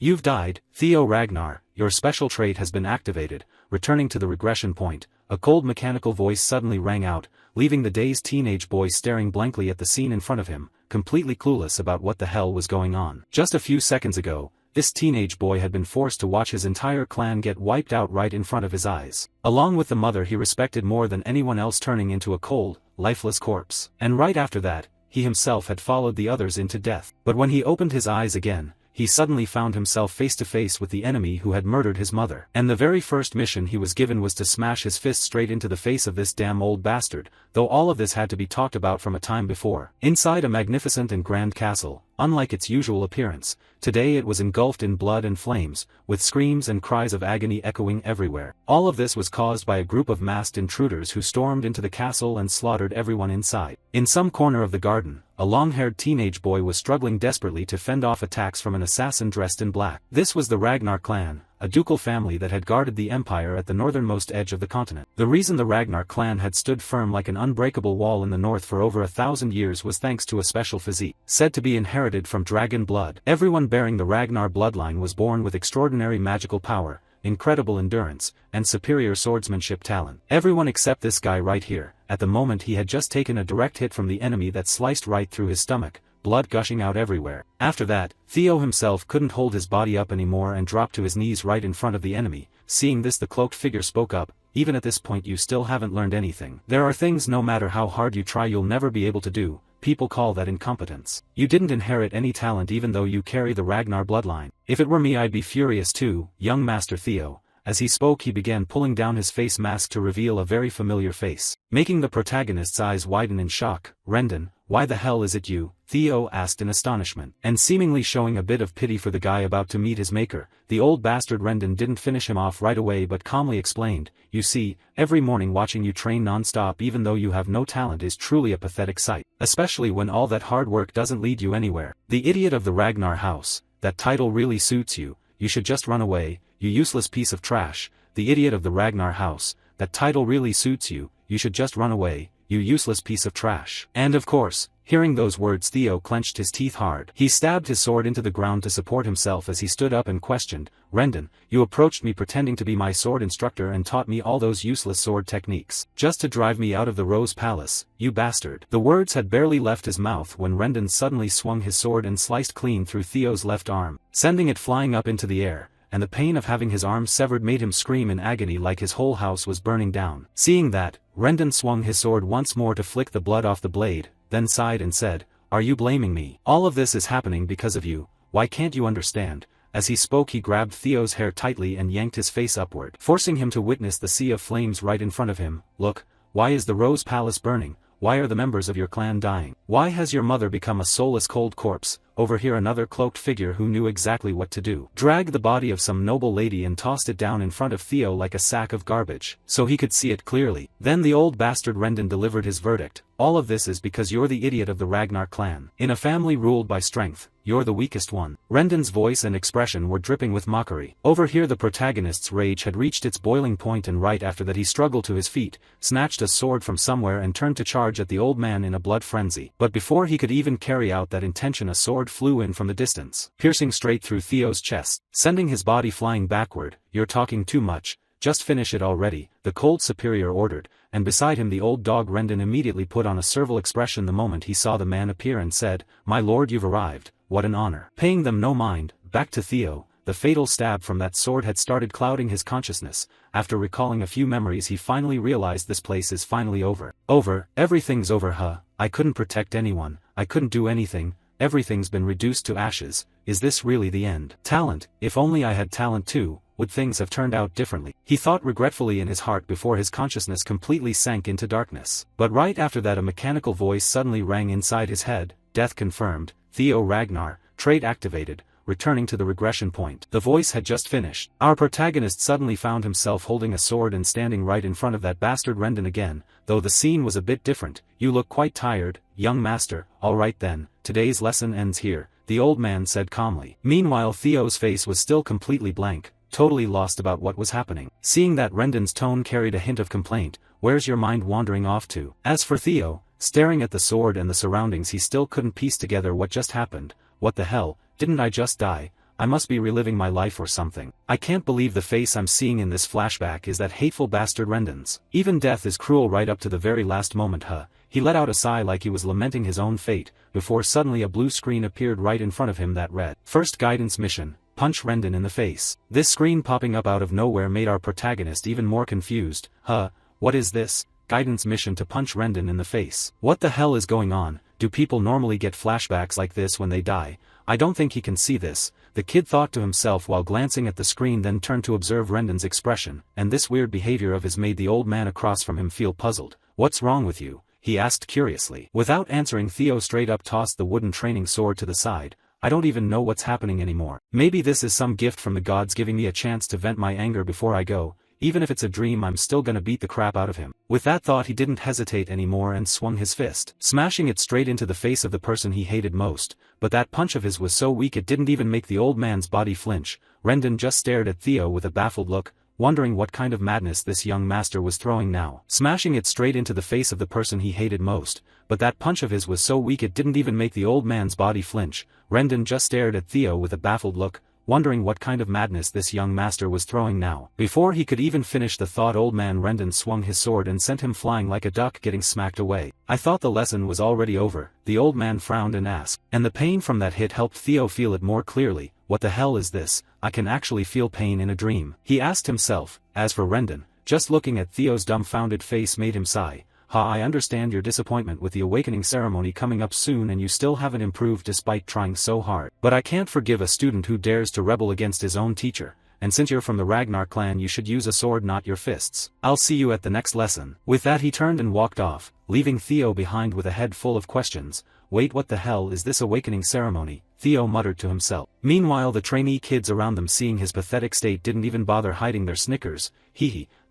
You've died, Theo Ragnar, your special trait has been activated. Returning to the regression point, a cold mechanical voice suddenly rang out, leaving the dazed teenage boy staring blankly at the scene in front of him, completely clueless about what the hell was going on. Just a few seconds ago, this teenage boy had been forced to watch his entire clan get wiped out right in front of his eyes, along with the mother he respected more than anyone else turning into a cold, lifeless corpse. And right after that, he himself had followed the others into death. But when he opened his eyes again, he suddenly found himself face to face with the enemy who had murdered his mother. And the very first mission he was given was to smash his fist straight into the face of this damn old bastard, though all of this had to be talked about from a time before. Inside a magnificent and grand castle, unlike its usual appearance, today it was engulfed in blood and flames, with screams and cries of agony echoing everywhere. All of this was caused by a group of masked intruders who stormed into the castle and slaughtered everyone inside. In some corner of the garden, a long-haired teenage boy was struggling desperately to fend off attacks from an assassin dressed in black. This was the Ragnar clan, a ducal family that had guarded the empire at the northernmost edge of the continent. The reason the Ragnar clan had stood firm like an unbreakable wall in the north for over 1,000 years was thanks to a special physique, said to be inherited from dragon blood. Everyone bearing the Ragnar bloodline was born with extraordinary magical power, incredible endurance, and superior swordsmanship talent. Everyone except this guy right here. At the moment he had just taken a direct hit from the enemy that sliced right through his stomach, blood gushing out everywhere. After that, Theo himself couldn't hold his body up anymore and dropped to his knees right in front of the enemy. Seeing this, the cloaked figure spoke up, "Even at this point you still haven't learned anything. There are things no matter how hard you try you'll never be able to do. People call that incompetence. You didn't inherit any talent even though you carry the Ragnar bloodline. If it were me I'd be furious too, young Master Theo." As he spoke he began pulling down his face mask to reveal a very familiar face, making the protagonist's eyes widen in shock. "Rendon, why the hell is it you?" Theo asked in astonishment. And seemingly showing a bit of pity for the guy about to meet his maker, the old bastard Rendon didn't finish him off right away but calmly explained, "You see, every morning watching you train non-stop even though you have no talent is truly a pathetic sight, especially when all that hard work doesn't lead you anywhere. The idiot of the Ragnar house, that title really suits you, you should just run away, you useless piece of trash. The idiot of the Ragnar house, that title really suits you, you should just run away, you useless piece of trash." And of course, hearing those words Theo clenched his teeth hard. He stabbed his sword into the ground to support himself as he stood up and questioned, "Rendon, you approached me pretending to be my sword instructor and taught me all those useless sword techniques, just to drive me out of the Rose Palace, you bastard." The words had barely left his mouth when Rendon suddenly swung his sword and sliced clean through Theo's left arm, sending it flying up into the air, and the pain of having his arm severed made him scream in agony like his whole house was burning down. Seeing that, Rendon swung his sword once more to flick the blood off the blade, then sighed and said, "Are you blaming me? All of this is happening because of you, why can't you understand?" As he spoke he grabbed Theo's hair tightly and yanked his face upward, forcing him to witness the sea of flames right in front of him. "Look, why is the Rose Palace burning? Why are the members of your clan dying? Why has your mother become a soulless cold corpse?" Over here another cloaked figure who knew exactly what to do dragged the body of some noble lady and tossed it down in front of Theo like a sack of garbage, so he could see it clearly. Then the old bastard Rendon delivered his verdict, "All of this is because you're the idiot of the Ragnar clan. In a family ruled by strength, you're the weakest one." Rendon's voice and expression were dripping with mockery. Over here the protagonist's rage had reached its boiling point, and right after that he struggled to his feet, snatched a sword from somewhere and turned to charge at the old man in a blood frenzy. But before he could even carry out that intention a sword flew in from the distance, piercing straight through Theo's chest, sending his body flying backward. "You're talking too much, just finish it already," the cold superior ordered, and beside him the old dog Rendon immediately put on a servile expression the moment he saw the man appear and said, "My lord, you've arrived, what an honor." Paying them no mind, back to Theo, the fatal stab from that sword had started clouding his consciousness. After recalling a few memories he finally realized this place is finally over. Everything's over, huh? I couldn't protect anyone, I couldn't do anything, everything's been reduced to ashes. Is this really the end? Talent, if only I had talent too, would things have turned out differently? He thought regretfully in his heart before his consciousness completely sank into darkness. But right after that a mechanical voice suddenly rang inside his head, "Death confirmed, Theo Ragnar, trait activated, returning to the regression point." The voice had just finished. Our protagonist suddenly found himself holding a sword and standing right in front of that bastard Rendon again, though the scene was a bit different. "You look quite tired, young master. All right then, today's lesson ends here," the old man said calmly. Meanwhile Theo's face was still completely blank, totally lost about what was happening. Seeing that Rendon's tone carried a hint of complaint, "Where's your mind wandering off to?" As for Theo, staring at the sword and the surroundings he still couldn't piece together what just happened. "What the hell, didn't I just die? I must be reliving my life or something. I can't believe the face I'm seeing in this flashback is that hateful bastard Rendon's. Even death is cruel right up to the very last moment, huh? He let out a sigh like he was lamenting his own fate, before suddenly a blue screen appeared right in front of him that read, "First guidance mission, punch Rendon in the face." This screen popping up out of nowhere made our protagonist even more confused. What is this? Guidance mission to punch Rendon in the face. What the hell is going on? Do people normally get flashbacks like this when they die? I don't think he can see this, the kid thought to himself while glancing at the screen, then turned to observe Rendon's expression, and this weird behavior of his made the old man across from him feel puzzled. "What's wrong with you?" he asked curiously. Without answering, Theo straight up tossed the wooden training sword to the side. "I don't even know what's happening anymore. Maybe this is some gift from the gods giving me a chance to vent my anger before I go. Even if it's a dream, I'm still gonna beat the crap out of him." With that thought, he didn't hesitate anymore and swung his fist, smashing it straight into the face of the person he hated most. But that punch of his was so weak it didn't even make the old man's body flinch. Rendon just stared at Theo with a baffled look, wondering what kind of madness this young master was throwing now. Smashing it straight into the face of the person he hated most. But that punch of his was so weak it didn't even make the old man's body flinch. Rendon just stared at Theo with a baffled look, wondering what kind of madness this young master was throwing now. Before he could even finish the thought, old man Rendon swung his sword and sent him flying like a duck, getting smacked away. "I thought the lesson was already over," the old man frowned and asked. And the pain from that hit helped Theo feel it more clearly. "What the hell is this? I can actually feel pain in a dream," he asked himself. As for Rendon, just looking at Theo's dumbfounded face made him sigh. "I understand your disappointment with the awakening ceremony coming up soon and you still haven't improved despite trying so hard. But I can't forgive a student who dares to rebel against his own teacher, and since you're from the Ragnar clan you should use a sword, not your fists. I'll see you at the next lesson." With that he turned and walked off, leaving Theo behind with a head full of questions. "Wait, what the hell is this awakening ceremony?" Theo muttered to himself. Meanwhile, the trainee kids around them, seeing his pathetic state, didn't even bother hiding their snickers.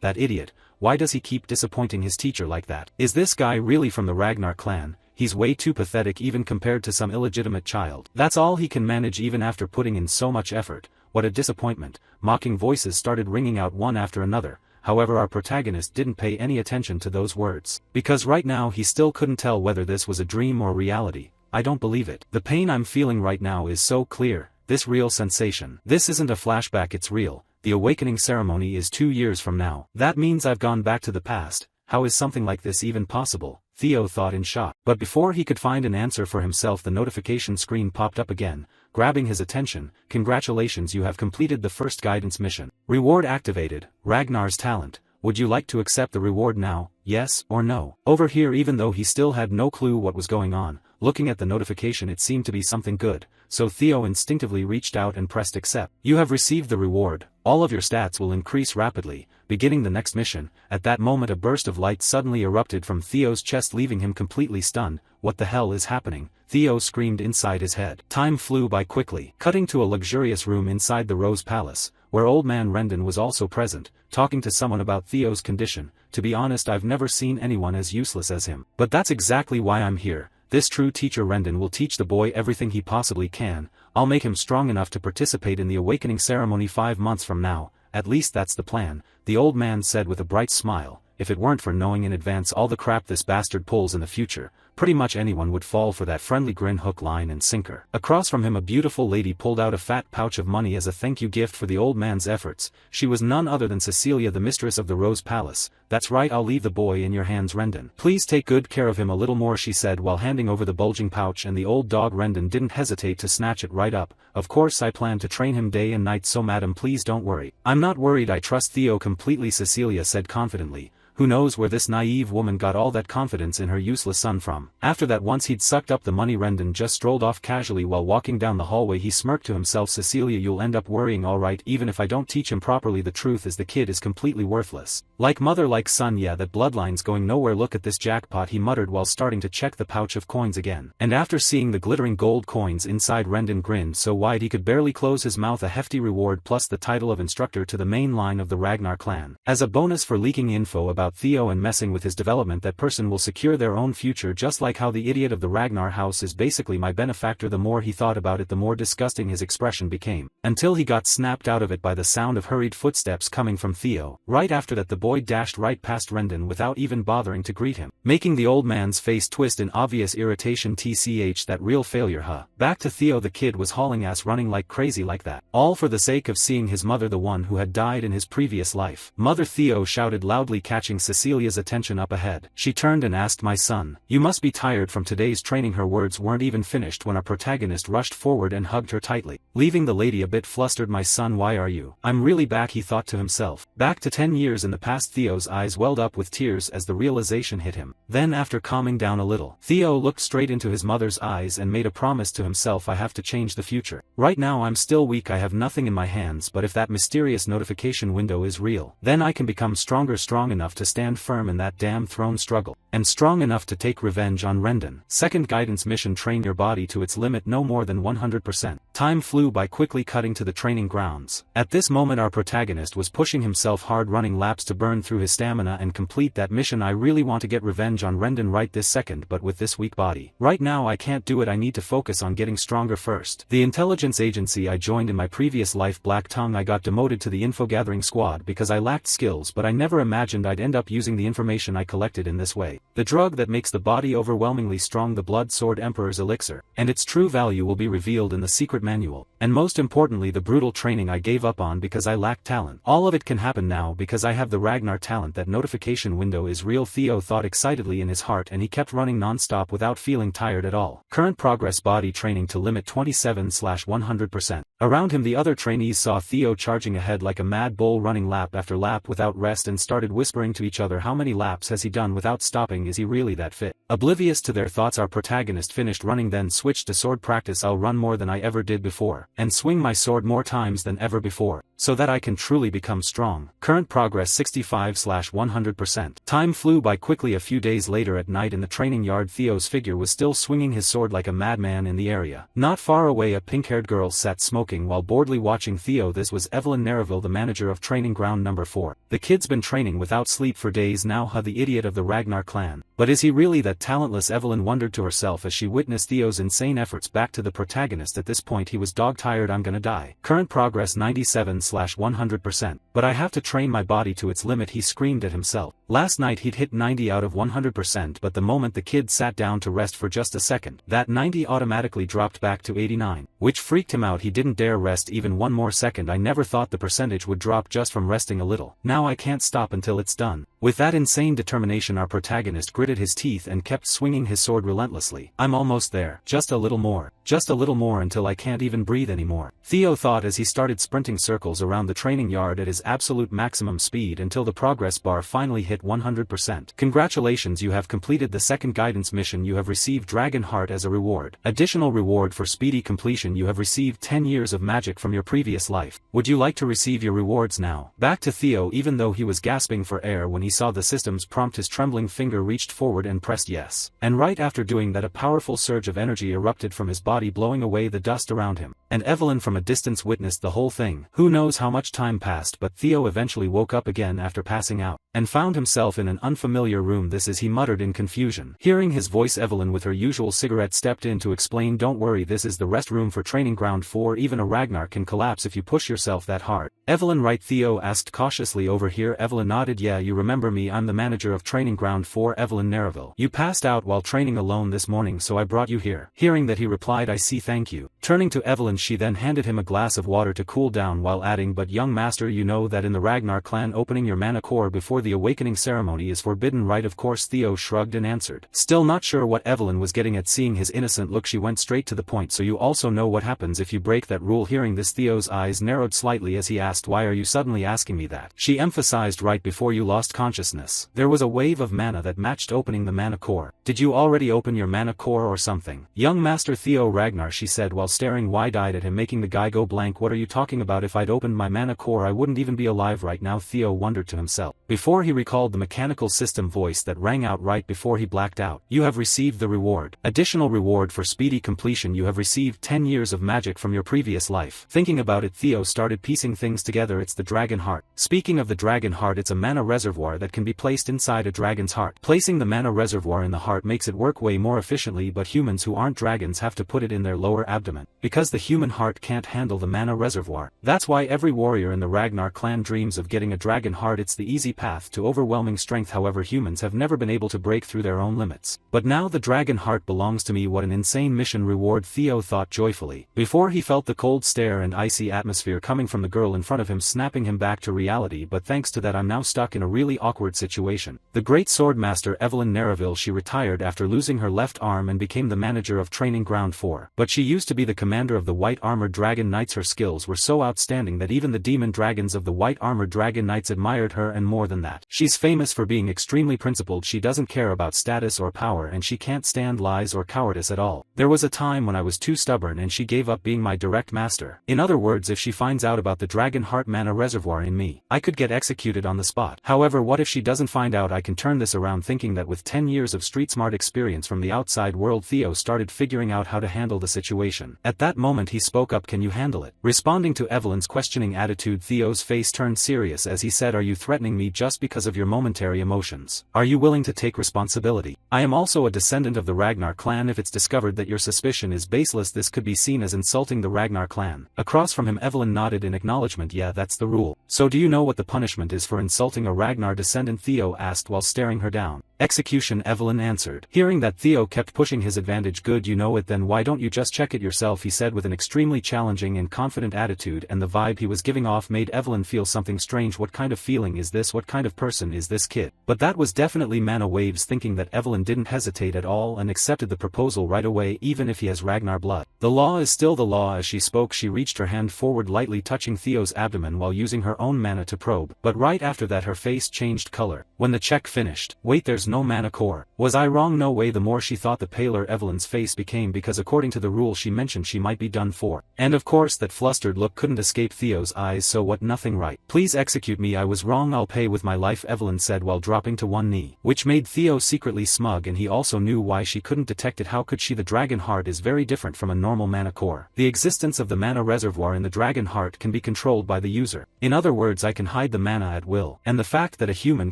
That idiot. Why does he keep disappointing his teacher like that? Is this guy really from the Ragnar clan? He's way too pathetic even compared to some illegitimate child. That's all he can manage even after putting in so much effort. What a disappointment. Mocking voices started ringing out one after another. However, our protagonist didn't pay any attention to those words, because right now he still couldn't tell whether this was a dream or reality. "I don't believe it. The pain I'm feeling right now is so clear. This real sensation. This isn't a flashback, it's real. The awakening ceremony is 2 years from now. That means I've gone back to the past. How is something like this even possible?" Theo thought in shock. But before he could find an answer for himself, the notification screen popped up again, grabbing his attention. "Congratulations, you have completed the first guidance mission. Reward activated, Ragnar's talent. Would you like to accept the reward now, yes or no?" Over here, even though he still had no clue what was going on, looking at the notification it seemed to be something good, so Theo instinctively reached out and pressed accept. "You have received the reward. All of your stats will increase rapidly, beginning the next mission." At that moment a burst of light suddenly erupted from Theo's chest, leaving him completely stunned. "What the hell is happening?" Theo screamed inside his head. Time flew by quickly, cutting to a luxurious room inside the Rose Palace, where old man Rendon was also present, talking to someone about Theo's condition. "To be honest, I've never seen anyone as useless as him. But that's exactly why I'm here. This true teacher Rendon will teach the boy everything he possibly can. I'll make him strong enough to participate in the awakening ceremony 5 months from now. At least that's the plan," the old man said with a bright smile. If it weren't for knowing in advance all the crap this bastard pulls in the future, pretty much anyone would fall for that friendly grin, hook, line and sinker. Across from him a beautiful lady pulled out a fat pouch of money as a thank you gift for the old man's efforts. She was none other than Cecilia, the mistress of the Rose Palace. "That's right, I'll leave the boy in your hands, Rendon. Please take good care of him a little more," she said while handing over the bulging pouch, and the old dog Rendon didn't hesitate to snatch it right up. "Of course I plan to train him day and night, so madam, please don't worry." "I'm not worried, I trust Theo completely," Cecilia said confidently. Who knows where this naive woman got all that confidence in her useless son from? After that, once he'd sucked up the money, Rendon just strolled off casually. While walking down the hallway he smirked to himself, "Cecilia, you'll end up worrying alright. Even if I don't teach him properly, the truth is the kid is completely worthless. Like mother like son, yeah, that bloodline's going nowhere. Look at this jackpot," he muttered while starting to check the pouch of coins again. And after seeing the glittering gold coins inside, Rendon grinned so wide he could barely close his mouth. A hefty reward plus the title of instructor to the main line of the Ragnar clan. As a bonus for leaking info about about Theo and messing with his development. That person will secure their own future, just like how the idiot of the Ragnar house is basically my benefactor. The more he thought about it, the more disgusting his expression became, until he got snapped out of it by the sound of hurried footsteps coming from Theo. Right after that, the boy dashed right past Rendon without even bothering to greet him, making the old man's face twist in obvious irritation. TCH, that real failure, huh? Back to Theo. The kid was hauling ass, running like crazy like that, all for the sake of seeing his mother, the one who had died in his previous life. Mother, Theo shouted loudly, catching Cecilia's attention up ahead. She turned and asked, my son, you must be tired from today's training. Her words weren't even finished when our protagonist rushed forward and hugged her tightly, leaving the lady a bit flustered. My son, why are you? I'm really back, he thought to himself. Back to 10 years in the past. Theo's eyes welled up with tears as the realization hit him. Then, after calming down a little, Theo looked straight into his mother's eyes and made a promise to himself. I have to change the future. Right now I'm still weak, I have nothing in my hands, but if that mysterious notification window is real, then I can become stronger, strong enough to stand firm in that damn throne struggle, and strong enough to take revenge on Rendon. Second guidance mission: train your body to its limit, no more than 100%. Time flew by quickly, cutting to the training grounds. At this moment our protagonist was pushing himself hard, running laps to burn through his stamina and complete that mission. I really want to get revenge on Rendon right this second, but with this weak body right now I can't do it. I need to focus on getting stronger first. The intelligence agency I joined in my previous life, Black Tongue, I got demoted to the info gathering squad because I lacked skills, but I never imagined I'd end up using the information I collected in this way. The drug that makes the body overwhelmingly strong, the Blood Sword Emperor's elixir, and its true value will be revealed in the secret manual. And most importantly, the brutal training I gave up on because I lacked talent. All of it can happen now because I have the Ragnar talent. That notification window is real, Theo thought excitedly in his heart, and he kept running non-stop without feeling tired at all. Current progress: body training to limit 27/100%. Around him the other trainees saw Theo charging ahead like a mad bull, running lap after lap without rest, and started whispering to each other, how many laps has he done without stopping? Is he really that fit? Oblivious to their thoughts, our protagonist finished running, then switched to sword practice. I'll run more than I ever did before, and swing my sword more times than ever before, so that I can truly become strong. Current progress 65/100%. Time flew by quickly. A few days later, at night in the training yard, Theo's figure was still swinging his sword like a madman in the area. Not far away, a pink-haired girl sat smoking while boredly watching Theo. This was Evelyn Nereville, the manager of training ground number 4. The kid's been training without sleep for days now, the idiot of the Ragnar clan. But is he really that talentless? Evelyn wondered to herself as she witnessed Theo's insane efforts. Back to the protagonist. At this point he was dog-tired. I'm gonna die. Current progress 97/100%. But I have to train my body to its limit, he screamed at himself. Last night he'd hit 90 out of 100%, but the moment the kid sat down to rest for just a second, that 90 automatically dropped back to 89, which freaked him out. He didn't dare rest even one more second. I never thought the percentage would drop just from resting a little. Now I can't stop until it's done. With that insane determination, our protagonist gritted his teeth and kept swinging his sword relentlessly. I'm almost there. Just a little more. Just a little more until I can't even breathe anymore, Theo thought as he started sprinting circles around the training yard at his absolute maximum speed until the progress bar finally hit 100%. Congratulations, you have completed the second guidance mission. You have received Dragon Heart as a reward. Additional reward for speedy completion: you have received 10 years of magic from your previous life. Would you like to receive your rewards now? Back to Theo. Even though he was gasping for air when he saw the system's prompt, his trembling finger reached forward and pressed yes. And right after doing that, a powerful surge of energy erupted from his body, blowing away the dust around him. And Evelyn from a distance witnessed the whole thing. Who knows how much time passed, but Theo eventually woke up again after passing out, and found himself in an unfamiliar room. This is, he muttered in confusion. Hearing his voice, Evelyn with her usual cigarette stepped in to explain, don't worry, this is the rest room for training ground 4. Even a Ragnar can collapse if you push yourself that hard. Evelyn, right? Theo asked cautiously. Over here? Evelyn nodded. Yeah, you remember me, I'm the manager of training ground 4, Evelyn Nereville. You passed out while training alone this morning, so I brought you here. Hearing that, he replied, I see, thank you. Turning to Evelyn, she then handed him a glass of water to cool down while adding, but young master, you know that in the Ragnar clan opening your mana core before the awakening ceremony is forbidden, right? Of course, Theo shrugged and answered. Still not sure what Evelyn was getting at. Seeing his innocent look, she went straight to the point. So you also know what happens if you break that rule? Hearing this, Theo's eyes narrowed slightly as he asked, why are you suddenly asking me that? She emphasized, right before you lost consciousness, there was a wave of mana that matched opening the mana core. Did you already open your mana core or something? Young master Theo Ragnar, she said while staring wide-eyed at him, making the guy go blank. What are you talking about? If I'd opened my mana core, I wouldn't even be alive right now, Theo wondered to himself. before he recalled the mechanical system voice that rang out right before he blacked out. You have received the reward. Additional reward for speedy completion. You have received 10 years of magic from your previous life. Thinking about it, Theo started piecing things together. It's the dragon heart. Speaking of the dragon heart, it's a mana reservoir that can be placed inside a dragon's heart. Placing the mana reservoir in the heart makes it work way more efficiently, but humans who aren't dragons have to put it in their lower abdomen, because the human heart can't handle the mana reservoir. That's why every warrior in the Ragnar clan dreams of getting a dragon heart. It's the easy path to overwhelming strength. However, humans have never been able to break through their own limits. But now the dragon heart belongs to me. What an insane mission reward, Theo thought joyfully, before he felt the cold stare and icy atmosphere coming from the girl in front of him, snapping him back to reality. But thanks to that, I'm now stuck in a really awkward situation. The great sword master Evelyn Nereville, she retired after losing her left arm and became the manager of Training Ground 4. But she used to be the commander of the White Armored Dragon Knights. Her skills were so outstanding that even the demon dragons of the White Armored Dragon Knights admired her, and more than that, she's famous for being extremely principled. She doesn't care about status or power, and she can't stand lies or cowardice at all. There was a time when I was too stubborn and she gave up being my direct master. In other words, if she finds out about the dragon heart mana reservoir in me, I could get executed on the spot. However, what if she doesn't find out? I can turn this around. Thinking that with 10 years of street smart experience from the outside world, Theo started figuring out how to handle the situation. At that moment he spoke up. Can you handle it? Responding to Evelyn's questioning attitude, Theo's face turned serious as he said, are you threatening me just because of your momentary emotions? Are you willing to take responsibility? I am also a descendant of the Ragnar clan. If it's discovered that your suspicion is baseless, this could be seen as insulting the Ragnar clan. Across from him, Evelyn nodded in acknowledgement. Yeah, that's the rule. So do you know what the punishment is for insulting a Ragnar descendant? Theo asked while staring her down. Execution, Evelyn answered. Hearing that, Theo kept pushing his advantage. Good, you know it, then why don't you just check it yourself, he said with an extremely challenging and confident attitude, and the vibe he was giving off made Evelyn feel something strange. What kind of feeling is this? What kind of person is this kid? But that was definitely mana waves. Thinking that, Evelyn didn't hesitate at all and accepted the proposal right away. Even if he has Ragnar blood, the law is still the law. As she spoke, she reached her hand forward, lightly touching Theo's abdomen while using her own mana to probe. But right after that her face changed color. When the check finished, wait, there's no mana core. Was I wrong? No way. The more she thought, the paler Evelyn's face became, because according to the rule she mentioned, she might be done for. And of course that flustered look couldn't escape Theo's eyes. So what? Nothing, right? Please execute me. I was wrong. I'll pay with my life, Evelyn said while dropping to one knee, which made Theo secretly smug, and he also knew why she couldn't detect it. How could she? The dragon heart is very different from a normal mana core. The existence of the mana reservoir in the dragon heart can be controlled by the user. In other words, I can hide the mana at will, and the fact that a human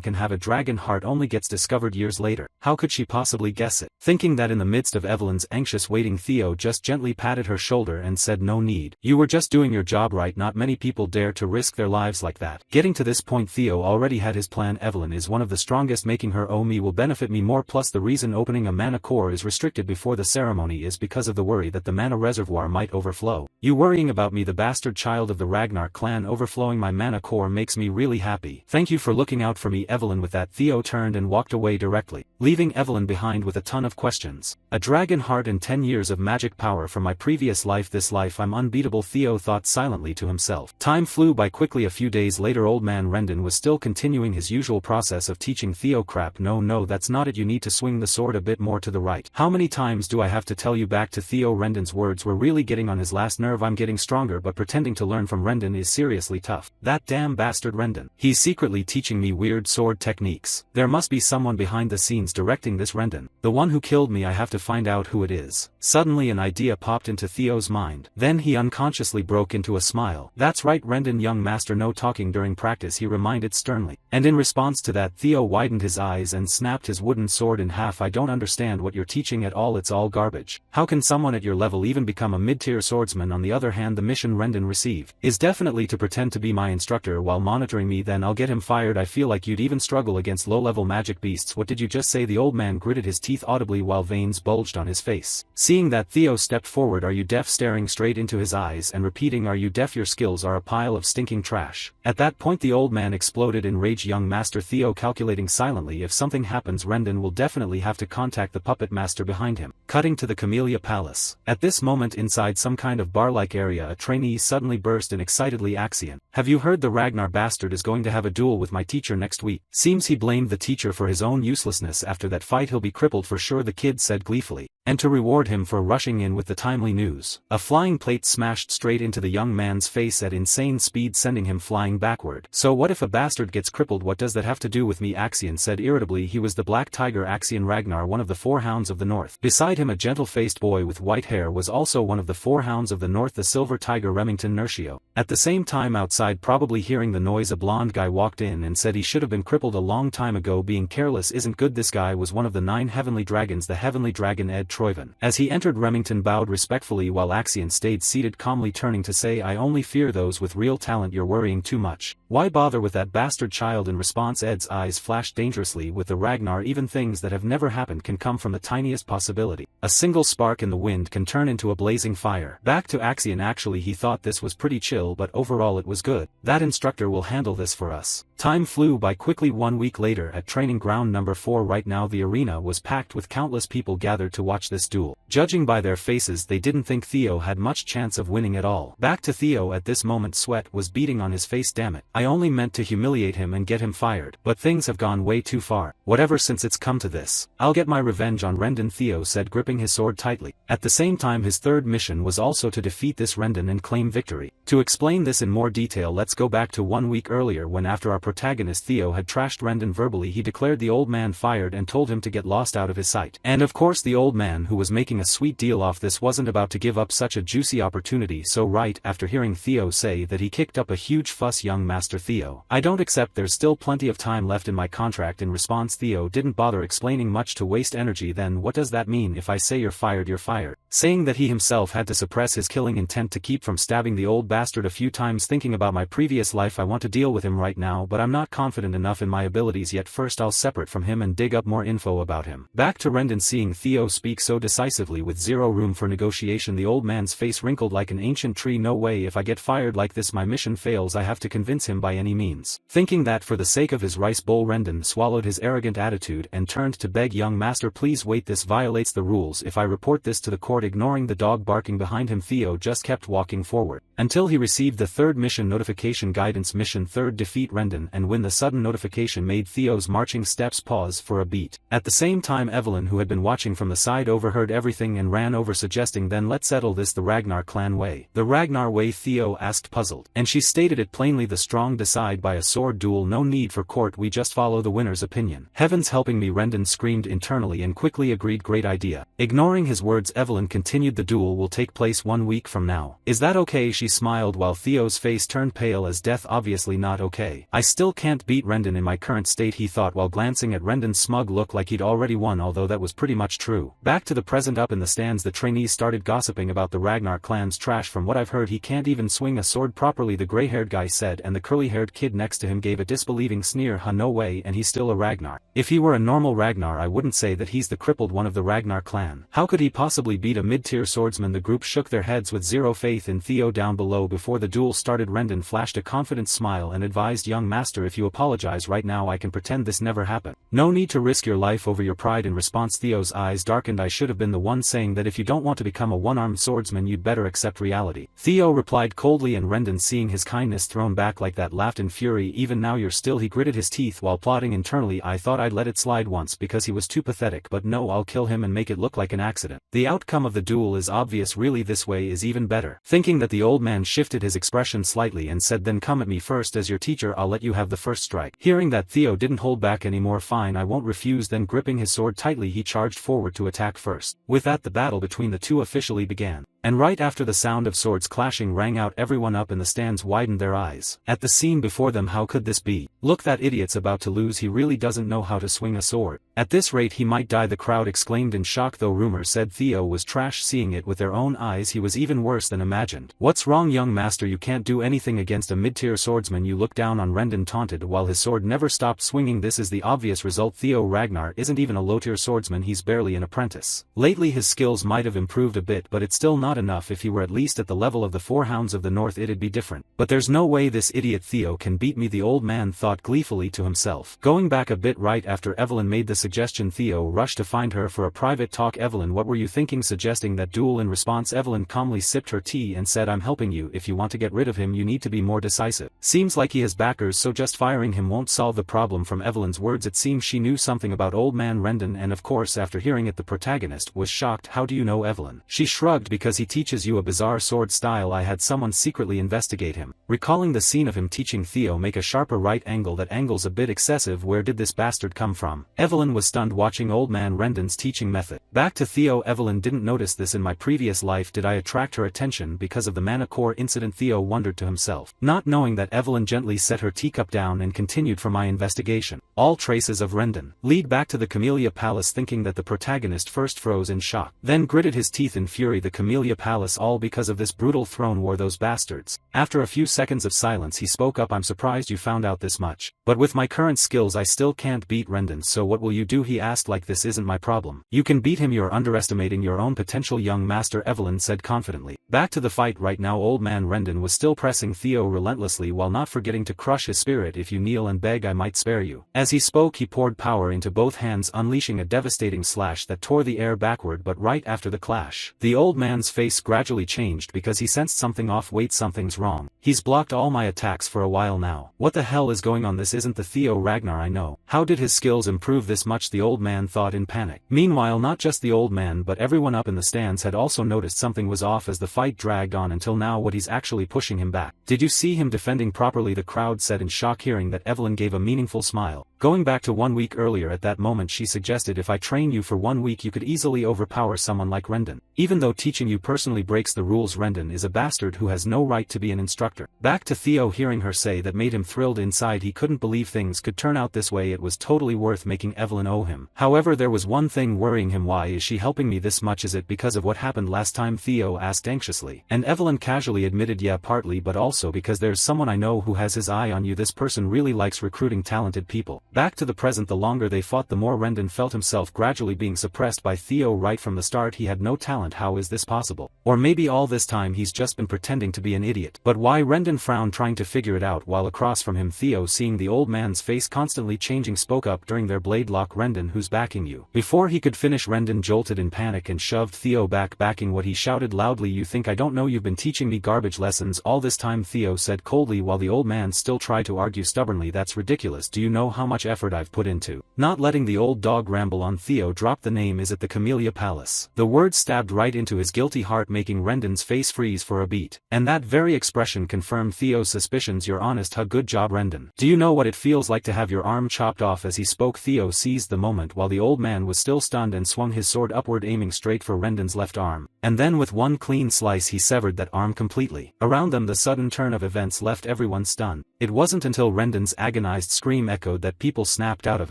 can have a dragon heart only gets discovered years later. How could she possibly guess it? Thinking that in the midst of Evelyn's anxious waiting, Theo just gently patted her shoulder and said, no need. You were just doing your job, right? Not many people dare to risk their lives like that. Getting to this point, Theo already had his plan. Evelyn is one of the strongest. Making her owe me will benefit me more. Plus the reason opening a mana core is restricted before the ceremony is because of the worry that the mana reservoir might overflow. You worrying about me, the bastard child of the Ragnar clan? Overflowing my mana core makes me really happy. Thank you for looking out for me, Evelyn. With that, Theo turned and walked away directly, leaving Evelyn behind with a ton of questions. A dragon heart and 10 years of magic power from my previous life. This life I'm unbeatable, Theo thought silently to himself. Time flew by quickly. A few days later, old man Rendon was still continuing his usual process of teaching Theo. Crap, no, that's not it. You need to swing the sword a bit more to the right. How many times do I have to tell you? Back to Theo. Rendon's words were really getting on his last nerve. I'm getting stronger, but pretending to learn from Rendon is seriously tough. That damn bastard Rendon. He's secretly teaching me weird sword techniques. There must be someone behind the scenes directing this Rendon. The one who killed me. I have to find out who it is. Suddenly an idea popped into Theo's mind. Then he unconsciously broke into a smile. That's right, Rendon, young master, no talking during practice, he reminded sternly. And in response to that, Theo widened his eyes and snapped his wooden sword in half. I don't understand what you're teaching at all. It's all garbage. How can someone at your level even become a mid-tier swordsman? On the other hand, the mission Rendon received is definitely to pretend to be my instructor while monitoring me. Then I'll get him fired. I feel like you'd even struggle against low-level magic beasts. What did you just say? The old man gritted his teeth audibly while veins bulged on his face. Seeing that, Theo stepped forward. Are you deaf? Staring straight into his eyes and repeating, are you deaf? Your skills are a pile of stinking trash. At that point the old man exploded in rage. Young master, Theo calculating silently, if something happens Rendon will definitely have to contact the puppet master behind him. Cutting to the Camellia Palace. At this moment, inside some kind of bar-like area, a trainee suddenly burst in excitedly. Axion, have you heard? The Ragnar bastard is going to have a duel with my teacher next week. Seeing seems he blamed the teacher for his own uselessness. After that fight he'll be crippled for sure, the kid said gleefully. And to reward him for rushing in with the timely news, a flying plate smashed straight into the young man's face at insane speed, sending him flying backward. So what if a bastard gets crippled? What does that have to do with me? Axion said irritably. He was the Black Tiger, Axion Ragnar, one of the 4 hounds of the north. Beside him a gentle-faced boy with white hair was also one of the 4 hounds of the north, the Silver Tiger Remington Nertio. At the same time outside, probably hearing the noise, a blonde guy walked in and said he should have been crippled a long time ago. Being careless isn't good. This guy was one of the 9 heavenly dragons, the heavenly dragon Ed Troyven. As he entered, Remington bowed respectfully while Axion stayed seated calmly, turning to say, I only fear those with real talent. You're worrying too much. Why bother with that bastard child? In response, Ed's eyes flashed dangerously. With the Ragnar, even things that have never happened can come from the tiniest possibility. A single spark in the wind can turn into a blazing fire. Back to Axion. Actually, he thought this was pretty chill, but overall it was good. That instructor will handle this for us. Time flew by quickly. 1 week later, at training ground number 4, right now the arena was packed with countless people gathered to watch this duel. Judging by their faces, they didn't think Theo had much chance of winning at all. Back to Theo at this moment, sweat was beading on his face. Damn it. I only meant to humiliate him and get him fired, but things have gone way too far. Whatever, since it's come to this, I'll get my revenge on Rendon, Theo said, gripping his sword tightly. At the same time, his third mission was also to defeat this Rendon and claim victory. To explain this in more detail, let's go back to 1 week earlier when, after our protagonist Theo had trashed Rendon verbally, he declared the old man fired and told him to get lost out of his sight. And of course the old man, who was making a sweet deal off this, wasn't about to give up such a juicy opportunity. So right after hearing Theo say that, he kicked up a huge fuss. Young Master Theo, I don't accept. There's still plenty of time left in my contract. In response, Theo didn't bother explaining much to waste energy. Then what does that mean? If I say you're fired, you're fired. Saying that he himself had to suppress his killing intent to keep from stabbing the old bastard a few times. Thinking about my previous life, I want to deal with him right now, but I'm not confident enough in my abilities yet. First I'll separate from him and dig up more info about him. Back to Rendon. Seeing Theo speak so decisively with zero room for negotiation, the old man's face wrinkled like an ancient tree. No way. If I get fired like this, my mission fails. I have to convince him by any means. Thinking that for the sake of his rice bowl, Rendon swallowed his arrogant attitude and turned to beg, young master, please wait. This violates the rules. If I report this to the court. Ignoring the dog barking behind him, Theo just kept walking forward until he received the third mission notification. Guidance mission 3rd, defeat Rendon. And when the sudden notification made Theo's marching steps pause for a beat. At the same time, Evelyn, who had been watching from the side, overheard everything and ran over, suggesting, then let's settle this the Ragnar clan way. The Ragnar way? Theo asked, puzzled. And she stated it plainly, the strong decide by a sword duel, no need for court, we just follow the winner's opinion. Heavens helping me, Rendon screamed internally and quickly agreed, great idea. Ignoring his words, Evelyn continued, the duel will take place 1 week from now. Is that okay? She smiled while Theo's face turned pale as death. Obviously not okay. I still can't beat Rendon in my current state, he thought while glancing at Rendon's smug look like he'd already won, although that was pretty much true. Back to the present. Up in the stands, the trainees started gossiping about the Ragnar clan's trash. From what I've heard, he can't even swing a sword properly, the gray-haired guy said, and the curly-haired kid next to him gave a disbelieving sneer. Huh, no way, and he's still a Ragnar. If he were a normal Ragnar, I wouldn't say that he's the crippled one of the Ragnar clan. How could he possibly beat a mid-tier swordsman? The group shook their heads with zero faith in Theo. Down below, before the duel started, Rendon flashed a confident smile and advised, young master, if you apologize right now, I can pretend this never happened. No need to risk your life over your pride. In response, Theo's eyes darkened. I should have been the one saying that if you don't want to become a one-armed swordsman, you'd better accept reality. Theo replied coldly, and Rendon, seeing his kindness thrown back like that, laughed in fury. Even now you're still. He gritted his teeth while plotting internally, I thought I'd let it slide once because he was too pathetic, but no, I'll kill him and make it look like an accident. The outcome of the duel is obvious. Really, this way is even better. Thinking that, the old man shifted his expression slightly and said, then come at me first. As your teacher, I'll let you have the first strike. Hearing that, Theo didn't hold back anymore. Fine, I won't refuse. Then gripping his sword tightly, he charged forward to attack first. With that, the battle between the two officially began. And right after the sound of swords clashing rang out, everyone up in the stands widened their eyes at the scene before them. How could this be? Look, that idiot's about to lose. He really doesn't know how to swing a sword. At this rate he might die, the crowd exclaimed in shock, though rumor said Theo was trash. Seeing it with their own eyes, he was even worse than imagined. What's wrong, young master? You can't do anything against a mid-tier swordsman. You look down on Rendon taunted while his sword never stopped swinging. This is the obvious result. Theo Ragnar isn't even a low-tier swordsman, he's barely an apprentice. Lately his skills might have improved a bit, but it's still not not enough. If he were at least at the level of the four hounds of the north it'd be different. But there's no way this idiot Theo can beat me, the old man thought gleefully to himself. Going back a bit, right after Evelyn made the suggestion, Theo rushed to find her for a private talk. Evelyn, what were you thinking? Suggesting that duel. In response, Evelyn calmly sipped her tea and said, I'm helping you. If you want to get rid of him you need to be more decisive. Seems like he has backers, so just firing him won't solve the problem. From Evelyn's words it seems she knew something about old man Rendon, and of course after hearing it the protagonist was shocked. How do you know, Evelyn? She shrugged. Because he teaches you a bizarre sword style. I had someone secretly investigate him. Recalling the scene of him teaching Theo make a sharper right angle. That angle's a bit excessive. Where did this bastard come from? Evelyn was stunned watching old man Rendon's teaching method. Back to Theo. Evelyn didn't notice this in my previous life. Did I attract her attention because of the Manhwa incident? Theo wondered to himself, not knowing that Evelyn gently set her teacup down and continued, for my investigation, all traces of Rendon lead back to the Camellia Palace. Thinking that the protagonist first froze in shock, then gritted his teeth in fury. The Camellia Palace, all because of this brutal throne war, those bastards. After a few seconds of silence he spoke up. I'm surprised you found out this much, but with my current skills I still can't beat Rendon. So what will you do? He asked. Like, this isn't my problem. You can beat him. You're underestimating your own potential, young master, Evelyn said confidently. Back to the fight right now. Old man Rendon was still pressing Theo relentlessly while not forgetting to crush his spirit. If you kneel and beg I might spare you. As he spoke he poured power into both hands, unleashing a devastating slash that tore the air backward. But right after the clash, the old man's face gradually changed because he sensed something off. Wait, something's wrong. He's blocked all my attacks for a while now. What the hell is going on? This isn't the Theo Ragnar I know. How did his skills improve this much? The old man thought in panic. Meanwhile, not just the old man but everyone up in the stands had also noticed something was off as the fight dragged on until now. What, he's actually pushing him back? Did you see him defending properly? The crowd said in shock. Hearing that, Evelyn gave a meaningful smile. Going back to 1 week earlier, at that moment she suggested, if I train you for 1 week you could easily overpower someone like Rendon. Even though teaching you personally breaks the rules, Rendon is a bastard who has no right to be an instructor. Back to Theo. Hearing her say that made him thrilled inside. He couldn't believe things could turn out this way. It was totally worth making Evelyn owe him. However, there was one thing worrying him. Why is she helping me this much? Is it because of what happened last time? Theo asked anxiously. And Evelyn casually admitted, yeah, partly, but also because there's someone I know who has his eye on you. This person really likes recruiting talented people. Back to the present. The longer they fought the more Rendon felt himself gradually being suppressed by Theo. Right from the start he had no talent. How is this possible? Or maybe all this time he's just been pretending to be an idiot. But why? Rendon frowned, trying to figure it out, while across from him Theo, seeing the old man's face constantly changing, spoke up during their blade lock. Rendon, who's backing you? Before he could finish, Rendon jolted in panic and shoved Theo back. Backing what? He shouted loudly. You think I don't know? You've been teaching me garbage lessons all this time, Theo said coldly, while the old man still tried to argue stubbornly. That's ridiculous. Do you know how much effort I've put into not letting the old dog ramble on? Theo dropped the name. Is it the Camellia Palace? The word stabbed right into his guilty heart, making Rendon's face freeze for a beat. And that very expression confirmed Theo's suspicions. You're honest, huh? Good job, Rendon. Do you know what it feels like to have your arm chopped off? As he spoke, Theo seized the moment while the old man was still stunned and swung his sword upward, aiming straight for Rendon's left arm. And then with one clean slice he severed that arm completely. Around them the sudden turn of events left everyone stunned. It wasn't until Rendon's agonized scream echoed that people snapped out of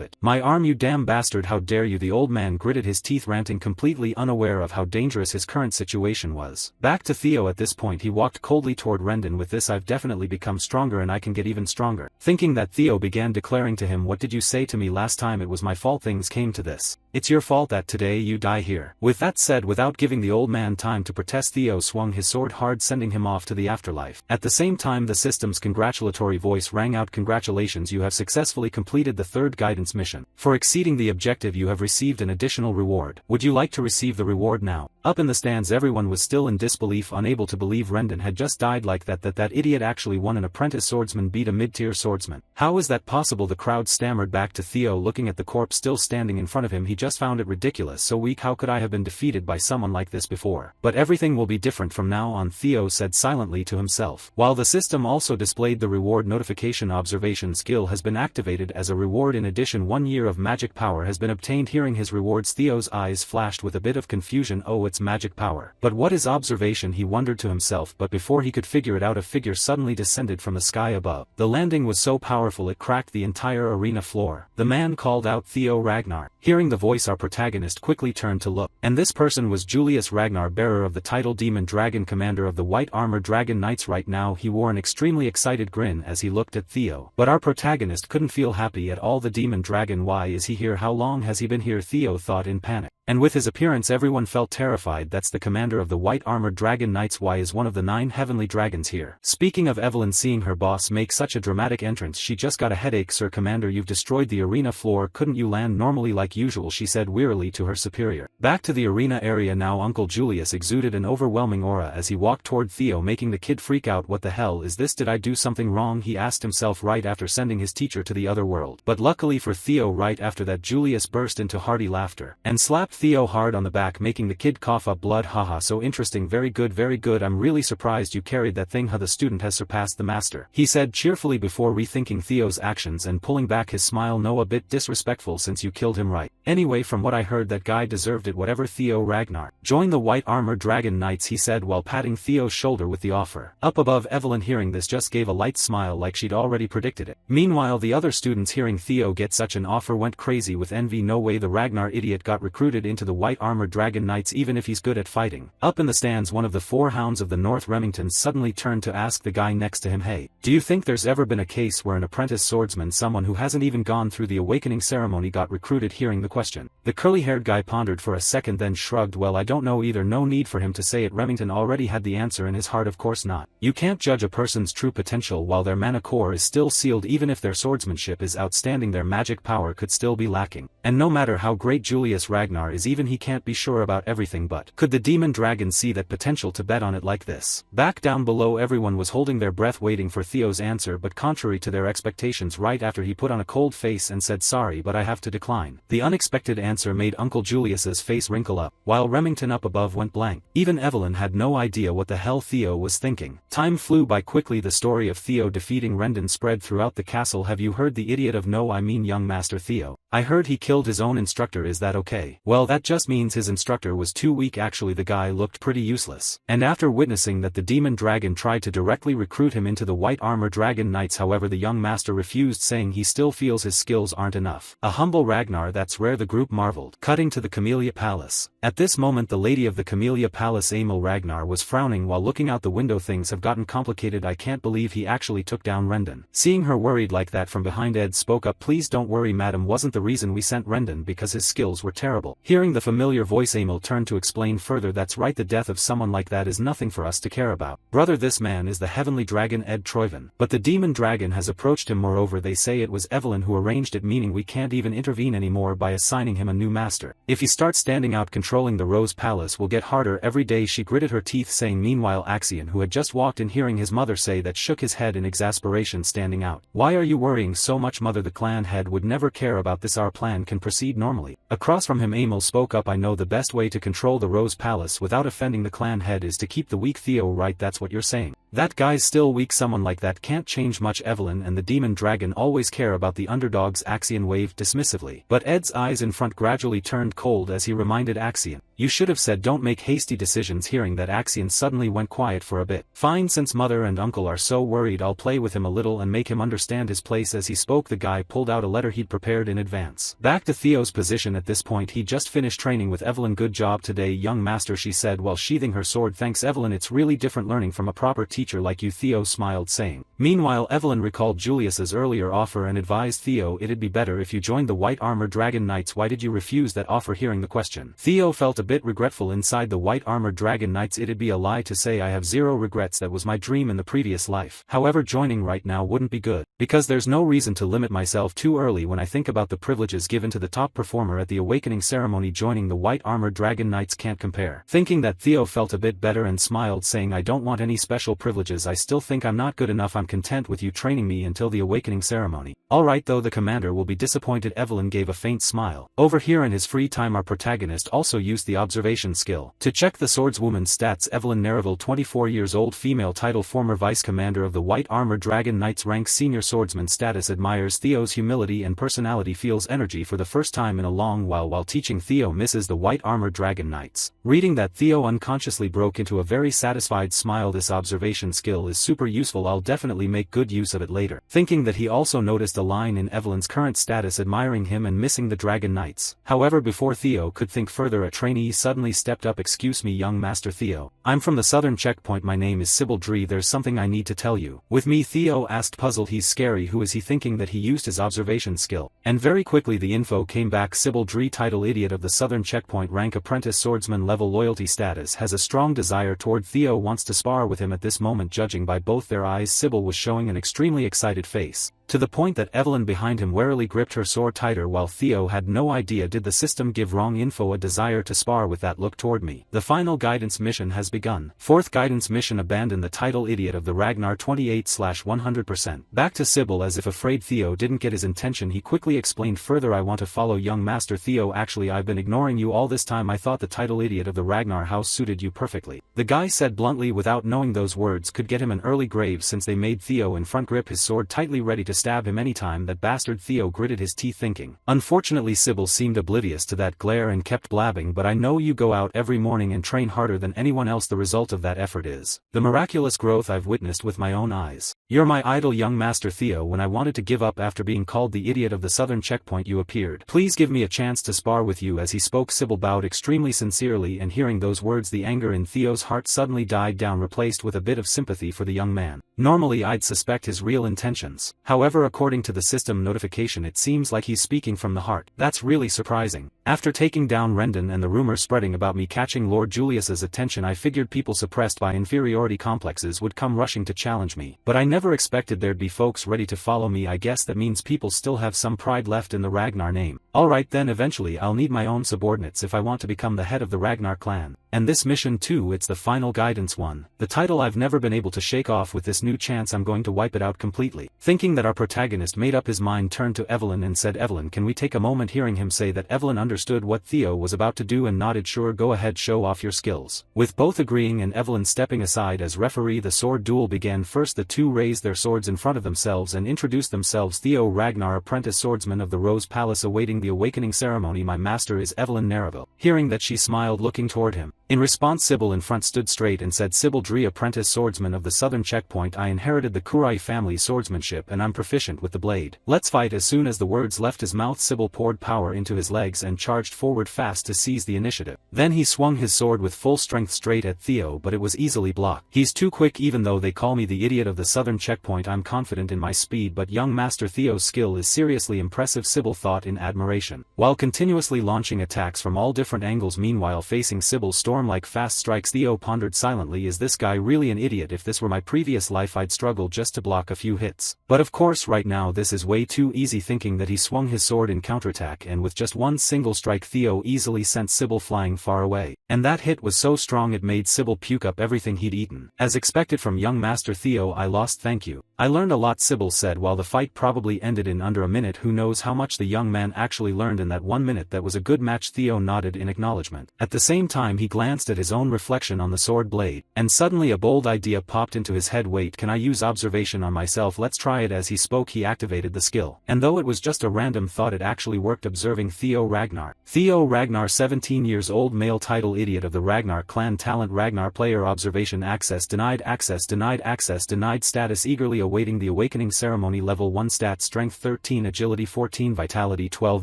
it. My arm, you damn bastard, how dare you? The old man gritted his teeth, ranting, completely unaware of how dangerous his current situation was. Back to Theo. At this point he walked coldly toward Rendon. With this I've definitely become stronger and I can get even stronger. Thinking that, Theo began declaring to him, what did you say to me last time? It was my fault things came to this. It's your fault that today you die here. With that said, without giving the old man time to protest, Theo swung his sword hard, sending him off to the afterlife. At the same time the system's congratulatory voice rang out. Congratulations, you have successfully completed the third guidance mission. For exceeding the objective you have received an additional reward. Would you like to receive the reward now? Up in the stands everyone was still in disbelief, unable to believe Rendon had just died like that. That idiot actually won. An apprentice swordsman beat a mid-tier swordsman. How is that possible? The crowd stammered. Back to Theo, looking at the corpse still standing in front of him. He just found it ridiculous. So weak. How could I have been defeated by someone like this before? But everything will be different from now on, Theo said silently to himself. While the system also displayed the reward notification. Observation skill has been activated as a reward. In addition, 1 year of magic power has been obtained. Hearing his rewards, Theo's eyes flashed with a bit of confusion. Oh, it's magic power. But what is observation? He wondered to himself, but before he could figure it out a figure suddenly descended from the sky above. The landing was so powerful it cracked the entire arena floor. The man called out, Theo Ragnar. Hearing the voice, our protagonist quickly turned to look. And this person was Julius Ragnar, bearer of the title Demon Dragon, commander of the White Armor Dragon Knights. Right now he wore an extremely excited grin as he looked at Theo. But our protagonist couldn't feel happy at all. The Demon Dragon, why is he here? How long has he been here? Theo thought in panic. And with his appearance everyone felt terrified. That's the commander of the White Armored Dragon Knights. Why is one of the 9 heavenly dragons here? Speaking of Evelyn seeing her boss make such a dramatic entrance, she just got a headache. Sir Commander, you've destroyed the arena floor. Couldn't you land normally like usual? She said wearily to her superior. Back to the arena area now. Uncle Julius exuded an overwhelming aura as he walked toward Theo, making the kid freak out. What the hell is this? Did I do something wrong? He asked himself right after sending his teacher to the other world. But luckily for Theo, right after that Julius burst into hearty laughter and slapped Theo hard on the back, making the kid cough up blood. Haha, so interesting, very good, very good. I'm really surprised you carried that thing. Huh, the student has surpassed the master, he said cheerfully before rethinking Theo's actions and pulling back his smile. No, a bit disrespectful since you killed him, right? Anyway, from what I heard, that guy deserved it. Whatever. Theo Ragnar, join the White Armored Dragon Knights, he said while patting Theo's shoulder with the offer. Up above, Evelyn hearing this just gave a light smile like she'd already predicted it. Meanwhile, the other students hearing Theo get such an offer went crazy with envy. No way the Ragnar idiot got recruited into the White Armored Dragon Knights even if he's good at fighting. Up in the stands, one of the 4 hounds of the North Remington suddenly turned to ask the guy next to him, hey, do you think there's ever been a case where an apprentice swordsman, someone who hasn't even gone through the awakening ceremony, got recruited? Hearing the question, the curly-haired guy pondered for a second then shrugged. Well, I don't know either. No need for him to say it. Remington already had the answer in his heart. Of course not. You can't judge a person's true potential while their mana core is still sealed. Even if their swordsmanship is outstanding, their magic power could still be lacking. And no matter how great Julius Ragnar is, even he can't be sure about everything. But could the demon dragon see that potential to bet on it like this? Back down below, everyone was holding their breath waiting for Theo's answer, but contrary to their expectations, right after he put on a cold face and said, sorry, but I have to decline. The unexpected answer made Uncle Julius's face wrinkle up, while Remington up above went blank. Even Evelyn had no idea what the hell Theo was thinking. Time flew by quickly. The story of Theo defeating Rendon spread throughout the castle. Have you heard the idiot of no, I mean young Master Theo? I heard he killed his own instructor. Is that okay? Well, that just means his instructor was too weak. Actually, the guy looked pretty useless. And after witnessing that the demon dragon tried to directly recruit him into the White Armored Dragon Knights, however, the young master refused, saying he still feels his skills aren't enough. A humble Ragnar, that's rare, the group marveled. Cutting to the Camellia Palace. At this moment, the lady of the Camellia Palace, Emil Ragnar, was frowning while looking out the window. Things have gotten complicated. I can't believe he actually took down Rendon. Seeing her worried like that from behind, Ed spoke up. Please don't worry, madam. Wasn't the reason we sent Rendon because his skills were terrible? Hearing the familiar voice, Emil turned to explain further. That's right, the death of someone like that is nothing for us to care about. Brother, this man is the heavenly dragon Ed Troyven. But the demon dragon has approached him. Moreover, they say it was Evelyn who arranged it, meaning we can't even intervene anymore by assigning him a new master. If he starts standing out controlling the Rose Palace, will get harder every day. She gritted her teeth saying. Meanwhile, Axion, who had just walked in hearing his mother say that, shook his head in exasperation, standing out. Why are you worrying so much, mother? The clan head would never care about this. Our plan can proceed normally. Across from him, Emil spoke up. I know the best way to control the Rose Palace without offending the clan head is to keep the weak Theo, right? That's what you're saying. That guy's still weak. Someone like that can't change much. Evelyn and the demon dragon always care about the underdogs. Axion waved dismissively. But Ed's eyes in front gradually turned cold as he reminded Axion, you should have said don't make hasty decisions. Hearing that, Axion suddenly went quiet for a bit. Fine, since mother and uncle are so worried, I'll play with him a little and make him understand his place. As he spoke, the guy pulled out a letter he'd prepared in advance. Back to Theo's position at this point. He just finished training with Evelyn. Good job today, young master, she said while sheathing her sword. Thanks, Evelyn. It's really different learning from a proper teacher like you, Theo smiled, saying. Meanwhile, Evelyn recalled Julius's earlier offer and advised Theo it'd be better if you joined the White Armored Dragon Knights. Why did you refuse that offer? Hearing the question, Theo felt a bit regretful inside the White Armored Dragon Knights. It'd be a lie to say I have zero regrets. That was my dream in the previous life. However, joining right now wouldn't be good, because there's no reason to limit myself too early when I think about the privileges given to the top performer at the awakening ceremony. Joining the White Armored Dragon Knights can't compare. Thinking that, Theo felt a bit better and smiled, saying I don't want any special privileges. I still think I'm not good enough. I'm content with you training me until the awakening ceremony. Alright, though the commander will be disappointed. Evelyn gave a faint smile. Over here in his free time, our protagonist also used the observation skill to check the swordswoman's stats. Evelyn Nereville, 24 years old, female, title former vice commander of the White Armored Dragon Knights, rank senior swordsman, status admires Theo's humility and personality, feels energy for the first time in a long while teaching Theo, misses the White Armored Dragon Knights. Reading that, Theo unconsciously broke into a very satisfied smile. This observation skill is super useful. I'll definitely make good use of it later. Thinking that, he also noticed a line in Evelyn's current status admiring him and missing the Dragon Knights. However, before Theo could think further, a trainee suddenly stepped up. Excuse me, young Master Theo. I'm from the southern checkpoint. My name is Sybil Dree. There's something I need to tell you. With me? Theo asked, puzzled. He's scary. Who is he? Thinking that he used his observation skill And very quickly the info came back: Sybil Dree, title idiot of the Southern Checkpoint, rank apprentice swordsman, level loyalty status, has a strong desire toward Theo, wants to spar with him at this moment. Judging by both their eyes, Sybil was showing an extremely excited face, to the point that Evelyn behind him warily gripped her sword tighter, while Theo had no idea did the system give wrong info, a desire to spar with that look toward me. The final guidance mission has begun. Fourth guidance mission: abandon the title idiot of the Ragnar 28/100%. Back to Sybil. As if afraid Theo didn't get his intention, he quickly explained further, I want to follow young Master Theo. Actually, I've been ignoring you all this time. I thought the title idiot of the Ragnar house suited you perfectly. The guy said bluntly, without knowing those words could get him an early grave, since they made Theo in front grip his sword tightly, ready to stab him anytime. That bastard. Theo gritted his teeth thinking. Unfortunately Sybil seemed oblivious to that glare and kept blabbing, but I know you go out every morning and train harder than anyone else. The result of that effort is the miraculous growth I've witnessed with my own eyes. You're my idol, young Master Theo. When I wanted to give up after being called the idiot of the Southern Checkpoint, you appeared. Please give me a chance to spar with you. As he spoke, Sybil bowed extremely sincerely, and hearing those words the anger in Theo's heart suddenly died down, replaced with a bit of sympathy for the young man. Normally I'd suspect his real intentions. However, according to the system notification, it seems like he's speaking from the heart. That's really surprising. After taking down Rendon and the rumor spreading about me catching Lord Julius's attention, I figured people suppressed by inferiority complexes would come rushing to challenge me. But I never expected there'd be folks ready to follow me. I guess that means people still have some pride left in the Ragnar name. Alright then, eventually I'll need my own subordinates if I want to become the head of the Ragnar clan. And this mission too, it's the final guidance one. The title I've never been able to shake off. With this new chance I'm going to wipe it out completely. Thinking that our protagonist made up his mind, turned to Evelyn and said, Evelyn, can we take a moment? Hearing him say that, Evelyn understood what Theo was about to do and nodded. Sure, go ahead, show off your skills. With both agreeing and Evelyn stepping aside as referee, the sword duel began. First the two raised their swords in front of themselves and introduced themselves. Theo Ragnar, apprentice swordsman of the Rose Palace, awaiting the awakening ceremony. My master is Evelyn Nareville. Hearing that, she smiled, looking toward him. In response, Sybil in front stood straight and said, Sybil Dree, apprentice swordsman of the Southern Checkpoint. I inherited the Kurai family swordsmanship and I'm proficient with the blade. Let's fight. As soon as the words left his mouth, Sybil poured power into his legs and charged forward fast to seize the initiative. Then he swung his sword with full strength straight at Theo, but it was easily blocked. He's too quick. Even though they call me the idiot of the Southern Checkpoint, I'm confident in my speed, but young Master Theo's skill is seriously impressive, Sybil thought in admiration. While continuously launching attacks from all different angles, meanwhile facing Sybil's storm-like fast strikes, Theo pondered silently, is this guy really an idiot? If this were my previous life I'd struggle just to block a few hits. But of course right now this is way too easy. Thinking that, he swung his sword in counterattack, and with just one single strike Theo easily sent Sybil flying far away. And that hit was so strong it made Sybil puke up everything he'd eaten. As expected from young Master Theo, I lost, thank you. I learned a lot, Sybil said, while the fight probably ended in under a minute. Who knows how much the young man actually learned in that 1 minute. That was a good match. Theo nodded in acknowledgement. At the same time he glanced at his own reflection on the sword blade, and suddenly a bold idea popped into his head. Wait, can I use observation on myself? Let's try it. As he spoke he activated the skill, and though it was just a random thought, it actually worked. Observing Theo Ragnar. Theo Ragnar, 17 years old, male, title idiot of the Ragnar clan, talent Ragnar player, observation access denied, access denied, access denied, status eagerly awaiting the awakening ceremony, level 1, stat strength 13, agility 14, vitality 12,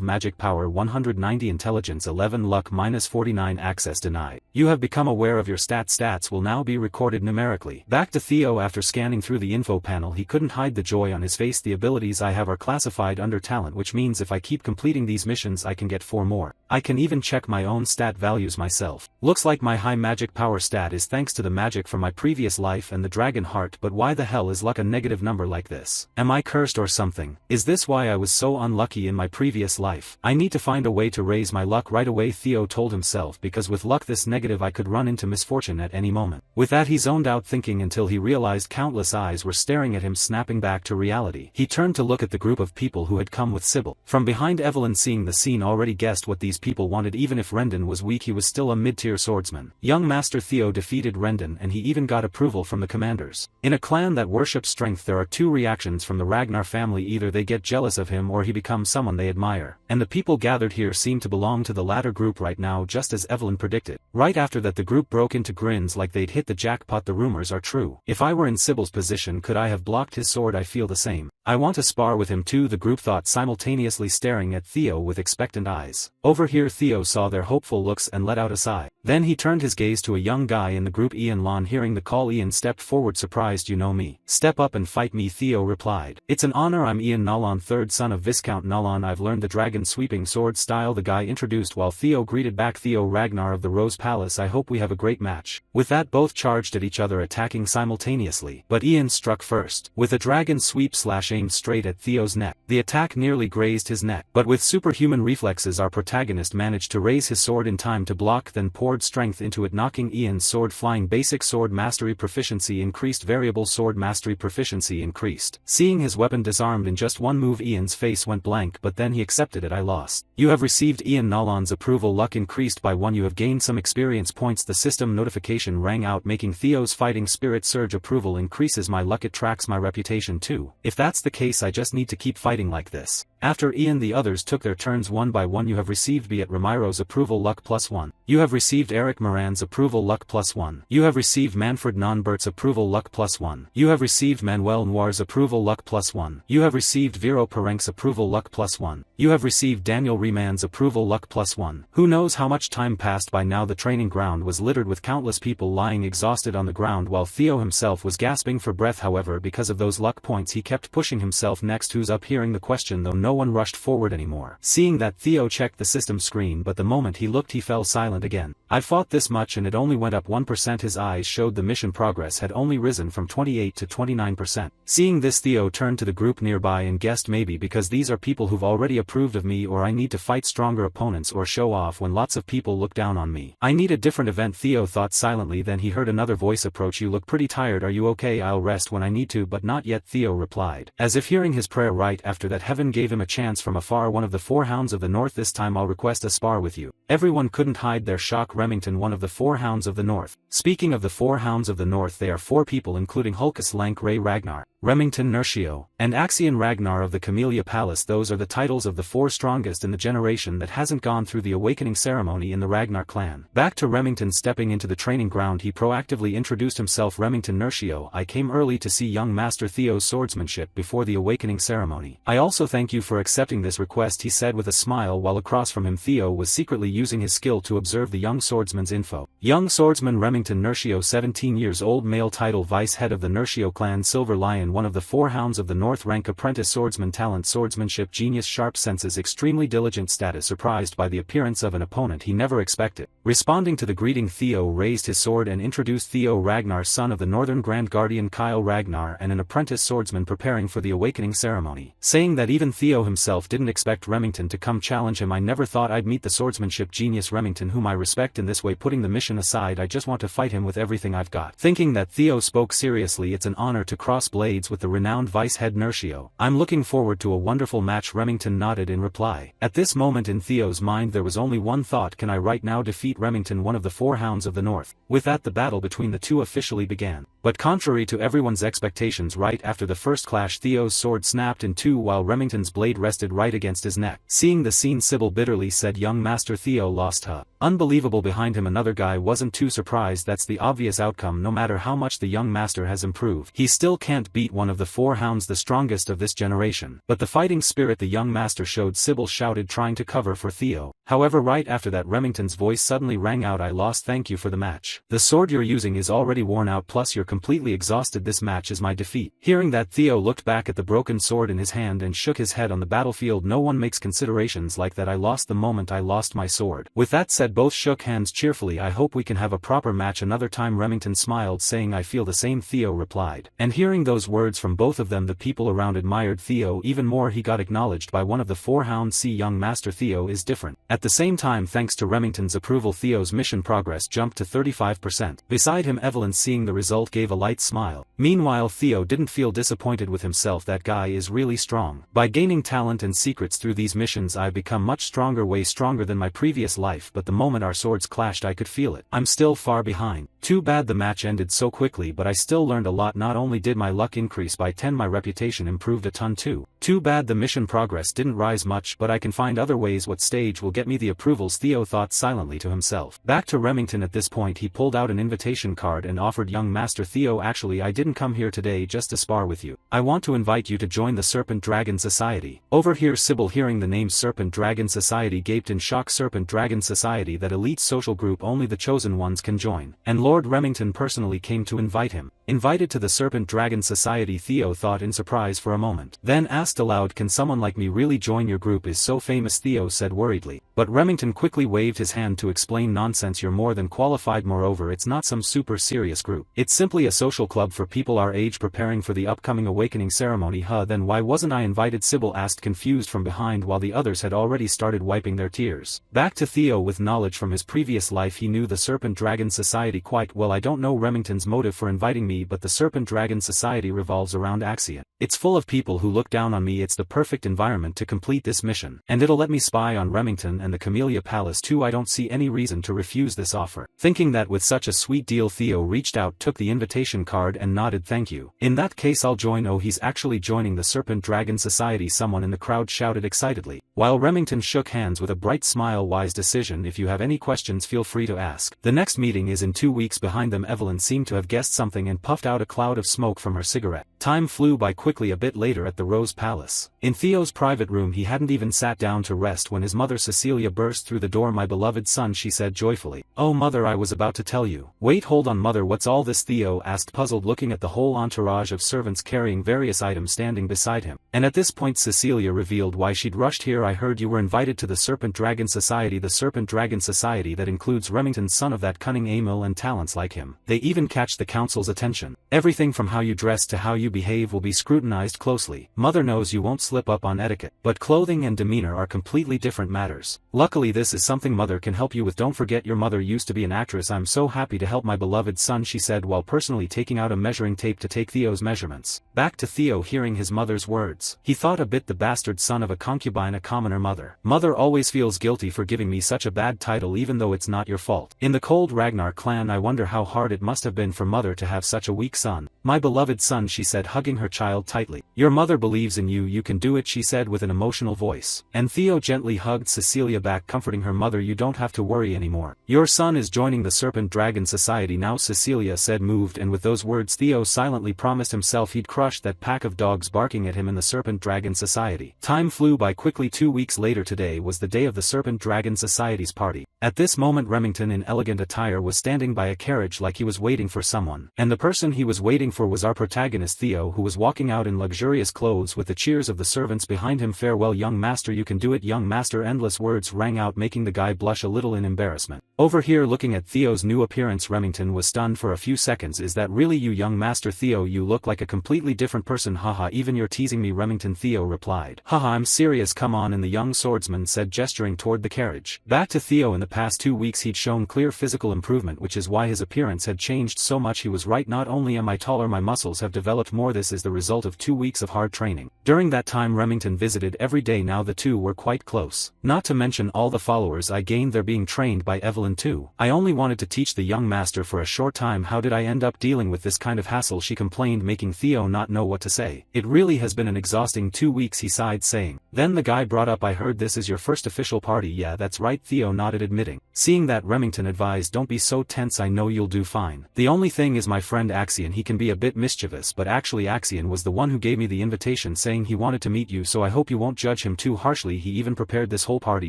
magic power 190, intelligence 11, luck -49, access denied. You have become aware of your stats will now be recorded numerically. Back to Theo. After scanning through the info panel he couldn't hide the joy on his face. The abilities I have are classified under talent, which means if I keep completing these missions I can get 4 more. I can even check my own stat values myself. Looks like my high magic power stat is thanks to the magic from my previous life and the dragon heart, but why the hell is luck a negative number like this? Am I cursed or something? Is this why I was so unlucky in my previous life? I need to find a way to raise my luck right away, Theo told himself, because with luck this negative I could run into misfortune at any moment. With that he zoned out thinking until he realized countless eyes were staring at him, snapping back to reality. He turned to look at the group of people who had come with Sybil. From behind, Evelyn, seeing the scene, already guessed what these people wanted. Even if Rendon was weak he was still a mid-tier swordsman. Young Master Theo defeated Rendon, and he even got approval from the commanders. In a clan that worships strength there are 2 reactions from the Ragnar family: either they get jealous of him or he becomes someone they admire. And the people gathered here seem to belong to the latter group right now, just as Evelyn predicted. Right after that the group broke into grins like they'd hit the jackpot. The rumors are true. If I were in Sybil's position could I have blocked his sword? I feel the same. I want to spar with him too, the group thought, simultaneously staring at Theo with expectant eyes. Over here Theo saw their hopeful looks and let out a sigh. Then he turned his gaze to a young guy in the group. Ian Lon. Hearing the call, Ian stepped forward surprised. You know me? Step up and fight me, Theo replied. It's an honor. I'm Ian Nalon, third son of Viscount Nalon. I've learned the dragon sweeping sword style, the guy introduced while Theo greeted back. Theo Ragnar of the Rose Palace, I hope we have a great match. With that, both charged at each other, attacking simultaneously. But Ian struck first, with a dragon sweep slash aimed straight at Theo's neck. The attack nearly grazed his neck, but with superhuman reflexes our protagonist managed to raise his sword in time to block, then poured strength into it, knocking Ian's sword flying. Basic sword mastery proficiency increased. Variable sword mastery proficiency increased. Seeing his weapon disarmed in just one move, Ian's face went blank, but then he accepted it. I lost. You have received Ian Nalon's approval. Luck increased by 1. You have gained some experience points. The system notification rang out, making Theo's fighting spirit surge. Approval increases my luck. It tracks my reputation too. If that's the case, I just need to keep fighting like this. After Ian, the others took their turns one by one. You have received Beat Ramiro's approval, luck +1. You have received Eric Moran's approval, luck +1. You have received Manfred Nonbert's approval, luck +1. You have received Manuel Noir's approval, luck +1. You have received Vero Perenk's approval, luck +1. You have received Daniel Rieman's approval, luck +1. Who knows how much time passed by now? The training ground was littered with countless people lying exhausted on the ground while Theo himself was gasping for breath. However, because of those luck points, he kept pushing himself. Next, who's up? Hearing the question, though, no one rushed forward anymore. Seeing that, Theo checked the system screen, but the moment he looked, he fell silent again. I've fought this much and it only went up 1%. His eyes showed the mission progress had only risen from 28 to 29%. Seeing this, Theo turned to the group nearby and guessed, maybe because these are people who've already approved of me, or I need to fight stronger opponents or show off when lots of people look down on me. I need a different event, Theo thought silently. Then he heard another voice approach. You look pretty tired. Are you okay? I'll rest when I need to, but not yet, Theo replied. As if hearing his prayer. Right after that, heaven gave him a chance from afar. One of the 4 hounds of the north. This time I'll request a spar with you. Everyone couldn't hide their shock. Remington, one of the 4 hounds of the north. Speaking of the 4 hounds of the north, they are 4 people including Hulkus Lank Ray Ragnar, Remington Nertio, and Axion Ragnar of the Camellia Palace. Those are the titles of the 4 strongest in the generation that hasn't gone through the awakening ceremony in the Ragnar clan. Back to Remington stepping into the training ground, he proactively introduced himself. Remington Nertio, I came early to see young Master Theo's swordsmanship before the awakening ceremony. I also thank you for accepting this request, he said with a smile, while across from him Theo was secretly using his skill to observe the young swordsman's info. Young swordsman Remington Nertio, 17 years old, male, title vice head of the Nertio clan, Silver Lion, one of the 4 hounds of the north, rank apprentice swordsman, talent swordsmanship, genius, sharp senses, extremely diligent, status surprised by the appearance of an opponent he never expected. Responding to the greeting, Theo raised his sword and introduced Theo Ragnar, son of the Northern Grand Guardian Kyle Ragnar and an apprentice swordsman preparing for the awakening ceremony, saying that even Theo himself didn't expect Remington to come challenge him. I never thought I'd meet the swordsmanship genius Remington, whom I respect in this way. Putting the mission aside, I just want to fight him with everything I've got. Thinking that Theo spoke seriously, it's an honor to cross blades with the renowned vice head Nertio. I'm looking forward to a wonderful match, Remington nodded in reply. At this moment in Theo's mind there was only one thought: can I right now defeat Remington, one of the 4 hounds of the north? With that, the battle between the two officially began. But contrary to everyone's expectations, right after the first clash, Theo's sword snapped in two while Remington's blade rested right against his neck. Seeing the scene, Sybil bitterly said, young Master Theo lost, huh? Unbelievable. Behind him another guy wasn't too surprised. That's the obvious outcome. No matter how much the young master has improved, he still can't beat one of the 4 hounds, the strongest of this generation. But the fighting spirit the young master showed, Sybil shouted, trying to cover for Theo. However, right after that, Remington's voice suddenly rang out, I lost, thank you for the match. The sword you're using is already worn out, plus you're completely exhausted. This match is my defeat. Hearing that, Theo looked back at the broken sword in his hand and shook his head. On the battlefield no one makes considerations like that. I lost the moment I lost my sword. With that said, both shook hands cheerfully. I hope we can have a proper match another time. Remington smiled, saying, I feel the same, Theo replied. And hearing those words from both of them, the people around admired Theo even more. He got acknowledged by one of the 4 hounds. See, young Master Theo is different. At the same time, thanks to Remington's approval, Theo's mission progress jumped to 35%. Beside him, Evelyn, seeing the result, gave a light smile. Meanwhile, Theo didn't feel disappointed with himself. That guy is really strong. By gaining talent and secrets through these missions, I've become much stronger, way stronger than my previous life, but the moment our swords clashed I could feel it. I'm still far behind. Too bad the match ended so quickly, but I still learned a lot. Not only did my luck increase by 10, my reputation improved a ton too. Too bad the mission progress didn't rise much, but I can find other ways. What stage will get me the approvals? Theo thought silently to himself. Back to Remington. At this point he pulled out an invitation card and offered young Master Theo, actually I didn't come here today just to spar with you. I want to invite you to join the Serpent Dragon Society. Over here. Sybil, hearing the name Serpent Dragon Society, gaped in shock. Serpent Dragon Society, that elite social group only the chosen ones can join. And Lord Remington personally came to invite him. Invited to the Serpent Dragon Society? Theo thought in surprise for a moment. Then asked aloud, can someone like me really join your group? Is so famous, Theo said worriedly. But Remington quickly waved his hand to explain, nonsense, you're more than qualified. Moreover, it's not some super serious group. It's simply a social club for people our age preparing for the upcoming awakening ceremony. Then why wasn't I invited? Sybil asked, confused from behind, while the others had already started wiping their tears. Back to Theo. With knowledge from his previous life, he knew the Serpent Dragon Society quite well. I don't know Remington's motive for inviting me, but the Serpent Dragon Society revolves around Axion. It's full of people who look down on me. It's the perfect environment to complete this mission. And it'll let me spy on Remington and the Camellia Palace too. I don't see any reason to refuse this offer. Thinking that with such a sweet deal, Theo reached out, took the invitation card and nodded, thank you. In that case I'll join. Oh, he's actually joining the Serpent Dragon Society, someone in the crowd shouted excitedly. While Remington shook hands with a bright smile. Wise decision. If you have any questions feel free to ask. The next meeting is in 2 weeks. Behind them Evelyn seemed to have guessed something and puffed out a cloud of smoke from her cigarette. Time flew by quickly. A bit later at the Rose Palace. In Theo's private room, he hadn't even sat down to rest when his mother Cecilia burst through the door. My beloved son, she said joyfully. Oh mother, I was about to tell you. Wait, hold on mother, what's all this? Theo asked, puzzled, looking at the whole entourage of servants carrying various items standing beside him. And at this point Cecilia revealed why she'd rushed here. I heard you were invited to the Serpent Dragon Society. The Serpent Dragon Society that includes Remington, son of that cunning Emil, and talents like him. They even catch the council's attention. Everything from how you dress to how you behave will be scrutinized closely. Mother knows you won't slip up on etiquette, but clothing and demeanor are completely different matters. Luckily this is something mother can help you with. Don't forget your mother used to be an actress. I'm so happy to help my beloved son, she said while personally taking out a measuring tape to take Theo's measurements. Back to Theo hearing his mother's words. He thought a bit, the bastard son of a concubine, a commoner mother. Mother always feels guilty for giving me such a bad title even though it's not your fault. In the cold Ragnar clan I wonder how hard it must have been for mother to have such a weak son. My beloved son, she said hugging her child tightly. Your mother believes in you, you can do it, she said with an emotional voice. And Theo gently hugged Cecilia back, comforting her mother. You don't have to worry anymore. Your son is joining the Serpent Dragon Society now, Cecilia said, moved, and with those words Theo silently promised himself he'd crush that pack of dogs barking at him in the Serpent Dragon Society. Time flew by quickly. 2 weeks later, today was the day of the Serpent Dragon Society's party. At this moment Remington in elegant attire was standing by a carriage like he was waiting for someone. And the person he was waiting for was our protagonist Theo, who was walking out in luxurious clothes with the cheers of the servants behind him. Farewell young master, you can do it young master. Endless words rang out, making the guy blush a little in embarrassment. Over here looking at Theo's new appearance, Remington was stunned for a few seconds. Is that really you young master? Theo, you look like a completely different person. Haha, even you're teasing me Remington, Theo replied. Haha, I'm serious, come on in, the young swordsman said, gesturing toward the carriage. Back to Theo. In the past 2 weeks he'd shown clear physical improvement, which is why his appearance had changed so much. He was right, not only am I taller, my muscles have developed more. This is the result of 2 weeks of hard training. During that time Remington visited every day. Now the two were quite close. Not to mention all the followers I gained there, being trained by Evelyn too. I only wanted to teach the young master for a short time. How did I end up dealing with this kind of hassle? She complained, making Theo not know what to say. It really has been an exhausting 2 weeks, he sighed, saying. Then the guy brought up, I heard this is your first official party. Yeah, that's right, Theo nodded, admitting. Seeing that, Remington advised, don't be so tense, I know you'll do fine. The only thing is my friend Axion, he can be a bit mischievous, but actually Axion was the one who gave me the invitation saying he wanted to meet you, so I hope you won't judge him too harshly. He even prepared this whole party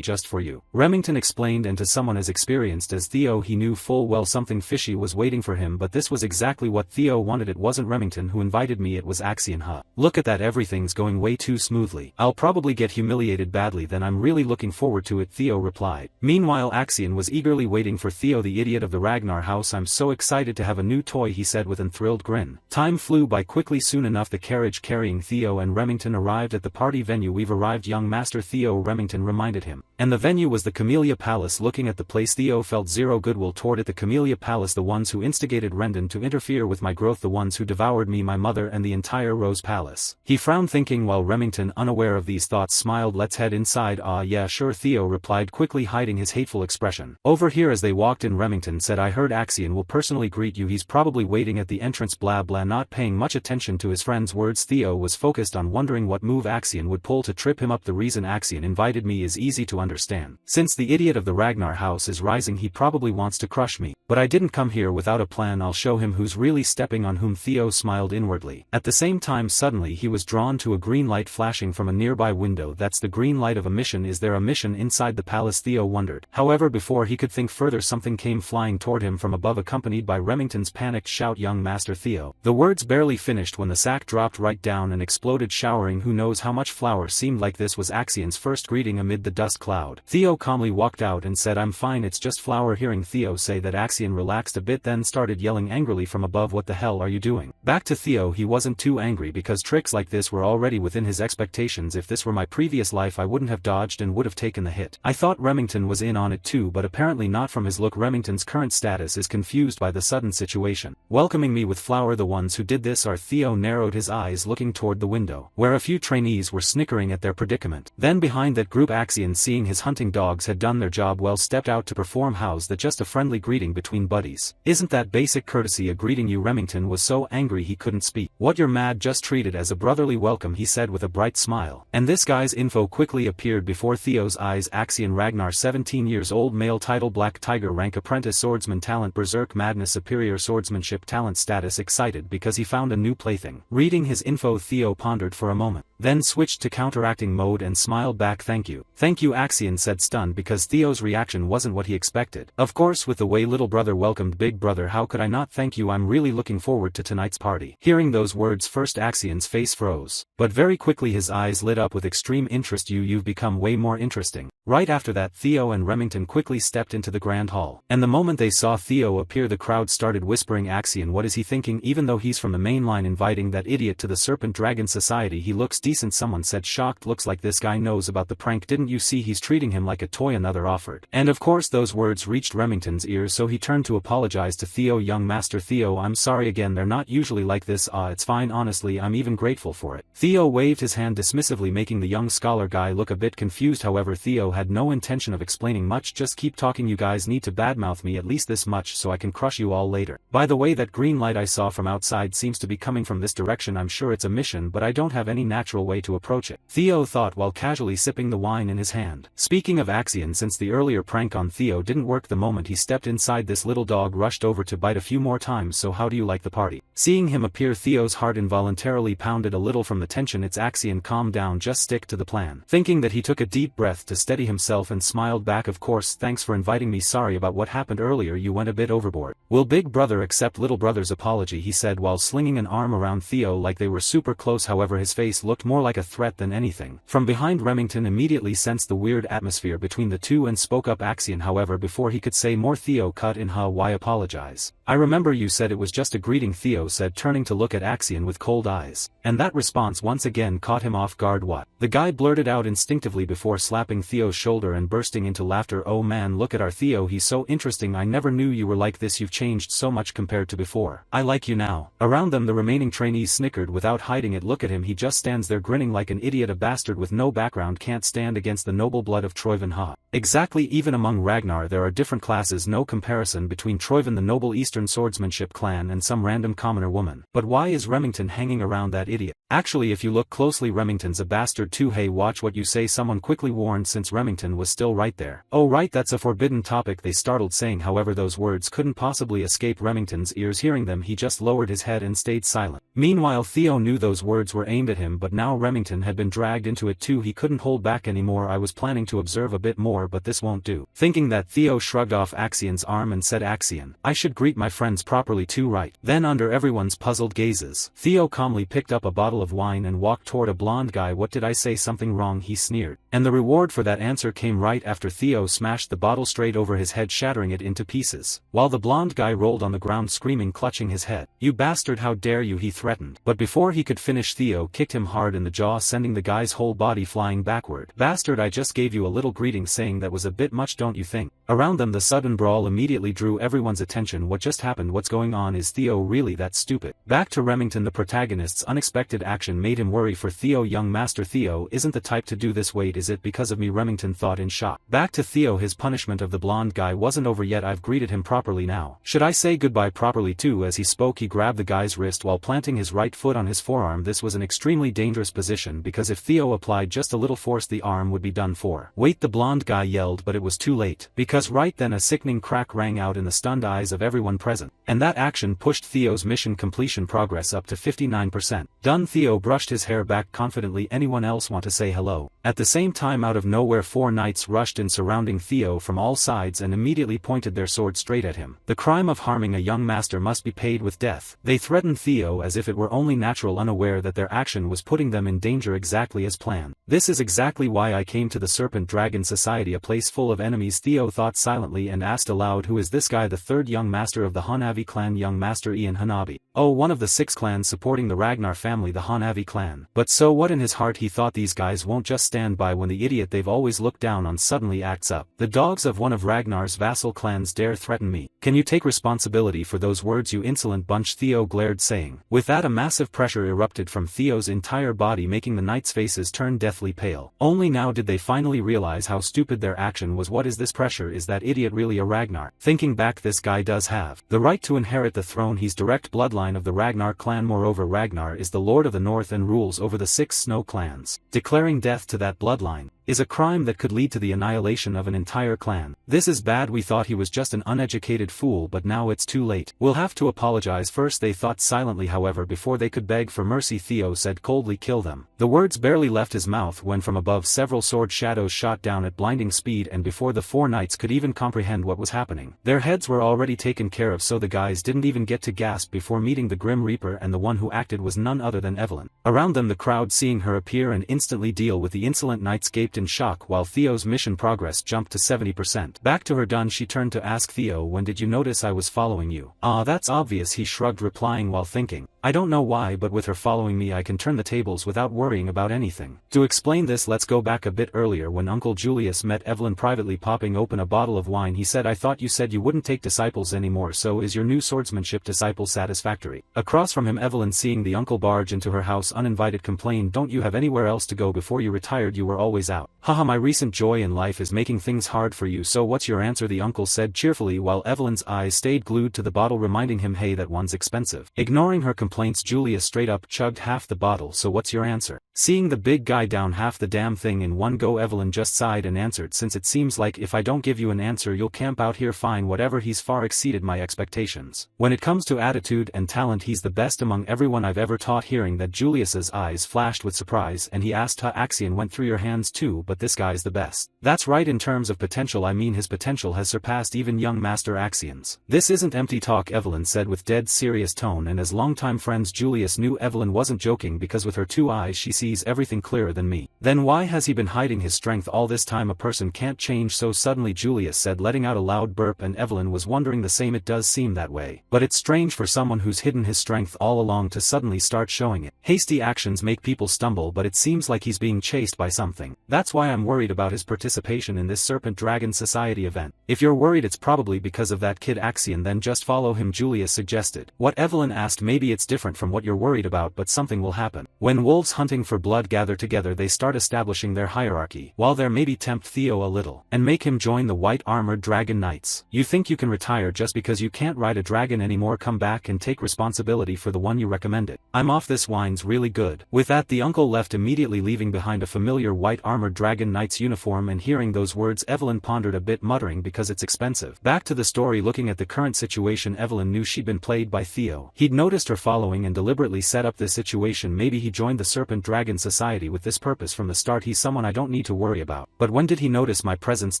just for you. Remington explained, and to someone as experienced as Theo he knew full well something fishy was waiting for him, but this was exactly what Theo wanted. It wasn't Remington who invited me, it was Axion. Huh. Look at that, everything's going way too smoothly. I'll probably get humiliated badly then. I'm really looking forward to it, Theo replied. Meanwhile Axion was eagerly waiting for Theo, the idiot of the Ragnar house. I'm so excited to have a new toy, he said with an thrilled grin. Time flew by quickly. Soon enough the carriage carrying Theo and Remington arrived at the party venue. We've arrived, young master, Theo, Remington reminded him. And the venue was the Camellia Palace. Looking at the place Theo felt zero goodwill toward it. The Camellia Palace, the ones who instigated Rendon to interfere with my growth, the ones who devoured me, my mother, and the entire Rose Palace. He frowned, thinking, while Remington, unaware of these thoughts, smiled. Let's head inside. Ah yeah sure, Theo replied, quickly hiding his hateful expression. Remington. Over here. As they walked in, Remington said, I heard Axion will personally greet you, he's probably waiting at the entrance, blah blah. Not paying much attention to his friend's words, Theo was focused on wondering what move Axion would pull to trip him up. The reason Axion invited me is easy to understand. Since the idiot of the Ragnar house is rising, he probably wants to crush me. But I didn't come here without a plan, I'll show him who's really stepping on whom. Theo smiled inwardly. At the same time, suddenly he was drawn to a green light flashing from a nearby window. That's the green light of a mission. Is there a mission inside the palace? Theo wondered. However, before he could think further, something came flying toward him from above, accompanied by Remington's panicked shout, young Master Theo. The words barely finished when the sack dropped right down and exploded, showering who knows how much flour. Seemed like this was Axion's first greeting amid the dust cloud. Theo calmly walked out and said, I'm fine, it's just flour. Hearing Theo say that, Axion relaxed a bit, then started yelling angrily from above, what the hell are you doing? Back to Theo, he wasn't too angry because tricks like this were already within his expectations. If this were my previous life, I wouldn't have dodged and would have taken the hit. I thought Remington was in on it too, but apparently not from his look. Remington's current status is confused by the sudden situation. Welcoming me with flour, the ones who did this are. Theo narrowed his eyes, looking toward the window, where a few trainees were snickering at their predicament. Then behind that group, Axion, seeing his hunting dogs had done their job well, stepped out to perform. How's that just a friendly greeting between buddies? Isn't that basic courtesy a greeting? You. Remington was so angry he couldn't speak. What, you're mad? Just treat it as a brotherly welcome, he said with a bright smile. And this guy's info quickly appeared before Theo's eyes. Axion Ragnar, 17 years old, male, title Black Tiger, rank apprentice swordsman, talent Berserk Madness, superior swordsmanship, talent status excited because he found a new plaything. Reading his info, Theo pondered for a moment, then switched to counteracting mode and smiled back. Thank you, Axion said, stunned because Theo's reaction wasn't what he expected. Of course, with the way little brother welcomed big brother, how could I not thank you? I'm really looking forward to tonight's party. Hearing those words, first Axion's face froze, but very quickly his eyes lit up with extreme interest. You've become way more interesting. Right after that, Theo and Remington quickly stepped into the grand hall, and the moment they saw Theo appear, the crowd started whispering, Axion, what is he thinking? Even though he's from the main line, inviting that idiot to the Serpent Dragon Society, he looks decent, someone said, shocked. Looks like this guy knows about the prank. Didn't you see he's treating him like a toy? Another offered. And of course those words reached Remington's ears, so he turned to apologize to Theo. Young Master Theo, I'm sorry again, they're not usually like this. It's fine, honestly, I'm even grateful for it. Theo waved his hand dismissively, making the young scholar guy look a bit confused. However, Theo had no intention of explaining much. Just keep talking, you guys need to badmouth me at least this much so I can crush you all later. By the way, that green light I saw from outside seems to be coming from this direction. I'm sure it's a mission, but I don't have any natural way to approach it, Theo thought while casually sipping the wine in his hand. Speaking of Axion, since the earlier prank on Theo didn't work the moment he stepped inside, this little dog rushed over to bite a few more times. So how do you like the party? Seeing him appear, Theo's heart involuntarily pounded a little from the tension. It's Axion, calm down, just stick to the plan. Thinking that, he took a deep breath to steady himself and smiled back, of course, thanks for inviting me. Sorry about what happened earlier, you went a bit overboard. Will big brother accept little brother's apology? He said while slinging an arm around Theo like they were super close. However, his face looked more like a threat than anything. From behind, Remington immediately sensed the weird atmosphere between the two and spoke up. Axion, however, before he could say more, Theo cut in. Why apologize? I remember you said it was just a greeting, Theo said, turning to look at Axion with cold eyes. And that response once again caught him off guard. What? The guy blurted out instinctively before slapping Theo's shoulder and bursting into laughter. Oh man, look at our Theo, he's so interesting. I never knew you were like this. You've changed so much compared to before. I like you now. Around them, the remaining trainees snickered without hiding it. Look at him, he just stands there grinning like an idiot. A bastard with no background can't stand against the noble blood of Troyven. Exactly, even among Ragnar there are different classes, no comparison between Troyven, the noble eastern swordsmanship clan, and some random commoner woman. But why is Remington hanging around that idiot? Actually, if you look closely, Remington's a bastard too. Hey, watch what you say, someone quickly warned, since Remington was still right there. Oh right, that's a forbidden topic, they startled, saying. However, those words couldn't possibly escape Remington's ears. Hearing them, he just lowered his head and stayed silent. Meanwhile, Theo knew those words were aimed at him, but now Remington had been dragged into it too. He couldn't hold back anymore. I was planning to observe a bit more, but this won't do. Thinking that, Theo shrugged off Axion's arm and said, Axion, I should greet my friends properly too, right? Then, under everyone's puzzled gazes, Theo calmly picked up a bottle of wine and walked toward a blonde guy. What did I say something wrong? He sneered. And the reward for that answer came right after Theo smashed the bottle straight over his head, shattering it into pieces, while the blonde guy rolled on the ground screaming, clutching his head. You bastard, how dare you, he threatened. But before he could finish, Theo kicked him hard in the jaw, sending the guy's whole body flying backward. Bastard, I just gave you a little greeting, saying that was a bit much, don't you think? Around them, the sudden brawl immediately drew everyone's attention. What just happened? What's going on? Is Theo really that stupid? Back to Remington, the protagonist's unexpected action made him worry for Theo. Young Master Theo isn't the type to do this. Wait, is it because of me? Remington thought in shock. Back to Theo. His punishment of the blonde guy wasn't over yet. I've greeted him properly now. Should I say goodbye properly too? As he spoke he grabbed the guy's wrist while planting his right foot on his forearm. This was an extremely dangerous position because if Theo applied just a little force the arm would be done for. Wait, the blonde guy yelled, but it was too late. Because right then a sickening crack rang out in the stunned eyes of everyone present. And that action pushed Theo's mission completion progress up to 59%. Done. Theo brushed his hair back confidently. Anyone else want to say hello? At the same time out of nowhere 4 knights rushed in surrounding Theo from all sides and immediately pointed their swords straight at him. The crime of harming a young master must be paid with death. They threatened Theo as if it were only natural, unaware that their action was putting them in danger exactly as planned. This is exactly why I came to the Serpent Dragon Society, a place full of enemies. Theo thought silently and asked aloud, who is this guy? The third young master of the Hanabi clan, young master Ian Hanabi. Oh, one of the 6 clans supporting the Ragnar family, the Hanabi clan. But so what? In his heart he thought, these guys won't just stand by when the idiot they've always looked down on suddenly acts up. The dogs of one of Ragnar's vassal clans dare threaten me. Can you take responsibility for those words, you insolent bunch? Theo glared, saying. With that a massive pressure erupted from Theo's entire body, making the knights' faces turn deathly pale. Only now did they finally realize how stupid their action was. What is this pressure? Is that idiot really a Ragnar? Thinking back, this guy does have the right to inherit the throne. He's direct bloodline of the Ragnar clan. Moreover, Ragnar is the lord of the north and rules over the 6 snow clans. Declaring death to that bloodline is a crime that could lead to the annihilation of an entire clan. This is bad. We thought he was just an uneducated fool, but now it's too late. We'll have to apologize first, they thought silently. However, before they could beg for mercy, Theo said coldly, kill them. The words barely left his mouth when from above several sword shadows shot down at blinding speed, and before the 4 knights could even comprehend what was happening, their heads were already taken care of. So the guys didn't even get to gasp before meeting the Grim Reaper, and the one who acted was none other than Evelyn. Around them the crowd, seeing her appear and instantly deal with the insolent knights, gaped in shock while Theo's mission progress jumped to 70%. Back to her. Done. She turned to ask Theo, when did you notice I was following you? Ah, that's obvious, he shrugged, replying while thinking. I don't know why, but with her following me I can turn the tables without worrying about anything. To explain this, let's go back a bit earlier when Uncle Julius met Evelyn privately popping open a bottle of wine. He said, I thought you said you wouldn't take disciples anymore, so is your new swordsmanship disciple satisfactory? Across from him, Evelyn, seeing the uncle barge into her house uninvited, complained, don't you have anywhere else to go? Before you retired you were always out. Haha, my recent joy in life is making things hard for you, so what's your answer? The uncle said cheerfully while Evelyn's eyes stayed glued to the bottle, reminding him, hey, that one's expensive. Ignoring her complaints, Julius straight up chugged half the bottle. So what's your answer? Seeing the big guy down half the damn thing in one go, Evelyn just sighed and answered, since it seems like if I don't give you an answer you'll camp out here. Fine, whatever. He's far exceeded my expectations. When it comes to attitude and talent he's the best among everyone I've ever taught. Hearing that, Julius's eyes flashed with surprise and he asked, Axion went through your hands too? But this guy's the best. That's right, in terms of potential I mean his potential has surpassed even young Master Axion's. This isn't empty talk, Evelyn said with dead serious tone, and as longtime friends Julius knew Evelyn wasn't joking, because with her 2 eyes she sees everything clearer than me. Then why has he been hiding his strength all this time? A person can't change so suddenly, Julius said, letting out a loud burp, and Evelyn was wondering the same. It does seem that way, but it's strange for someone who's hidden his strength all along to suddenly start showing it. Hasty actions make people stumble, but it seems like he's being chased by something. That's why I'm worried about his participation in this Serpent Dragon Society event. If you're worried it's probably because of that kid Axion, then just follow him, Julius suggested. What? Evelyn asked. Maybe it's different from what you're worried about, but something will happen. When wolves hunting for blood gather together they start establishing their hierarchy. While there maybe tempt Theo a little and make him join the white armored dragon knights. You think you can retire just because you can't ride a dragon anymore? Come back and take responsibility for the one you recommended. I'm off, this wine's really good. With that the uncle left, immediately leaving behind a familiar white armored dragon knight's uniform, and hearing those words Evelyn pondered a bit, muttering, because it's expensive. Back to the story. Looking at the current situation, Evelyn knew she'd been played by Theo. He'd noticed her following and deliberately set up this situation. Maybe he joined the Serpent Dragon Society with this purpose from the start. He's someone I don't need to worry about. But when did he notice my presence?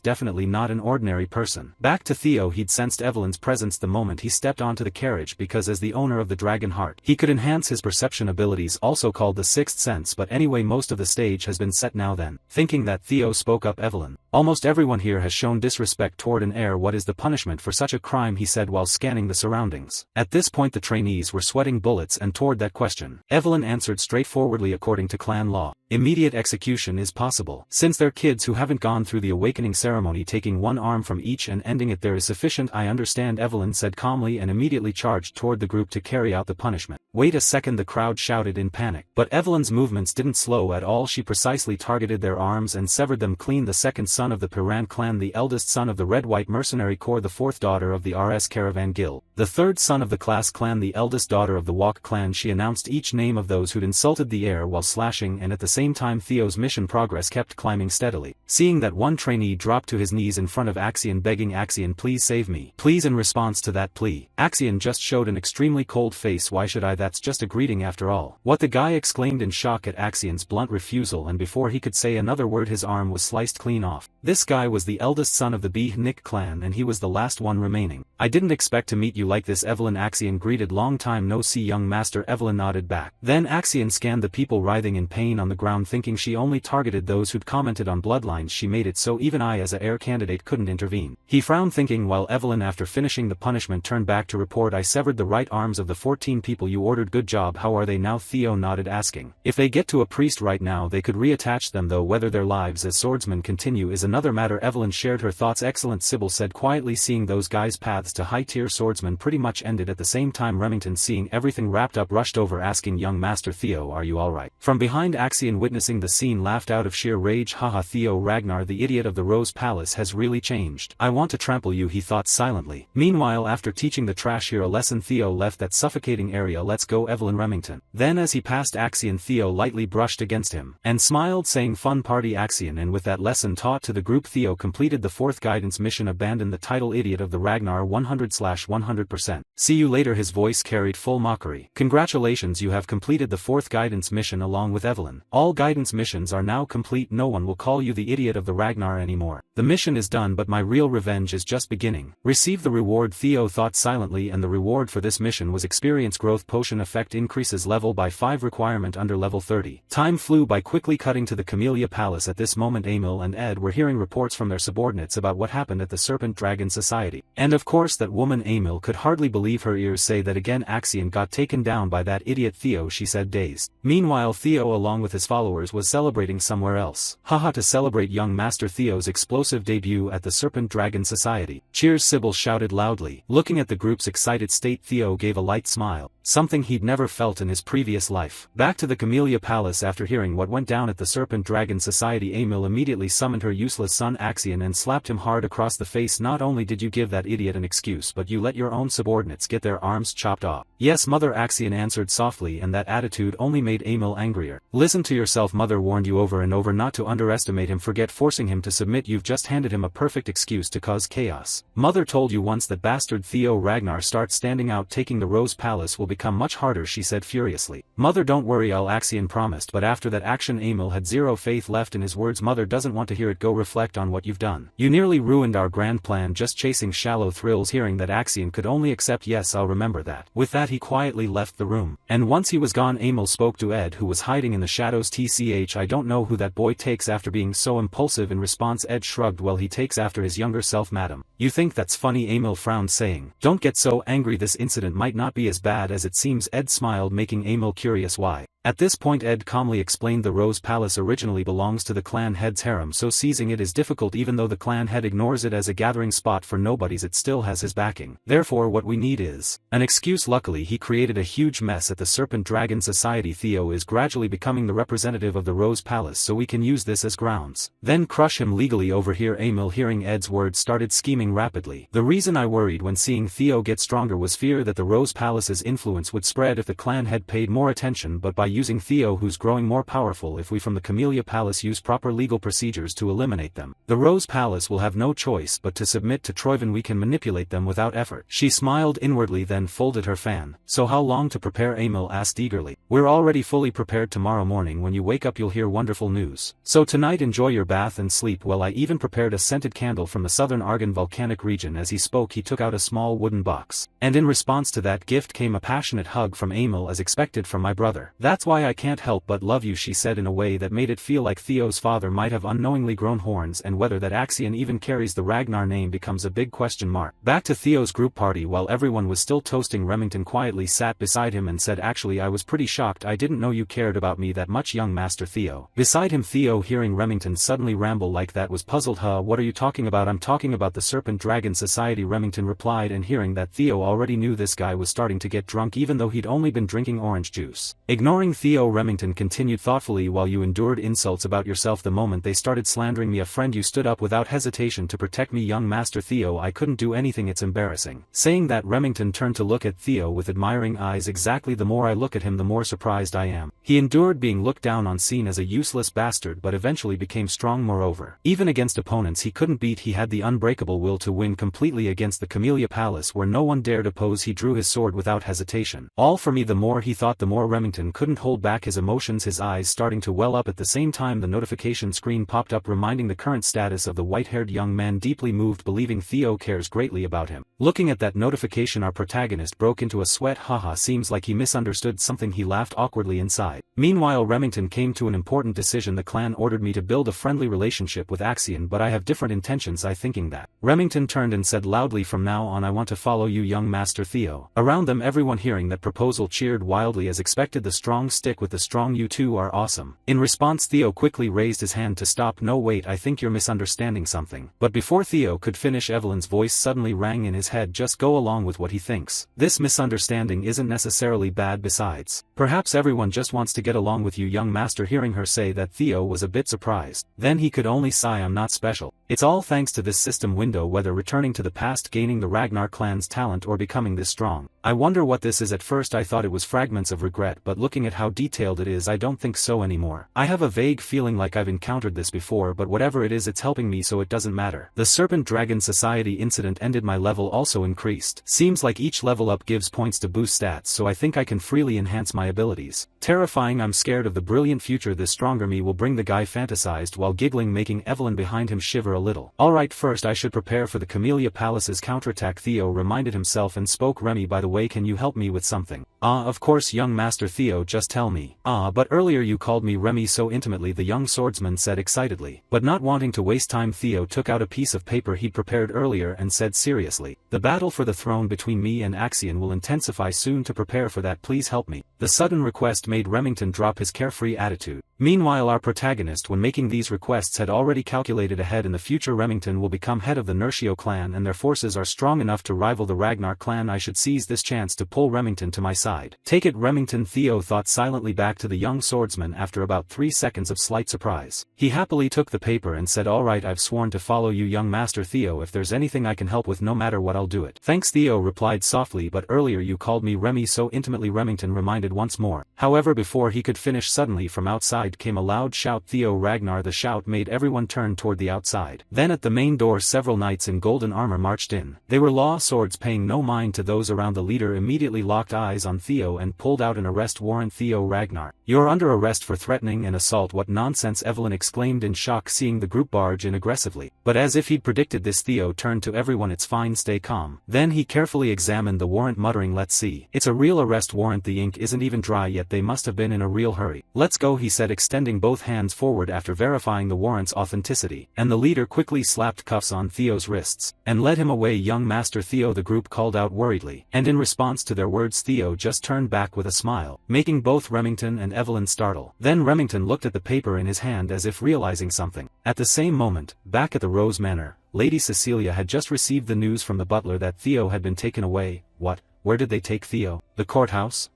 Definitely not an ordinary person. Back to Theo. He'd sensed Evelyn's presence the moment he stepped onto the carriage, because as the owner of the Dragon Heart he could enhance his perception abilities, also called the sixth sense. But anyway, most of the stage has been set now. Then, thinking that, Theo spoke up, Evelyn, almost everyone here has shown disrespect toward an heir. What is the punishment for such a crime? He said while scanning the surroundings. At this point the trainees were sweating bullets, and toward that question Evelyn answered straightforwardly, according to clan law, Immediate execution is possible. Since they're kids who haven't gone through the awakening ceremony, taking one arm from each and ending it there is sufficient. I understand, Evelyn said calmly and immediately charged toward the group to carry out the punishment. Wait a second, the crowd shouted in panic. But Evelyn's movements didn't slow at all. She precisely targeted their arms and severed them clean. The second son of the Piran clan, the eldest son of the Red-White Mercenary Corps, the fourth daughter of the RS Caravan Guild, the third son of the Class clan, the eldest daughter of the Walk clan. She announced each name of those who'd insulted the air while slashing, and at the same time Theo's mission progress kept climbing steadily. Seeing that one trainee dropped to his knees in front of Axion begging, Axion, please save me. Please. In response to that plea, Axion just showed an extremely cold face. Why should I? That's just a greeting after all. What? The guy exclaimed in shock at Axion's blunt refusal, and before he could say another word his arm was sliced clean off. This guy was the eldest son of the Beatnik clan and he was the last one remaining. I didn't expect to meet you like this, Evelyn. Axion greeted. Long time no see, young master. Evelyn nodded back. Then Axion scanned the people writhing in pain on the ground, thinking she only targeted those who'd commented on bloodlines. She made it so even I as a heir candidate couldn't intervene. He frowned, thinking, while Evelyn, after finishing the punishment, turned back to report, I severed the right arms of the 14 people you ordered. Good job. How are they now? Theo nodded, asking, if they get to a priest right now they could reattach them, though whether their lives as swordsmen continue is another matter. Evelyn shared her thoughts. Excellent, Sybil said quietly, seeing those guys' paths to high-tier swordsmen pretty much ended. At the same time Remington, seeing everything wrapped up, rushed over asking, young master Theo, are you alright? From behind, Axion, witnessing the scene, laughed out of sheer rage. Haha, Theo, Ragnar the idiot of the Rose Palace has really changed. I want to trample you, he thought silently. Meanwhile, after teaching the trash here a lesson, Theo left that suffocating area. Let's go, Evelyn. Remington. Then as he passed Axion, Theo lightly brushed against him and smiled, saying, fun party, Axion. And with that lesson taught to the group, Theo completed the fourth guidance mission. Abandon the title Idiot of the Ragnar 100/100%. See you later. His voice carried full mockery. Congratulations, you have completed the fourth guidance mission along with Evelyn. All guidance missions are now complete. No one will call you the Idiot of the Ragnar anymore. The mission is done, but my real revenge is just beginning. Receive the reward, Theo thought silently, and the reward for this mission was experience growth potion. Effect increases level by 5, requirement under level 30. Time flew by quickly. Cutting to the Camellia Palace. At this moment Emil and Ed were hearing reports from their subordinates about what happened at the Serpent Dragon Society. And of course that woman Emil could hardly believe her ears. Say that again. Axion got taken down by that idiot Theo, she said, dazed. Meanwhile Theo along with his followers was celebrating somewhere else. Haha, to celebrate young master Theo's explosive debut at the Serpent Dragon Society. Cheers, Sybil shouted loudly. Looking at the group's excited state, Theo gave a light smile, something he'd never felt in his previous life. Back to the Camellia Palace. After hearing what went down at the Serpent Dragon Society, Emil immediately summoned her useless son Axion and slapped him hard across the face. Not only did you give that idiot an excuse, but you let your own subordinates get their arms chopped off. Yes, mother, Axion answered softly, and that attitude only made Emil angrier. Listen to yourself, mother warned you over and over not to underestimate him. Forget forcing him to submit. You've just handed him a perfect excuse to cause chaos. Mother told you once that bastard Theo Ragnar start standing out. Taking the Rose Palace will become much harder, she said furiously. Mother, don't worry, I'll, Axion promised, but after that action Emil had zero faith left in his words. Mother doesn't want to hear it. Go reflect on what you've done. You nearly ruined our grand plan just chasing shallow thrills. Hearing that, Axion could only accept, yes, I'll remember that. With that he quietly left the room. And once he was gone, Emil spoke to Ed, who was hiding in the shadows. TCH, I don't know who that boy takes after being so impulsive. In response, Ed shrugged. Well, he takes after his younger self, madam. You think that's funny? Emil frowned, saying, don't get so angry, this incident might not be as bad as it seems. Ed smiled, making Emil curious why. At this point Ed calmly explained the Rose Palace originally belongs to the clan head's harem, so seizing it is difficult. Even though the clan head ignores it as a gathering spot for nobodies, it still has his backing. Therefore what we need is an excuse. Luckily he created a huge mess at the Serpent Dragon Society. Theo is gradually becoming the representative of the Rose Palace, so we can use this as grounds. Then crush him legally. Over here, Emil, hearing Ed's words, started scheming rapidly. The reason I worried when seeing Theo get stronger was fear that the Rose Palace's influence would spread if the clan head paid more attention, but by using Theo, who's growing more powerful, if we from the Camellia Palace use proper legal procedures to eliminate them, the Rose Palace will have no choice but to submit to Troyven. We can manipulate them without effort. She smiled inwardly, then folded her fan. So how long to prepare? Emil asked eagerly. We're already fully prepared. Tomorrow morning when you wake up you'll hear wonderful news. So tonight enjoy your bath and sleep well. I even prepared a scented candle from the Southern Argon volcano volcanic region. As he spoke he took out a small wooden box. And in response to that gift came a passionate hug from Emil as expected from my brother. "That's why I can't help but love you," she said in a way that made it feel like Theo's father might have unknowingly grown horns, and whether that Axion even carries the Ragnar name becomes a big question mark. Back to Theo's group party. While everyone was still toasting, Remington quietly sat beside him and said, "Actually I was pretty shocked. I didn't know you cared about me that much, young Master Theo." Beside him, Theo, hearing Remington suddenly ramble like that, was puzzled. "Huh, what are you talking about?" "I'm talking about the Serpent Dragon Society," Remington replied, and hearing that Theo already knew this guy was starting to get drunk even though he'd only been drinking orange juice. Ignoring Theo, Remington continued thoughtfully, "While you endured insults about yourself the moment they started slandering me, a friend, you stood up without hesitation to protect me, young Master Theo. I couldn't do anything. It's embarrassing." Saying that, Remington turned to look at Theo with admiring eyes. "Exactly, the more I look at him the more surprised I am. He endured being looked down on, seen as a useless bastard, but eventually became strong. Moreover, even against opponents he couldn't beat, he had the unbreakable will to win completely against the Camellia Palace where no one dared oppose. He drew his sword without hesitation. All for me." The more he thought the more Remington couldn't hold back his emotions, his eyes starting to well up. At the same time the notification screen popped up reminding the current status of the white-haired young man. Deeply moved, believing Theo cares greatly about him. Looking at that notification, our protagonist broke into a sweat. "Haha, seems like he misunderstood something." He laughed awkwardly inside. Meanwhile, Remington came to an important decision. "The clan ordered me to build a friendly relationship with Axion, but I have different intentions. I thinking that." Remington turned and said loudly, "From now on I want to follow you, young Master Theo." Around them, everyone hearing that proposal cheered wildly. As expected, the strong stick with the strong. "You two are awesome." In response, Theo quickly raised his hand to stop. "No, wait, I think you're misunderstanding something." But before Theo could finish, Evelyn's voice suddenly rang in his head. "Just go along with what he thinks. This misunderstanding isn't necessarily bad. Besides, perhaps everyone just wants to get along with you, young master." Hearing her say that, Theo was a bit surprised. Then he could only sigh. "I'm not special. It's all thanks to this system window, whether returning to the past, gaining the Ragnar clan's talent, or becoming this strong. I wonder what this is. At first I thought it was fragments of regret, but looking at how detailed it is, I don't think so anymore. I have a vague feeling like I've encountered this before, but whatever it is, it's helping me, so it doesn't matter. The Serpent Dragon Society incident ended. My level also increased. Seems like each level up gives points to boost stats, so I think I can freely enhance my abilities. Terrifying. I'm scared of the brilliant future this stronger me will bring." The guy fantasized while giggling, making Evelyn behind him shiver a little. "Alright, first I should prepare for the Camellia Palace's counterattack," Theo reminded himself and spoke. "Remy, by the way, can you help me with something?" "Ah, of course, young Master Theo, just tell me." "Ah, but earlier you called me Remy so intimately," the young swordsman said excitedly. But not wanting to waste time, Theo took out a piece of paper he'd prepared earlier and said seriously, "The battle for the throne between me and Axion will intensify soon. To prepare for that, please help me." The sudden request made Remington drop his carefree attitude. Meanwhile, our protagonist, when making these requests, had already calculated ahead. In the future, Remington will become head of the Nertio clan, and their forces are strong enough to rival the Ragnar clan. I should seize this chance to pull Remington to my side. "Take it, Remington," Theo thought silently back to the young swordsman after about 3 seconds of slight surprise. He happily took the paper and said, "Alright, I've sworn to follow you, young Master Theo. If there's anything I can help with, no matter what, I'll do it." "Thanks," Theo replied softly, "but earlier you called me Remy so intimately," Remington reminded once more. However, before he could finish, suddenly from outside came a loud shout, "Theo, Ragnar!" The shout made everyone turn toward the outside. Then at the main door, several knights in golden armor marched in. They were law swords, paying no mind to those around. The leader immediately locked eyes on Theo and pulled out an arrest warrant. "Theo, Ragnar, you're under arrest for threatening and assault." "What nonsense!" Evelyn exclaimed in shock, seeing the group barge in aggressively. But as if he'd predicted this, Theo turned to everyone. "It's fine, stay calm." Then he carefully examined the warrant, muttering, "Let's see. It's a real arrest warrant. The ink isn't even dry yet. They must have been in a real hurry. Let's go," he said, extending both hands forward after verifying the warrant's authenticity. And the leader quickly slapped cuffs on Theo's wrists and led him away. "Young Master Theo," the group called out worriedly. And in response to their words, Theo just turned back with a smile, making both Remington and Evelyn startle. Then Remington looked at the paper in his hand as if realizing something. At the same moment, back at the Rose Manor, Lady Cecilia had just received the news from the butler that Theo had been taken away. "What? Where did they take Theo?" "The courthouse."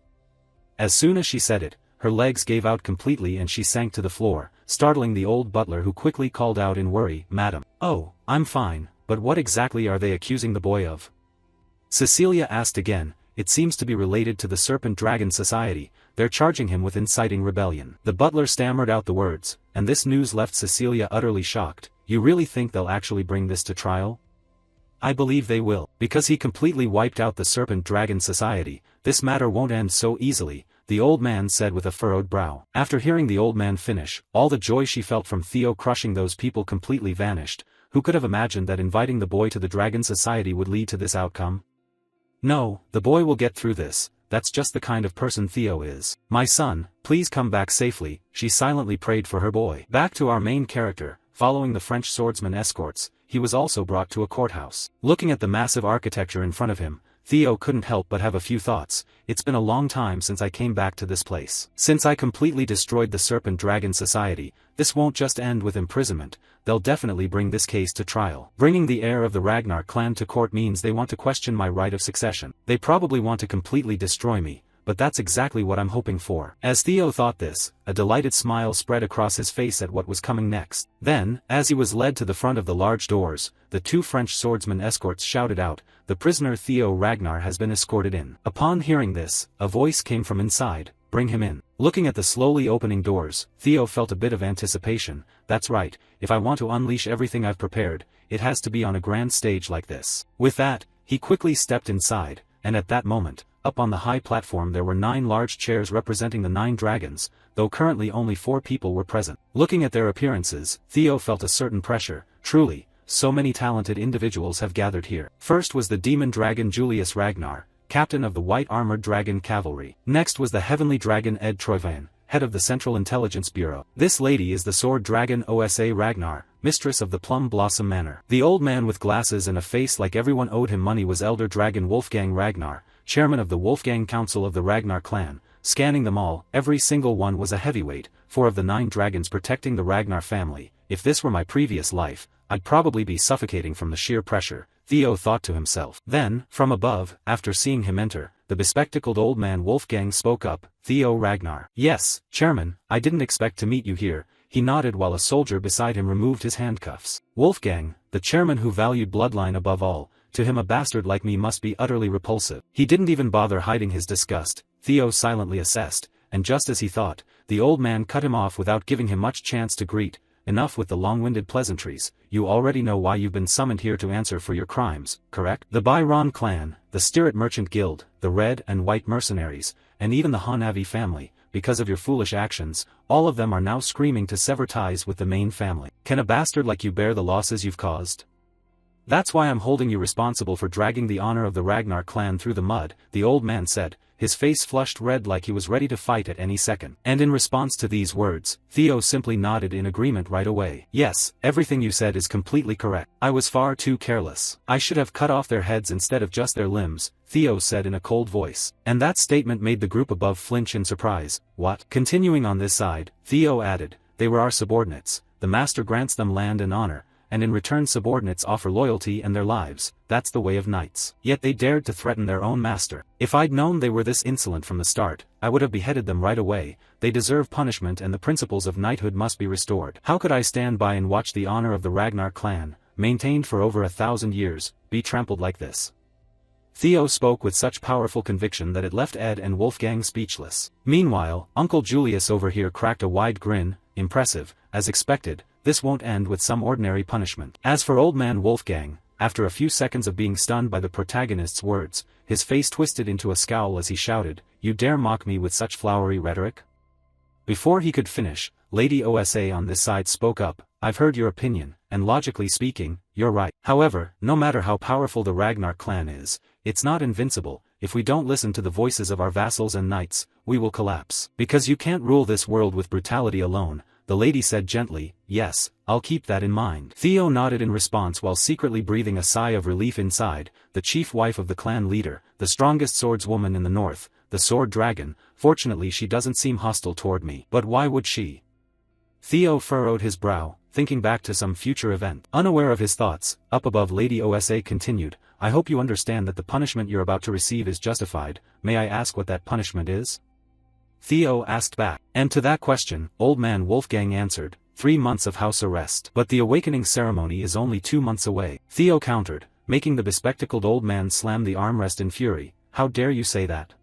As soon as she said it, her legs gave out completely and she sank to the floor, startling the old butler, who quickly called out in worry, "Madam." "Oh, I'm fine, but what exactly are they accusing the boy of?" Cecilia asked again. "It seems to be related to the Serpent Dragon Society. They're charging him with inciting rebellion." The butler stammered out the words, and this news left Cecilia utterly shocked. "You really think they'll actually bring this to trial?" "I believe they will. Because he completely wiped out the Serpent Dragon Society, this matter won't end so easily," the old man said with a furrowed brow. After hearing the old man finish, all the joy she felt from Theo crushing those people completely vanished. Who could have imagined that inviting the boy to the Dragon Society would lead to this outcome? No, the boy will get through this, that's just the kind of person Theo is. My son, please come back safely, she silently prayed for her boy. Back to our main character, following the French swordsman escorts, he was also brought to a courthouse. Looking at the massive architecture in front of him, Theo couldn't help but have a few thoughts. It's been a long time since I came back to this place. Since I completely destroyed the Serpent Dragon Society, this won't just end with imprisonment, they'll definitely bring this case to trial. Bringing the heir of the Ragnar clan to court means they want to question my right of succession. They probably want to completely destroy me, but that's exactly what I'm hoping for. As Theo thought this, a delighted smile spread across his face at what was coming next. Then, as he was led to the front of the large doors, the two French swordsman escorts shouted out, "The prisoner Theo Ragnar has been escorted in." Upon hearing this, a voice came from inside, "Bring him in." Looking at the slowly opening doors, Theo felt a bit of anticipation. That's right, if I want to unleash everything I've prepared, it has to be on a grand stage like this. With that, he quickly stepped inside, and at that moment, up on the high platform there were 9 large chairs representing the 9 dragons, though currently only 4 people were present. Looking at their appearances, Theo felt a certain pressure. Truly, so many talented individuals have gathered here. First was the demon dragon Julius Ragnar, captain of the white armored dragon cavalry. Next was the heavenly dragon Ed Troyvan, head of the Central Intelligence Bureau. This lady is the sword dragon Osa Ragnar, mistress of the Plum Blossom Manor. The old man with glasses and a face like everyone owed him money was elder dragon Wolfgang Ragnar, chairman of the Wolfgang Council of the Ragnar clan. Scanning them all, every single one was a heavyweight, 4 of the 9 dragons protecting the Ragnar family. If this were my previous life, I'd probably be suffocating from the sheer pressure, Theo thought to himself. Then, from above, after seeing him enter, the bespectacled old man Wolfgang spoke up, "Theo Ragnar." "Yes, Chairman, I didn't expect to meet you here," he nodded while a soldier beside him removed his handcuffs. Wolfgang, the chairman who valued bloodline above all, to him a bastard like me must be utterly repulsive. He didn't even bother hiding his disgust, Theo silently assessed, and just as he thought, the old man cut him off without giving him much chance to greet. "Enough with the long-winded pleasantries, you already know why you've been summoned here to answer for your crimes, correct? The Byron clan, the Stirret Merchant Guild, the Red and White Mercenaries, and even the Hanavi family, because of your foolish actions, all of them are now screaming to sever ties with the main family. Can a bastard like you bear the losses you've caused? That's why I'm holding you responsible for dragging the honor of the Ragnar clan through the mud," the old man said, his face flushed red like he was ready to fight at any second. And in response to these words, Theo simply nodded in agreement right away. "Yes, everything you said is completely correct. I was far too careless. I should have cut off their heads instead of just their limbs," Theo said in a cold voice. And that statement made the group above flinch in surprise. "What?" Continuing on this side, Theo added, "They were our subordinates. The master grants them land and honor, and in return subordinates offer loyalty and their lives. That's the way of knights. Yet they dared to threaten their own master. If I'd known they were this insolent from the start, I would have beheaded them right away. They deserve punishment and the principles of knighthood must be restored. How could I stand by and watch the honor of the Ragnar clan, maintained for over 1,000 years, be trampled like this?" Theo spoke with such powerful conviction that it left Ed and Wolfgang speechless. Meanwhile, Uncle Julius over here cracked a wide grin. "Impressive, as expected. This won't end with some ordinary punishment." As for old man Wolfgang, after a few seconds of being stunned by the protagonist's words, his face twisted into a scowl as he shouted, "You dare mock me with such flowery rhetoric?" Before he could finish, Lady Osa on this side spoke up, "I've heard your opinion, and logically speaking, you're right. However, no matter how powerful the Ragnar clan is, it's not invincible. If we don't listen to the voices of our vassals and knights, we will collapse. Because you can't rule this world with brutality alone," the lady said gently. "Yes, I'll keep that in mind." Theo nodded in response while secretly breathing a sigh of relief inside. The chief wife of the clan leader, the strongest swordswoman in the north, the sword dragon. Fortunately she doesn't seem hostile toward me. But why would she? Theo furrowed his brow, thinking back to some future event. Unaware of his thoughts, up above Lady Osa continued, "I hope you understand that the punishment you're about to receive is justified. May I ask what that punishment is?" Theo asked back. And to that question, old man Wolfgang answered, 3 months of house arrest. "But the awakening ceremony is only 2 months away," Theo countered, making the bespectacled old man slam the armrest in fury. "How dare you say that?"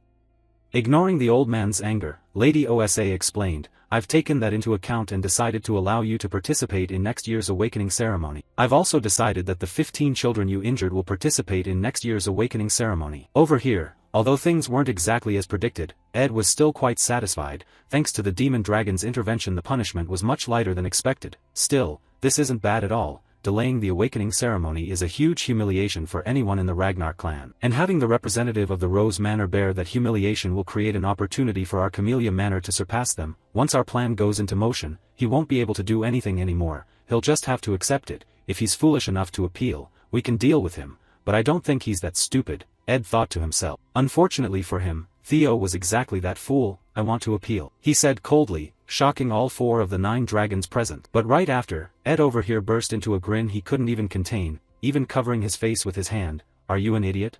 Ignoring the old man's anger, Lady Osa explained, "I've taken that into account and decided to allow you to participate in next year's awakening ceremony. I've also decided that the 15 children you injured will participate in next year's awakening ceremony." Over here, although things weren't exactly as predicted, Ed was still quite satisfied. Thanks to the demon dragon's intervention the punishment was much lighter than expected. "Still, this isn't bad at all," delaying the awakening ceremony is a huge humiliation for anyone in the Ragnar clan. And having the representative of the Rose Manor bear that humiliation will create an opportunity for our Camellia Manor to surpass them. Once our plan goes into motion, he won't be able to do anything anymore, he'll just have to accept it. If he's foolish enough to appeal, we can deal with him, but I don't think he's that stupid, Ed thought to himself. Unfortunately for him, Theo was exactly that fool. I want to appeal, he said coldly, shocking all 4 of the 9 dragons present. But right after, Ed over here burst into a grin he couldn't even contain, even covering his face with his hand. Are you an idiot?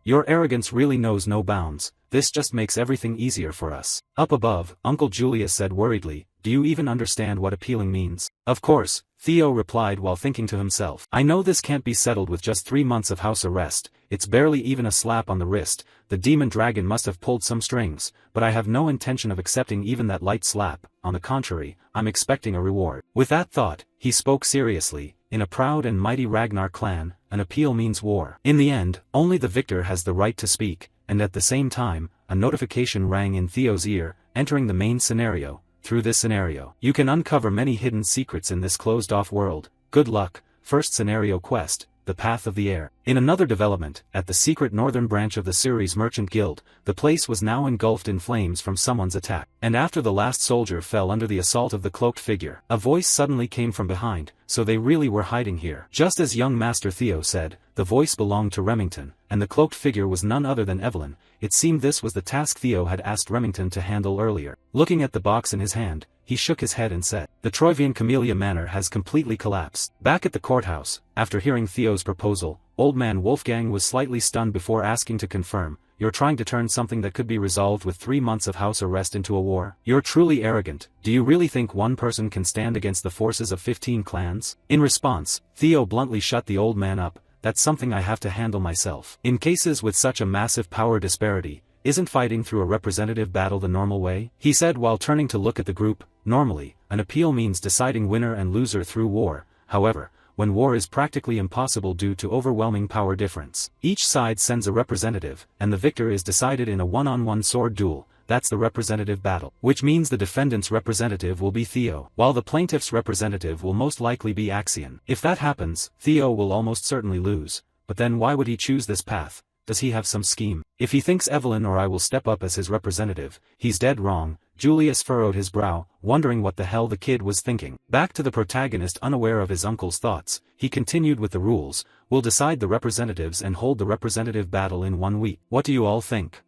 Your arrogance really knows no bounds. This just makes everything easier for us. Up above, Uncle Julius said worriedly, do you even understand what appealing means? Of course, Theo replied while thinking to himself. I know this can't be settled with just 3 months of house arrest, it's barely even a slap on the wrist, the demon dragon must have pulled some strings, but I have no intention of accepting even that light slap, on the contrary, I'm expecting a reward. With that thought, he spoke seriously, in a proud and mighty Ragnar clan, an appeal means war. In the end, only the victor has the right to speak, and at the same time, a notification rang in Theo's ear, entering the main scenario. Through this scenario, you can uncover many hidden secrets in this closed-off world. Good luck. First scenario quest, the Path of the Air. In another development, at the secret northern branch of the Ceres Merchant Guild, the place was now engulfed in flames from someone's attack. And after the last soldier fell under the assault of the cloaked figure, a voice suddenly came from behind, so they really were hiding here. Just as young Master Theo said, the voice belonged to Remington, and the cloaked figure was none other than Evelyn. It seemed this was the task Theo had asked Remington to handle earlier. Looking at the box in his hand, he shook his head and said, the Troivian Camellia Manor has completely collapsed. Back at the courthouse, after hearing Theo's proposal, Old Man Wolfgang was slightly stunned before asking to confirm, you're trying to turn something that could be resolved with 3 months of house arrest into a war? You're truly arrogant. Do you really think one person can stand against the forces of 15 clans? In response, Theo bluntly shut the old man up, that's something I have to handle myself. In cases with such a massive power disparity, isn't fighting through a representative battle the normal way? He said while turning to look at the group. Normally, an appeal means deciding winner and loser through war. However, when war is practically impossible due to overwhelming power difference, each side sends a representative, and the victor is decided in a one-on-one sword duel. That's the representative battle. Which means the defendant's representative will be Theo, while the plaintiff's representative will most likely be Axion. If that happens, Theo will almost certainly lose. But then why would he choose this path? Does he have some scheme? If he thinks Evelyn or I will step up as his representative, he's dead wrong. Julius furrowed his brow, wondering what the hell the kid was thinking. Back to the protagonist unaware of his uncle's thoughts, he continued with the rules. We'll decide the representatives and hold the representative battle in 1 week. What do you all think?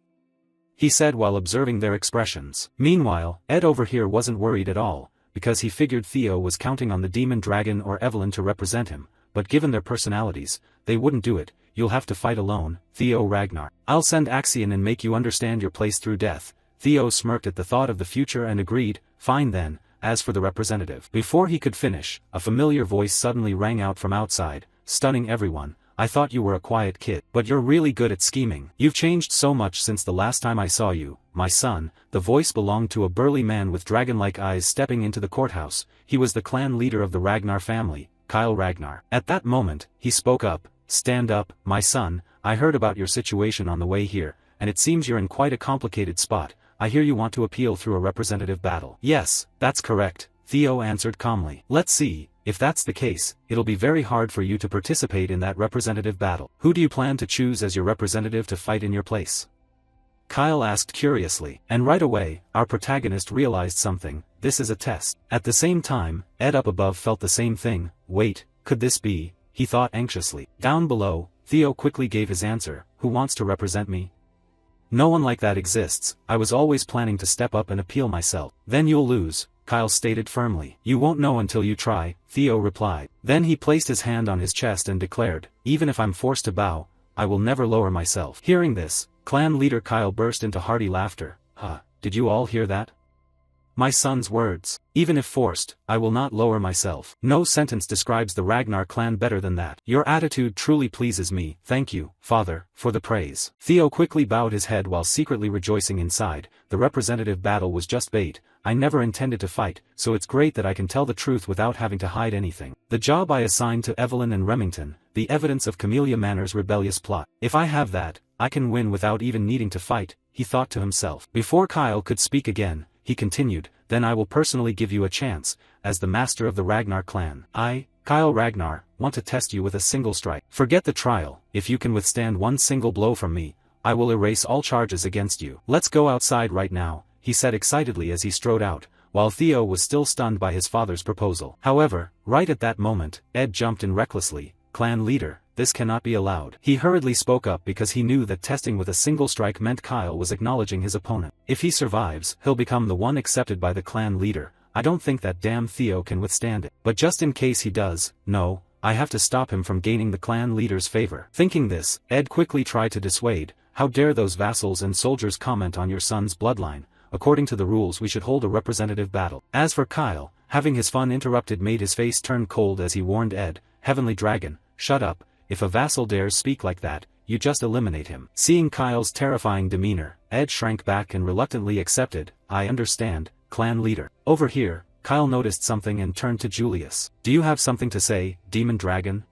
He said while observing their expressions. Meanwhile, Ed over here wasn't worried at all, because he figured Theo was counting on the demon dragon or Evelyn to represent him, but given their personalities, they wouldn't do it. You'll have to fight alone, Theo Ragnar. I'll send Axion and make you understand your place through death. Theo smirked at the thought of the future and agreed, fine then. As for the representative. Before he could finish, a familiar voice suddenly rang out from outside, stunning everyone. I thought you were a quiet kid, but you're really good at scheming. You've changed so much since the last time I saw you, my son. The voice belonged to a burly man with dragon-like eyes stepping into the courthouse. He was the clan leader of the Ragnar family, Kyle Ragnar. At that moment, he spoke up. Stand up, my son. I heard about your situation on the way here, and it seems you're in quite a complicated spot. I hear you want to appeal through a representative battle. Yes, that's correct, Theo answered calmly. Let's see. If that's the case, it'll be very hard for you to participate in that representative battle. Who do you plan to choose as your representative to fight in your place? Kyle asked curiously. And right away, our protagonist realized something. This is a test. At the same time, Ed up above felt the same thing. Wait, could this be? He thought anxiously. Down below, Theo quickly gave his answer. Who wants to represent me? No one like that exists. I was always planning to step up and appeal myself. Then you'll lose, Kyle stated firmly. You won't know until you try, Theo replied. Then he placed his hand on his chest and declared, even if I'm forced to bow, I will never lower myself. Hearing this, clan leader Kyle burst into hearty laughter. Did you all hear that? My son's words. Even if forced, I will not lower myself. No sentence describes the Ragnar clan better than that. Your attitude truly pleases me. Thank you, father, for the praise. Theo quickly bowed his head while secretly rejoicing inside. The representative battle was just bait. I never intended to fight, so it's great that I can tell the truth without having to hide anything. The job I assigned to Evelyn and Remington, the evidence of Camellia Manor's rebellious plot. If I have that, I can win without even needing to fight, he thought to himself. Before Kyle could speak again, he continued, then I will personally give you a chance, as the master of the Ragnar clan. Kyle Ragnar, want to test you with a single strike. Forget the trial, if you can withstand one single blow from me, I will erase all charges against you. Let's go outside right now, he said excitedly as he strode out, while Theo was still stunned by his father's proposal. However, right at that moment, Ed jumped in recklessly. Clan leader, this cannot be allowed. He hurriedly spoke up because he knew that testing with a single strike meant Kyle was acknowledging his opponent. If he survives, he'll become the one accepted by the clan leader. I don't think that damn Theo can withstand it. But just in case he does, no, I have to stop him from gaining the clan leader's favor. Thinking this, Ed quickly tried to dissuade. How dare those vassals and soldiers comment on your son's bloodline? According to the rules we should hold a representative battle. As for Kyle, having his fun interrupted made his face turn cold as he warned Ed, Heavenly Dragon, shut up, if a vassal dares speak like that, you just eliminate him. Seeing Kyle's terrifying demeanor, Ed shrank back and reluctantly accepted, I understand, clan leader. Over here, Kyle noticed something and turned to Julius. Do you have something to say, Demon Dragon?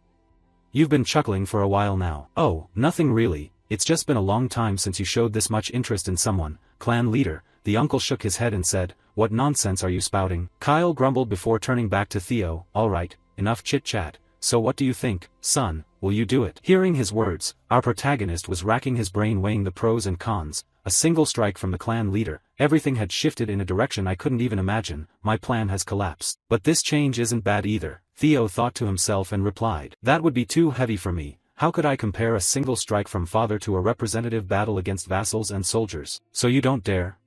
You've been chuckling for a while now. Oh, nothing really, it's just been a long time since you showed this much interest in someone, clan leader. The uncle shook his head and said, what nonsense are you spouting? Kyle grumbled before turning back to Theo, alright, enough chit-chat, so what do you think, son, will you do it? Hearing his words, our protagonist was racking his brain weighing the pros and cons. A single strike from the clan leader, everything had shifted in a direction I couldn't even imagine, my plan has collapsed. But this change isn't bad either, Theo thought to himself and replied. That would be too heavy for me, how could I compare a single strike from father to a representative battle against vassals and soldiers? So you don't dare?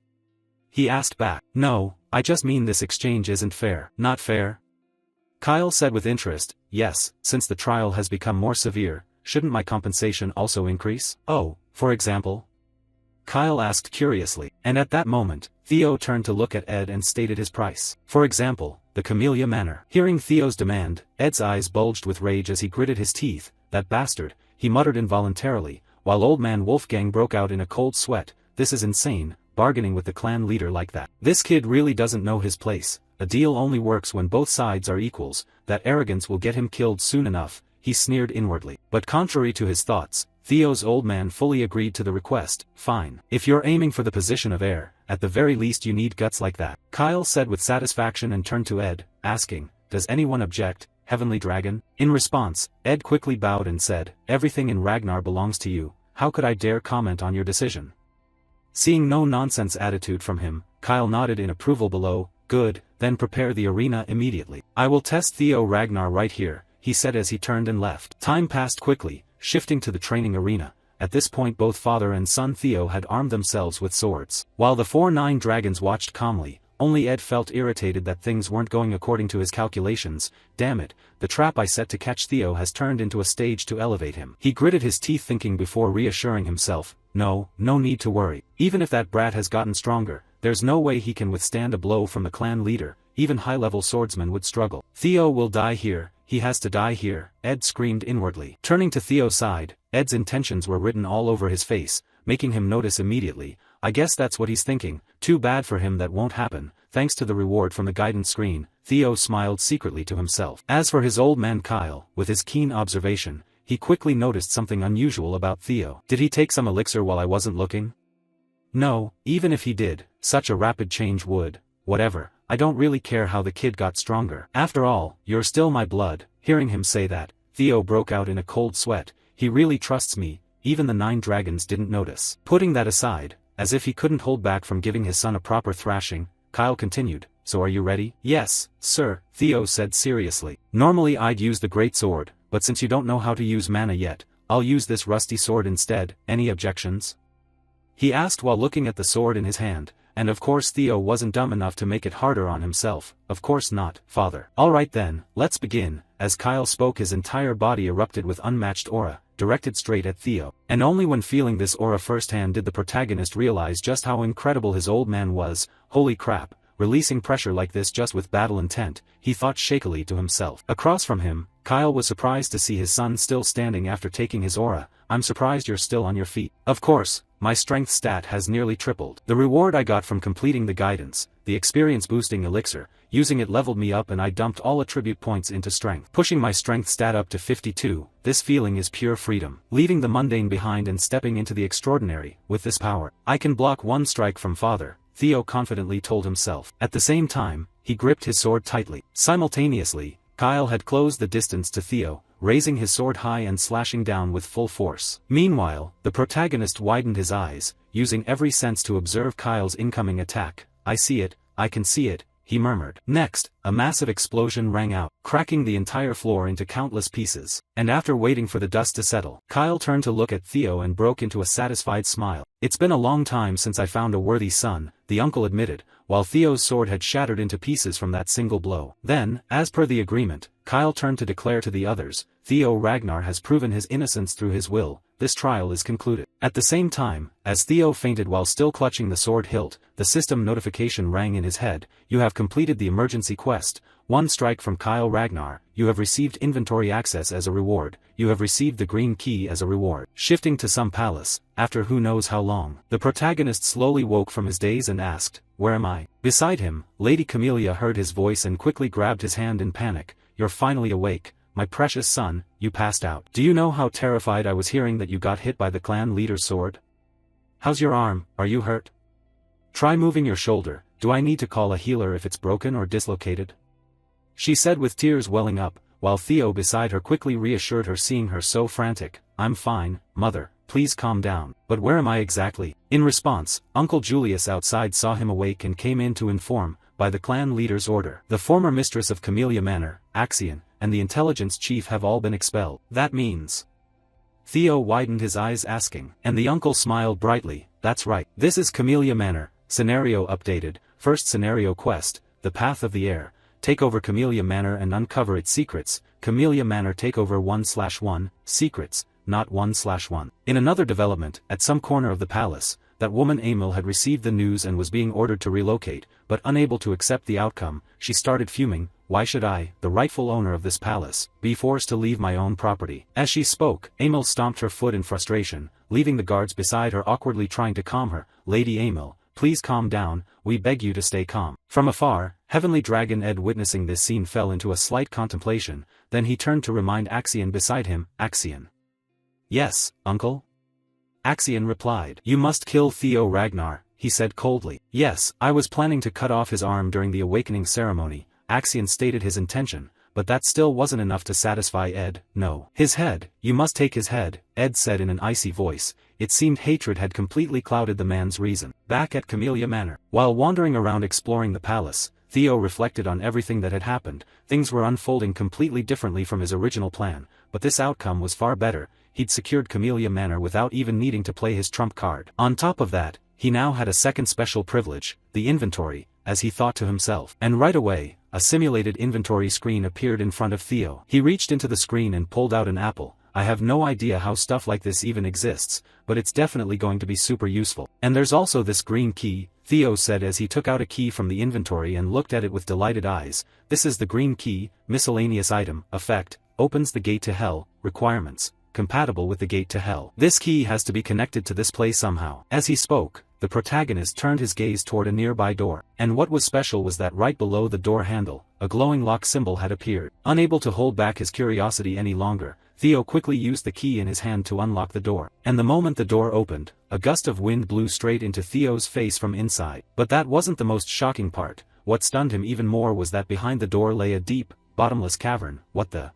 He asked back. No, I just mean this exchange isn't fair. Not fair? Kyle said with interest, yes, since the trial has become more severe, shouldn't my compensation also increase? Oh, for example? Kyle asked curiously, and at that moment, Theo turned to look at Ed and stated his price. For example, the Camellia Manor. Hearing Theo's demand, Ed's eyes bulged with rage as he gritted his teeth, that bastard, he muttered involuntarily, while old man Wolfgang broke out in a cold sweat, this is insane, bargaining with the clan leader like that. This kid really doesn't know his place, a deal only works when both sides are equals, that arrogance will get him killed soon enough, he sneered inwardly. But contrary to his thoughts, Theo's old man fully agreed to the request. Fine. If you're aiming for the position of heir, at the very least you need guts like that, Kyle said with satisfaction and turned to Ed, asking, does anyone object, Heavenly Dragon? In response, Ed quickly bowed and said, everything in Ragnar belongs to you, how could I dare comment on your decision? Seeing no nonsense attitude from him, Kyle nodded in approval below, good, then prepare the arena immediately. I will test Theo Ragnar right here, he said as he turned and left. Time passed quickly, shifting to the training arena. At this point both father and son Theo had armed themselves with swords. While the 4-9 dragons watched calmly, only Ed felt irritated that things weren't going according to his calculations. Damn it, the trap I set to catch Theo has turned into a stage to elevate him. He gritted his teeth thinking before reassuring himself, no need to worry. Even if that brat has gotten stronger, there's no way he can withstand a blow from the clan leader, even high-level swordsmen would struggle. Theo will die here, he has to die here, Ed screamed inwardly. Turning to Theo's side, Ed's intentions were written all over his face, making him notice immediately, I guess that's what he's thinking, too bad for him that won't happen. Thanks to the reward from the guidance screen, Theo smiled secretly to himself. As for his old man Kyle, with his keen observation, he quickly noticed something unusual about Theo. Did he take some elixir while I wasn't looking? No, even if he did, such a rapid change would, whatever, I don't really care how the kid got stronger. After all, you're still my blood. Hearing him say that, Theo broke out in a cold sweat, he really trusts me, even the 9 dragons didn't notice. Putting that aside, as if he couldn't hold back from giving his son a proper thrashing, Kyle continued, so are you ready? Yes, sir, Theo said seriously. Normally I'd use the great sword, but since you don't know how to use mana yet, I'll use this rusty sword instead. Any objections? He asked while looking at the sword in his hand, and of course Theo wasn't dumb enough to make it harder on himself. Of course not, father. Alright then, let's begin. As Kyle spoke his entire body erupted with unmatched aura, directed straight at Theo. And only when feeling this aura firsthand did the protagonist realize just how incredible his old man was. Holy crap, releasing pressure like this just with battle intent, he thought shakily to himself. Across from him, Kyle was surprised to see his son still standing after taking his aura. I'm surprised you're still on your feet. Of course, my strength stat has nearly tripled. The reward I got from completing the guidance, the experience boosting elixir, using it leveled me up and I dumped all attribute points into strength. Pushing my strength stat up to 52, this feeling is pure freedom. Leaving the mundane behind and stepping into the extraordinary, with this power, I can block one strike from father, Theo confidently told himself. At the same time, he gripped his sword tightly. Simultaneously, Kyle had closed the distance to Theo, raising his sword high and slashing down with full force. Meanwhile, the protagonist widened his eyes, using every sense to observe Kyle's incoming attack. I see it, I can see it, he murmured. Next, a massive explosion rang out, cracking the entire floor into countless pieces. And after waiting for the dust to settle, Kyle turned to look at Theo and broke into a satisfied smile. It's been a long time since I found a worthy son, the uncle admitted, while Theo's sword had shattered into pieces from that single blow. Then, as per the agreement, Kyle turned to declare to the others, Theo Ragnar has proven his innocence through his will, this trial is concluded. At the same time, as Theo fainted while still clutching the sword hilt, the system notification rang in his head, you have completed the emergency quest, 1 strike from Kyle Ragnar, you have received inventory access as a reward, you have received the green key as a reward. Shifting to some palace, after who knows how long, the protagonist slowly woke from his daze and asked, where am I? Beside him, Lady Camellia heard his voice and quickly grabbed his hand in panic, you're finally awake, my precious son, you passed out. Do you know how terrified I was hearing that you got hit by the clan leader's sword? How's your arm, are you hurt? Try moving your shoulder, do I need to call a healer if it's broken or dislocated? She said with tears welling up, while Theo beside her quickly reassured her seeing her so frantic, I'm fine, mother, please calm down. But where am I exactly? In response, Uncle Julius outside saw him awake and came in to inform, by the clan leader's order, the former mistress of Camellia Manor, Axion, and the intelligence chief have all been expelled. That means... Theo widened his eyes asking, and the uncle smiled brightly, that's right. This is Camellia Manor, scenario updated, first scenario quest, the Path of the Air. Take over Camellia Manor and uncover its secrets, Camellia Manor takeover 1/1, secrets, not 1/1. In another development, at some corner of the palace, that woman Emil had received the news and was being ordered to relocate, but unable to accept the outcome, she started fuming, why should I, the rightful owner of this palace, be forced to leave my own property? As she spoke, Emil stomped her foot in frustration, leaving the guards beside her awkwardly trying to calm her, Lady Emil, please calm down, we beg you to stay calm. From afar, Heavenly Dragon Ed witnessing this scene fell into a slight contemplation, then he turned to remind Axion beside him, Axion. Yes, uncle? Axion replied. You must kill Theo Ragnar, he said coldly. Yes, I was planning to cut off his arm during the awakening ceremony, Axion stated his intention, but that still wasn't enough to satisfy Ed, no. His head, you must take his head, Ed said in an icy voice. It seemed hatred had completely clouded the man's reason. Back at Camellia Manor, while wandering around exploring the palace, Theo reflected on everything that had happened. Things were unfolding completely differently from his original plan, but this outcome was far better. He'd secured Camellia Manor without even needing to play his trump card. On top of that, he now had a second special privilege, the inventory, as he thought to himself. And right away, a simulated inventory screen appeared in front of Theo. He reached into the screen and pulled out an apple. I have no idea how stuff like this even exists, but it's definitely going to be super useful. And there's also this green key, Theo said as he took out a key from the inventory and looked at it with delighted eyes. This is the green key, miscellaneous item, effect, opens the gate to hell, requirements, compatible with the gate to hell. This key has to be connected to this place somehow. As he spoke, the protagonist turned his gaze toward a nearby door, and what was special was that right below the door handle, a glowing lock symbol had appeared. Unable to hold back his curiosity any longer, Theo quickly used the key in his hand to unlock the door, and the moment the door opened, a gust of wind blew straight into Theo's face from inside. But that wasn't the most shocking part. What stunned him even more was that behind the door lay a deep, bottomless cavern. What the?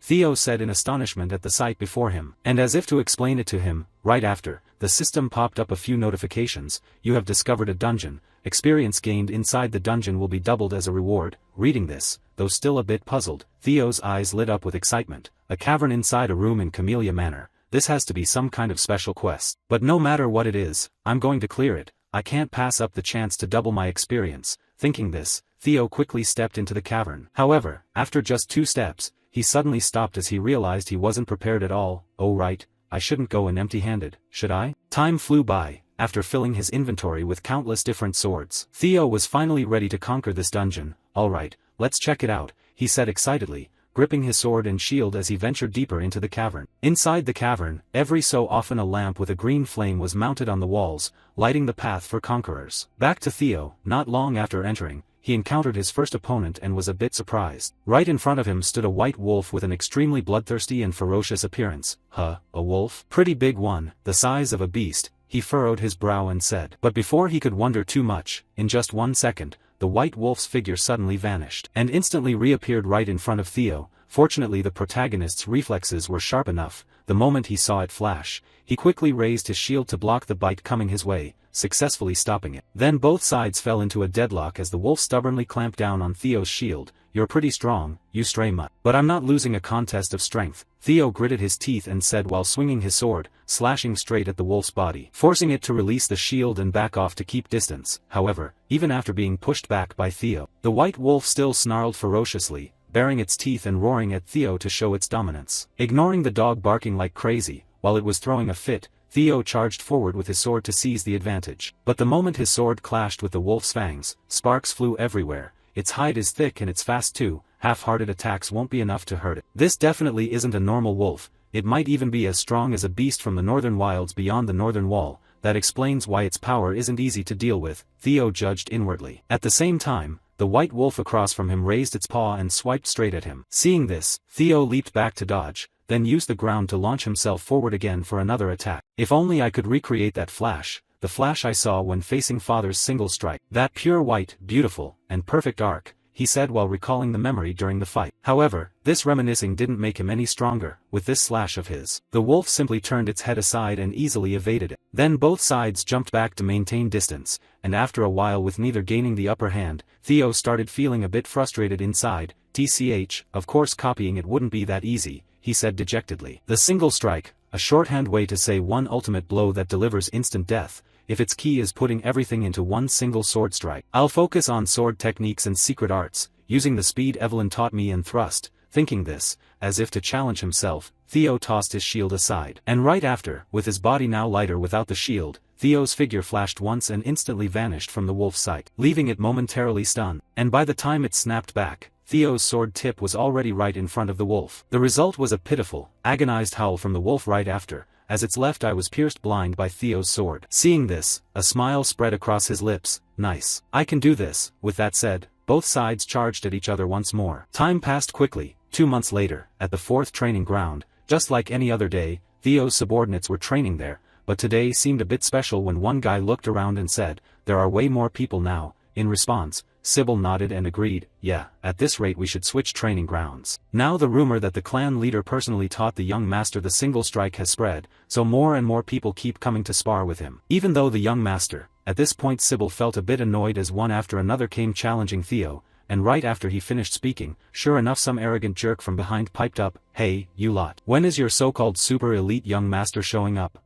Theo said in astonishment at the sight before him, and as if to explain it to him, right after, the system popped up a few notifications. You have discovered a dungeon. Experience gained inside the dungeon will be doubled as a reward. Reading this, though still a bit puzzled, Theo's eyes lit up with excitement. A cavern inside a room in Camellia Manor. This has to be some kind of special quest. But no matter what it is, I'm going to clear it. I can't pass up the chance to double my experience. Thinking this, Theo quickly stepped into the cavern. However, after just 2 steps, he suddenly stopped as he realized he wasn't prepared at all. Oh right, I shouldn't go in empty-handed, should I? Time flew by. After filling his inventory with countless different swords, Theo was finally ready to conquer this dungeon. Alright, let's check it out, he said excitedly, gripping his sword and shield as he ventured deeper into the cavern. Inside the cavern, every so often a lamp with a green flame was mounted on the walls, lighting the path for conquerors. Back to Theo, not long after entering, he encountered his first opponent and was a bit surprised. Right in front of him stood a white wolf with an extremely bloodthirsty and ferocious appearance. Huh, a wolf? Pretty big one, the size of a beast. He furrowed his brow and said. But before he could wonder too much, in just 1 second, the white wolf's figure suddenly vanished, and instantly reappeared right in front of Theo. Fortunately the protagonist's reflexes were sharp enough. The moment he saw it flash, he quickly raised his shield to block the bite coming his way, successfully stopping it. Then both sides fell into a deadlock as the wolf stubbornly clamped down on Theo's shield. "You're pretty strong, you stray mutt. But I'm not losing a contest of strength," Theo gritted his teeth and said while swinging his sword, slashing straight at the wolf's body, forcing it to release the shield and back off to keep distance. However, even after being pushed back by Theo, the white wolf still snarled ferociously, baring its teeth and roaring at Theo to show its dominance. Ignoring the dog barking like crazy, while it was throwing a fit, Theo charged forward with his sword to seize the advantage. But the moment his sword clashed with the wolf's fangs, sparks flew everywhere. Its hide is thick and it's fast too, half-hearted attacks won't be enough to hurt it. This definitely isn't a normal wolf, it might even be as strong as a beast from the northern wilds beyond the northern wall. That explains why its power isn't easy to deal with, Theo judged inwardly. At the same time, the white wolf across from him raised its paw and swiped straight at him. Seeing this, Theo leaped back to dodge, then used the ground to launch himself forward again for another attack. "If only I could recreate that flash, the flash I saw when facing father's single strike. That pure white, beautiful, and perfect arc," he said while recalling the memory during the fight. However, this reminiscing didn't make him any stronger. With this slash of his, the wolf simply turned its head aside and easily evaded it. Then both sides jumped back to maintain distance, and after a while with neither gaining the upper hand, Theo started feeling a bit frustrated inside. "TCH, of course copying it wouldn't be that easy," he said dejectedly. "The single strike, a shorthand way to say one ultimate blow that delivers instant death, if its key is putting everything into one single sword strike. I'll focus on sword techniques and secret arts, using the speed Evelyn taught me in thrust." Thinking this, as if to challenge himself, Theo tossed his shield aside. And right after, with his body now lighter without the shield, Theo's figure flashed once and instantly vanished from the wolf's sight, leaving it momentarily stunned. And by the time it snapped back, Theo's sword tip was already right in front of the wolf. The result was a pitiful, agonized howl from the wolf right after, as its left eye was pierced blind by Theo's sword. Seeing this, a smile spread across his lips. "Nice. I can do this." With that said, both sides charged at each other once more. Time passed quickly. 2 months later, at the 4th training ground, just like any other day, Theo's subordinates were training there, but today seemed a bit special when one guy looked around and said, "There are way more people now." In response, Sybil nodded and agreed, "Yeah, at this rate we should switch training grounds." Now the rumor that the clan leader personally taught the young master the single strike has spread, so more and more people keep coming to spar with him. Even though the young master, at this point Sybil felt a bit annoyed as one after another came challenging Theo, and right after he finished speaking, sure enough some arrogant jerk from behind piped up, "Hey, you lot. When is your so-called super elite young master showing up?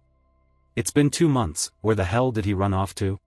It's been 2 months, where the hell did he run off to?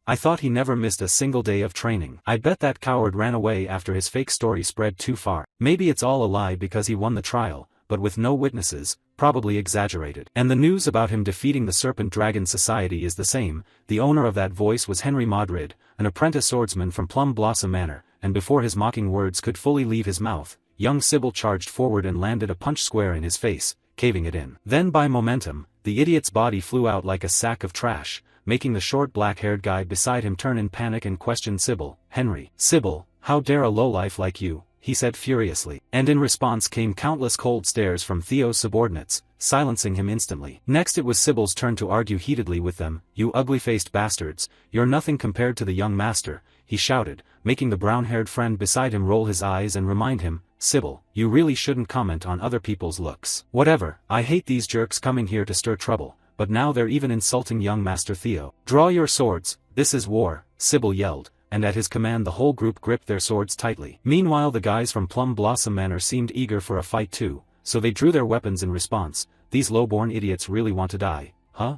I thought he never missed a single day of training. I bet that coward ran away after his fake story spread too far. Maybe it's all a lie because he won the trial, but with no witnesses, probably exaggerated. And the news about him defeating the Serpent Dragon Society is the same." The owner of that voice was Henry Modred, an apprentice swordsman from Plum Blossom Manor, and before his mocking words could fully leave his mouth, young Sybil charged forward and landed a punch square in his face, caving it in. Then by momentum, the idiot's body flew out like a sack of trash, making the short black-haired guy beside him turn in panic and question Sybil. "Henry." "Sybil, how dare a lowlife like you," he said furiously. And in response came countless cold stares from Theo's subordinates, silencing him instantly. Next it was Sybil's turn to argue heatedly with them. "You ugly-faced bastards, you're nothing compared to the young master," he shouted, making the brown-haired friend beside him roll his eyes and remind him, "Sybil, you really shouldn't comment on other people's looks." "Whatever, I hate these jerks coming here to stir trouble, but now they're even insulting young Master Theo." "Draw your swords, this is war," Sybil yelled, and at his command the whole group gripped their swords tightly. Meanwhile the guys from Plum Blossom Manor seemed eager for a fight too, so they drew their weapons in response. "These low-born idiots really want to die, huh?"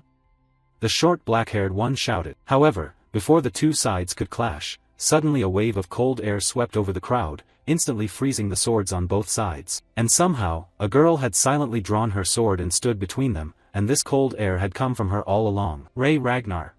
the short black-haired one shouted. However, before the two sides could clash, suddenly a wave of cold air swept over the crowd, instantly freezing the swords on both sides. And somehow, a girl had silently drawn her sword and stood between them, and this cold air had come from her all along. "Ray Ragnar!"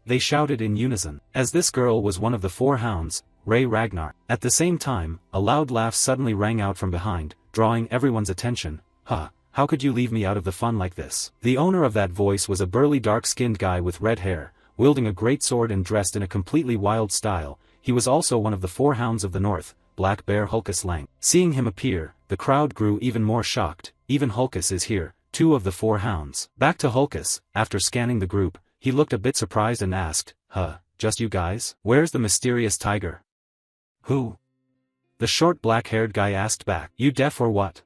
they shouted in unison. As this girl was one of the 4 hounds, Ray Ragnar. At the same time, a loud laugh suddenly rang out from behind, drawing everyone's attention. "Huh, how could you leave me out of the fun like this?" The owner of that voice was a burly dark-skinned guy with red hair, wielding a great sword and dressed in a completely wild style. He was also one of the 4 hounds of the north, Black Bear Hulkus Lang. Seeing him appear, the crowd grew even more shocked. "Even Hulkus is here, 2 of the 4 hounds." Back to Hulkus, after scanning the group, he looked a bit surprised and asked, just you guys? Where's the mysterious tiger? Who? The short black-haired guy asked back. You deaf or what?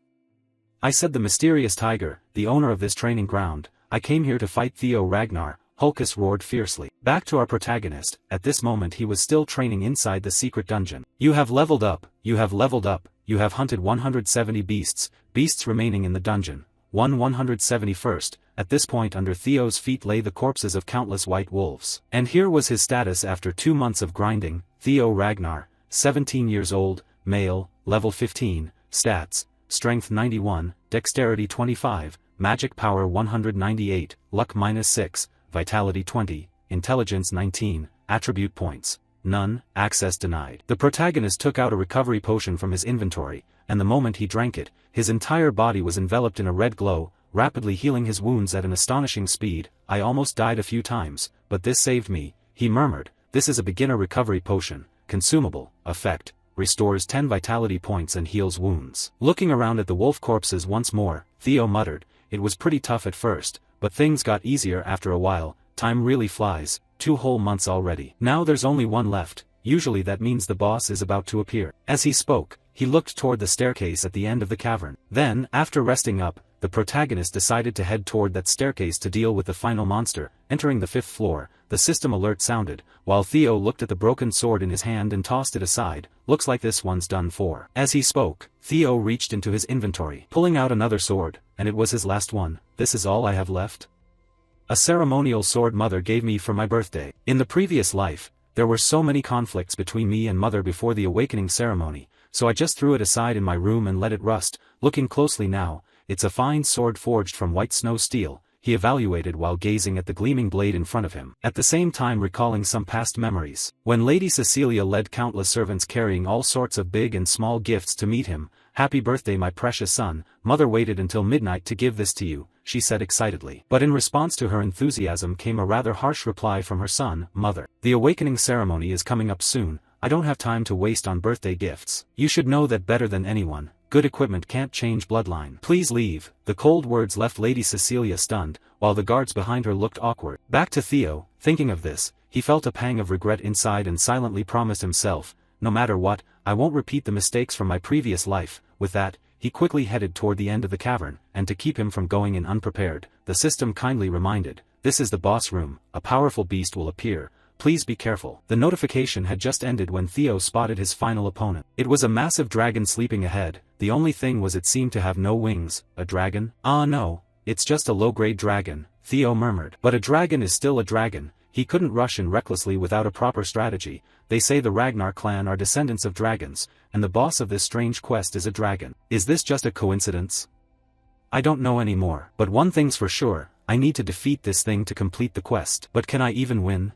I said the mysterious tiger, the owner of this training ground. I came here to fight Theo Ragnar, Hulkus roared fiercely. Back to our protagonist, at this moment he was still training inside the secret dungeon. You have leveled up, you have leveled up, you have hunted 170 beasts remaining in the dungeon. 171st, at this point under Theo's feet lay the corpses of countless white wolves. And here was his status after 2 months of grinding, Theo Ragnar, 17 years old, male, level 15, stats, strength 91, dexterity 25, magic power 198, luck -6, vitality 20, intelligence 19, attribute points, none, access denied. The protagonist took out a recovery potion from his inventory, and the moment he drank it, his entire body was enveloped in a red glow, rapidly healing his wounds at an astonishing speed. I almost died a few times, but this saved me, he murmured. This is a beginner recovery potion, consumable, effect, restores 10 vitality points and heals wounds. Looking around at the wolf corpses once more, Theo muttered, it was pretty tough at first, but things got easier after a while. Time really flies, 2 whole months already. Now there's only one left, usually that means the boss is about to appear. As he spoke, he looked toward the staircase at the end of the cavern. Then, after resting up, the protagonist decided to head toward that staircase to deal with the final monster. Entering the 5th floor, the system alert sounded, while Theo looked at the broken sword in his hand and tossed it aside. Looks like this one's done for. As he spoke, Theo reached into his inventory, pulling out another sword, and it was his last one. This is all I have left? A ceremonial sword mother gave me for my birthday. In the previous life, there were so many conflicts between me and mother before the awakening ceremony, so I just threw it aside in my room and let it rust. Looking closely now, it's a fine sword forged from white snow steel, he evaluated while gazing at the gleaming blade in front of him, at the same time recalling some past memories. When Lady Cecilia led countless servants carrying all sorts of big and small gifts to meet him. Happy birthday my precious son, mother waited until midnight to give this to you, she said excitedly. But in response to her enthusiasm came a rather harsh reply from her son. Mother, the awakening ceremony is coming up soon, I don't have time to waste on birthday gifts. You should know that better than anyone. Good equipment can't change bloodline. Please leave. The cold words left Lady Cecilia stunned, while the guards behind her looked awkward. Back to Theo, thinking of this, he felt a pang of regret inside and silently promised himself, no matter what, I won't repeat the mistakes from my previous life. With that, he quickly headed toward the end of the cavern, and to keep him from going in unprepared, the system kindly reminded, this is the boss room, a powerful beast will appear. Please be careful. The notification had just ended when Theo spotted his final opponent. It was a massive dragon sleeping ahead. The only thing was it seemed to have no wings. A dragon? Ah no, it's just a low-grade dragon, Theo murmured. But a dragon is still a dragon. He couldn't rush in recklessly without a proper strategy. They say the Ragnar clan are descendants of dragons, and the boss of this strange quest is a dragon. Is this just a coincidence? I don't know anymore. But one thing's for sure, I need to defeat this thing to complete the quest. But can I even win?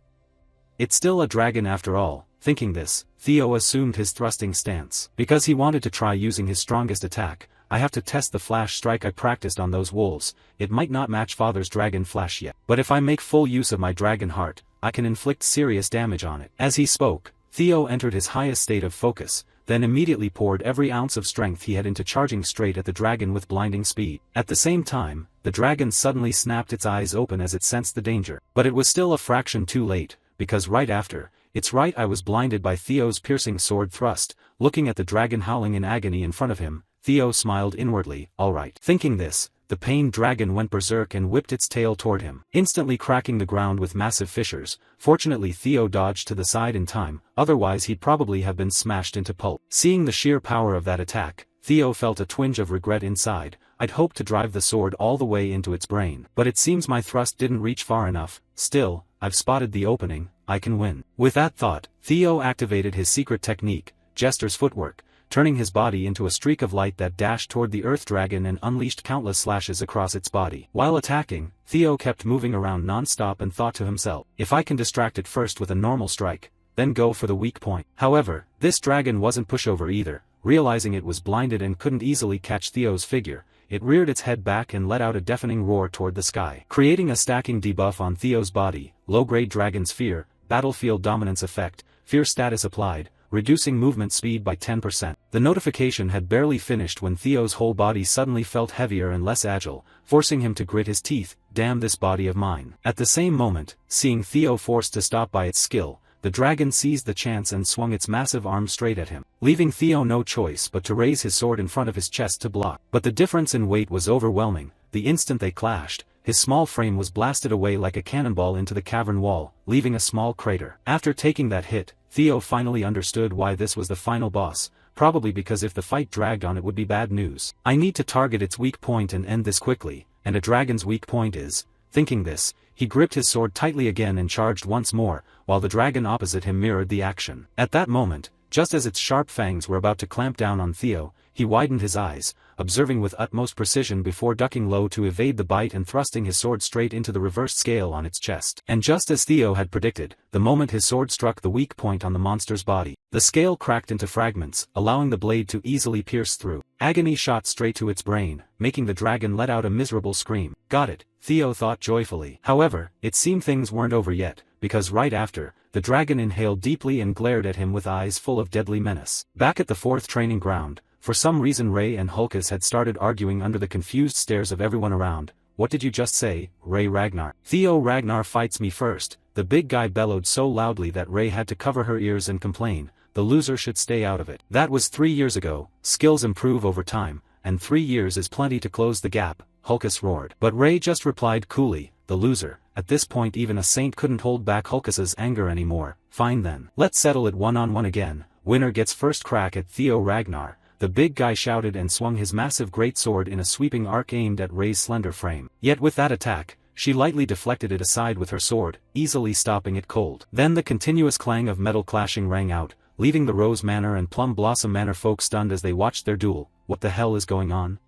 It's still a dragon after all. Thinking this, Theo assumed his thrusting stance. Because he wanted to try using his strongest attack, I have to test the flash strike I practiced on those wolves. It might not match father's dragon flash yet, but if I make full use of my dragon heart, I can inflict serious damage on it. As he spoke, Theo entered his highest state of focus, then immediately poured every ounce of strength he had into charging straight at the dragon with blinding speed. At the same time, the dragon suddenly snapped its eyes open as it sensed the danger. But it was still a fraction too late, because right after, it's right I was blinded by Theo's piercing sword thrust. Looking at the dragon howling in agony in front of him, Theo smiled inwardly. Alright. Thinking this, the pained dragon went berserk and whipped its tail toward him, instantly cracking the ground with massive fissures. Fortunately Theo dodged to the side in time, otherwise he'd probably have been smashed into pulp. Seeing the sheer power of that attack, Theo felt a twinge of regret inside. I'd hoped to drive the sword all the way into its brain, but it seems my thrust didn't reach far enough. Still, I've spotted the opening, I can win. With that thought, Theo activated his secret technique, Jester's footwork, turning his body into a streak of light that dashed toward the earth dragon and unleashed countless slashes across its body. While attacking, Theo kept moving around non-stop and thought to himself, if I can distract it first with a normal strike, then go for the weak point. However, this dragon wasn't pushover either. Realizing it was blinded and couldn't easily catch Theo's figure, it reared its head back and let out a deafening roar toward the sky, creating a stacking debuff on Theo's body. Low-grade dragon's fear, battlefield dominance effect, fear status applied, reducing movement speed by 10%. The notification had barely finished when Theo's whole body suddenly felt heavier and less agile, forcing him to grit his teeth. Damn this body of mine. At the same moment, seeing Theo forced to stop by its skill, the dragon seized the chance and swung its massive arms straight at him, leaving Theo no choice but to raise his sword in front of his chest to block. But the difference in weight was overwhelming. The instant they clashed, his small frame was blasted away like a cannonball into the cavern wall, leaving a small crater. After taking that hit, Theo finally understood why this was the final boss, probably because if the fight dragged on it would be bad news. I need to target its weak point and end this quickly, and a dragon's weak point is. Thinking this, he gripped his sword tightly again and charged once more, while the dragon opposite him mirrored the action. At that moment, just as its sharp fangs were about to clamp down on Theo, he widened his eyes, observing with utmost precision before ducking low to evade the bite and thrusting his sword straight into the reversed scale on its chest. And just as Theo had predicted, the moment his sword struck the weak point on the monster's body, the scale cracked into fragments, allowing the blade to easily pierce through. Agony shot straight to its brain, making the dragon let out a miserable scream. Got it, Theo thought joyfully. However, it seemed things weren't over yet, because right after, the dragon inhaled deeply and glared at him with eyes full of deadly menace. Back at the fourth training ground, for some reason Ray and Hulkus had started arguing under the confused stares of everyone around. What did you just say, Ray Ragnar? Theo Ragnar fights me first, the big guy bellowed so loudly that Ray had to cover her ears and complain. The loser should stay out of it. That was 3 years ago, skills improve over time, and 3 years is plenty to close the gap, Hulkus roared. But Ray just replied coolly, the loser. At this point even a saint couldn't hold back Hulkus's anger anymore. Fine then. Let's settle it one-on-one again. Winner gets first crack at Theo Ragnar. The big guy shouted and swung his massive greatsword in a sweeping arc aimed at Ray's slender frame. Yet with that attack, she lightly deflected it aside with her sword, easily stopping it cold. Then the continuous clang of metal clashing rang out, leaving the Rose Manor and Plum Blossom Manor folk stunned as they watched their duel. What the hell is going on?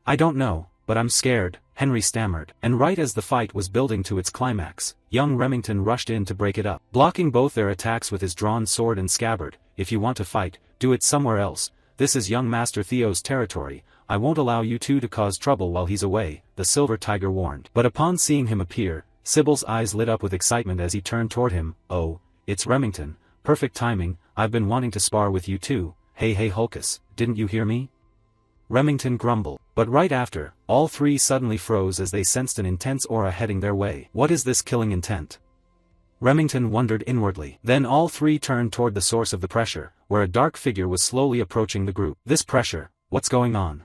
I don't know, but I'm scared, Henry stammered. And right as the fight was building to its climax, young Remington rushed in to break it up, blocking both their attacks with his drawn sword and scabbard. If you want to fight, do it somewhere else. This is young Master Theo's territory. I won't allow you two to cause trouble while he's away, the Silver Tiger warned. But upon seeing him appear, Sybil's eyes lit up with excitement as he turned toward him. Oh, it's Remington. Perfect timing, I've been wanting to spar with you too. Hey Hulkus, didn't you hear me? Remington grumbled. But right after, all three suddenly froze as they sensed an intense aura heading their way. What is this killing intent? Remington wondered inwardly. Then all three turned toward the source of the pressure, where a dark figure was slowly approaching the group. This pressure, what's going on?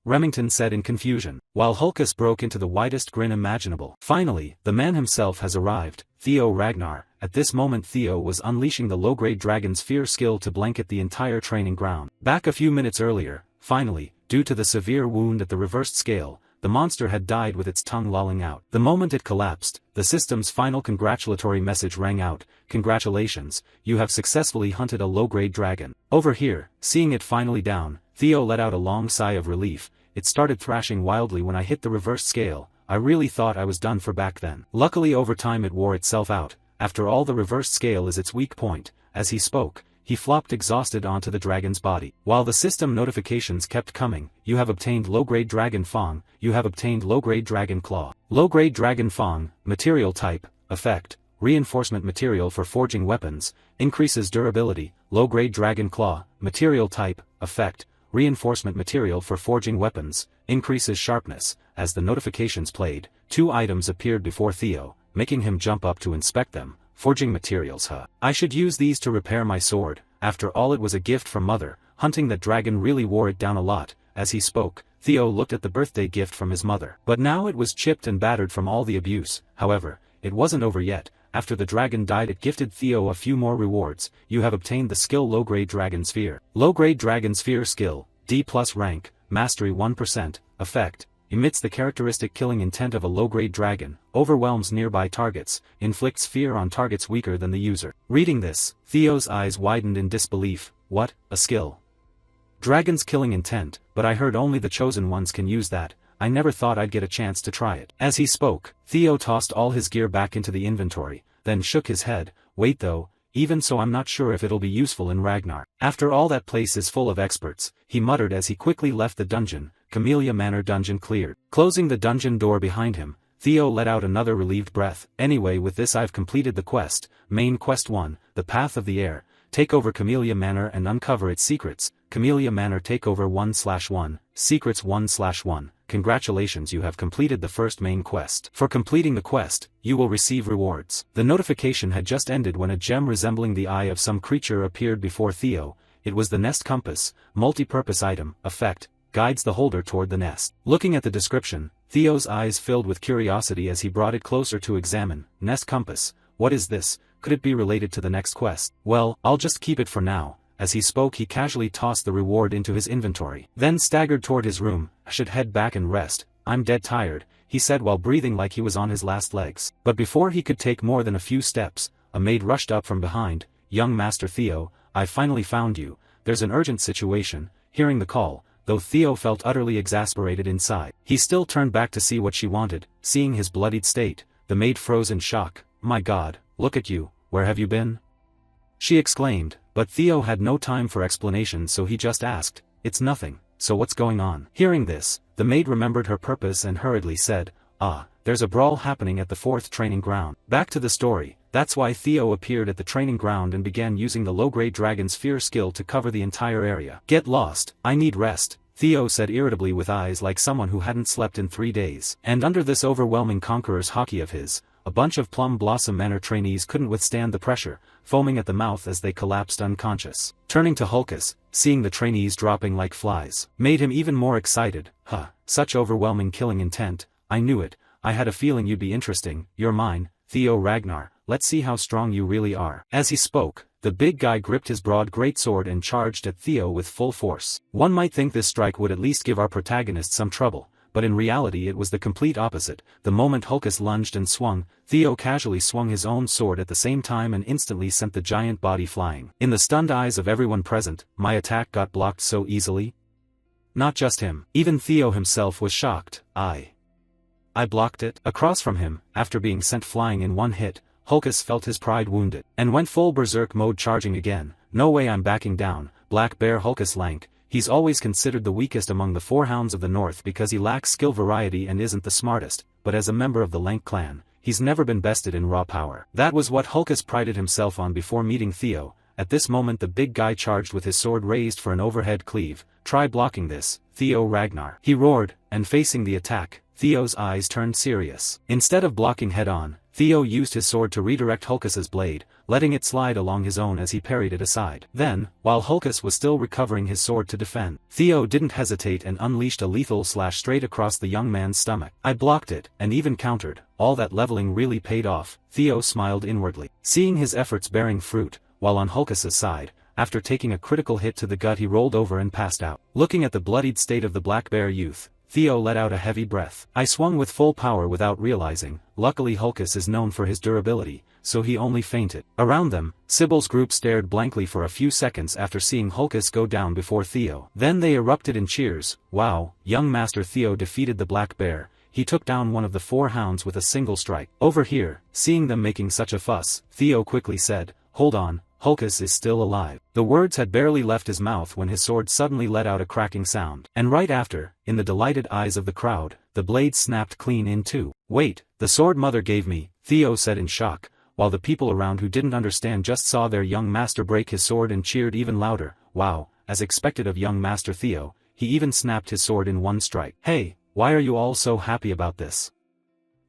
Remington said in confusion, while Hulkus broke into the widest grin imaginable. Finally, the man himself has arrived, Theo Ragnar. At this moment Theo was unleashing the low-grade dragon's fear skill to blanket the entire training ground. Back a few minutes earlier, finally, due to the severe wound at the reversed scale, the monster had died with its tongue lolling out. The moment it collapsed, the system's final congratulatory message rang out. Congratulations, you have successfully hunted a low-grade dragon. Over here, seeing it finally down, Theo let out a long sigh of relief. It started thrashing wildly when I hit the reversed scale. I really thought I was done for back then. Luckily over time it wore itself out. After all, the reversed scale is its weak point. As he spoke, he flopped exhausted onto the dragon's body. While the system notifications kept coming, you have obtained low-grade dragon fang, you have obtained low-grade dragon claw. Low-grade dragon fang, material type, effect, reinforcement material for forging weapons, increases durability. Low-grade dragon claw, material type, effect, reinforcement material for forging weapons, increases sharpness. As the notifications played, 2 items appeared before Theo, making him jump up to inspect them. Forging materials, huh? I should use these to repair my sword. After all, it was a gift from mother. Hunting that dragon really wore it down a lot. As he spoke, Theo looked at the birthday gift from his mother. But now it was chipped and battered from all the abuse. However, it wasn't over yet. After the dragon died, it gifted Theo a few more rewards. You have obtained the skill Low-Grade Dragon Sphere. Low-Grade Dragon Sphere skill, D+ rank, mastery 1%, effect, emits the characteristic killing intent of a low-grade dragon, overwhelms nearby targets, inflicts fear on targets weaker than the user. Reading this, Theo's eyes widened in disbelief. What, a skill? Dragon's killing intent, but I heard only the chosen ones can use that. I never thought I'd get a chance to try it. As he spoke, Theo tossed all his gear back into the inventory, then shook his head. Wait though, even so I'm not sure if it'll be useful in Ragnar. After all, that place is full of experts, he muttered as he quickly left the dungeon. Camellia Manor dungeon cleared. Closing the dungeon door behind him, Theo let out another relieved breath. Anyway, with this I've completed the quest. Main quest 1, the Path of the Air. Take over Camellia Manor and uncover its secrets. Camellia Manor Takeover 1/1, Secrets 1/1. Congratulations, you have completed the first main quest. For completing the quest, you will receive rewards. The notification had just ended when a gem resembling the eye of some creature appeared before Theo. It was the Nest Compass, multi-purpose item, effect, guides the holder toward the nest. Looking at the description, Theo's eyes filled with curiosity as he brought it closer to examine. Nest Compass, what is this? Could it be related to the next quest? Well, I'll just keep it for now. As he spoke, he casually tossed the reward into his inventory, then staggered toward his room. I should head back and rest. I'm dead tired, he said while breathing like he was on his last legs. But before he could take more than a few steps, a maid rushed up from behind. Young Master Theo, I finally found you. There's an urgent situation. Hearing the call, though Theo felt utterly exasperated inside, he still turned back to see what she wanted. Seeing his bloodied state, the maid froze in shock. My God, look at you, where have you been? She exclaimed, but Theo had no time for explanation, so he just asked, it's nothing, so what's going on? Hearing this, the maid remembered her purpose and hurriedly said, there's a brawl happening at the 4th training ground. Back to the story, that's why Theo appeared at the training ground and began using the low-grade dragon's fear skill to cover the entire area. Get lost, I need rest, Theo said irritably with eyes like someone who hadn't slept in 3 days. And under this overwhelming conqueror's hockey of his, a bunch of Plum Blossom Manor trainees couldn't withstand the pressure, foaming at the mouth as they collapsed unconscious. Turning to Hulkus, seeing the trainees dropping like flies, made him even more excited. Such overwhelming killing intent, I knew it, I had a feeling you'd be interesting. You're mine, Theo Ragnar, let's see how strong you really are. As he spoke, the big guy gripped his broad greatsword and charged at Theo with full force. One might think this strike would at least give our protagonist some trouble, but in reality it was the complete opposite. The moment Hulkus lunged and swung, Theo casually swung his own sword at the same time and instantly sent the giant body flying. In the stunned eyes of everyone present, my attack got blocked so easily? Not just him, even Theo himself was shocked. I blocked it. Across from him, after being sent flying in one hit, Hulkus felt his pride wounded, and went full berserk mode, charging again. No way, I'm backing down. Black Bear Hulkus Lank. He's always considered the weakest among the 4 hounds of the north because he lacks skill variety and isn't the smartest, but as a member of the Lank clan, he's never been bested in raw power. That was what Hulkus prided himself on before meeting Theo. At this moment the big guy charged with his sword raised for an overhead cleave. Try blocking this, Theo Ragnar, he roared, and facing the attack, Theo's eyes turned serious. Instead of blocking head-on, Theo used his sword to redirect Hulkus's blade, letting it slide along his own as he parried it aside. Then, while Hulkus was still recovering his sword to defend, Theo didn't hesitate and unleashed a lethal slash straight across the young man's stomach. I blocked it, and even countered. All that leveling really paid off, Theo smiled inwardly. Seeing his efforts bearing fruit, while on Hulkus's side, after taking a critical hit to the gut he rolled over and passed out. Looking at the bloodied state of the Black Bear youth, Theo let out a heavy breath. I swung with full power without realizing. Luckily Hulkus is known for his durability, so he only fainted. Around them, Sybil's group stared blankly for a few seconds after seeing Hulkus go down before Theo. Then they erupted in cheers. Wow, young Master Theo defeated the Black Bear. He took down one of the 4 hounds with a single strike. Over here, seeing them making such a fuss, Theo quickly said, hold on, Hulkus is still alive. The words had barely left his mouth when his sword suddenly let out a cracking sound. And right after, in the delighted eyes of the crowd, the blade snapped clean in two. Wait, the sword mother gave me, Theo said in shock, while the people around who didn't understand just saw their young master break his sword and cheered even louder. Wow, as expected of young Master Theo, he even snapped his sword in one strike. Hey, why are you all so happy about this?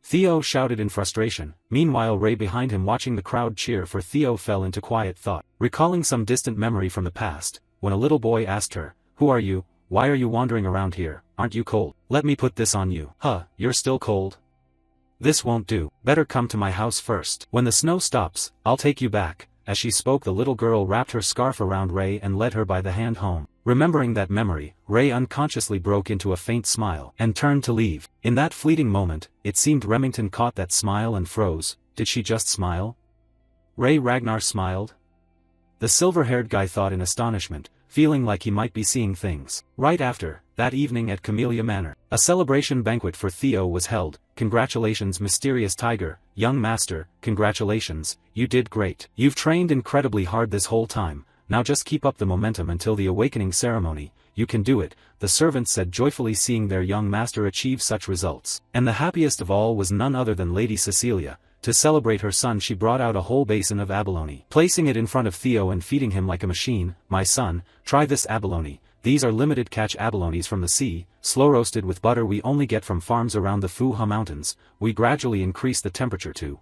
Theo shouted in frustration. Meanwhile Ray behind him watching the crowd cheer for Theo fell into quiet thought, recalling some distant memory from the past, when a little boy asked her, who are you, why are you wandering around here, aren't you cold? Let me put this on you. You're still cold? This won't do, better come to my house first. When the snow stops, I'll take you back. As she spoke the little girl wrapped her scarf around Ray and led her by the hand home. Remembering that memory, Ray unconsciously broke into a faint smile and turned to leave. In that fleeting moment, it seemed Remington caught that smile and froze. Did she just smile? Ray Ragnar smiled? The silver-haired guy thought in astonishment, feeling like he might be seeing things. Right after, that evening at Camellia Manor, a celebration banquet for Theo was held. Congratulations Mysterious Tiger, young master, congratulations, you did great. You've trained incredibly hard this whole time. Now just keep up the momentum until the awakening ceremony, you can do it, the servants said joyfully seeing their young master achieve such results. And the happiest of all was none other than Lady Cecilia. To celebrate her son she brought out a whole basin of abalone. Placing it in front of Theo and feeding him like a machine, my son, try this abalone, these are limited catch abalones from the sea, slow roasted with butter we only get from farms around the Fu-Ha mountains. We gradually increase the temperature to,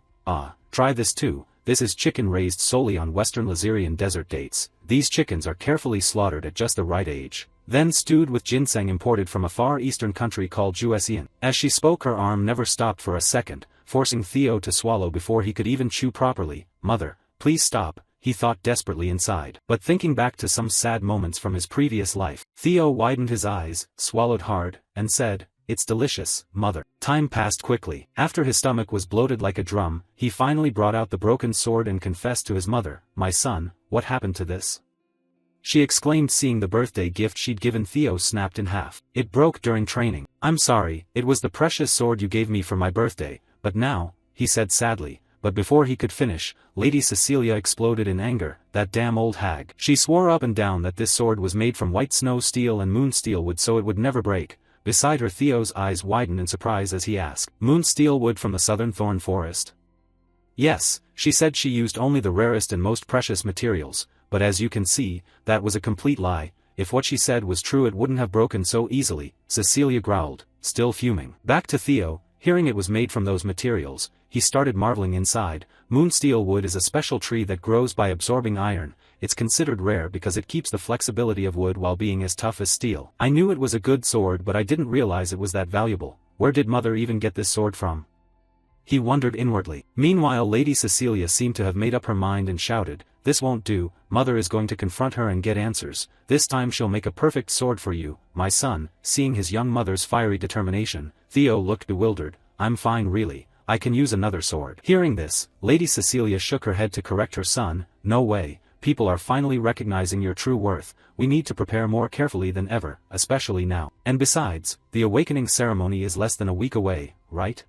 try this too. This is chicken raised solely on western Lazerian desert dates. These chickens are carefully slaughtered at just the right age, then stewed with ginseng imported from a far eastern country called Juesian. As she spoke her arm never stopped for a second, forcing Theo to swallow before he could even chew properly. Mother, please stop, he thought desperately inside. But thinking back to some sad moments from his previous life, Theo widened his eyes, swallowed hard, and said, "It's delicious, mother." Time passed quickly. After his stomach was bloated like a drum, he finally brought out the broken sword and confessed to his mother, "My son, what happened to this?" She exclaimed, seeing the birthday gift she'd given Theo snapped in half. "It broke during training. I'm sorry, it was the precious sword you gave me for my birthday, but now," he said sadly. But before he could finish, Lady Cecilia exploded in anger, "That damn old hag." She swore up and down that this sword was made from white snow steel and moon steel wood so it would never break. Beside her, Theo's eyes widened in surprise as he asked, "Moon steel wood from the southern thorn forest?" "Yes," she said. "She used only the rarest and most precious materials, but as you can see, that was a complete lie. If what she said was true it wouldn't have broken so easily," Cecilia growled, still fuming. Back to Theo, hearing it was made from those materials, he started marveling inside. Moon steel wood is a special tree that grows by absorbing iron. It's considered rare because it keeps the flexibility of wood while being as tough as steel. I knew it was a good sword but I didn't realize it was that valuable. Where did mother even get this sword from?" he wondered inwardly. Meanwhile Lady Cecilia seemed to have made up her mind and shouted, "This won't do, mother is going to confront her and get answers. This time she'll make a perfect sword for you, my son." Seeing his young mother's fiery determination, Theo looked bewildered. "I'm fine really, I can use another sword." Hearing this, Lady Cecilia shook her head to correct her son. "No way, people are finally recognizing your true worth. We need to prepare more carefully than ever, especially now. And besides, the awakening ceremony is less than a week away, right?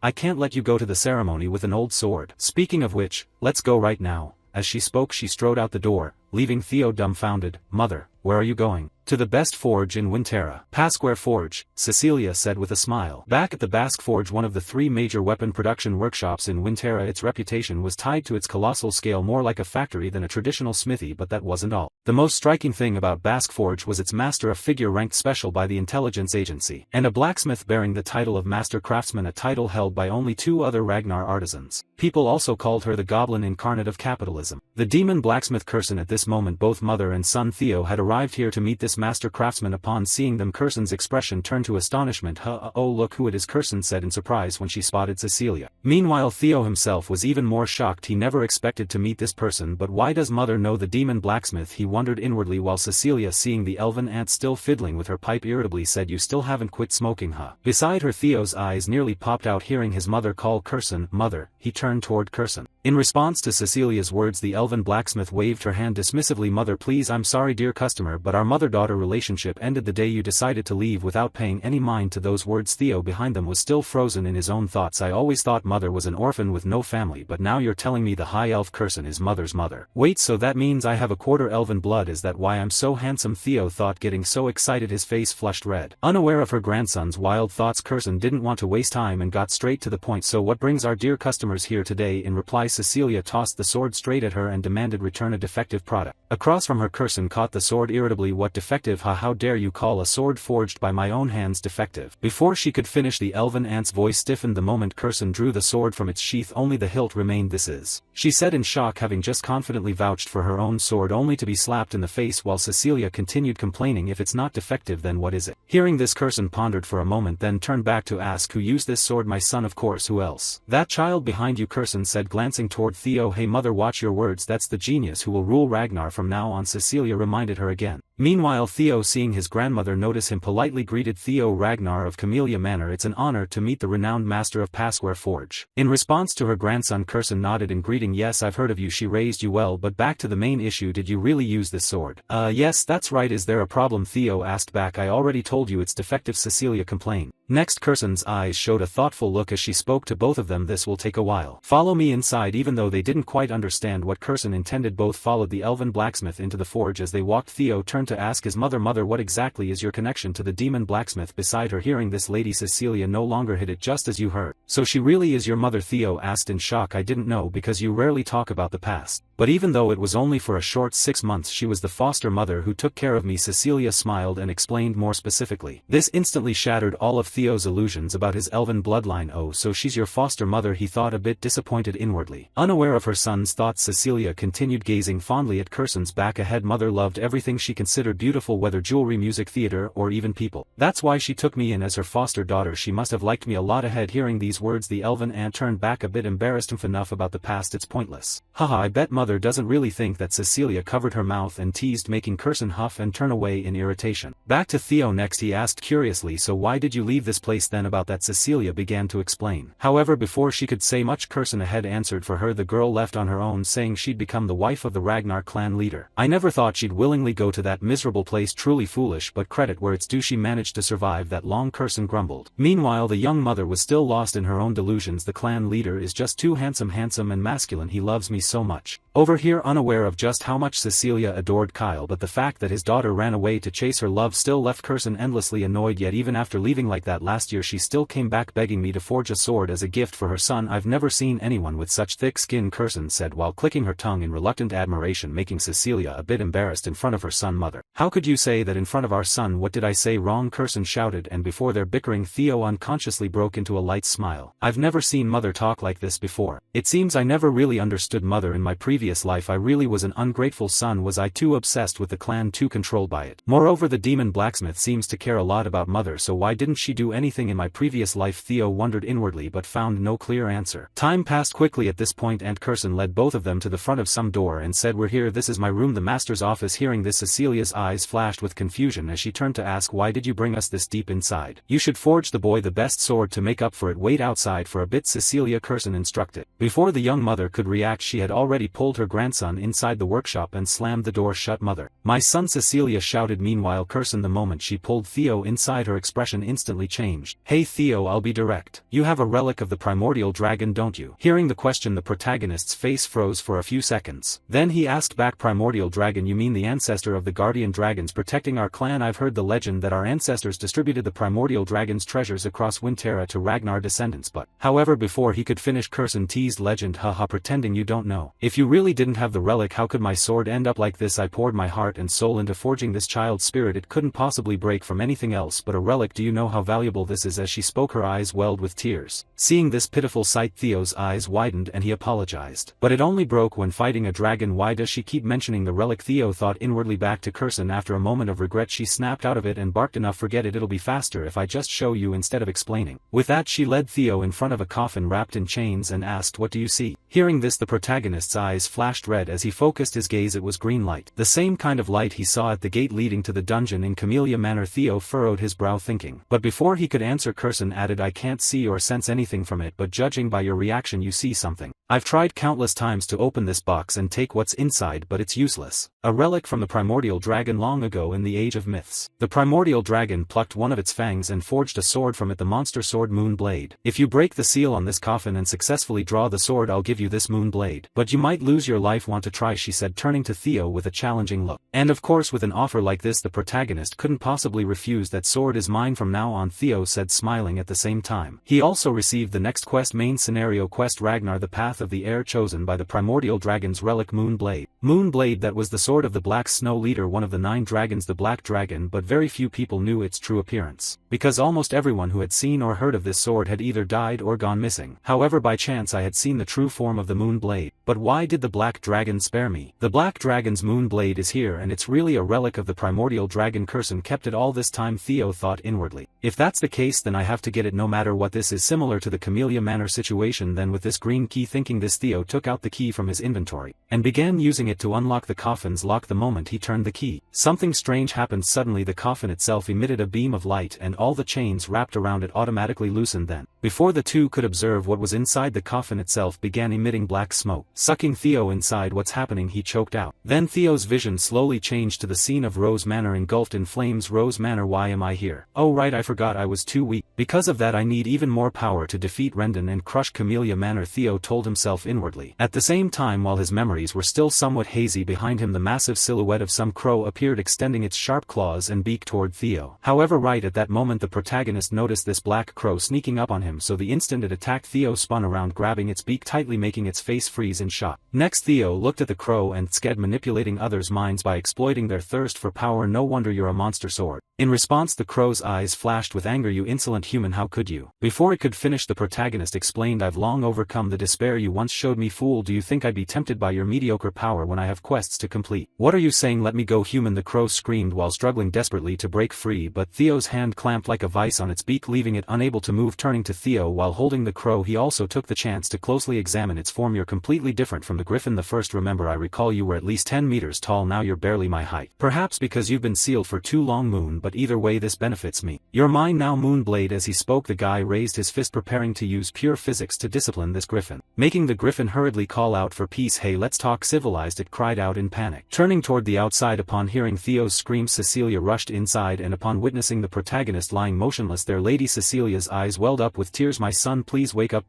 I can't let you go to the ceremony with an old sword. Speaking of which, let's go right now." As she spoke she strode out the door, leaving Theo dumbfounded. "Mother, where are you going?" "To the best forge in Winterra." "Pasquare Forge," Cecilia said with a smile. Back at the Basque Forge, one of the three major weapon production workshops in Winterra, its reputation was tied to its colossal scale, more like a factory than a traditional smithy. But that wasn't all. The most striking thing about Basque Forge was its master, a figure ranked special by the intelligence agency, and a blacksmith bearing the title of Master Craftsman, a title held by only two other Ragnar artisans. People also called her the Goblin Incarnate of Capitalism. The demon blacksmith Curson. At this moment both mother and son Theo had arrived here to meet this master craftsman. Upon seeing them, Curson's expression turned to astonishment. "Oh, look who it is," Curson said in surprise when she spotted Cecilia. Meanwhile Theo himself was even more shocked. He never expected to meet this person. But why does mother know the demon blacksmith, he wondered inwardly, while Cecilia, seeing the elven aunt still fiddling with her pipe, irritably said, "You still haven't quit smoking, huh?" Beside her, Theo's eyes nearly popped out hearing his mother call Curson mother. He turned toward Curson. In response to Cecilia's words, the elven blacksmith waved her hand dismissively. "Mother, please, I'm sorry dear customer, but our mother-daughter relationship ended the day you decided to leave." Without paying any mind to those words, Theo behind them was still frozen in his own thoughts. "I always thought mother was an orphan with no family, but now you're telling me the high elf Curson is mother's mother. Wait, so that means I have a quarter elven blood? Is that why I'm so handsome?" Theo thought, getting so excited his face flushed red. Unaware of her grandson's wild thoughts, Curson didn't want to waste time and got straight to the point. "So what brings our dear customers here today?" In reply, Cecilia tossed the sword straight at her and demanded, "Return a defective product." Across from her, Curson caught the sword irritably. "What defective? How dare you call a sword forged by my own hands defective?" Before she could finish, the elven aunt's voice stiffened. The moment Curson drew the sword from its sheath, only the hilt remained. "This is," she said in shock, having just confidently vouched for her own sword only to be slapped in the face, while Cecilia continued complaining, "If it's not defective, then what is it?" Hearing this, Curson pondered for a moment, then turned back to ask, "Who used this sword?" "My son, of course. Who else?" "That child behind you," Curson said, glancing toward Theo. "Hey mother, watch your words. That's the genius who will rule Ragnar from now on," Cecilia reminded her again. Meanwhile Theo, seeing his grandmother notice him, politely greeted Theo. "Ragnar of Camellia Manor, it's an honor to meet the renowned master of Pasquare Forge." In response to her grandson, Curson nodded in greeting. "Yes, I've heard of you. She raised you well. But back to the main issue, did you really use this sword?" Yes, that's right. Is there a problem?" Theo asked back. "I already told you it's defective," Cecilia complained. Next, Curson's eyes showed a thoughtful look as she spoke to both of them. "This will take a while. Follow me inside." Even though they didn't quite understand what Curson intended, both followed the elven blacksmith into the forge. As they walked, Theo turned turned to ask his mother, "Mother, what exactly is your connection to the demon blacksmith beside her?" Hearing this, Lady Cecilia no longer hid it, "Just as you heard. So she really is your mother?" Theo asked in shock. "I didn't know because you rarely talk about the past. But even though it was only for a short 6 months, she was the foster mother who took care of me." Cecilia smiled and explained more specifically. This instantly shattered all of Theo's illusions about his elven bloodline. "Oh, so she's your foster mother," he thought, a bit disappointed inwardly. Unaware of her son's thoughts, Cecilia continued gazing fondly at Curson's back. Ahead, mother loved everything she considered beautiful, whether jewelry, music, theater, or even people. That's why she took me in as her foster daughter. She must have liked me a lot. Ahead, hearing these words, the elven aunt turned back a bit embarrassed. Enough about the past, it's pointless. Haha, I bet mother doesn't really think that." Cecilia covered her mouth and teased, making Curson huff and turn away in irritation. Back to Theo next, he asked curiously, "So why did you leave this place then?" About that, Cecilia began to explain. However, before she could say much, Curson ahead answered for her. The girl left on her own, saying she'd become the wife of the Ragnar clan leader. "I never thought she'd willingly go to that miserable place. Truly foolish, but credit where it's due, she managed to survive that long," Curson grumbled. Meanwhile, the young mother was still lost in her own delusions. "The clan leader is just too handsome and masculine. He loves me so much." Over here, unaware of just how much Cecilia adored Kyle, but the fact that his daughter ran away to chase her love still left Curson endlessly annoyed. Yet even after leaving like that last year, she still came back begging me to forge a sword as a gift for her son. "I've never seen anyone with such thick skin," Curson said while clicking her tongue in reluctant admiration, making Cecilia a bit embarrassed in front of her son. "Mother, how could you say that in front of our son?" "What did I say wrong?" Curson shouted, and before their bickering, Theo unconsciously broke into a light smile. "I've never seen mother talk like this before. It seems I never really understood mother in my previous life. I really was an ungrateful son. Was I too obsessed with the clan, too controlled by it? Moreover, the demon blacksmith seems to care a lot about mother, so why didn't she do anything in my previous life?" Theo wondered inwardly but found no clear answer. Time passed quickly at this point, and Curson led both of them to the front of some door and said, "We're here. This is my room, the master's office." Hearing this, Cecilia's eyes flashed with confusion as she turned to ask, "Why did you bring us this deep inside?" "You should forge the boy the best sword to make up for it. Wait outside for a bit," Cecilia Curson instructed. Before the young mother could react, she had already pulled her grandson inside the workshop and slammed the door shut. "Mother, my son!" Cecilia shouted. Meanwhile, Curson, the moment she pulled Theo inside, her expression instantly changed. "Hey Theo, I'll be direct. You have a relic of the primordial dragon, don't you?" Hearing the question, the protagonist's face froze for a few seconds. Then he asked back, "Primordial dragon? You mean the ancestor of the guardian dragons protecting our clan? I've heard the legend that our ancestors distributed the primordial dragon's treasures across Winterra to Ragnar descendants, but..." However, before he could finish, Curson teased, "Legend, haha, pretending you don't know. If you really didn't have the relic, how could my sword end up like this? I poured my heart and soul into forging this child's spirit. It couldn't possibly break from anything else but a relic. Do you know how valuable this is?" As she spoke, her eyes welled with tears. Seeing this pitiful sight, Theo's eyes widened and he apologized. "But it only broke when fighting a dragon. Why does she keep mentioning the relic?" Theo thought inwardly. Back to Curson. After a moment of regret, she snapped out of it and barked, "Enough, forget it. It'll be faster if I just show you instead of explaining." With that, she led Theo in front of a coffin wrapped in chains and asked, "What do you see?" Hearing this, the protagonist's eyes flashed red as he focused his gaze. It was green light. The same kind of light he saw at the gate leading to the dungeon in Camellia Manor. Theo furrowed his brow thinking. But before he could answer, Curson added, "I can't see or sense anything from it, but judging by your reaction you see something. I've tried countless times to open this box and take what's inside, but it's useless. A relic from the primordial dragon long ago in the age of myths. The primordial dragon plucked one of its fangs and forged a sword from it, the monster sword Moon Blade. If you break the seal on this coffin and successfully draw the sword, I'll give you this Moon Blade. But you might lose your life. Want to try?" she said, turning to Theo with a challenging look. And of course, with an offer like this, the protagonist couldn't possibly refuse. "That sword is mine from now on," Theo said, smiling at the same time. He also received the next quest, main scenario quest Ragnar, the path of the heir chosen by the primordial dragon's relic Moon Blade. Moon Blade, that was the sword of the Black Snow leader, one of the 9 dragons, the Black Dragon, but very few people knew its true appearance, because almost everyone who had seen or heard of this sword had either died or gone missing. However, by chance I had seen the true form of the Moon Blade. But why did the Black Dragon spare me? The Black Dragon's Moon Blade is here, and it's really a relic of the primordial dragon. Curson kept it all this time, Theo thought inwardly. If that's the case, then I have to get it no matter what. This is similar to the Camellia Manor situation then with this green key. Thinking this, Theo took out the key from his inventory and began using it to unlock the coffin's lock. The moment he turned the key, something strange happened. Suddenly the coffin itself emitted a beam of light and all the chains wrapped around it automatically loosened. Then, Before the two could observe what was inside, the coffin itself began emitting black smoke. Sucking Theo inside. What's happening? He choked out. Then Theo's vision slowly changed to the scene of Rose Manor engulfed in flames. Rose Manor, why am I here? Oh right, I forgot I was too weak. Because of that I need even more power to defeat Rendon and crush Camellia Manor, Theo told himself inwardly. At the same time, while his memories were still somewhat hazy, behind him the massive silhouette of some crow appeared, extending its sharp claws and beak toward Theo. However, right at that moment the protagonist noticed this black crow sneaking up on him, so the instant it attacked, Theo spun around, grabbing its beak tightly, making its face freeze in shock. Next Theo looked at the crow and scared, manipulating others' minds by exploiting their thirst for power. No wonder you're a monster, sword. In response the crow's eyes flashed with anger. You insolent human, how could you? Before it could finish the protagonist explained, I've long overcome the despair you once showed me. Fool, do you think I'd be tempted by your mediocre power when I have quests to complete? What are you saying? Let me go, human, the crow screamed while struggling desperately to break free, but Theo's hand clamped like a vice on its beak, leaving it unable to move. Turning to Theo while holding the crow, he also took the chance to closely examine its form. You're completely different from the griffin the first. Remember, I recall you were at least 10 meters tall, now you're barely my height. Perhaps because you've been sealed for too long, Moon, but either way this benefits me. You're mine now, Moonblade. As he spoke the guy raised his fist, preparing to use pure physics to discipline this griffin, making the griffin hurriedly call out for peace. Hey, let's talk civilized, it cried out in panic. Turning toward the outside upon hearing Theo's screams, Cecilia rushed inside, and upon witnessing the protagonist lying motionless there, Lady Cecilia's eyes welled up with tears. My son, please wake up,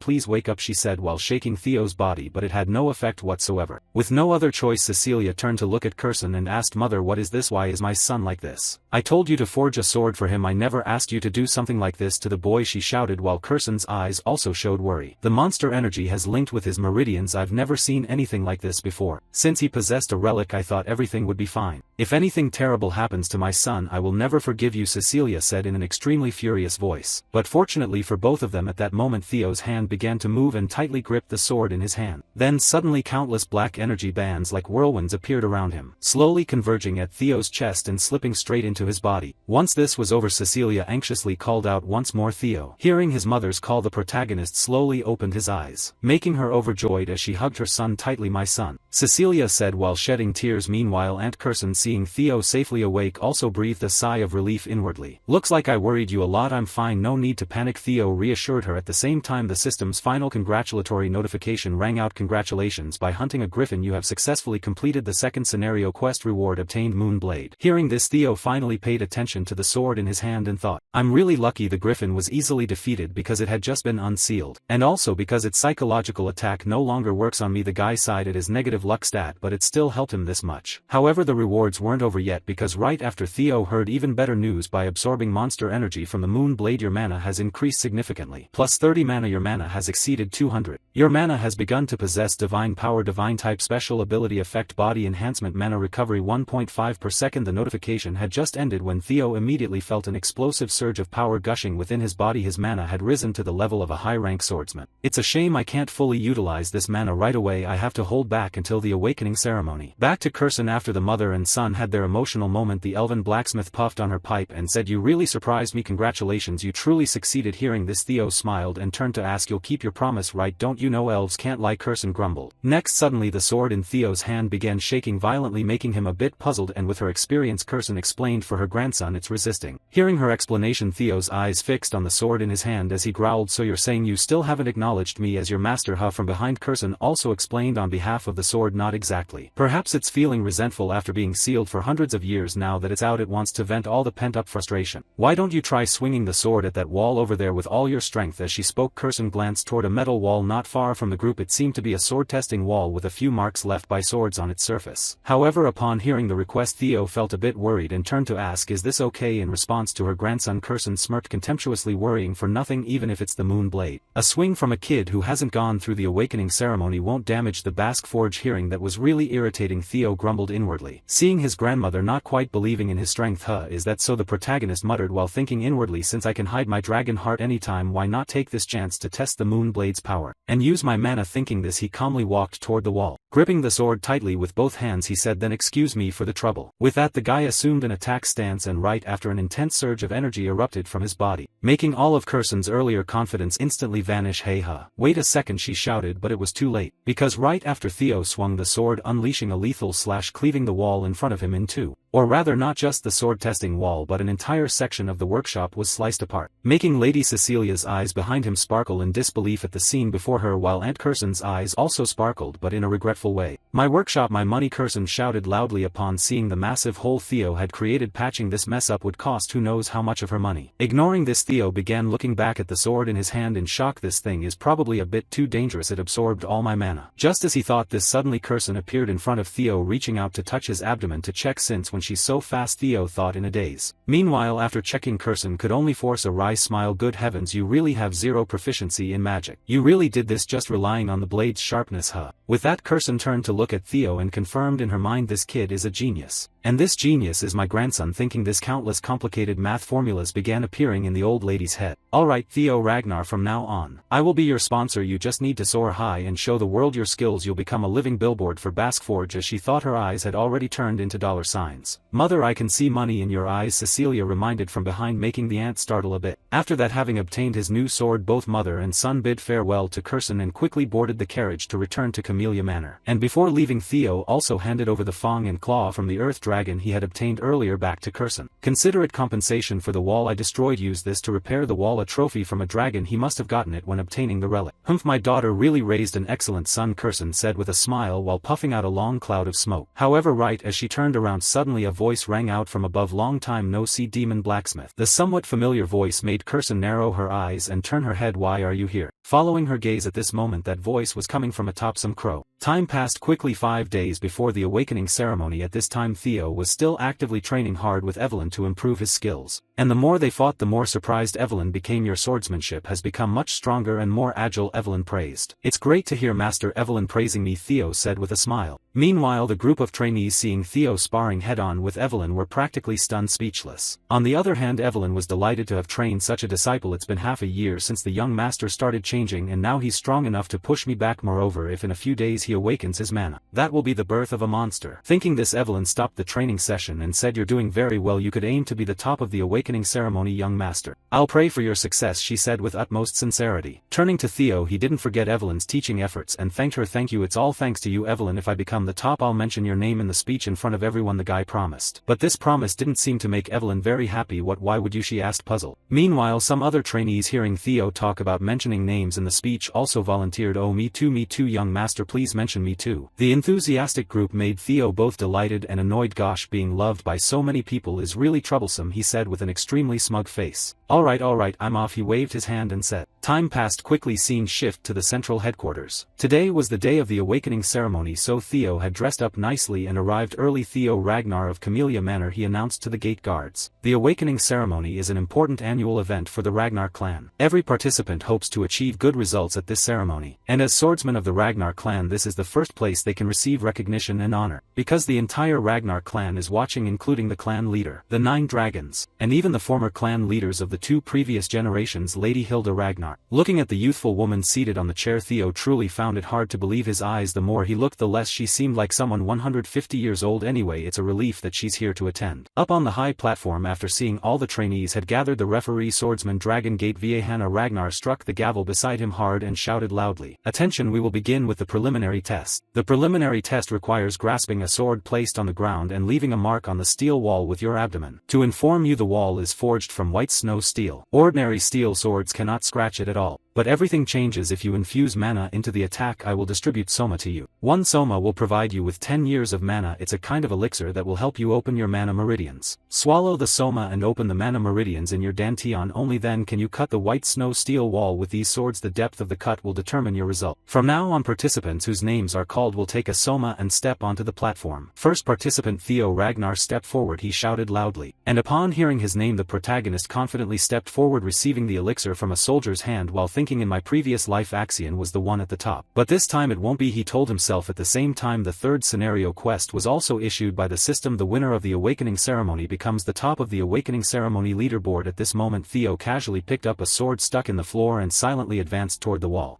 she said while shaking Theo's body, but it had no effect whatsoever. With no other choice, Cecilia turned to look at Curson and asked, Mother, what is this? Why is my son like this? I told you to forge a sword for him. I never asked you to do something like this to the boy, she shouted while Curson's eyes also showed worry. The monster energy has linked with his meridians. I've never seen anything like this before. Since he possessed a relic, I thought everything would be fine. If anything terrible happens to my son, I will never forgive you, Cecilia said in an extremely furious voice. But fortunately for both of them, at that moment Theo's hand began to move and tightly gripped the sword in his hand. Then suddenly countless black energy bands like whirlwinds appeared around him, slowly converging at Theo's chest and slipping straight into his body. Once this was over, Cecilia anxiously called out once more. Theo, hearing his mother's call, the protagonist slowly opened his eyes, making her overjoyed as she hugged her son tightly. My son, Cecilia said while shedding tears. Meanwhile Aunt Curson, seeing Theo safely awake, also breathed a sigh of relief inwardly. Looks like I worried you a lot. I'm fine, no need to panic, Theo reassured her. At the same time the system's final congratulatory notification rang out. Congratulations, by hunting a griffin you have successfully completed the second scenario quest, reward obtained, Moonblade. Hearing this, Theo finally paid attention to the sword in his hand and thought, I'm really lucky the griffin was easily defeated because it had just been unsealed, and also because its psychological attack no longer works on me. The guy sighed at his negative luck stat, but it still helped him this much. However, the rewards weren't over yet, because right after Theo heard even better news. By absorbing monster energy from the Moonblade, your mana has increased significantly. Plus 30 mana. Your mana has exceeded 200. Your mana has begun to possess divine power. Divine type special ability effect, body enhancement, mana recovery 1.5 per second. The notification had just ended when Theo immediately felt an explosive surge of power gushing within his body. His mana had risen to the level of a high-rank swordsman. It's a shame I can't fully utilize this mana right away. I have to hold back until the awakening ceremony. Back to Curson. After the mother and son had their emotional moment, the elven blacksmith puffed on her pipe and said, You really surprised me. Congratulations, you truly succeeded. Hearing this, Theo smiled and turned to ask, You'll keep your promise, right? Don't you know elves can't lie? Curson grumbled. Next, suddenly the sword in Theo's hand began shaking violently, making him a bit puzzled, and with her experience Curson explained, For her grandson it's resisting. Hearing her explanation, Theo's eyes fixed on the sword in his hand as he growled, So you're saying you still haven't acknowledged me as your master, huh? From behind, Curson also explained on behalf of the sword, Not exactly. Perhaps it's feeling resentful after being sealed for hundreds of years. Now that it's out, it wants to vent all the pent-up frustration. Why don't you try swinging the sword at that wall over there with all your strength? As she spoke, Curson glanced toward a metal wall not far from the group. It seemed to be a sword-testing wall with a few marks left by swords on its surface. However, upon hearing the request, Theo felt a bit worried and turned to ask, Is this okay? In response to her grandson, Curson smirked contemptuously, worrying for nothing, even if it's the Moonblade. A swing from a kid who hasn't gone through the awakening ceremony won't damage the Basque Forge. Hearing that was really irritating, Theo grumbled inwardly, seeing his grandmother not quite believing in his strength. Is that so? The protagonist muttered while thinking inwardly, Since I can hide my dragon heart anytime, why not take this chance to test the Moonblade's power and use my mana? Thinking this, he calmly walked toward the wall, gripping the sword tightly with both hands. He said, Then excuse me for the trouble. With that, the guy assumed an attack stance, and right after an intense surge of energy erupted from his body, making all of Curson's earlier confidence instantly vanish. Hey wait a second, she shouted, but it was too late, because right after Theo swung the sword, unleashing a lethal slash, cleaving the wall in front of him in two. Or rather not just the sword testing wall but an entire section of the workshop was sliced apart, making Lady Cecilia's eyes behind him sparkle in disbelief at the scene before her while Aunt Kirson's eyes also sparkled but in a regretful way. "My workshop, my money," Kirsten shouted loudly upon seeing the massive hole Theo had created. Patching this mess up would cost who knows how much of her money. Ignoring this, Theo began looking back at the sword in his hand in shock. "This thing is probably a bit too dangerous, it absorbed all my mana." Just as he thought this, suddenly Kirsten appeared in front of Theo, reaching out to touch his abdomen to check since when she's so fast, Theo thought in a daze. Meanwhile, after checking, Kirsten could only force a wry smile. "Good heavens, you really have zero proficiency in magic. You really did this just relying on the blade's sharpness, huh?" With that, Kirsten turned to look at Theo and confirmed in her mind, "This kid is a genius. And this genius is my grandson." Thinking this, countless complicated math formulas began appearing in the old lady's head. "Alright, Theo Ragnar, from now on, I will be your sponsor. You just need to soar high and show the world your skills. You'll become a living billboard for Baskforge." As she thought, her eyes had already turned into dollar signs. "Mother, I can see money in your eyes," Cecilia reminded from behind, making the aunt startle a bit. After that, having obtained his new sword, both mother and son bid farewell to Kirsten and quickly boarded the carriage to return to Camellia Manor. And before leaving, Theo also handed over the fang and claw from the earth dragon he had obtained earlier back to Kirsten. "Consider it compensation for the wall I destroyed. Use this to repair the wall." A trophy from a dragon, he must have gotten it when obtaining the relic. "Humph, my daughter really raised an excellent son," Kirsten said with a smile while puffing out a long cloud of smoke. However, right as she turned around, suddenly a voice rang out from above. "Long time no see, demon blacksmith." The somewhat familiar voice made Kirsten narrow her eyes and turn her head. "Why are you here?" Following her gaze at this moment, that voice was coming from atop some crow. Time passed quickly. 5 days before the awakening ceremony. At this time, Theo was still actively training hard with Evelyn to improve his skills. And the more they fought, the more surprised Evelyn became. "Your swordsmanship has become much stronger and more agile," Evelyn praised. "It's great to hear, Master Evelyn praising me," Theo said with a smile. Meanwhile, the group of trainees, seeing Theo sparring head-on with Evelyn, were practically stunned, speechless. On the other hand, Evelyn was delighted to have trained such a disciple. "It's been half a year since the young master started changing, and now he's strong enough to push me back. Moreover, if in a few days he awakens his mana, that will be the birth of a monster." Thinking this, Evelyn stopped the training session and said, "You're doing very well. You could aim to be the top of the awakening ceremony, young master." "I'll pray for your success," she said with utmost sincerity. Turning to Theo, he didn't forget Evelyn's teaching efforts and thanked her. "Thank you, it's all thanks to you, Evelyn. If I become the top, I'll mention your name in the speech in front of everyone," the guy promised. But this promise didn't seem to make Evelyn very happy. Why would you?" she asked, puzzled. Meanwhile, some other trainees, hearing Theo talk about mentioning names in the speech, also volunteered. "Oh, me too, young master, please mention me too." The enthusiastic group made Theo both delighted and annoyed. "Gosh, being loved by so many people is really troublesome," he said with an extremely smug face. Alright, I'm off." He waved his hand and said. Time passed quickly. Scene shift to the central headquarters. Today was the day of the awakening ceremony, so Theo had dressed up nicely and arrived early. "Theo Ragnar of Camellia Manor," he announced to the gate guards. "The awakening ceremony is an important annual event for the Ragnar clan. Every participant hopes to achieve good results at this ceremony. And as swordsmen of the Ragnar clan, this is the first place they can receive recognition and honor. Because the entire Ragnar clan is watching, including the clan leader, the 9 dragons, and even the former clan leaders of the 2 previous generations, Lady Hilda Ragnar." Looking at the youthful woman seated on the chair, Theo truly found it hard to believe his eyes. The more he looked, the less she seemed like someone 150 years old. Anyway, it's a relief that she's here to attend. Up on the high platform, after seeing all the trainees had gathered, the referee, swordsman Dragon Gate Viehanna Ragnar, struck the gavel beside him hard and shouted loudly, "Attention, we will begin with the preliminary test. The preliminary test requires grasping a sword placed on the ground and leaving a mark on the steel wall with your abdomen. To inform you, the wall is forged from white snow steel. Ordinary steel swords cannot scratch it at all. But everything changes if you infuse mana into the attack. I will distribute soma to you. 1 soma will provide you with 10 years of mana. It's a kind of elixir that will help you open your mana meridians. Swallow the soma and open the mana meridians in your dantian. Only then can you cut the white snow steel wall with these swords. The depth of the cut will determine your result. From now on, participants whose names are called will take a soma and step onto the platform. First participant, Theo Ragnar, step forward," he shouted loudly. And upon hearing his name, the protagonist confidently stepped forward, receiving the elixir from a soldier's hand while thinking, "In my previous life, Axion was the one at the top. But this time it won't be," he told himself. At the same time, the 3rd scenario quest was also issued by the system. The winner of the awakening ceremony becomes the top of the awakening ceremony leaderboard. At this moment, Theo casually picked up a sword stuck in the floor and silently advanced toward the wall.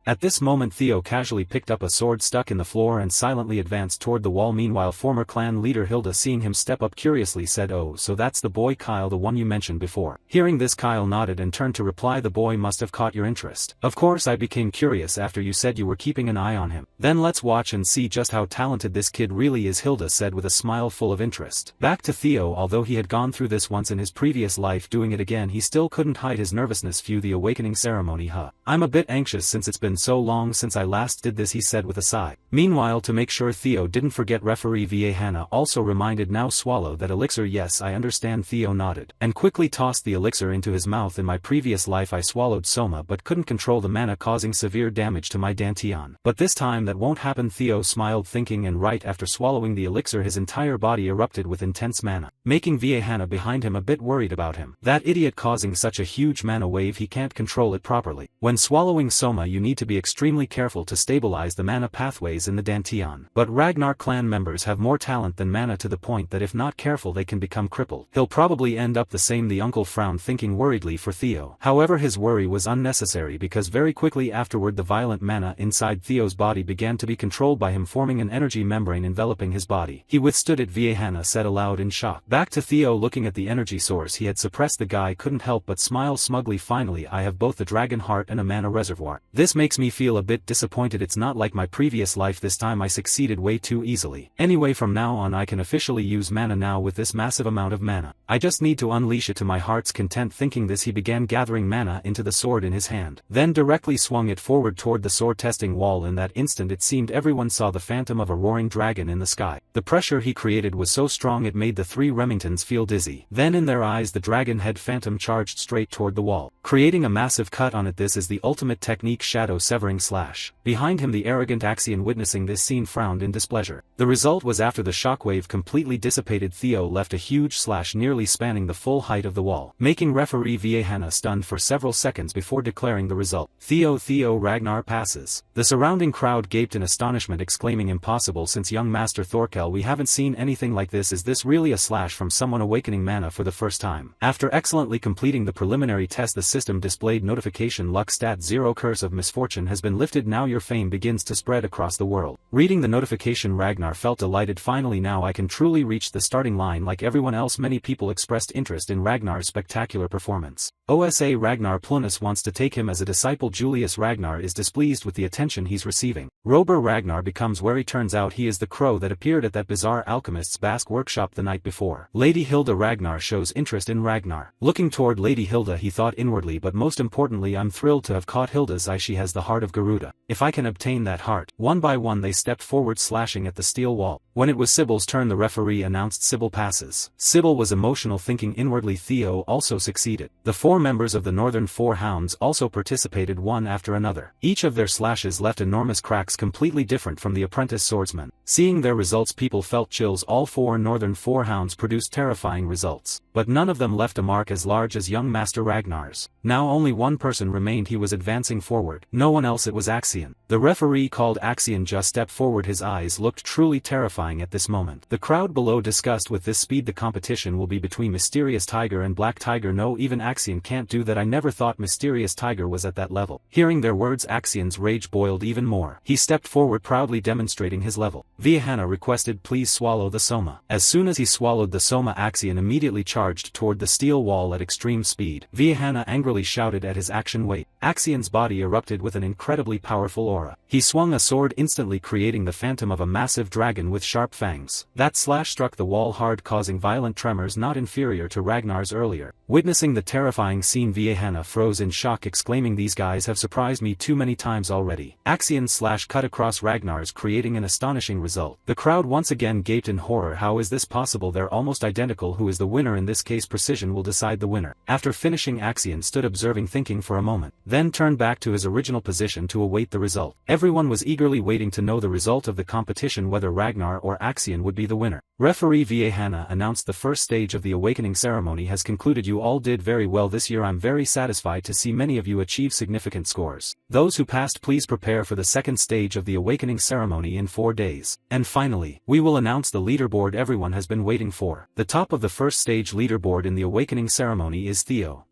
Meanwhile, former clan leader Hilda, seeing him step up, curiously said, "Oh, so that's the boy Kyle, the one you mentioned before." Hearing this, Kyle nodded and turned to reply, "The boy must have caught your interest." first. Of course I became curious after you said you were keeping an eye on him. Then let's watch and see just how talented this kid really is, Hilda said with a smile full of interest. Back to Theo. Although he had gone through this once in his previous life, doing it again he still couldn't hide his nervousness. Phew, the awakening ceremony, I'm a bit anxious since it's been so long since I last did this, he said with a sigh. Meanwhile, to make sure Theo didn't forget, referee Va Hannah also reminded, now swallow that elixir. Yes, I understand. Theo nodded, and quickly tossed the elixir into his mouth. In my previous life I swallowed soma but couldn't control the mana, causing severe damage to my dantian. But this time that won't happen, Theo smiled, thinking, and right after swallowing the elixir his entire body erupted with intense mana, making Va Hannah behind him a bit worried about him. That idiot causing such a huge mana wave, he can't control it properly. When swallowing soma you need to be extremely careful to stabilize the mana pathways in the dantian. But Ragnar clan members have more talent than mana, to the point that if not careful they can become crippled. He'll probably end up the same. The uncle frowned, thinking worriedly for Theo. However, his worry was unnecessary because very quickly afterward the violent mana inside Theo's body began to be controlled by him, forming an energy membrane enveloping his body. He withstood it, Va Hannah said aloud in shock. Back to Theo, looking at the energy source he had suppressed. The guy couldn't help but smile smugly. Finally, I have both the dragon heart and a mana reservoir. This makes me feel a bit disappointed. It's not like my previous life. This time I succeeded way too easily. Anyway, from now on I can officially use mana now. With this massive amount of mana, I just need to unleash it to my heart's content. Thinking this, he began gathering mana into the sword in his hand, then directly swung it forward toward the sword testing wall. In that instant it seemed everyone saw the phantom of a roaring dragon in the sky. The pressure he created was so strong it made the three Remingtons feel dizzy. Then in their eyes the dragon head phantom charged straight toward the wall, creating a massive cut on it. This is the ultimate technique, shadow severing slash. Behind him the arrogant Axion, witnessing this scene, frowned in displeasure. The result was, after the shockwave completely dissipated, Theo left a huge slash nearly spanning the full height of the wall, making referee Va Hannah stunned for several seconds before declaring the result. Theo, Ragnar passes. The surrounding crowd gaped in astonishment, exclaiming, impossible. Since young Master Thorkel, we haven't seen anything like this. Is this really a slash from someone awakening mana for the first time? After excellently completing the preliminary test, the system displayed notification: luck stat 0, curse of misfortune has been lifted. Now your fame begins to spread across the world. Reading the notification, Ragnar felt delighted. Finally, now I can truly reach the starting line like everyone else. Many people expressed interest in Ragnar's spectacular performance. OSA Ragnar Plunus wants to take him as a disciple. Julius Ragnar is displeased with the attention he's receiving. Rober Ragnar becomes wary. Turns out he is the crow that appeared at that bizarre alchemist's Basque workshop the night before. Lady Hilda Ragnar shows interest in Ragnar. Looking toward Lady Hilda, he thought inwardly, but most importantly, I'm thrilled to have caught Hilda's eye. She has the heart of Garuda. If I can obtain that heart. One by one they stepped forward, slashing at the steel wall. When it was Sybil's turn, the referee announced Sybil passes. Sybil was emotional, thinking inwardly Theo also succeeded. The four members of the Northern Four Hounds also participated, one after another. Each of their slashes left enormous cracks, completely different from the apprentice swordsman. Seeing their results, people felt chills. All four Northern Four Hounds produced terrifying results, but none of them left a mark as large as young Master Ragnar's. Now only one person remained. He was advancing forward. No one else. It was Axion. The referee called Axion just stepped forward. His eyes looked truly terrifying at this moment. The crowd below discussed, with this speed the competition will be between Mysterious Tiger and Black Tiger. No, even Axion can't do that. I never thought Mysterious Tiger was at that level. Hearing their words, Axion's rage boiled even more. He stepped forward, proudly demonstrating his level. Va Hannah requested, please swallow the soma. As soon as he swallowed the soma, Axion immediately charged toward the steel wall at extreme speed. Va Hannah angrily shouted at his action. Wait. Axion's body erupted with an incredibly powerful aura. He swung a sword, instantly creating the phantom of a massive dragon with sharp fangs. That slash struck the wall hard, causing violent tremors not inferior to Ragnar's earlier. Witnessing the terrifying scene, Va Hannah froze in shock, exclaiming, these guys have surprised me too many times already. Axion's slash cut across Ragnar's, creating an astonishing result. The crowd once again gaped in horror. How is this possible? They're almost identical. Who is the winner? In this case, precision will decide the winner. After finishing, Axion stood observing, thinking for a moment, then turned back to his original position to await the result. Everyone was eagerly waiting to know the result of the competition, whether Ragnar or Axion would be the winner. Referee Va Hannah announced the first stage of the awakening ceremony has concluded. You all did very well this year. I'm very satisfied to see many of you achieve significant scores. Those who passed, please prepare for the second stage of the awakening ceremony in 4 days. And finally, we will announce the leaderboard everyone has been waiting for. The top of the first stage leaderboard in the awakening ceremony is Theo.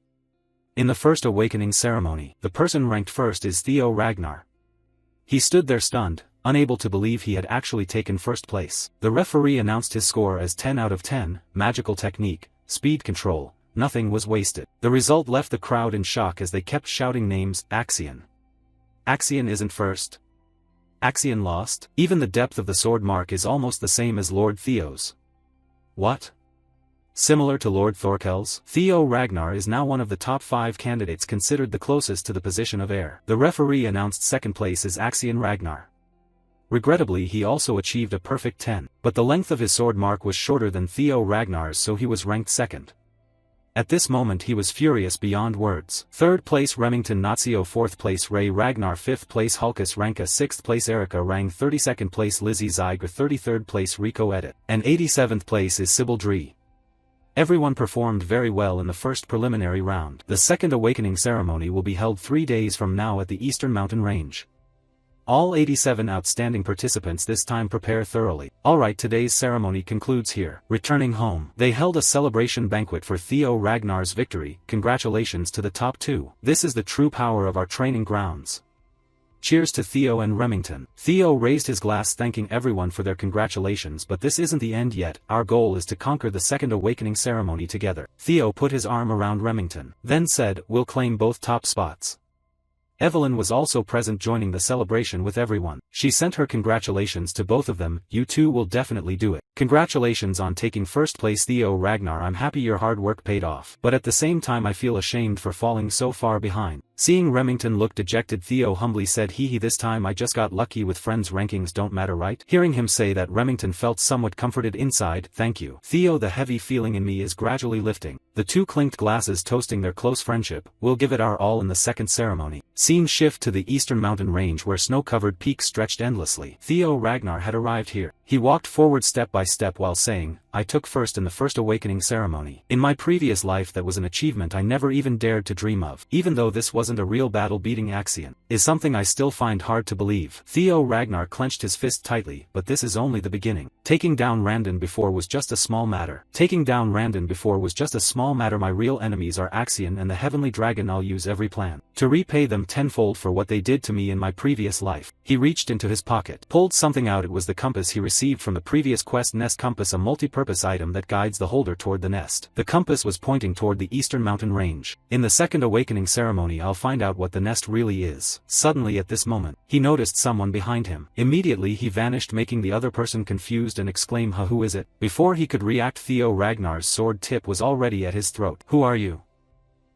In the first awakening ceremony, the person ranked first is Theo Ragnar. He stood there stunned, unable to believe he had actually taken first place. The referee announced his score as 10 out of 10, magical technique, speed control, nothing was wasted. The result left the crowd in shock as they kept shouting names. Axion. Axion isn't first. Axion lost. Even the depth of the sword mark is almost the same as Lord Theo's. What? Similar to Lord Thorkel's? Theo Ragnar is now one of the top 5 candidates considered the closest to the position of heir. The referee announced second place as Axion Ragnar. Regrettably, he also achieved a perfect 10, but the length of his sword mark was shorter than Theo Ragnar's, so he was ranked second. At this moment he was furious beyond words. Third place Remington Nazio, fourth place Ray Ragnar, fifth place Hulkus Ranka, sixth place Erica Rang, 32nd place Lizzie Zyger, 33rd place Rico Edit, and 87th place is Sybil Dree. Everyone performed very well in the first preliminary round. The second awakening ceremony will be held 3 days from now at the Eastern Mountain Range. All 87 outstanding participants this time prepare thoroughly. Alright, today's ceremony concludes here. Returning home, they held a celebration banquet for Theo Ragnar's victory. Congratulations to the top 2. This is the true power of our training grounds. Cheers to Theo and Remington. Theo raised his glass thanking everyone for their congratulations, but this isn't the end yet. Our goal is to conquer the second awakening ceremony together. Theo put his arm around Remington, then said, "We'll claim both top spots." Evelyn was also present, joining the celebration with everyone. She sent her congratulations to both of them. "You two will definitely do it. Congratulations on taking first place, Theo Ragnar. I'm happy your hard work paid off. But at the same time I feel ashamed for falling so far behind." Seeing Remington look dejected, Theo humbly said, "Hee, this time I just got lucky with friends. Rankings don't matter, right?" Hearing him say that, Remington felt somewhat comforted inside. "Thank you, Theo, the heavy feeling in me is gradually lifting." The two clinked glasses, toasting their close friendship. "We'll give it our all in the second ceremony." Scene shift to the Eastern Mountain Range, where snow-covered peaks stretched endlessly. Theo Ragnar had arrived here. He walked forward step by step while saying, "I took first in the first awakening ceremony. In my previous life that was an achievement I never even dared to dream of. Even though this wasn't a real battle, beating Axion is something I still find hard to believe." Theo Ragnar clenched his fist tightly, "But this is only the beginning. Taking down Randon before was just a small matter. My real enemies are Axion and the Heavenly Dragon. I'll use every plan to repay them tenfold for what they did to me in my previous life." He reached into his pocket, pulled something out. It was the compass he received from the previous quest. Nest compass, a multi-purpose item that guides the holder toward the nest. The compass was pointing toward the Eastern Mountain Range. "In the second awakening ceremony I'll find out what the nest really is." Suddenly at this moment, he noticed someone behind him. Immediately he vanished, making the other person confused and exclaim, "Who is it?" Before he could react, Theo Ragnar's sword tip was already at his throat. "Who are you?"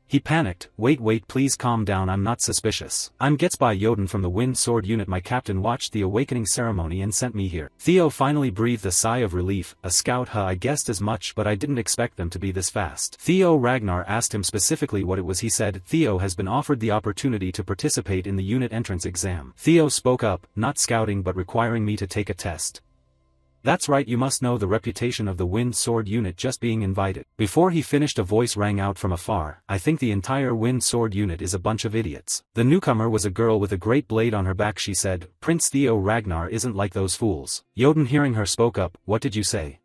He panicked. Wait, please calm down, I'm not suspicious. I'm Gets by Jotun from the Wind Sword Unit. My captain watched the awakening ceremony and sent me here." Theo finally breathed a sigh of relief. "A scout, huh? I guessed as much, but I didn't expect them to be this fast." Theo Ragnar asked him specifically what it was. He said, "Theo has been offered the opportunity to participate in the unit entrance exam." Theo spoke up, "Not scouting but requiring me to take a test." "That's right, you must know the reputation of the Wind Sword Unit just being invited." Before he finished, a voice rang out from afar, "I think the entire Wind Sword Unit is a bunch of idiots." The newcomer was a girl with a great blade on her back. She said, "Prince Theo Ragnar isn't like those fools." Jotun, hearing her, spoke up, "What did you say?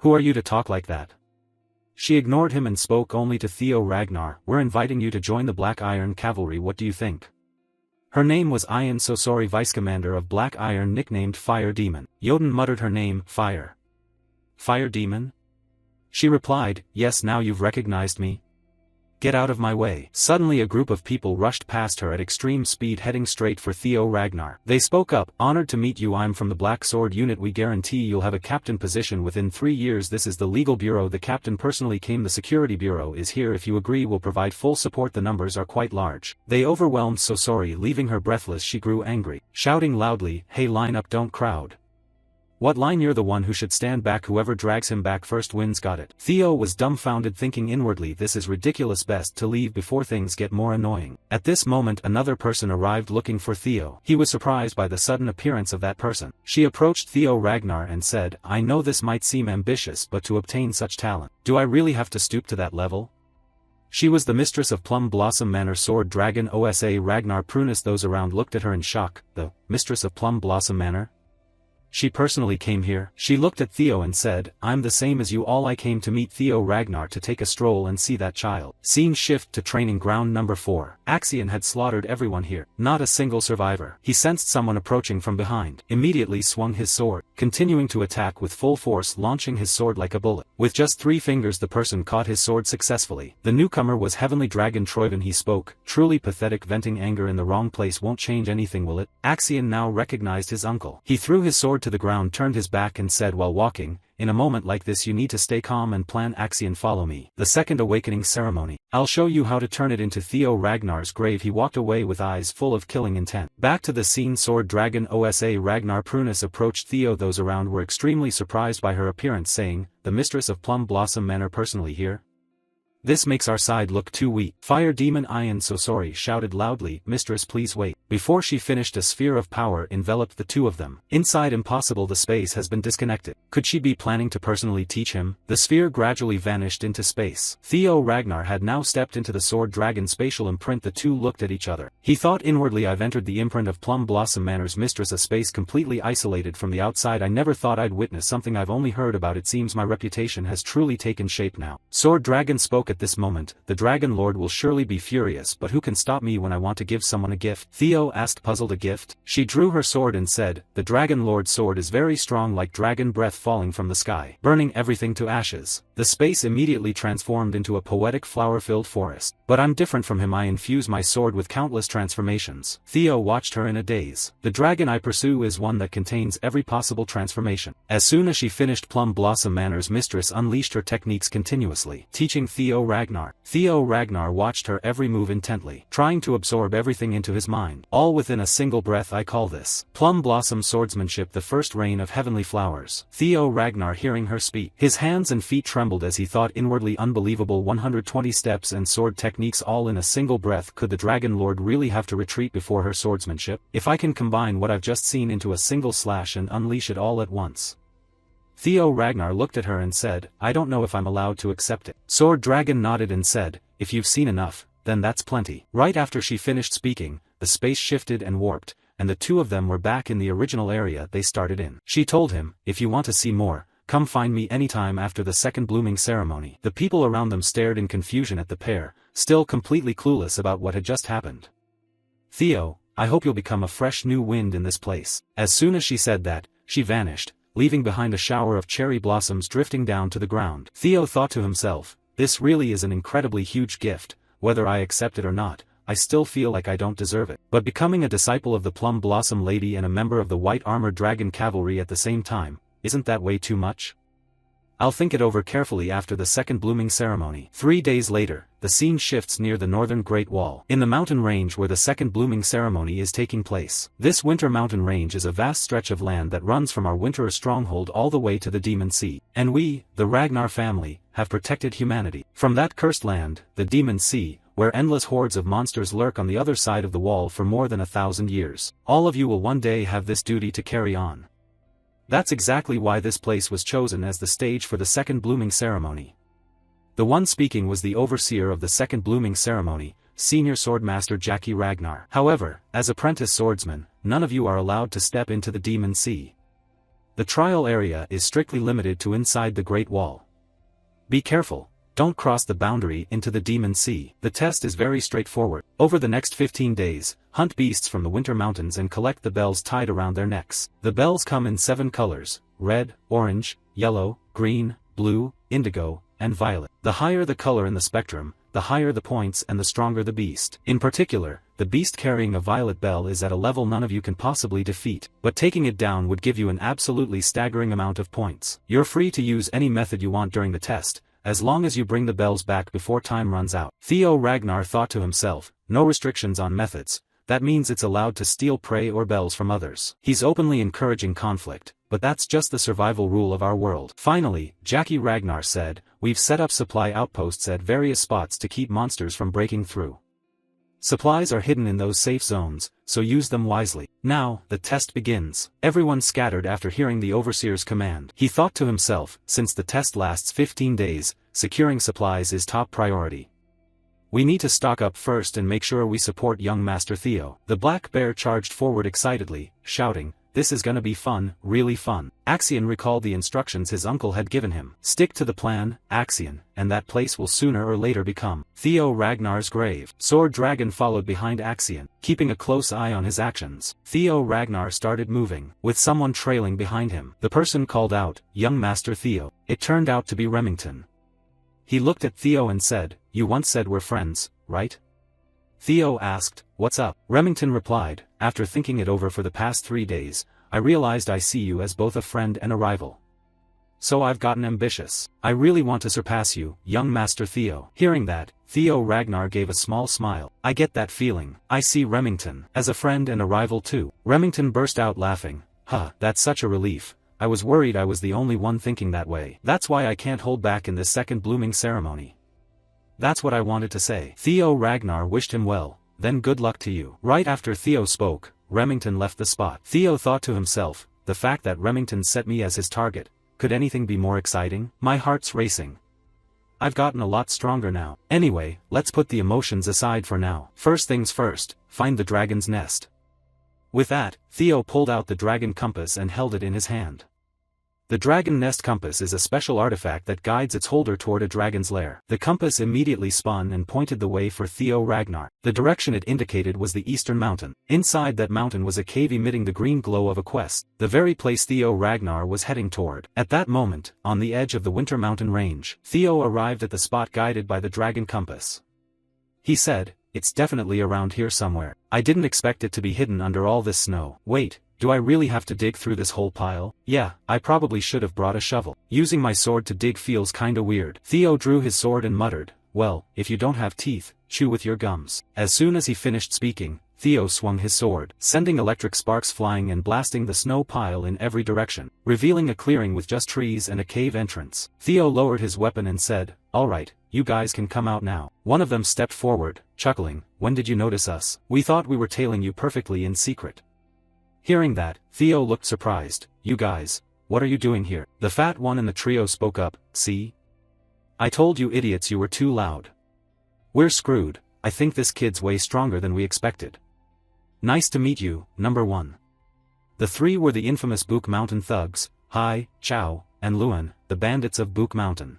Who are you to talk like that?" She ignored him and spoke only to Theo Ragnar. "We're inviting you to join the Black Iron Cavalry. What do you think?" Her name was Ian Sosori, vice commander of Black Iron, nicknamed Fire Demon. Jotun muttered her name. Fire Demon? She replied, "Yes, now you've recognized me. Get out of my way." Suddenly a group of people rushed past her at extreme speed, heading straight for Theo Ragnar. They spoke up, "Honored to meet you. I'm from the Black Sword Unit. We guarantee you'll have a captain position within 3 years. This is the legal bureau. The captain personally came. The security bureau is here. If you agree, we'll provide full support. The numbers are quite large." They overwhelmed Sosori, leaving her breathless. She grew angry, shouting loudly, "Hey, line up, don't crowd. What line? You're the one who should stand back. Whoever drags him back first wins. Got it?" Theo was dumbfounded, thinking inwardly, "This is ridiculous. Best to leave before things get more annoying." At this moment another person arrived looking for Theo. He was surprised by the sudden appearance of that person. She approached Theo Ragnar and said, "I know this might seem ambitious, but to obtain such talent, do I really have to stoop to that level?" She was the mistress of Plum Blossom Manor, Sword Dragon Osa Ragnar Prunus. Those around looked at her in shock. The mistress of Plum Blossom Manor? She personally came here. She looked at Theo and said, I'm the same as you all. I came to meet Theo Ragnar to take a stroll and see that child. Scene shift to training ground number 4. Axion had slaughtered everyone here. Not a single survivor. He sensed someone approaching from behind. Immediately swung his sword, continuing to attack with full force, launching his sword like a bullet. With just 3 fingers the person caught his sword successfully. The newcomer was Heavenly Dragon Troyden. He spoke, truly pathetic. Venting anger in the wrong place won't change anything, will it? Axion now recognized his uncle. He threw his sword to the ground, turned his back and said while walking, in a moment like this you need to stay calm and plan. Axion, follow me. The second awakening ceremony. I'll show you how to turn it into Theo Ragnar's grave. He walked away with eyes full of killing intent. Back to the scene. Sword Dragon OSA Ragnar Prunus approached Theo. Those around were extremely surprised by her appearance, saying, the mistress of Plum Blossom Manor personally here? This makes our side look too weak. Fire Demon Ian so sorry shouted loudly, mistress please wait. Before she finished, a sphere of power enveloped the two of them. Inside, impossible, the space has been disconnected. Could she be planning to personally teach him? The sphere gradually vanished into space. Theo Ragnar had now stepped into the Sword Dragon spatial imprint. The two looked at each other. He thought inwardly, I've entered the imprint of Plum Blossom Manor's mistress, a space completely isolated from the outside. I never thought I'd witness something I've only heard about. It seems my reputation has truly taken shape now. Sword Dragon spoke at this moment. The Dragon Lord will surely be furious, but who can stop me when I want to give someone a gift? Theo asked, puzzled. A gift? She drew her sword and said, the Dragon Lord's sword is very strong, like dragon breath falling from the sky, burning everything to ashes. The space immediately transformed into a poetic flower-filled forest. But I'm different from him. I infuse my sword with countless transformations. Theo watched her in a daze. The dragon I pursue is one that contains every possible transformation. As soon as she finished, Plum Blossom Manor's mistress unleashed her techniques continuously, teaching Theo Ragnar. Theo Ragnar watched her every move intently, trying to absorb everything into his mind, all within a single breath. I call this Plum Blossom swordsmanship, the first rain of heavenly flowers. Theo Ragnar, hearing her speak, his hands and feet trembled as he thought inwardly, unbelievable, 120 steps and sword techniques all in a single breath. Could the Dragon Lord really have to retreat before her swordsmanship? If I can combine what I've just seen into a single slash and unleash it all at once. Theo Ragnar looked at her and said, I don't know if I'm allowed to accept it. Sword Dragon nodded and said, if you've seen enough, then that's plenty. Right after she finished speaking, the space shifted and warped, and the two of them were back in the original area they started in. She told him, if you want to see more, come find me anytime after the second blooming ceremony. The people around them stared in confusion at the pair, still completely clueless about what had just happened. Theo, I hope you'll become a fresh new wind in this place. As soon as she said that, she vanished, leaving behind a shower of cherry blossoms drifting down to the ground. Theo thought to himself, this really is an incredibly huge gift. Whether I accept it or not, I still feel like I don't deserve it. But becoming a disciple of the Plum Blossom Lady and a member of the White Armored Dragon Cavalry at the same time, isn't that way too much? I'll think it over carefully after the second blooming ceremony. 3 days later, the scene shifts near the northern Great Wall, in the mountain range where the second blooming ceremony is taking place. This winter mountain range is a vast stretch of land that runs from our winter stronghold all the way to the Demon Sea. And we, the Ragnar family, have protected humanity from that cursed land, the Demon Sea, where endless hordes of monsters lurk on the other side of the wall for more than 1,000 years. All of you will one day have this duty to carry on. That's exactly why this place was chosen as the stage for the second blooming ceremony. The one speaking was the overseer of the second blooming ceremony, Senior Swordmaster Jackie Ragnar. However, as apprentice swordsmen, none of you are allowed to step into the Demon Sea. The trial area is strictly limited to inside the Great Wall. Be careful. Don't cross the boundary into the Demon Sea. The test is very straightforward. Over the next 15 days, hunt beasts from the Winter Mountains and collect the bells tied around their necks. The bells come in 7 colors: red, orange, yellow, green, blue, indigo, and violet. The higher the color in the spectrum, the higher the points and the stronger the beast. In particular, the beast carrying a violet bell is at a level none of you can possibly defeat, but taking it down would give you an absolutely staggering amount of points. You're free to use any method you want during the test, as long as you bring the bells back before time runs out. Theo Ragnar thought to himself, no restrictions on methods, that means it's allowed to steal prey or bells from others. He's openly encouraging conflict, but that's just the survival rule of our world. Finally, Jackie Ragnar said, we've set up supply outposts at various spots to keep monsters from breaking through. Supplies are hidden in those safe zones, so use them wisely. Now, the test begins. Everyone scattered after hearing the overseer's command. He thought to himself, since the test lasts 15 days, securing supplies is top priority. We need to stock up first and make sure we support young Master Theo. The black bear charged forward excitedly, shouting, this is gonna be fun, really fun. Axion recalled the instructions his uncle had given him. Stick to the plan, Axion, and that place will sooner or later become Theo Ragnar's grave. Sword Dragon followed behind Axion, keeping a close eye on his actions. Theo Ragnar started moving, with someone trailing behind him. The person called out, "Young Master Theo." It turned out to be Remington. He looked at Theo and said, "You once said we're friends, right?" Theo asked, "What's up?" Remington replied, "After thinking it over for the past 3 days, I realized I see you as both a friend and a rival. So I've gotten ambitious. I really want to surpass you, young Master Theo." Hearing that, Theo Ragnar gave a small smile. "I get that feeling. I see Remington as a friend and a rival too." Remington burst out laughing. "Huh, that's such a relief. I was worried I was the only one thinking that way. That's why I can't hold back in this second blooming ceremony. That's what I wanted to say." Theo Ragnar wished him well, then good luck to you. Right after Theo spoke, Remington left the spot. Theo thought to himself, the fact that Remington set me as his target, could anything be more exciting? My heart's racing. I've gotten a lot stronger now. Anyway, let's put the emotions aside for now. First things first, find the dragon's nest. With that, Theo pulled out the dragon compass and held it in his hand. The Dragon Nest Compass is a special artifact that guides its holder toward a dragon's lair. The compass immediately spun and pointed the way for Theo Ragnar. The direction it indicated was the eastern mountain. Inside that mountain was a cave emitting the green glow of a quest, the very place Theo Ragnar was heading toward. At that moment, on the edge of the winter mountain range, Theo arrived at the spot guided by the dragon compass. He said, "It's definitely around here somewhere. I didn't expect it to be hidden under all this snow. Wait. Do I really have to dig through this whole pile? Yeah, I probably should have brought a shovel. Using my sword to dig feels kinda weird." Theo drew his sword and muttered, "Well, if you don't have teeth, chew with your gums." As soon as he finished speaking, Theo swung his sword, sending electric sparks flying and blasting the snow pile in every direction, revealing a clearing with just trees and a cave entrance. Theo lowered his weapon and said, "Alright, you guys can come out now." One of them stepped forward, chuckling, "When did you notice us? We thought we were tailing you perfectly in secret." Hearing that, Theo looked surprised. "You guys, what are you doing here?" The fat one in the trio spoke up, "See? I told you idiots you were too loud. We're screwed. I think this kid's way stronger than we expected. Nice to meet you, number one." The three were the infamous Book Mountain thugs, Hai, Chow, and Luan, the bandits of Book Mountain.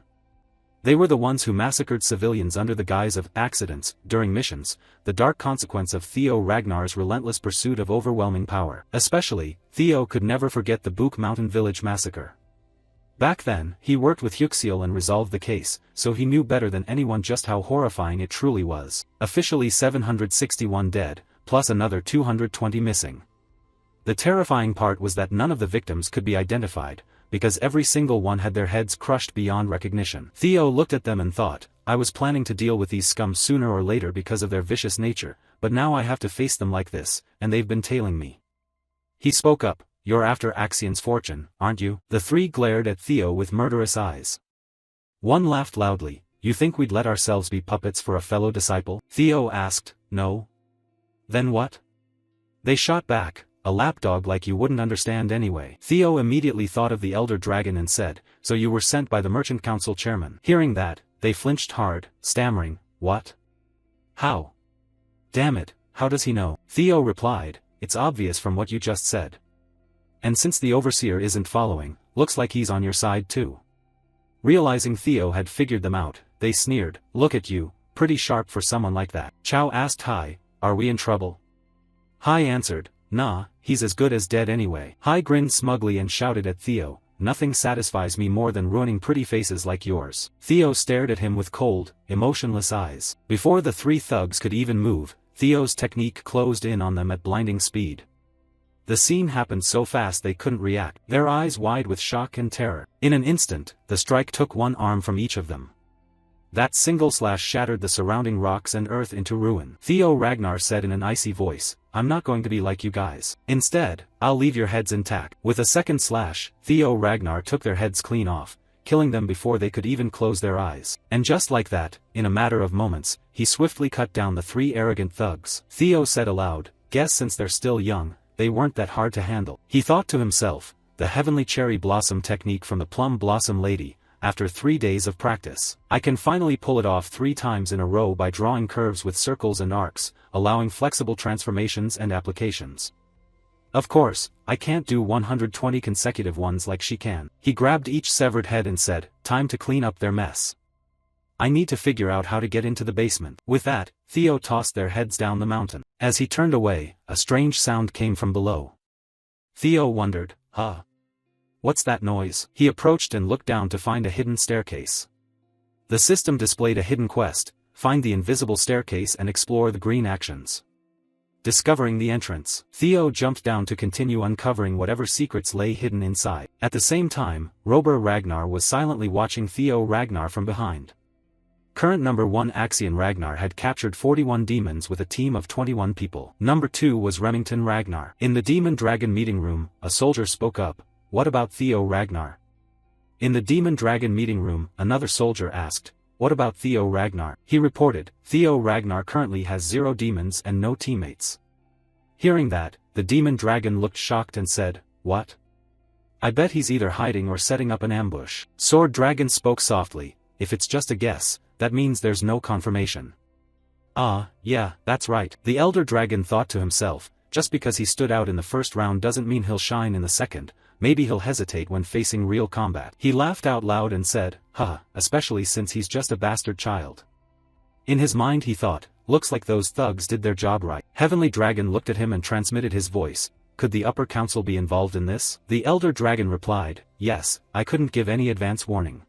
They were the ones who massacred civilians under the guise of accidents during missions, the dark consequence of Theo Ragnar's relentless pursuit of overwhelming power. Especially, Theo could never forget the Book Mountain village massacre. Back then, he worked with Yuxiel and resolved the case, so he knew better than anyone just how horrifying it truly was. Officially 761 dead, plus another 220 missing. The terrifying part was that none of the victims could be identified, because every single one had their heads crushed beyond recognition. Theo looked at them and thought, "I was planning to deal with these scum sooner or later because of their vicious nature, but now I have to face them like this, and they've been tailing me." He spoke up, "You're after Axion's fortune, aren't you?" The three glared at Theo with murderous eyes. One laughed loudly, "You think we'd let ourselves be puppets for a fellow disciple?" Theo asked, "No. Then what?" They shot back, "A lapdog like you wouldn't understand anyway." Theo immediately thought of the elder dragon and said, "So you were sent by the Merchant Council chairman." Hearing that, they flinched hard, stammering, "What? How? Damn it, how does he know?" Theo replied, "It's obvious from what you just said. And since the overseer isn't following, looks like he's on your side too." Realizing Theo had figured them out, they sneered, "Look at you, pretty sharp for someone like that." Chow asked Hai, "Are we in trouble?" Hai answered, "Nah, he's as good as dead anyway." Hai grinned smugly and shouted at Theo, "Nothing satisfies me more than ruining pretty faces like yours." Theo stared at him with cold, emotionless eyes. Before the three thugs could even move, Theo's technique closed in on them at blinding speed. The scene happened so fast they couldn't react, their eyes wide with shock and terror. In an instant, the strike took one arm from each of them. That single slash shattered the surrounding rocks and earth into ruin. Theo Ragnar said in an icy voice, "I'm not going to be like you guys. Instead, I'll leave your heads intact." With a second slash, Theo Ragnar took their heads clean off, killing them before they could even close their eyes. And just like that, in a matter of moments, he swiftly cut down the three arrogant thugs. Theo said aloud, "Guess since they're still young, they weren't that hard to handle." He thought to himself, the heavenly cherry blossom technique from the plum blossom lady. After 3 days of practice, I can finally pull it off 3 times in a row by drawing curves with circles and arcs, allowing flexible transformations and applications. Of course, I can't do 120 consecutive ones like she can. He grabbed each severed head and said, time to clean up their mess. I need to figure out how to get into the basement. With that, Theo tossed their heads down the mountain. As he turned away, a strange sound came from below. Theo wondered, huh? What's that noise? He approached and looked down to find a hidden staircase. The system displayed a hidden quest: find the invisible staircase and explore the green actions. Discovering the entrance, Theo jumped down to continue uncovering whatever secrets lay hidden inside. At the same time, Robur Ragnar was silently watching Theo Ragnar from behind. Current number 1 Axion Ragnar had captured 41 demons with a team of 21 people. Number 2 was Remington Ragnar. In the Demon Dragon meeting room, a soldier spoke up, what about Theo Ragnar? In the Demon Dragon meeting room, another soldier asked, what about Theo Ragnar? He reported, Theo Ragnar currently has 0 demons and no teammates. Hearing that, the Demon Dragon looked shocked and said, what? I bet he's either hiding or setting up an ambush. Sword Dragon spoke softly, if it's just a guess, that means there's no confirmation. Yeah, that's right. The Elder Dragon thought to himself, just because he stood out in the first round doesn't mean he'll shine in the second, maybe he'll hesitate when facing real combat. He laughed out loud and said, especially since he's just a bastard child. In his mind he thought, looks like those thugs did their job right. Heavenly Dragon looked at him and transmitted his voice, could the upper council be involved in this? The Elder Dragon replied, yes, I couldn't give any advance warning.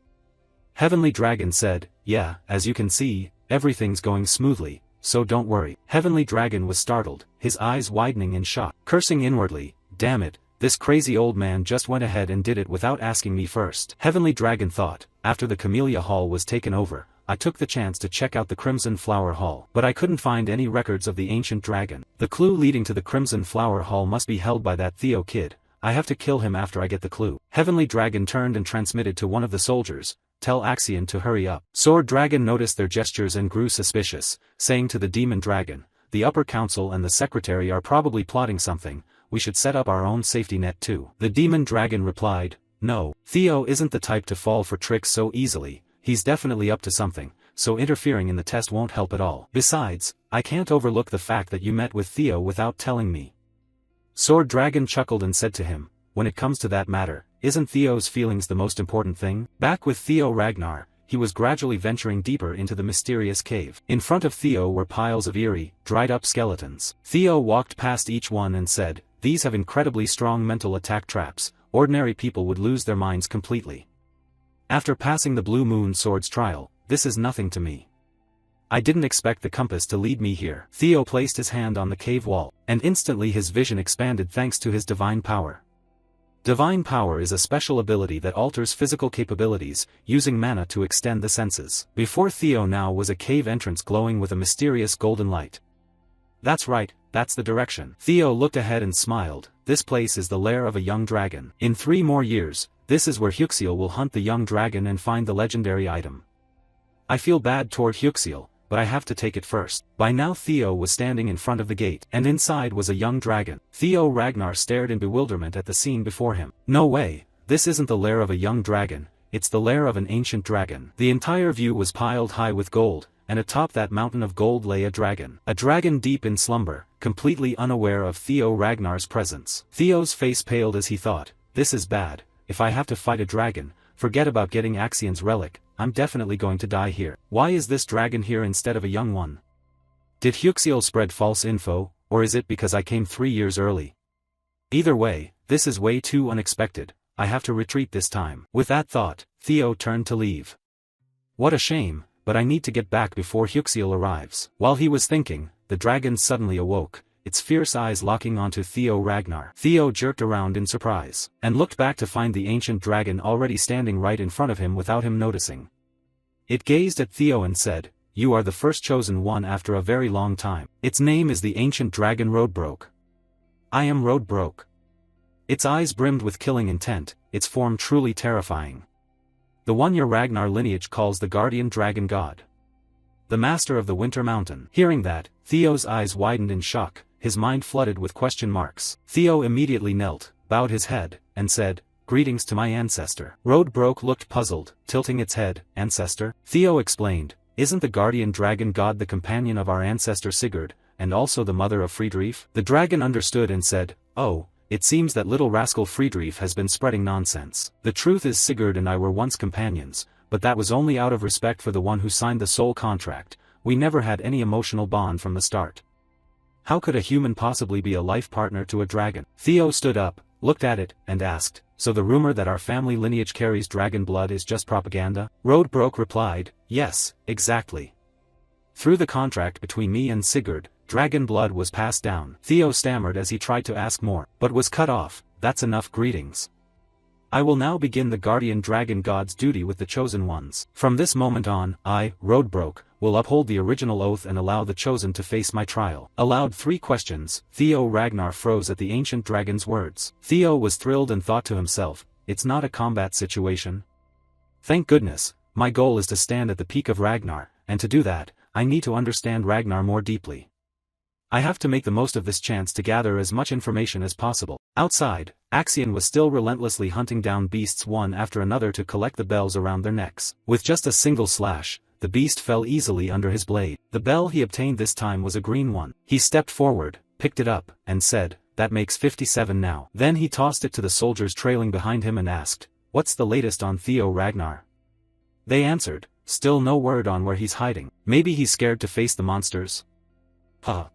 Heavenly Dragon said, yeah, as you can see, everything's going smoothly, so don't worry. Heavenly Dragon was startled, his eyes widening in shock. Cursing inwardly, damn it, this crazy old man just went ahead and did it without asking me first. Heavenly Dragon thought, after the Camellia Hall was taken over, I took the chance to check out the Crimson Flower Hall. But I couldn't find any records of the ancient dragon. The clue leading to the Crimson Flower Hall must be held by that Theo kid. I have to kill him after I get the clue. Heavenly Dragon turned and transmitted to one of the soldiers, tell Axion to hurry up. Sword Dragon noticed their gestures and grew suspicious, saying to the Demon Dragon, the upper council and the secretary are probably plotting something, we should set up our own safety net too. The Demon Dragon replied, no, Theo isn't the type to fall for tricks so easily, he's definitely up to something, so interfering in the test won't help at all. Besides, I can't overlook the fact that you met with Theo without telling me. Sword Dragon chuckled and said to him, when it comes to that matter, isn't Theo's feelings the most important thing? Back with Theo Ragnar, he was gradually venturing deeper into the mysterious cave. In front of Theo were piles of eerie, dried-up skeletons. Theo walked past each one and said, these have incredibly strong mental attack traps, ordinary people would lose their minds completely. After passing the Blue Moon Sword's trial, this is nothing to me. I didn't expect the compass to lead me here. Theo placed his hand on the cave wall, and instantly his vision expanded thanks to his divine power. Divine power is a special ability that alters physical capabilities, using mana to extend the senses. Before Theo now was a cave entrance glowing with a mysterious golden light. That's right, that's the direction. Theo looked ahead and smiled, this place is the lair of a young dragon. In 3 more years, this is where Huxiel will hunt the young dragon and find the legendary item. I feel bad toward Huxiel, but I have to take it first. By now Theo was standing in front of the gate, and inside was a young dragon. Theo Ragnar stared in bewilderment at the scene before him. No way, this isn't the lair of a young dragon, it's the lair of an ancient dragon. The entire view was piled high with gold, and atop that mountain of gold lay a dragon. A dragon deep in slumber, completely unaware of Theo Ragnar's presence. Theo's face paled as he thought, this is bad, if I have to fight a dragon, forget about getting Axion's relic, I'm definitely going to die here. Why is this dragon here instead of a young one? Did Huxiel spread false info, or is it because I came 3 years early? Either way, this is way too unexpected, I have to retreat this time. With that thought, Theo turned to leave. What a shame, but I need to get back before Huxiel arrives. While he was thinking, the dragon suddenly awoke, its fierce eyes locking onto Theo Ragnar. Theo jerked around in surprise, and looked back to find the ancient dragon already standing right in front of him without him noticing. It gazed at Theo and said, you are the first chosen one after a very long time. Its name is the ancient dragon Roadbroke. I am Roadbroke. Its eyes brimmed with killing intent, its form truly terrifying. The one your Ragnar lineage calls the guardian dragon god. The master of the Winter Mountain. Hearing that, Theo's eyes widened in shock, his mind flooded with question marks. Theo immediately knelt, bowed his head, and said, greetings to my ancestor. Roadbroke looked puzzled, tilting its head, ancestor? Theo explained, isn't the guardian dragon god the companion of our ancestor Sigurd, and also the mother of Friedrich? The dragon understood and said, oh, it seems that little rascal Friedrich has been spreading nonsense. The truth is Sigurd and I were once companions, but that was only out of respect for the one who signed the soul contract. We never had any emotional bond from the start. How could a human possibly be a life partner to a dragon? Theo stood up, looked at it, and asked, so the rumor that our family lineage carries dragon blood is just propaganda? Rodbrok replied, yes, exactly. Through the contract between me and Sigurd, dragon blood was passed down. Theo stammered as he tried to ask more, but was cut off. That's enough greetings. I will now begin the guardian dragon god's duty with the chosen ones. From this moment on, I, Rodbrok, will uphold the original oath and allow the chosen to face my trial. Aloud 3 questions. Theo Ragnar froze at the ancient dragon's words. Theo was thrilled and thought to himself, it's not a combat situation. Thank goodness, my goal is to stand at the peak of Ragnar, and to do that, I need to understand Ragnar more deeply. I have to make the most of this chance to gather as much information as possible. Outside, Axion was still relentlessly hunting down beasts one after another to collect the bells around their necks. With just a single slash, the beast fell easily under his blade. The bell he obtained this time was a green one. He stepped forward, picked it up, and said, that makes 57 now. Then he tossed it to the soldiers trailing behind him and asked, what's the latest on Theo Ragnar? They answered, still no word on where he's hiding. Maybe he's scared to face the monsters? Huh.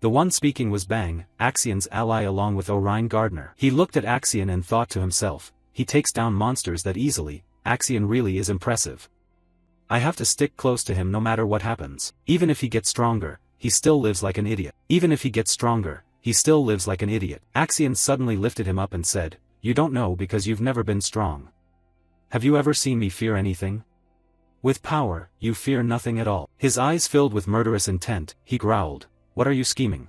The one speaking was Bang, Axion's ally along with Orion Gardner. He looked at Axion and thought to himself, he takes down monsters that easily, Axion really is impressive. I have to stick close to him no matter what happens. Even if he gets stronger, he still lives like an idiot. Even if he gets stronger, he still lives like an idiot. Axion suddenly lifted him up and said, you don't know because you've never been strong. Have you ever seen me fear anything? With power, you fear nothing at all. His eyes filled with murderous intent, he growled. What are you scheming?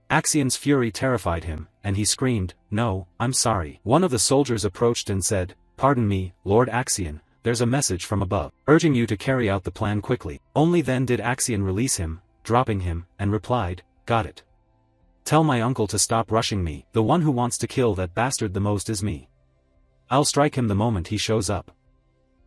Axion's fury terrified him, and he screamed, no, I'm sorry. One of the soldiers approached and said, pardon me, Lord Axion, there's a message from above, urging you to carry out the plan quickly. Only then did Axion release him, dropping him, and replied, got it. Tell my uncle to stop rushing me. The one who wants to kill that bastard the most is me. I'll strike him the moment he shows up.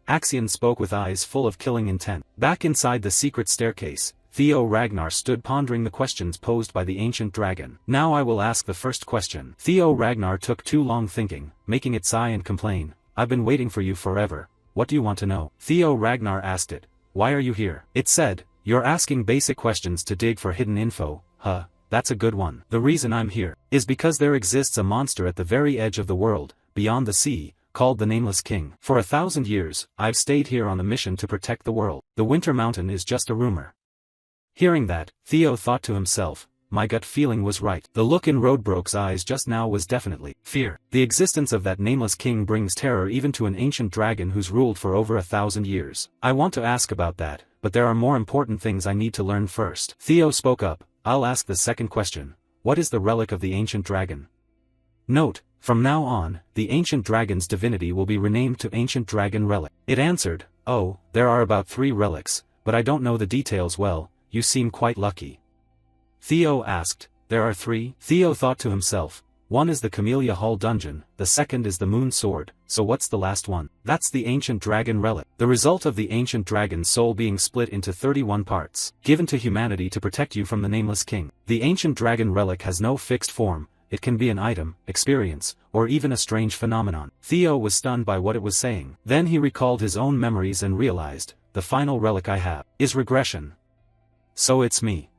Axion spoke with eyes full of killing intent. Back inside the secret staircase, Theo Ragnar stood pondering the questions posed by the ancient dragon. Now I will ask the first question. Theo Ragnar took too long thinking, making it sigh and complain, I've been waiting for you forever, what do you want to know? Theo Ragnar asked it, why are you here? It said, you're asking basic questions to dig for hidden info, huh, that's a good one. The reason I'm here is because there exists a monster at the very edge of the world, beyond the sea, called the Nameless King. For 1,000 years, I've stayed here on a mission to protect the world. The Winter Mountain is just a rumor. Hearing that, Theo thought to himself, my gut feeling was right. The look in Rodbrok's eyes just now was definitely fear. The existence of that nameless king brings terror even to an ancient dragon who's ruled for over 1,000 years. I want to ask about that, but there are more important things I need to learn first. Theo spoke up, I'll ask the second question. What is the relic of the ancient dragon? Note, from now on, the ancient dragon's divinity will be renamed to Ancient Dragon Relic. It answered, oh, there are about 3 relics, but I don't know the details well. You seem quite lucky. Theo asked, there are 3? Theo thought to himself, one is the Camellia Hall dungeon, the second is the Moon Sword, so what's the last one? That's the Ancient Dragon Relic. The result of the ancient dragon's soul being split into 31 parts, given to humanity to protect you from the Nameless King. The Ancient Dragon Relic has no fixed form, it can be an item, experience, or even a strange phenomenon. Theo was stunned by what it was saying. Then he recalled his own memories and realized, the final relic I have is regression. So it's me.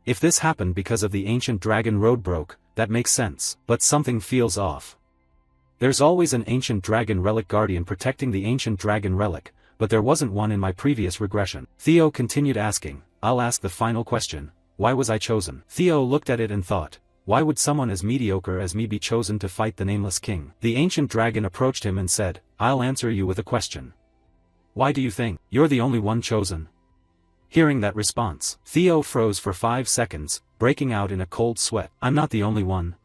If this happened because of the ancient dragon Rodbrok, that makes sense. But something feels off. There's always an ancient dragon relic guardian protecting the ancient dragon relic, but there wasn't one in my previous regression. Theo continued asking, I'll ask the final question, why was I chosen? Theo looked at it and thought, why would someone as mediocre as me be chosen to fight the Nameless King? The ancient dragon approached him and said, I'll answer you with a question. Why do you think you're the only one chosen? Hearing that response, Theo froze for 5 seconds, breaking out in a cold sweat. I'm not the only one.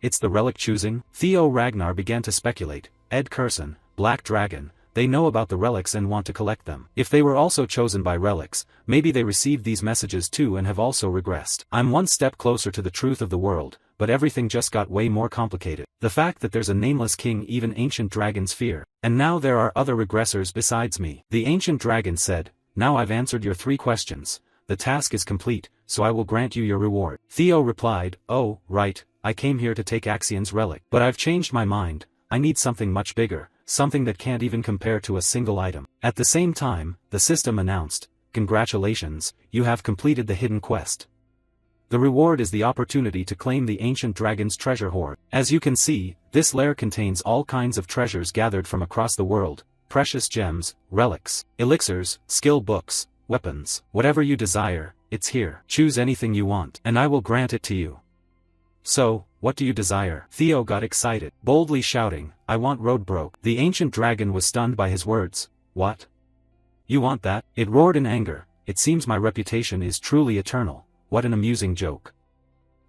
It's the relic choosing? Theo Ragnar began to speculate, Ed Curson, Black Dragon, they know about the relics and want to collect them. If they were also chosen by relics, maybe they received these messages too and have also regressed. I'm one step closer to the truth of the world, but everything just got way more complicated. The fact that there's a nameless king even ancient dragons fear, and now there are other regressors besides me. The ancient dragon said, now I've answered your 3 questions, the task is complete, so I will grant you your reward. Theo replied, oh, right, I came here to take Axion's relic. But I've changed my mind, I need something much bigger, something that can't even compare to a single item. At the same time, the system announced, congratulations, you have completed the hidden quest. The reward is the opportunity to claim the ancient dragon's treasure hoard. As you can see, this lair contains all kinds of treasures gathered from across the world, precious gems, relics, elixirs, skill books, weapons, whatever you desire, it's here. Choose anything you want, and I will grant it to you. So, what do you desire? Theo got excited, boldly shouting, I want Roadbroke. The ancient dragon was stunned by his words. What? You want that? It roared in anger. It seems my reputation is truly eternal. What an amusing joke.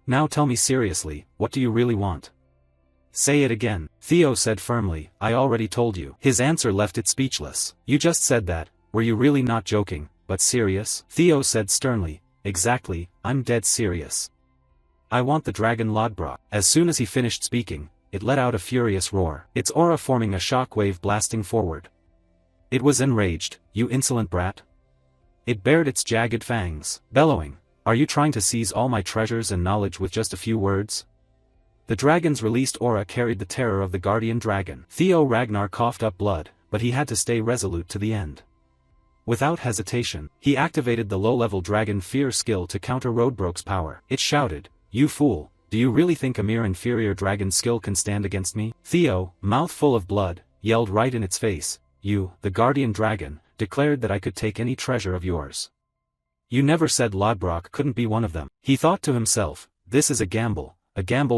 Now tell me seriously, what do you really want? Say it again, Theo said firmly, I already told you. His answer left it speechless. You just said that, were you really not joking, but serious? Theo said sternly, exactly, I'm dead serious. I want the dragon Lodbrok. As soon as he finished speaking, it let out a furious roar, its aura forming a shockwave blasting forward. It was enraged, you insolent brat. It bared its jagged fangs, bellowing, are you trying to seize all my treasures and knowledge with just a few words? The dragon's released aura carried the terror of the guardian dragon. Theo Ragnar coughed up blood, but he had to stay resolute to the end. Without hesitation, he activated the low-level dragon fear skill to counter Roadbroke's power. It shouted, you fool, do you really think a mere inferior dragon skill can stand against me? Theo, mouth full of blood, yelled right in its face, you, the guardian dragon, declared that I could take any treasure of yours. You never said Lodbrok couldn't be one of them. He thought to himself, this is a gamble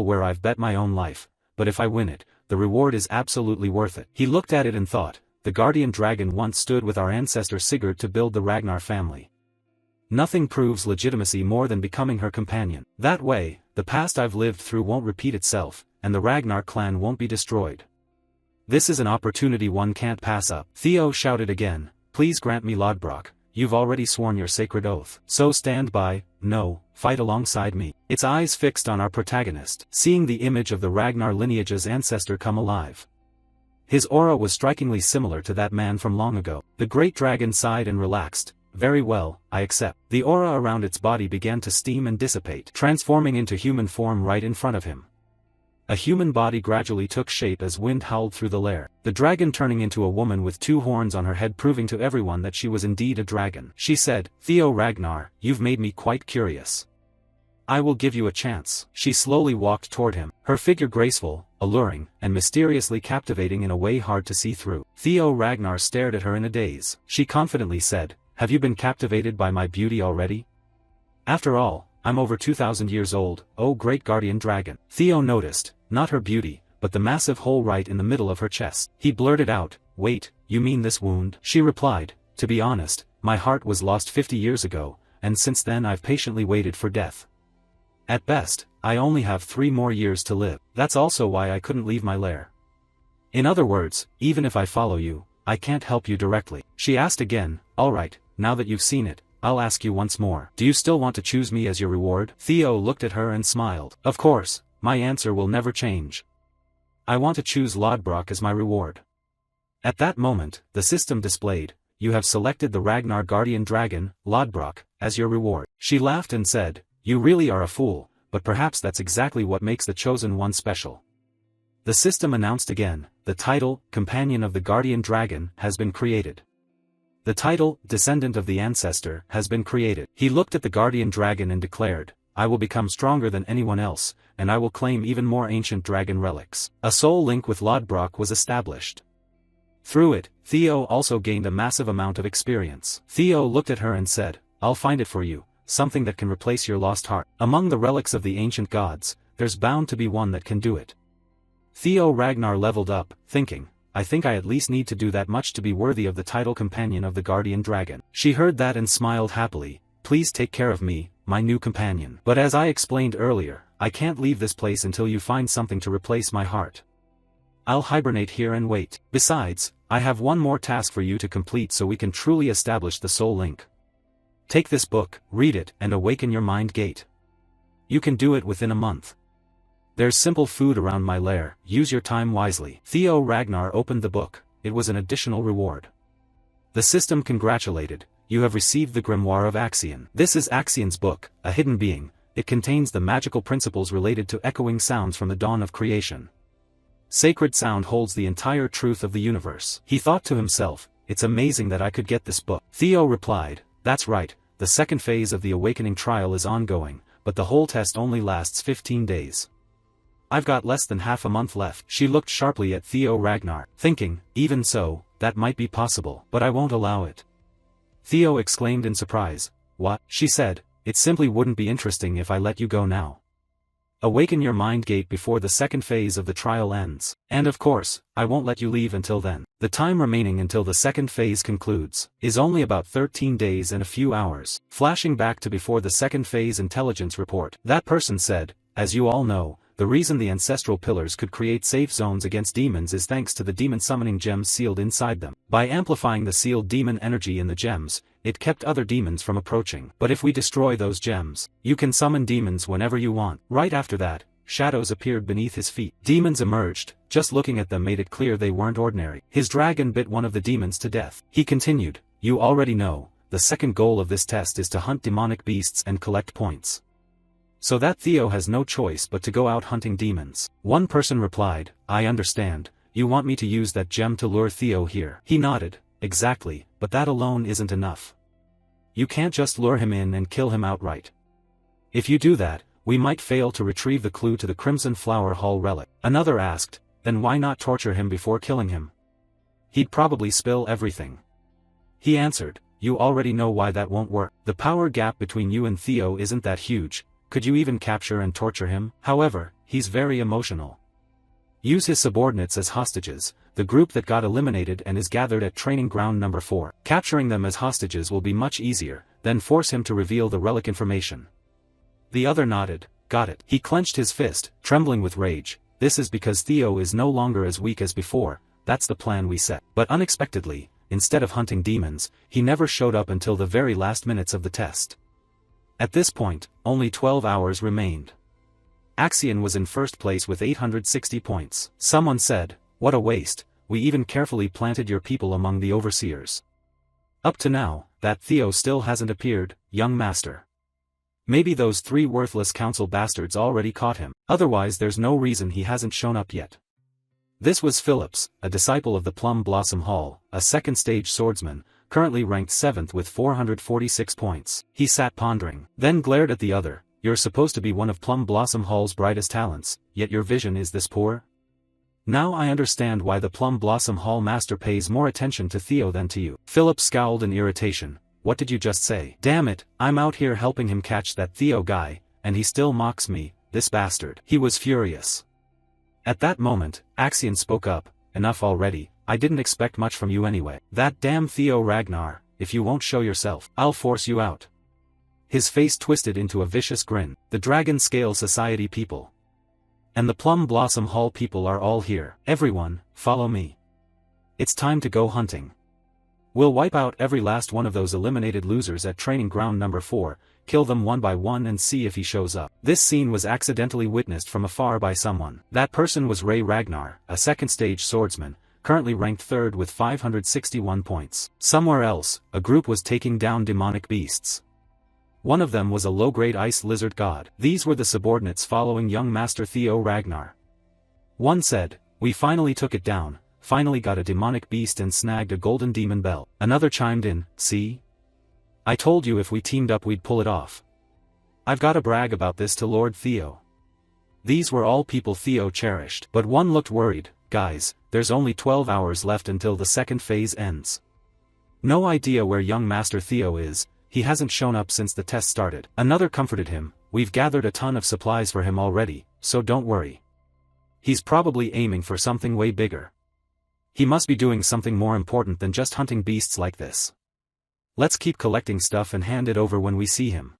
where I've bet my own life, but if I win it, the reward is absolutely worth it. He looked at it and thought, the guardian dragon once stood with our ancestor Sigurd to build the Ragnar family. Nothing proves legitimacy more than becoming her companion. That way, the past I've lived through won't repeat itself, and the Ragnar clan won't be destroyed. This is an opportunity one can't pass up. Theo shouted again, please grant me Lodbrok. You've already sworn your sacred oath. So stand by, no, fight alongside me. Its eyes fixed on our protagonist, seeing the image of the Ragnar lineage's ancestor come alive. His aura was strikingly similar to that man from long ago. The great dragon sighed and relaxed. Very well, I accept. The aura around its body began to steam and dissipate, transforming into human form right in front of him. A human body gradually took shape as wind howled through the lair, the dragon turning into a woman with 2 horns on her head, proving to everyone that she was indeed a dragon. She said, Theo Ragnar, you've made me quite curious. I will give you a chance. She slowly walked toward him, her figure graceful, alluring, and mysteriously captivating in a way hard to see through. Theo Ragnar stared at her in a daze. She confidently said, have you been captivated by my beauty already? After all, I'm over 2,000 years old, oh great guardian dragon. Theo noticed, not her beauty, but the massive hole right in the middle of her chest. He blurted out, wait, you mean this wound? She replied, to be honest, my heart was lost 50 years ago, and since then I've patiently waited for death. At best, I only have 3 more years to live. That's also why I couldn't leave my lair. In other words, even if I follow you, I can't help you directly. She asked again, alright, now that you've seen it, I'll ask you once more. Do you still want to choose me as your reward? Theo looked at her and smiled. Of course, my answer will never change. I want to choose Lodbrok as my reward. At that moment, the system displayed, you have selected the Ragnar guardian dragon, Lodbrok, as your reward. She laughed and said, you really are a fool, but perhaps that's exactly what makes the chosen one special. The system announced again, the title, Companion of the Guardian Dragon, has been created. The title, Descendant of the Ancestor, has been created. He looked at the guardian dragon and declared, I will become stronger than anyone else, and I will claim even more ancient dragon relics. A soul link with Lodbrok was established. Through it, Theo also gained a massive amount of experience. Theo looked at her and said, I'll find it for you, something that can replace your lost heart. Among the relics of the ancient gods, there's bound to be one that can do it. Theo Ragnar leveled up, thinking, I think I at least need to do that much to be worthy of the title Companion of the Guardian Dragon. She heard that and smiled happily, please take care of me, my new companion. But as I explained earlier, I can't leave this place until you find something to replace my heart. I'll hibernate here and wait. Besides, I have one more task for you to complete so we can truly establish the soul link. Take this book, read it, and awaken your mind gate. You can do it within a month. There's simple food around my lair, use your time wisely. Theo Ragnar opened the book, it was an additional reward. The system congratulated, you have received the grimoire of Axion. This is Axion's book, a hidden being. It contains the magical principles related to echoing sounds from the dawn of creation. Sacred sound holds the entire truth of the universe. He thought to himself, it's amazing that I could get this book. Theo replied, that's right, the second phase of the awakening trial is ongoing, but the whole test only lasts 15 days. I've got less than half a month left. She looked sharply at Theo Ragnar, thinking, even so, that might be possible, but I won't allow it. Theo exclaimed in surprise. What? She said, it simply wouldn't be interesting if I let you go now. Awaken your mind gate before the second phase of the trial ends. And of course, I won't let you leave until then. The time remaining until the second phase concludes is only about 13 days and a few hours. Flashing back to before the second phase intelligence report, that person said, as you all know, the reason the ancestral pillars could create safe zones against demons is thanks to the demon summoning gems sealed inside them. By amplifying the sealed demon energy in the gems, it kept other demons from approaching. But if we destroy those gems, you can summon demons whenever you want. Right after that, shadows appeared beneath his feet. Demons emerged, just looking at them made it clear they weren't ordinary. His dragon bit one of the demons to death. He continued, you already know, the second goal of this test is to hunt demonic beasts and collect points. So that Theo has no choice but to go out hunting demons. One person replied, I understand, you want me to use that gem to lure Theo here. He nodded, exactly, but that alone isn't enough. You can't just lure him in and kill him outright. If you do that, we might fail to retrieve the clue to the Crimson Flower Hall relic. Another asked, then why not torture him before killing him? He'd probably spill everything. He answered, you already know why that won't work. The power gap between you and Theo isn't that huge. Could you even capture and torture him? However, he's very emotional. Use his subordinates as hostages, the group that got eliminated and is gathered at training ground number 4. Capturing them as hostages will be much easier, then force him to reveal the relic information. The other nodded, got it. He clenched his fist, trembling with rage. This is because Theo is no longer as weak as before, that's the plan we set. But unexpectedly, instead of hunting demons, he never showed up until the very last minutes of the test. At this point, only 12 hours remained. Axion was in first place with 860 points. Someone said, what a waste, we even carefully planted your people among the overseers. Up to now, that Theo still hasn't appeared, young master. Maybe those 3 worthless council bastards already caught him. Otherwise there's no reason he hasn't shown up yet. This was Phillips, a disciple of the Plum Blossom Hall, a second-stage swordsman, currently ranked 7th with 446 points. He sat pondering, then glared at the other. You're supposed to be one of Plum Blossom Hall's brightest talents, yet your vision is this poor? Now I understand why the Plum Blossom Hall master pays more attention to Theo than to you. Philip scowled in irritation. What did you just say? Damn it, I'm out here helping him catch that Theo guy, and he still mocks me, this bastard. He was furious. At that moment, Axion spoke up, enough already, I didn't expect much from you anyway. That damn Theo Ragnar, if you won't show yourself, I'll force you out. His face twisted into a vicious grin. The Dragon Scale Society people and the Plum Blossom Hall people are all here. Everyone, follow me. It's time to go hunting. We'll wipe out every last one of those eliminated losers at training ground number 4, kill them one by one and see if he shows up. This scene was accidentally witnessed from afar by someone. That person was Ray Ragnar, a second-stage swordsman, currently ranked 3rd with 561 points. Somewhere else, a group was taking down demonic beasts. One of them was a low-grade ice lizard god. These were the subordinates following young Master Theo Ragnar. One said, we finally took it down, finally got a demonic beast and snagged a golden demon bell. Another chimed in, see? I told you if we teamed up we'd pull it off. I've gotta brag about this to Lord Theo. These were all people Theo cherished. But one looked worried, guys, there's only 12 hours left until the second phase ends. No idea where young Master Theo is. He hasn't shown up since the test started. Another comforted him, we've gathered a ton of supplies for him already, so don't worry. He's probably aiming for something way bigger. He must be doing something more important than just hunting beasts like this. Let's keep collecting stuff and hand it over when we see him.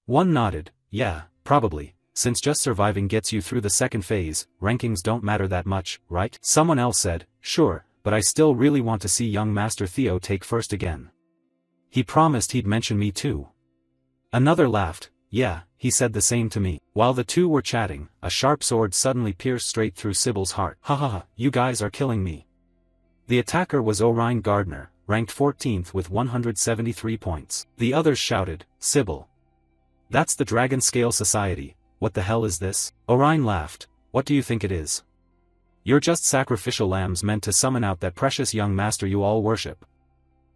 One nodded, yeah, probably, since just surviving gets you through the second phase, rankings don't matter that much, right? Someone else said, sure, but I still really want to see young Master Theo take first again. He promised he'd mention me too. Another laughed, yeah, he said the same to me. While the two were chatting, a sharp sword suddenly pierced straight through Sybil's heart. Ha ha ha, you guys are killing me. The attacker was Orion Gardner, ranked 14th with 173 points. The others shouted, Sybil. That's the Dragon Scale Society, what the hell is this? Orion laughed, what do you think it is? You're just sacrificial lambs meant to summon out that precious young master you all worship.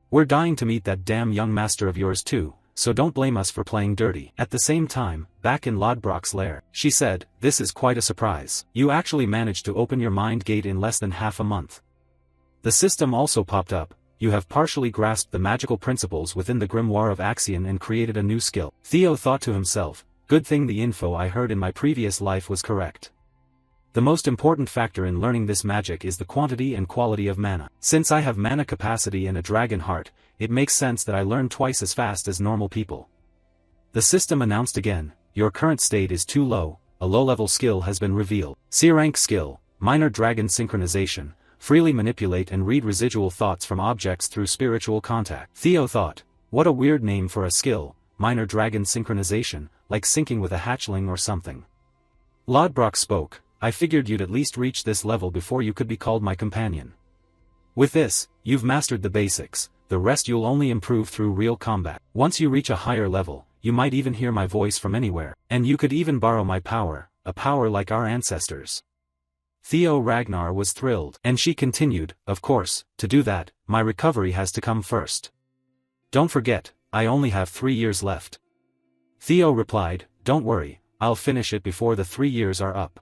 We're dying to meet that damn young master of yours too, so don't blame us for playing dirty. At the same time, back in Lodbrok's lair, she said, this is quite a surprise. You actually managed to open your mind gate in less than half a month. The system also popped up, you have partially grasped the magical principles within the grimoire of Axion and created a new skill. Theo thought to himself, good thing the info I heard in my previous life was correct. The most important factor in learning this magic is the quantity and quality of mana. Since I have mana capacity and a dragon heart, it makes sense that I learn twice as fast as normal people. The system announced again, your current state is too low, a low-level skill has been revealed. C-rank skill, minor dragon synchronization, freely manipulate and read residual thoughts from objects through spiritual contact. Theo thought, what a weird name for a skill, minor dragon synchronization, like syncing with a hatchling or something. Lodbrok spoke, I figured you'd at least reach this level before you could be called my companion. With this, you've mastered the basics, the rest you'll only improve through real combat. Once you reach a higher level, you might even hear my voice from anywhere, and you could even borrow my power, a power like our ancestors. Theo Ragnar was thrilled, and she continued, of course, to do that, my recovery has to come first. Don't forget, I only have 3 years left. Theo replied, don't worry, I'll finish it before the 3 years are up.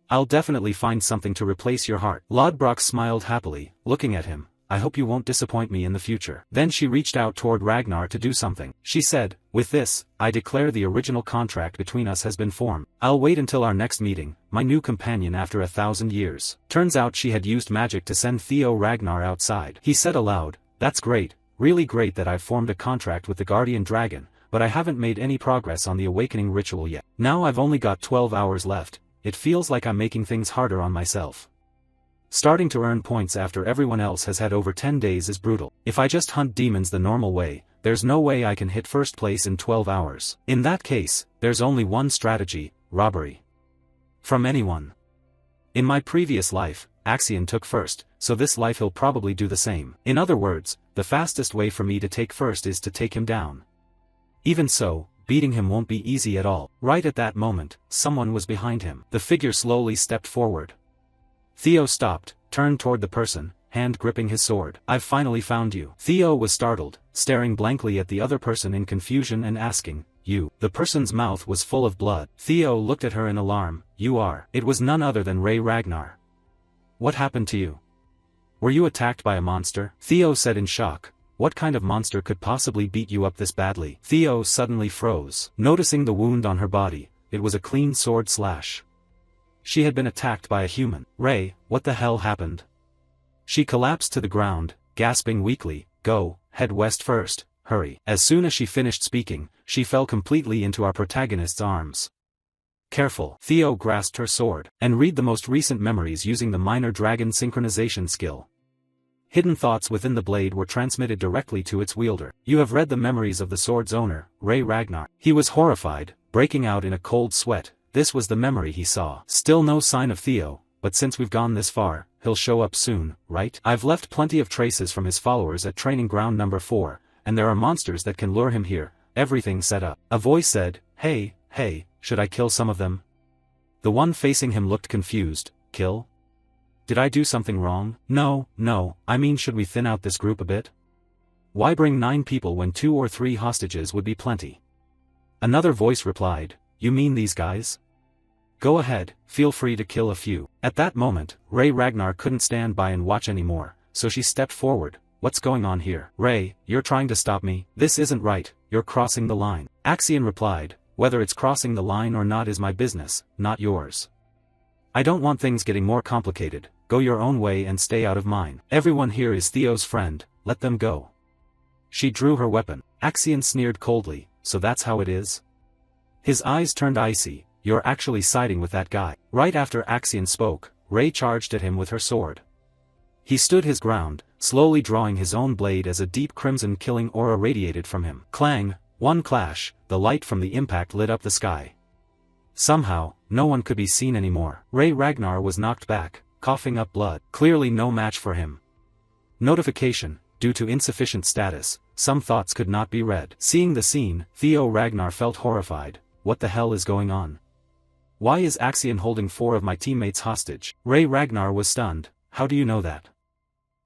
I'll definitely find something to replace your heart. Lodbrok smiled happily, looking at him, I hope you won't disappoint me in the future. Then she reached out toward Ragnar to do something. She said, with this, I declare the original contract between us has been formed. I'll wait until our next meeting, my new companion after 1,000 years. Turns out she had used magic to send Theo Ragnar outside. He said aloud, that's great, really great that I've formed a contract with the Guardian Dragon, but I haven't made any progress on the awakening ritual yet. Now I've only got 12 hours left. It feels like I'm making things harder on myself. Starting to earn points after everyone else has had over 10 days is brutal. If I just hunt demons the normal way, there's no way I can hit first place in 12 hours. In that case, there's only one strategy, robbery. From anyone. In my previous life, Axion took first, so this life he'll probably do the same. In other words, the fastest way for me to take first is to take him down. Even so, beating him won't be easy at all. Right at that moment, someone was behind him. The figure slowly stepped forward. Theo stopped, turned toward the person, hand gripping his sword. I've finally found you. Theo was startled, staring blankly at the other person in confusion and asking, you. The person's mouth was full of blood. Theo looked at her in alarm, you are. It was none other than Ray Ragnar. What happened to you? Were you attacked by a monster? Theo said in shock. What kind of monster could possibly beat you up this badly? Theo suddenly froze. Noticing the wound on her body, it was a clean sword slash. She had been attacked by a human. Ray, what the hell happened? She collapsed to the ground, gasping weakly, go, head west first, hurry. As soon as she finished speaking, she fell completely into our protagonist's arms. Careful. Theo grasped her sword, and read the most recent memories using the minor dragon synchronization skill. Hidden thoughts within the blade were transmitted directly to its wielder. You have read the memories of the sword's owner, Ray Ragnar. He was horrified, breaking out in a cold sweat. This was the memory he saw. Still no sign of Theo, but since we've gone this far, he'll show up soon, right? I've left plenty of traces from his followers at training ground number 4, and there are monsters that can lure him here, everything set up. A voice said, hey, should I kill some of them? The one facing him looked confused. Kill? Did I do something wrong? No, I mean should we thin out this group a bit? Why bring 9 people when 2 or 3 hostages would be plenty? Another voice replied, you mean these guys? Go ahead, feel free to kill a few. At that moment, Ray Ragnar couldn't stand by and watch anymore, so she stepped forward. What's going on here? Ray, you're trying to stop me? This isn't right, you're crossing the line. Axion replied, whether it's crossing the line or not is my business, not yours. I don't want things getting more complicated. Go your own way and stay out of mine. Everyone here is Theo's friend, let them go. She drew her weapon. Axion sneered coldly, so that's how it is? His eyes turned icy, you're actually siding with that guy. Right after Axion spoke, Ray charged at him with her sword. He stood his ground, slowly drawing his own blade as a deep crimson killing aura radiated from him. Clang, one clash, the light from the impact lit up the sky. Somehow, no one could be seen anymore. Ray Ragnar was knocked back, coughing up blood. Clearly no match for him. Notification, due to insufficient status, some thoughts could not be read. Seeing the scene, Theo Ragnar felt horrified. What the hell is going on? Why is Axion holding 4 of my teammates hostage? Ray Ragnar was stunned. How do you know that?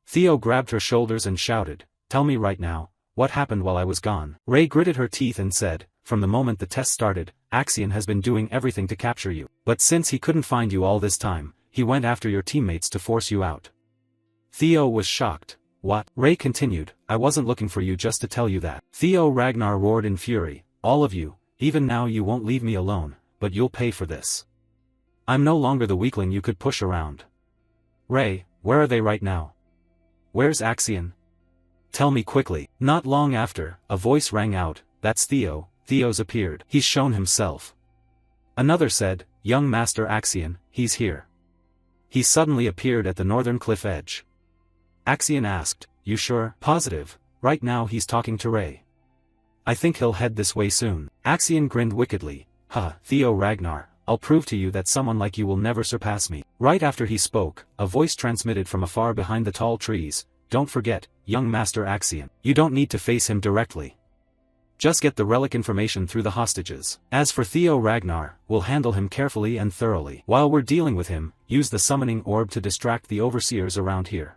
Theo grabbed her shoulders and shouted, tell me right now, what happened while I was gone? Ray gritted her teeth and said, from the moment the test started, Axion has been doing everything to capture you. But since he couldn't find you all this time, he went after your teammates to force you out. Theo was shocked. What? Ray continued, I wasn't looking for you just to tell you that. Theo Ragnar roared in fury, all of you, even now you won't leave me alone, but you'll pay for this. I'm no longer the weakling you could push around. Ray, where are they right now? Where's Axion? Tell me quickly. Not long after, a voice rang out, that's Theo. Theo's appeared. He's shown himself. Another said, young Master Axion, he's here. He suddenly appeared at the northern cliff edge. Axion asked, you sure? Positive, right now he's talking to Ray. I think he'll head this way soon. Axion grinned wickedly, Theo Ragnar, I'll prove to you that someone like you will never surpass me. Right after he spoke, a voice transmitted from afar behind the tall trees, don't forget, young Master Axion, you don't need to face him directly. Just get the relic information through the hostages. As for Theo Ragnar, we'll handle him carefully and thoroughly. While we're dealing with him, use the summoning orb to distract the overseers around here.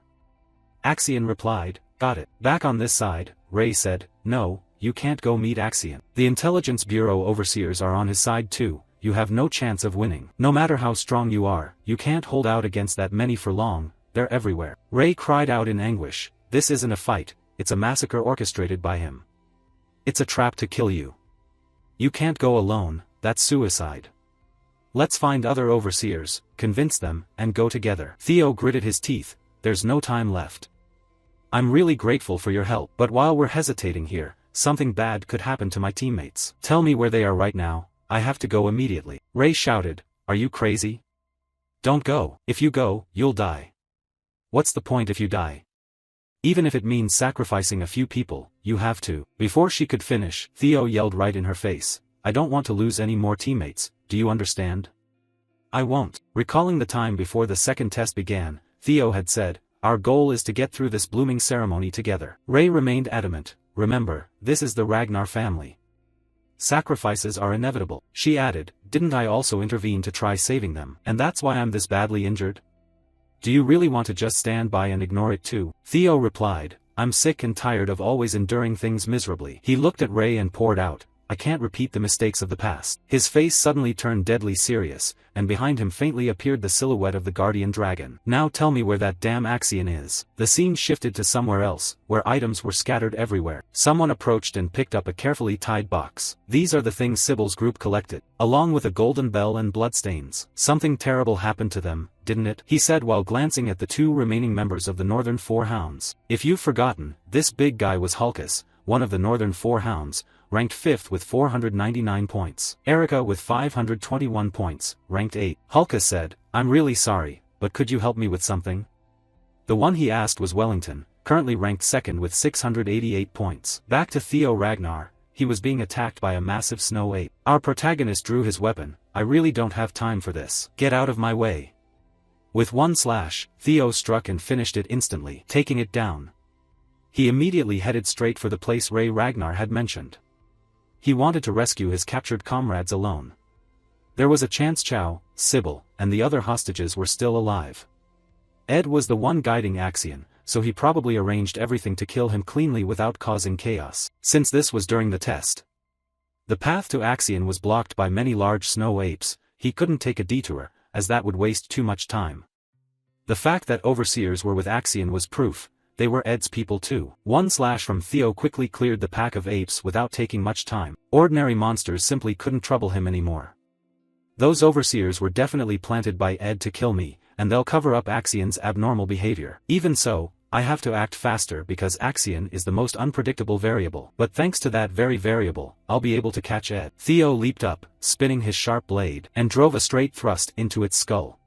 Axion replied, got it. Back on this side, Ray said, no, you can't go meet Axion. The Intelligence Bureau overseers are on his side too, you have no chance of winning. No matter how strong you are, you can't hold out against that many for long, they're everywhere. Ray cried out in anguish, this isn't a fight, it's a massacre orchestrated by him. It's a trap to kill you. You can't go alone, that's suicide. Let's find other overseers, convince them, and go together. Theo gritted his teeth, there's no time left. I'm really grateful for your help, but while we're hesitating here, something bad could happen to my teammates. Tell me where they are right now, I have to go immediately. Ray shouted, are you crazy? Don't go. If you go, you'll die. What's the point if you die? Even if it means sacrificing a few people, you have to. Before she could finish, Theo yelled right in her face, I don't want to lose any more teammates, do you understand? I won't. Recalling the time before the second test began, Theo had said, our goal is to get through this blooming ceremony together. Ray remained adamant, remember, this is the Ragnar family. Sacrifices are inevitable. She added, didn't I also intervene to try saving them? And that's why I'm this badly injured? Do you really want to just stand by and ignore it too? Theo replied, I'm sick and tired of always enduring things miserably. He looked at Ray and poured out, I can't repeat the mistakes of the past. His face suddenly turned deadly serious, and behind him faintly appeared the silhouette of the guardian dragon. Now tell me where that damn Axion is. The scene shifted to somewhere else, where items were scattered everywhere. Someone approached and picked up a carefully tied box. These are the things Sybil's group collected, along with a golden bell and bloodstains. Something terrible happened to them, didn't it? He said while glancing at the 2 remaining members of the Northern Four Hounds. If you've forgotten, this big guy was Hulkus, one of the Northern Four Hounds, ranked 5th with 499 points. Erica with 521 points, ranked 8. Hulkus said, I'm really sorry, but could you help me with something? The one he asked was Wellington, currently ranked 2nd with 688 points. Back to Theo Ragnar, he was being attacked by a massive snow ape. Our protagonist drew his weapon, I really don't have time for this. Get out of my way. With one slash, Theo struck and finished it instantly, taking it down. He immediately headed straight for the place Ray Ragnar had mentioned. He wanted to rescue his captured comrades alone. There was a chance Chow, Sybil, and the other hostages were still alive. Ed was the one guiding Axion, so he probably arranged everything to kill him cleanly without causing chaos. Since this was during the test, the path to Axion was blocked by many large snow apes, he couldn't take a detour, as that would waste too much time. The fact that overseers were with Axion was proof, they were Ed's people too. One slash from Theo quickly cleared the pack of apes without taking much time. Ordinary monsters simply couldn't trouble him anymore. Those overseers were definitely planted by Ed to kill me, and they'll cover up Axion's abnormal behavior. Even so, I have to act faster because Axion is the most unpredictable variable. But thanks to that very variable, I'll be able to catch Ed. Theo leaped up, spinning his sharp blade, and drove a straight thrust into its skull.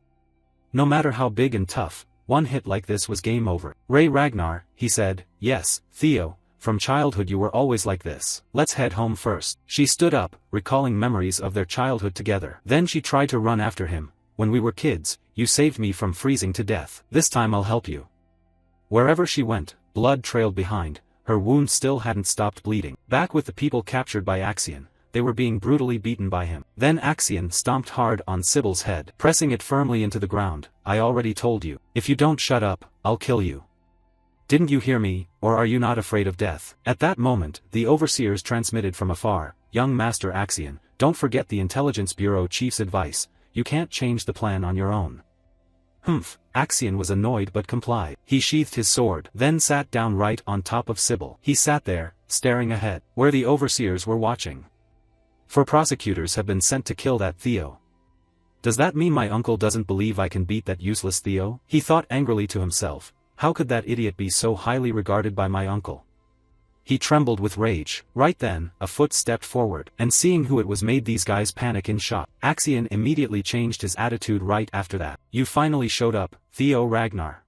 No matter how big and tough, one hit like this was game over. Ray Ragnar, he said, yes, Theo, from childhood you were always like this. Let's head home first. She stood up, recalling memories of their childhood together. Then she tried to run after him. When we were kids, you saved me from freezing to death. This time I'll help you. Wherever she went, blood trailed behind, her wound still hadn't stopped bleeding. Back with the people captured by Axion, they were being brutally beaten by him. Then Axion stomped hard on Sybil's head, pressing it firmly into the ground. I already told you, if you don't shut up, I'll kill you. Didn't you hear me, or are you not afraid of death? At that moment, the overseers transmitted from afar, young Master Axion, don't forget the Intelligence Bureau Chief's advice, you can't change the plan on your own. Humph, Axion was annoyed but complied. He sheathed his sword, then sat down right on top of Sybil. He sat there, staring ahead, where the overseers were watching. 4 prosecutors have been sent to kill that Theo. Does that mean my uncle doesn't believe I can beat that useless Theo? He thought angrily to himself, how could that idiot be so highly regarded by my uncle? He trembled with rage. Right then, a foot stepped forward, and seeing who it was made these guys panic in shock. Axion immediately changed his attitude right after that. You finally showed up, Theo Ragnar.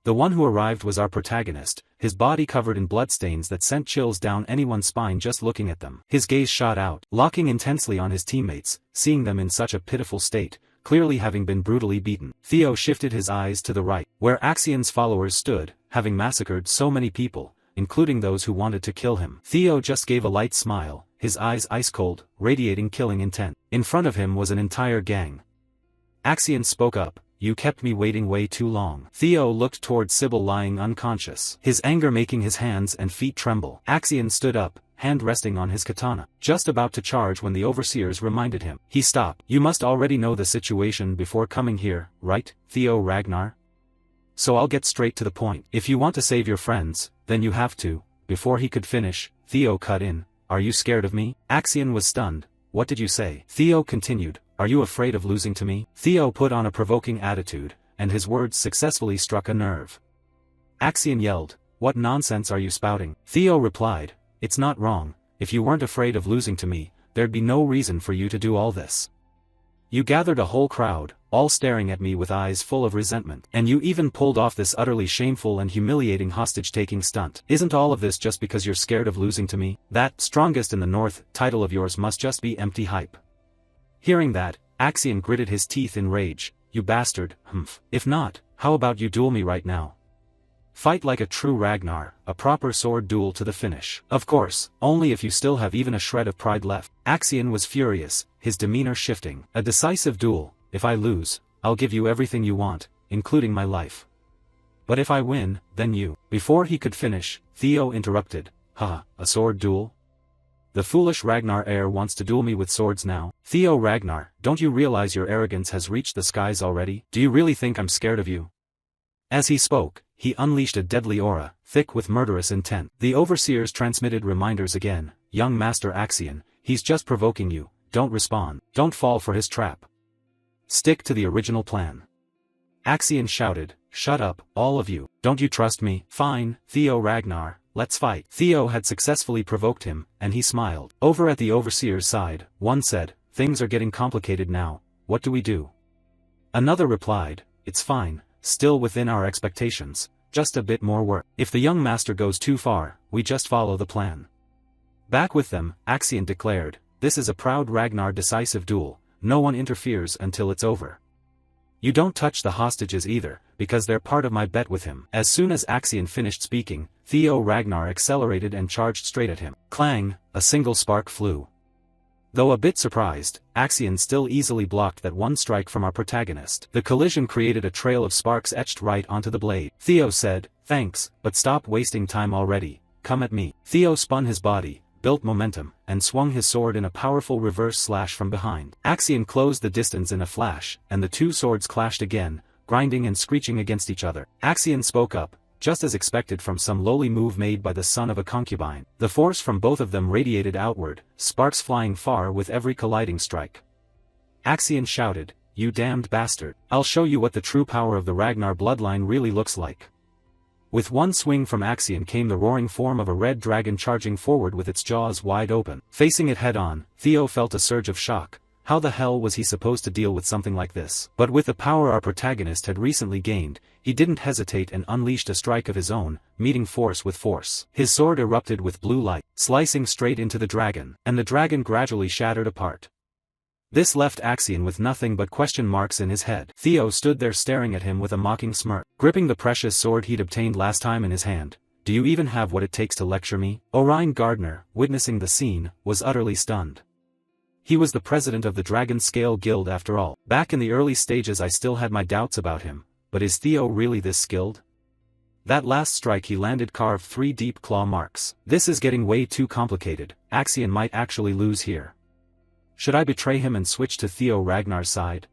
The one who arrived was our protagonist, his body covered in bloodstains that sent chills down anyone's spine just looking at them. His gaze shot out, locking intensely on his teammates, seeing them in such a pitiful state, clearly having been brutally beaten. Theo shifted his eyes to the right, where Axion's followers stood, having massacred so many people, including those who wanted to kill him. Theo just gave a light smile, his eyes ice-cold, radiating killing intent. In front of him was an entire gang. Axion spoke up, you kept me waiting way too long. Theo looked toward Sybil lying unconscious, his anger making his hands and feet tremble. Axion stood up, hand resting on his katana, just about to charge when the overseers reminded him. He stopped. You must already know the situation before coming here, right, Theo Ragnar? So I'll get straight to the point. If you want to save your friends, then you have to. Before he could finish, Theo cut in. Are you scared of me? Axion was stunned. What did you say? Theo continued. Are you afraid of losing to me? Theo put on a provoking attitude, and his words successfully struck a nerve. Axion yelled, what nonsense are you spouting? Theo replied, it's not wrong, if you weren't afraid of losing to me, there'd be no reason for you to do all this. You gathered a whole crowd, all staring at me with eyes full of resentment, and you even pulled off this utterly shameful and humiliating hostage-taking stunt. Isn't all of this just because you're scared of losing to me? That strongest in the north title of yours must just be empty hype. Hearing that, Axion gritted his teeth in rage. You bastard, humph. If not, how about you duel me right now? Fight like a true Ragnar, a proper sword duel to the finish. Of course, only if you still have even a shred of pride left. Axion was furious, his demeanor shifting. A decisive duel. If I lose, I'll give you everything you want, including my life. But if I win, then you. Before he could finish, Theo interrupted. Haha, a sword duel? The foolish Ragnar heir wants to duel me with swords now. Theo Ragnar, don't you realize your arrogance has reached the skies already? Do you really think I'm scared of you? As he spoke, he unleashed a deadly aura, thick with murderous intent. The overseers transmitted reminders again. Young Master Axion, he's just provoking you, don't respond, don't fall for his trap. Stick to the original plan. Axion shouted, shut up, all of you, don't you trust me? Fine, Theo Ragnar, let's fight. Theo had successfully provoked him, and he smiled. Over at the overseer's side, one said, things are getting complicated now, what do we do? Another replied, it's fine, still within our expectations, just a bit more work. If the young master goes too far, we just follow the plan. Back with them, Axion declared, this is a proud Ragnar decisive duel, no one interferes until it's over. You don't touch the hostages either, because they're part of my bet with him. As soon as Axion finished speaking, Theo Ragnar accelerated and charged straight at him. Clang, a single spark flew. Though a bit surprised, Axion still easily blocked that one strike from our protagonist. The collision created a trail of sparks etched right onto the blade. Theo said, thanks, but stop wasting time already, come at me. Theo spun his body, built momentum, and swung his sword in a powerful reverse slash from behind. Axion closed the distance in a flash, and the two swords clashed again, grinding and screeching against each other. Axion spoke up, just as expected from some lowly move made by the son of a concubine. The force from both of them radiated outward, sparks flying far with every colliding strike. Axion shouted, you damned bastard, I'll show you what the true power of the Ragnar bloodline really looks like. With one swing from Axion came the roaring form of a red dragon charging forward with its jaws wide open. Facing it head-on, Theo felt a surge of shock. How the hell was he supposed to deal with something like this? But with the power our protagonist had recently gained, he didn't hesitate and unleashed a strike of his own, meeting force with force. His sword erupted with blue light, slicing straight into the dragon, and the dragon gradually shattered apart. This left Axion with nothing but question marks in his head. Theo stood there staring at him with a mocking smirk. Gripping the precious sword he'd obtained last time in his hand, Do you even have what it takes to lecture me? Orion Gardner, witnessing the scene, was utterly stunned. He was the president of the Dragon Scale Guild after all. Back in the early stages I still had my doubts about him, but is Theo really this skilled? That last strike he landed carved 3 deep claw marks. This is getting way too complicated. Axion might actually lose here. Should I betray him and switch to Theo Ragnar's side?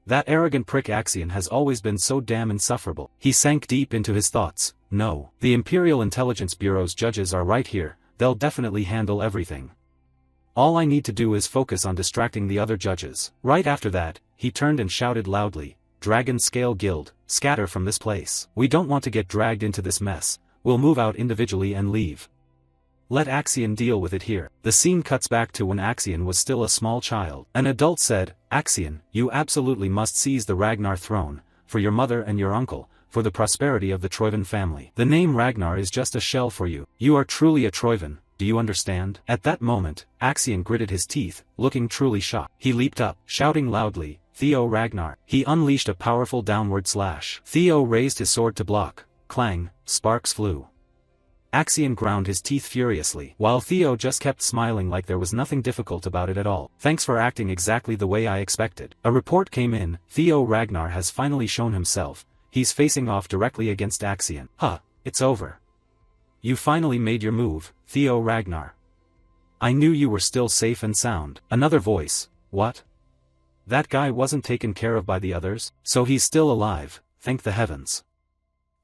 That arrogant prick Axion has always been so damn insufferable. He sank deep into his thoughts. No, the Imperial Intelligence Bureau's judges are right here, they'll definitely handle everything. All I need to do is focus on distracting the other judges. Right after that, he turned and shouted loudly, Dragon Scale Guild, scatter from this place. We don't want to get dragged into this mess, we'll move out individually and leave. Let Axion deal with it here. The scene cuts back to when Axion was still a small child. An adult said, Axion, you absolutely must seize the Ragnar throne, for your mother and your uncle, for the prosperity of the Troivan family. The name Ragnar is just a shell for you. You are truly a Troivan, do you understand? At that moment, Axion gritted his teeth, looking truly shocked. He leaped up, shouting loudly, Theo Ragnar. He unleashed a powerful downward slash. Theo raised his sword to block. Clang, sparks flew. Axion ground his teeth furiously, while Theo just kept smiling like there was nothing difficult about it at all. Thanks for acting exactly the way I expected. A report came in, Theo Ragnar has finally shown himself, he's facing off directly against Axion. Huh, it's over. You finally made your move, Theo Ragnar. I knew you were still safe and sound. Another voice, what? That guy wasn't taken care of by the others, so he's still alive, thank the heavens.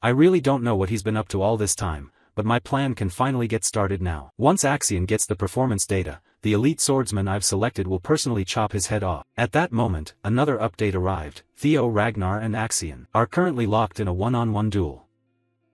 I really don't know what he's been up to all this time, but my plan can finally get started now. Once Axion gets the performance data, the elite swordsman I've selected will personally chop his head off. At that moment, another update arrived. Theo Ragnar and Axion are currently locked in a one-on-one duel.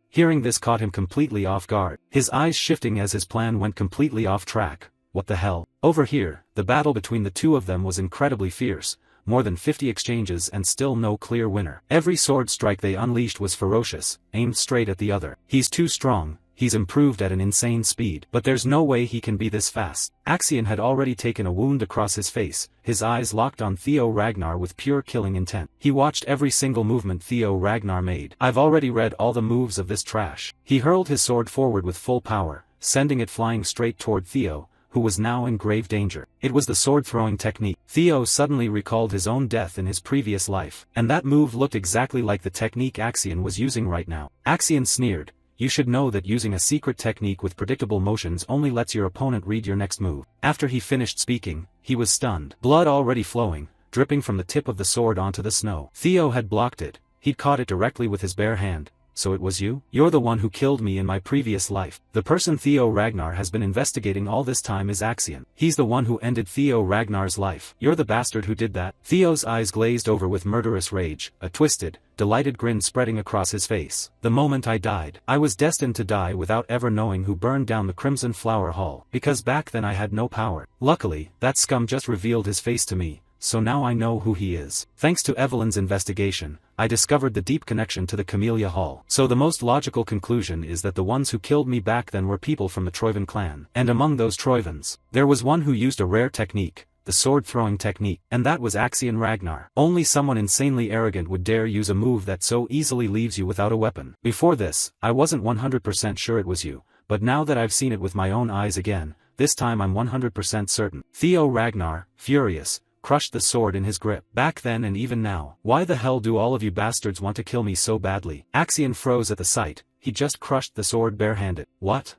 Hearing this caught him completely off guard, his eyes shifting as his plan went completely off track. What the hell? Over here, the battle between the two of them was incredibly fierce. More than 50 exchanges and still no clear winner. Every sword strike they unleashed was ferocious, aimed straight at the other. He's too strong. He's improved at an insane speed. But there's no way he can be this fast. Axion had already taken a wound across his face, his eyes locked on Theo Ragnar with pure killing intent. He watched every single movement Theo Ragnar made. I've already read all the moves of this trash. He hurled his sword forward with full power, sending it flying straight toward Theo, who was now in grave danger. It was the sword-throwing technique. Theo suddenly recalled his own death in his previous life, and that move looked exactly like the technique Axion was using right now. Axion sneered, you should know that using a secret technique with predictable motions only lets your opponent read your next move. After he finished speaking, he was stunned. Blood already flowing, dripping from the tip of the sword onto the snow. Theo had blocked it, he'd caught it directly with his bare hand. So it was you? You're the one who killed me in my previous life. The person Theo Ragnar has been investigating all this time is Axion. He's the one who ended Theo Ragnar's life. You're the bastard who did that? Theo's eyes glazed over with murderous rage, a twisted, delighted grin spreading across his face. The moment I died, I was destined to die without ever knowing who burned down the Crimson Flower Hall, because back then I had no power. Luckily, that scum just revealed his face to me. So now I know who he is. Thanks to Evelyn's investigation, I discovered the deep connection to the Camellia Hall. So the most logical conclusion is that the ones who killed me back then were people from the Troivan clan. And among those Troivans, there was one who used a rare technique, the sword-throwing technique. And that was Axion Ragnar. Only someone insanely arrogant would dare use a move that so easily leaves you without a weapon. Before this, I wasn't 100% sure it was you, but now that I've seen it with my own eyes again, this time I'm 100% certain. Theo Ragnar, furious, crushed the sword in his grip. Back then and even now, why the hell do all of you bastards want to kill me so badly? Axion froze at the sight, he just crushed the sword barehanded. What?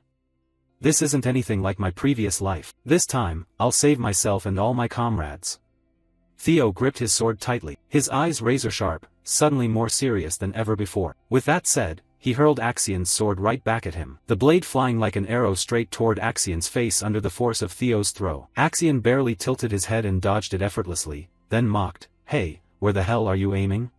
This isn't anything like my previous life. This time, I'll save myself and all my comrades. Theo gripped his sword tightly, his eyes razor-sharp, suddenly more serious than ever before. With that said, he hurled Axion's sword right back at him, the blade flying like an arrow straight toward Axion's face under the force of Theo's throw. Axion barely tilted his head and dodged it effortlessly, then mocked, "Hey, where the hell are you aiming?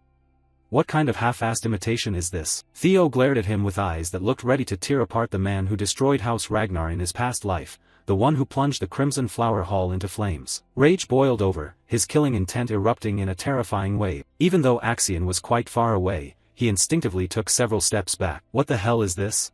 What kind of half-assed imitation is this?" Theo glared at him with eyes that looked ready to tear apart the man who destroyed House Ragnar in his past life, the one who plunged the Crimson Flower Hall into flames. Rage boiled over, his killing intent erupting in a terrifying wave. Even though Axion was quite far away, he instinctively took several steps back. What the hell is this?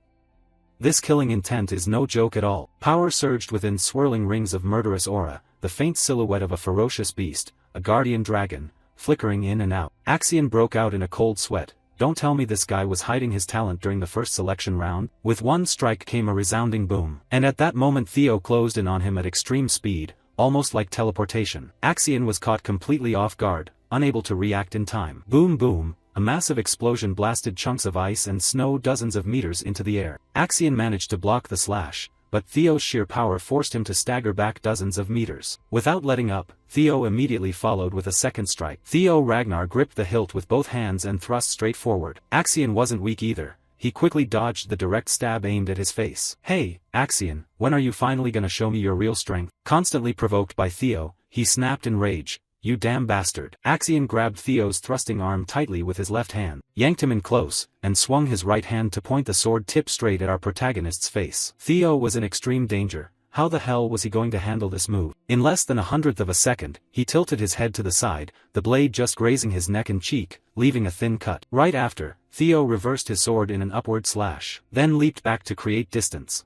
This killing intent is no joke at all. Power surged within swirling rings of murderous aura, the faint silhouette of a ferocious beast, a guardian dragon, flickering in and out. Axion broke out in a cold sweat, don't tell me this guy was hiding his talent during the first selection round. With one strike came a resounding boom. And at that moment Theo closed in on him at extreme speed, almost like teleportation. Axion was caught completely off guard, unable to react in time. Boom boom, a massive explosion blasted chunks of ice and snow dozens of meters into the air. Axion managed to block the slash, but Theo's sheer power forced him to stagger back dozens of meters. Without letting up, Theo immediately followed with a second strike. Theo Ragnar gripped the hilt with both hands and thrust straight forward. Axion wasn't weak either. He quickly dodged the direct stab aimed at his face. "Hey, Axion, when are you finally gonna show me your real strength?" Constantly provoked by Theo, he snapped in rage. "You damn bastard." Axion grabbed Theo's thrusting arm tightly with his left hand, yanked him in close, and swung his right hand to point the sword tip straight at our protagonist's face. Theo was in extreme danger. How the hell was he going to handle this move? In less than 1/100th of a second, he tilted his head to the side, the blade just grazing his neck and cheek, leaving a thin cut. Right after, Theo reversed his sword in an upward slash, then leaped back to create distance.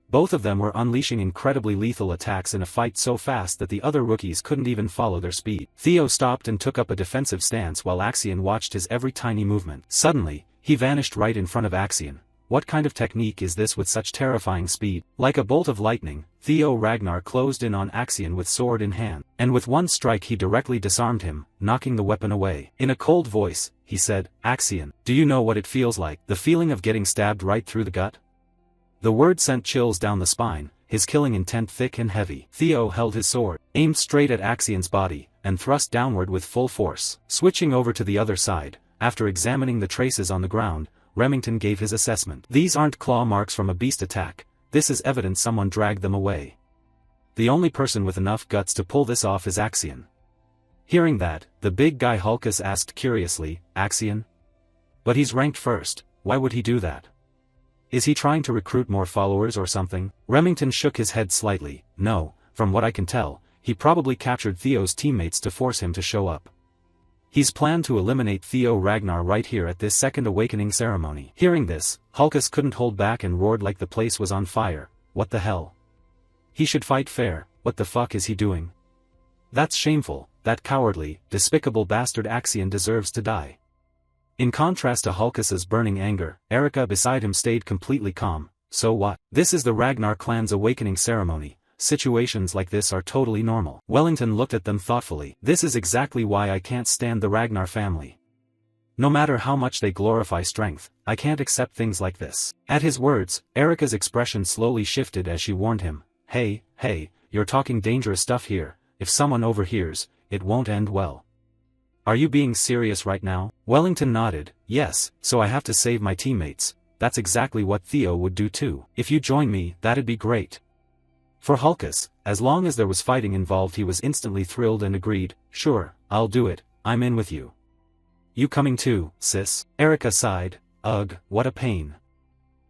Both of them were unleashing incredibly lethal attacks in a fight so fast that the other rookies couldn't even follow their speed. Theo stopped and took up a defensive stance while Axion watched his every tiny movement. Suddenly, he vanished right in front of Axion. What kind of technique is this with such terrifying speed? Like a bolt of lightning, Theo Ragnar closed in on Axion with sword in hand, and with one strike he directly disarmed him, knocking the weapon away. In a cold voice, he said, "Axion, do you know what it feels like? The feeling of getting stabbed right through the gut?" The word sent chills down the spine, his killing intent thick and heavy. Theo held his sword, aimed straight at Axion's body, and thrust downward with full force. Switching over to the other side, after examining the traces on the ground, Remington gave his assessment. "These aren't claw marks from a beast attack, this is evidence someone dragged them away. The only person with enough guts to pull this off is Axion." Hearing that, the big guy Hulkus asked curiously, "Axion? But he's ranked first, why would he do that? Is he trying to recruit more followers or something?" Remington shook his head slightly. "No, from what I can tell, he probably captured Theo's teammates to force him to show up. He's planned to eliminate Theo Ragnar right here at this second awakening ceremony." Hearing this, Hulkus couldn't hold back and roared like the place was on fire. "What the hell? He should fight fair, what the fuck is he doing? That's shameful, that cowardly, despicable bastard Axion deserves to die." In contrast to Hulkus's burning anger, Erika beside him stayed completely calm. "So what? This is the Ragnar clan's awakening ceremony. Situations like this are totally normal." Wellington looked at them thoughtfully. "This is exactly why I can't stand the Ragnar family. No matter how much they glorify strength, I can't accept things like this." At his words, Erika's expression slowly shifted as she warned him. Hey, you're talking dangerous stuff here. If someone overhears, it won't end well." "Are you being serious right now?" Wellington nodded. "Yes, so I have to save my teammates. That's exactly what Theo would do too. If you join me, that'd be great." For Hulkus, as long as there was fighting involved he was instantly thrilled and agreed. "Sure, I'll do it, I'm in with you." "You coming too, sis?" Erika sighed. "Ugh, what a pain.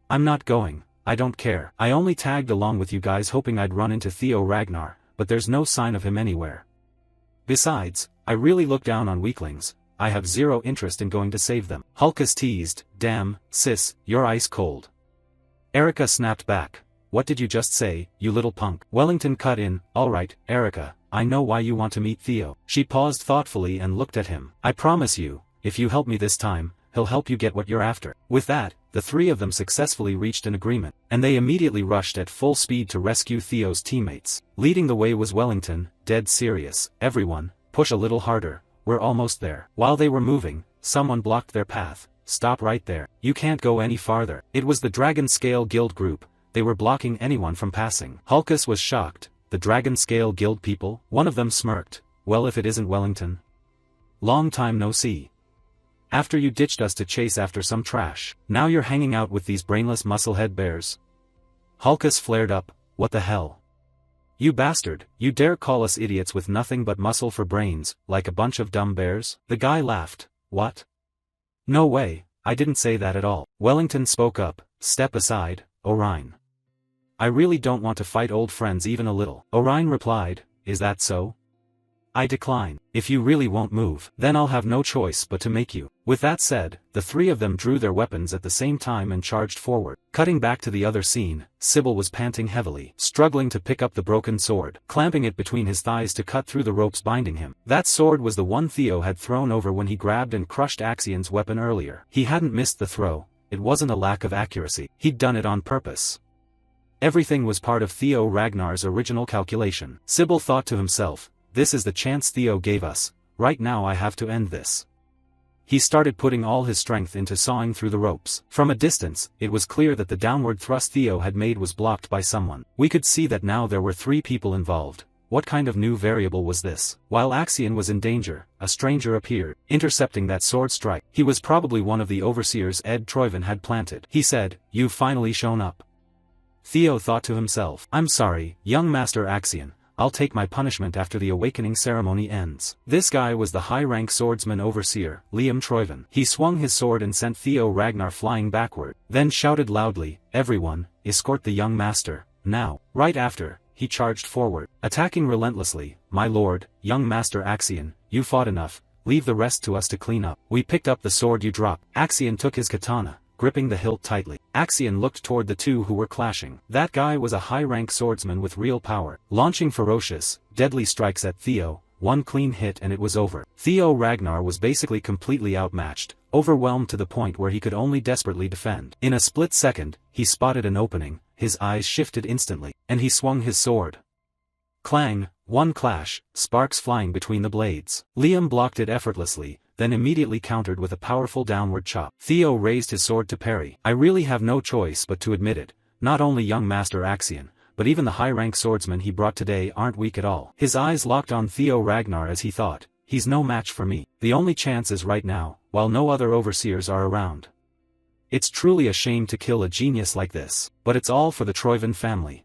I'm not going, I don't care. I only tagged along with you guys hoping I'd run into Theo Ragnar, but there's no sign of him anywhere. Besides, I really look down on weaklings, I have zero interest in going to save them." Hulkus teased. "Damn, sis, you're ice cold." Erika snapped back. "What did you just say, you little punk?" Wellington cut in. "Alright, Erika, I know why you want to meet Theo." She paused thoughtfully and looked at him. "I promise you, if you help me this time, he'll help you get what you're after." With that, the three of them successfully reached an agreement, and they immediately rushed at full speed to rescue Theo's teammates. Leading the way was Wellington, dead serious. "Everyone, push a little harder, we're almost there." While they were moving, someone blocked their path. "Stop right there, you can't go any farther." It was the Dragon Scale Guild group. They were blocking anyone from passing. Hulkus was shocked. "The Dragon Scale Guild people?" One of them smirked. "Well, if it isn't Wellington. Long time no see. After you ditched us to chase after some trash, now you're hanging out with these brainless musclehead bears." Hulkus flared up. "What the hell? You bastard, you dare call us idiots with nothing but muscle for brains, like a bunch of dumb bears?" The guy laughed. "What? No way, I didn't say that at all." Wellington spoke up. "Step aside, Orion. I really don't want to fight old friends even a little." Orion replied. "Is that so? I decline. If you really won't move, then I'll have no choice but to make you. With that said, the three of them drew their weapons at the same time and charged forward. Cutting back to the other scene, Sybil was panting heavily, struggling to pick up the broken sword, clamping it between his thighs to cut through the ropes binding him. That sword was the one Theo had thrown over when he grabbed and crushed Axion's weapon earlier. He hadn't missed the throw. It wasn't a lack of accuracy. He'd done it on purpose. Everything was part of Theo Ragnar's original calculation. Sybil thought to himself, this is the chance Theo gave us. Right now I have to end this. He started putting all his strength into sawing through the ropes. From a distance, it was clear that the downward thrust Theo had made was blocked by someone. We could see that now there were 3 people involved. What kind of new variable was this? While Axion was in danger, a stranger appeared, intercepting that sword strike. He was probably one of the overseers Ed Troyven had planted. He said, "You've finally shown up." Theo thought to himself, "I'm sorry, young Master Axion. I'll take my punishment after the awakening ceremony ends." This guy was the high-rank swordsman overseer, Liam Troyven. He swung his sword and sent Theo Ragnar flying backward, then shouted loudly, "Everyone, escort the young master, now." Right after, he charged forward, attacking relentlessly. "My lord, young Master Axion, you fought enough, leave the rest to us to clean up. We picked up the sword you dropped." Axion took his katana, gripping the hilt tightly. Axion looked toward the two who were clashing. That guy was a high-rank swordsman with real power, launching ferocious, deadly strikes at Theo. One clean hit and it was over. Theo Ragnar was basically completely outmatched, overwhelmed to the point where he could only desperately defend. In a split second, he spotted an opening, his eyes shifted instantly, and he swung his sword. Clang, one clash, sparks flying between the blades. Liam blocked it effortlessly, then immediately countered with a powerful downward chop. Theo raised his sword to parry. I really have no choice but to admit it, not only young Master Axion, but even the high-rank swordsmen he brought today aren't weak at all. His eyes locked on Theo Ragnar as he thought, he's no match for me. The only chance is right now, while no other overseers are around. It's truly a shame to kill a genius like this, but it's all for the Troyven family.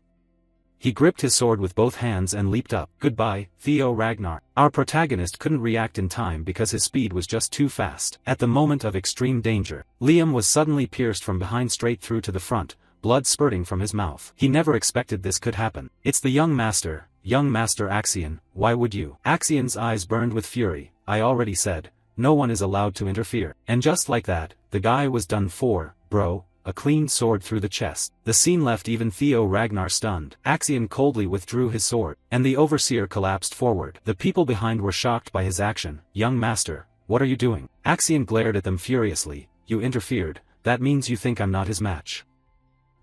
He gripped his sword with both hands and leaped up. Goodbye, Theo Ragnar. Our protagonist couldn't react in time because his speed was just too fast. At the moment of extreme danger, Liam was suddenly pierced from behind straight through to the front, blood spurting from his mouth. He never expected this could happen. It's the young Master Axion, why would you? Axion's eyes burned with fury. I already said, no one is allowed to interfere. And just like that, the guy was done for, bro. A clean sword through the chest. The scene left even Theo Ragnar stunned. Axion coldly withdrew his sword, and the overseer collapsed forward. The people behind were shocked by his action. Young master, what are you doing? Axion glared at them furiously. You interfered, that means you think I'm not his match.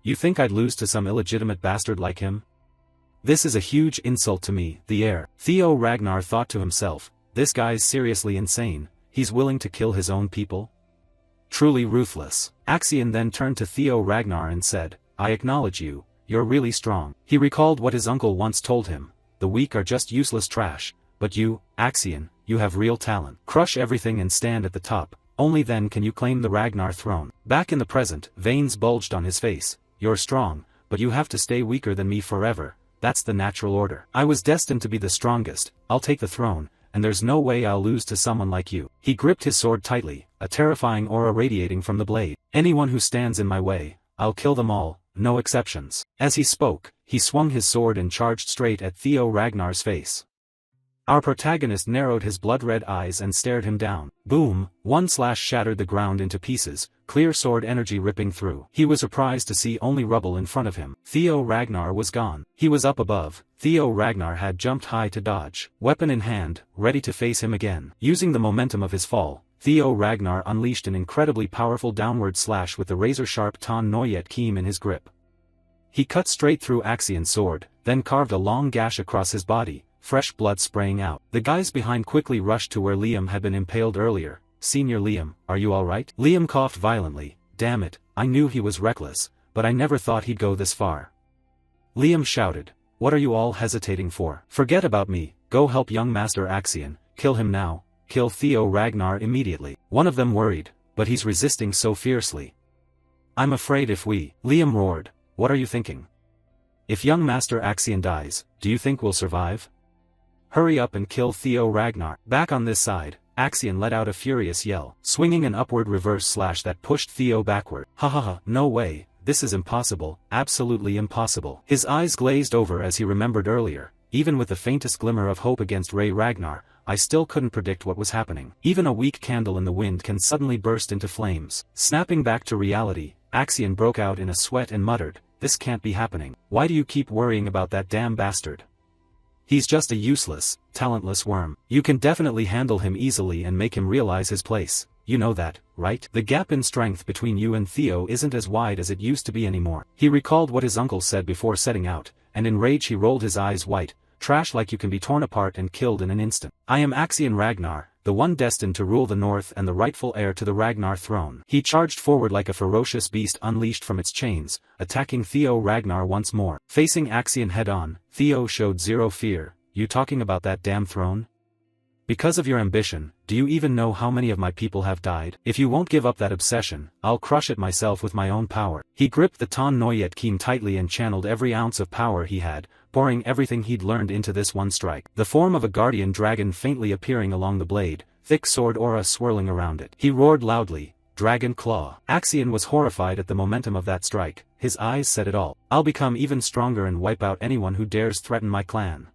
You think I'd lose to some illegitimate bastard like him? This is a huge insult to me, the heir. Theo Ragnar thought to himself, this guy's seriously insane, he's willing to kill his own people? Truly ruthless. Axion then turned to Theo Ragnar and said, I acknowledge you, you're really strong. He recalled what his uncle once told him, the weak are just useless trash, but you, Axion, you have real talent. Crush everything and stand at the top, only then can you claim the Ragnar throne. Back in the present, veins bulged on his face. You're strong, but you have to stay weaker than me forever, that's the natural order. I was destined to be the strongest, I'll take the throne, and there's no way I'll lose to someone like you. He gripped his sword tightly, a terrifying aura radiating from the blade. Anyone who stands in my way, I'll kill them all, no exceptions. As he spoke, he swung his sword and charged straight at Theo Ragnar's face. Our protagonist narrowed his blood-red eyes and stared him down. Boom, one slash shattered the ground into pieces, clear sword energy ripping through. He was surprised to see only rubble in front of him. Theo Ragnar was gone. He was up above. Theo Ragnar had jumped high to dodge, weapon in hand, ready to face him again. Using the momentum of his fall, Theo Ragnar unleashed an incredibly powerful downward slash with the razor-sharp Ton Noyet Keem in his grip. He cut straight through Axion's sword, then carved a long gash across his body, fresh blood spraying out. The guys behind quickly rushed to where Liam had been impaled earlier. Senior Liam, are you alright? Liam coughed violently. Damn it, I knew he was reckless, but I never thought he'd go this far. Liam shouted, what are you all hesitating for? Forget about me, go help young Master Axion, kill him now, kill Theo Ragnar immediately. One of them worried, but he's resisting so fiercely. I'm afraid if we, Liam roared, what are you thinking? If young Master Axion dies, do you think we'll survive? Hurry up and kill Theo Ragnar. Back on this side, Axion let out a furious yell, swinging an upward reverse slash that pushed Theo backward. Ha ha ha, no way, this is impossible, absolutely impossible. His eyes glazed over as he remembered earlier, even with the faintest glimmer of hope against Ray Ragnar, I still couldn't predict what was happening. Even a weak candle in the wind can suddenly burst into flames. Snapping back to reality, Axion broke out in a sweat and muttered, "This can't be happening. Why do you keep worrying about that damn bastard? He's just a useless, talentless worm. You can definitely handle him easily and make him realize his place. You know that, right? The gap in strength between you and Theo isn't as wide as it used to be anymore." He recalled what his uncle said before setting out, and in rage he rolled his eyes white. "Trash like you can be torn apart and killed in an instant. I am Axion Ragnar, the one destined to rule the North and the rightful heir to the Ragnar throne." He charged forward like a ferocious beast unleashed from its chains, attacking Theo Ragnar once more. Facing Axion head-on, Theo showed zero fear. "You talking about that damn throne? Because of your ambition, do you even know how many of my people have died? If you won't give up that obsession, I'll crush it myself with my own power." He gripped the Ton Noyet Keem tightly and channeled every ounce of power he had, pouring everything he'd learned into this one strike. The form of a guardian dragon faintly appearing along the blade, thick sword aura swirling around it. He roared loudly, "Dragon Claw." Axion was horrified at the momentum of that strike. His eyes said it all. "I'll become even stronger and wipe out anyone who dares threaten my clan."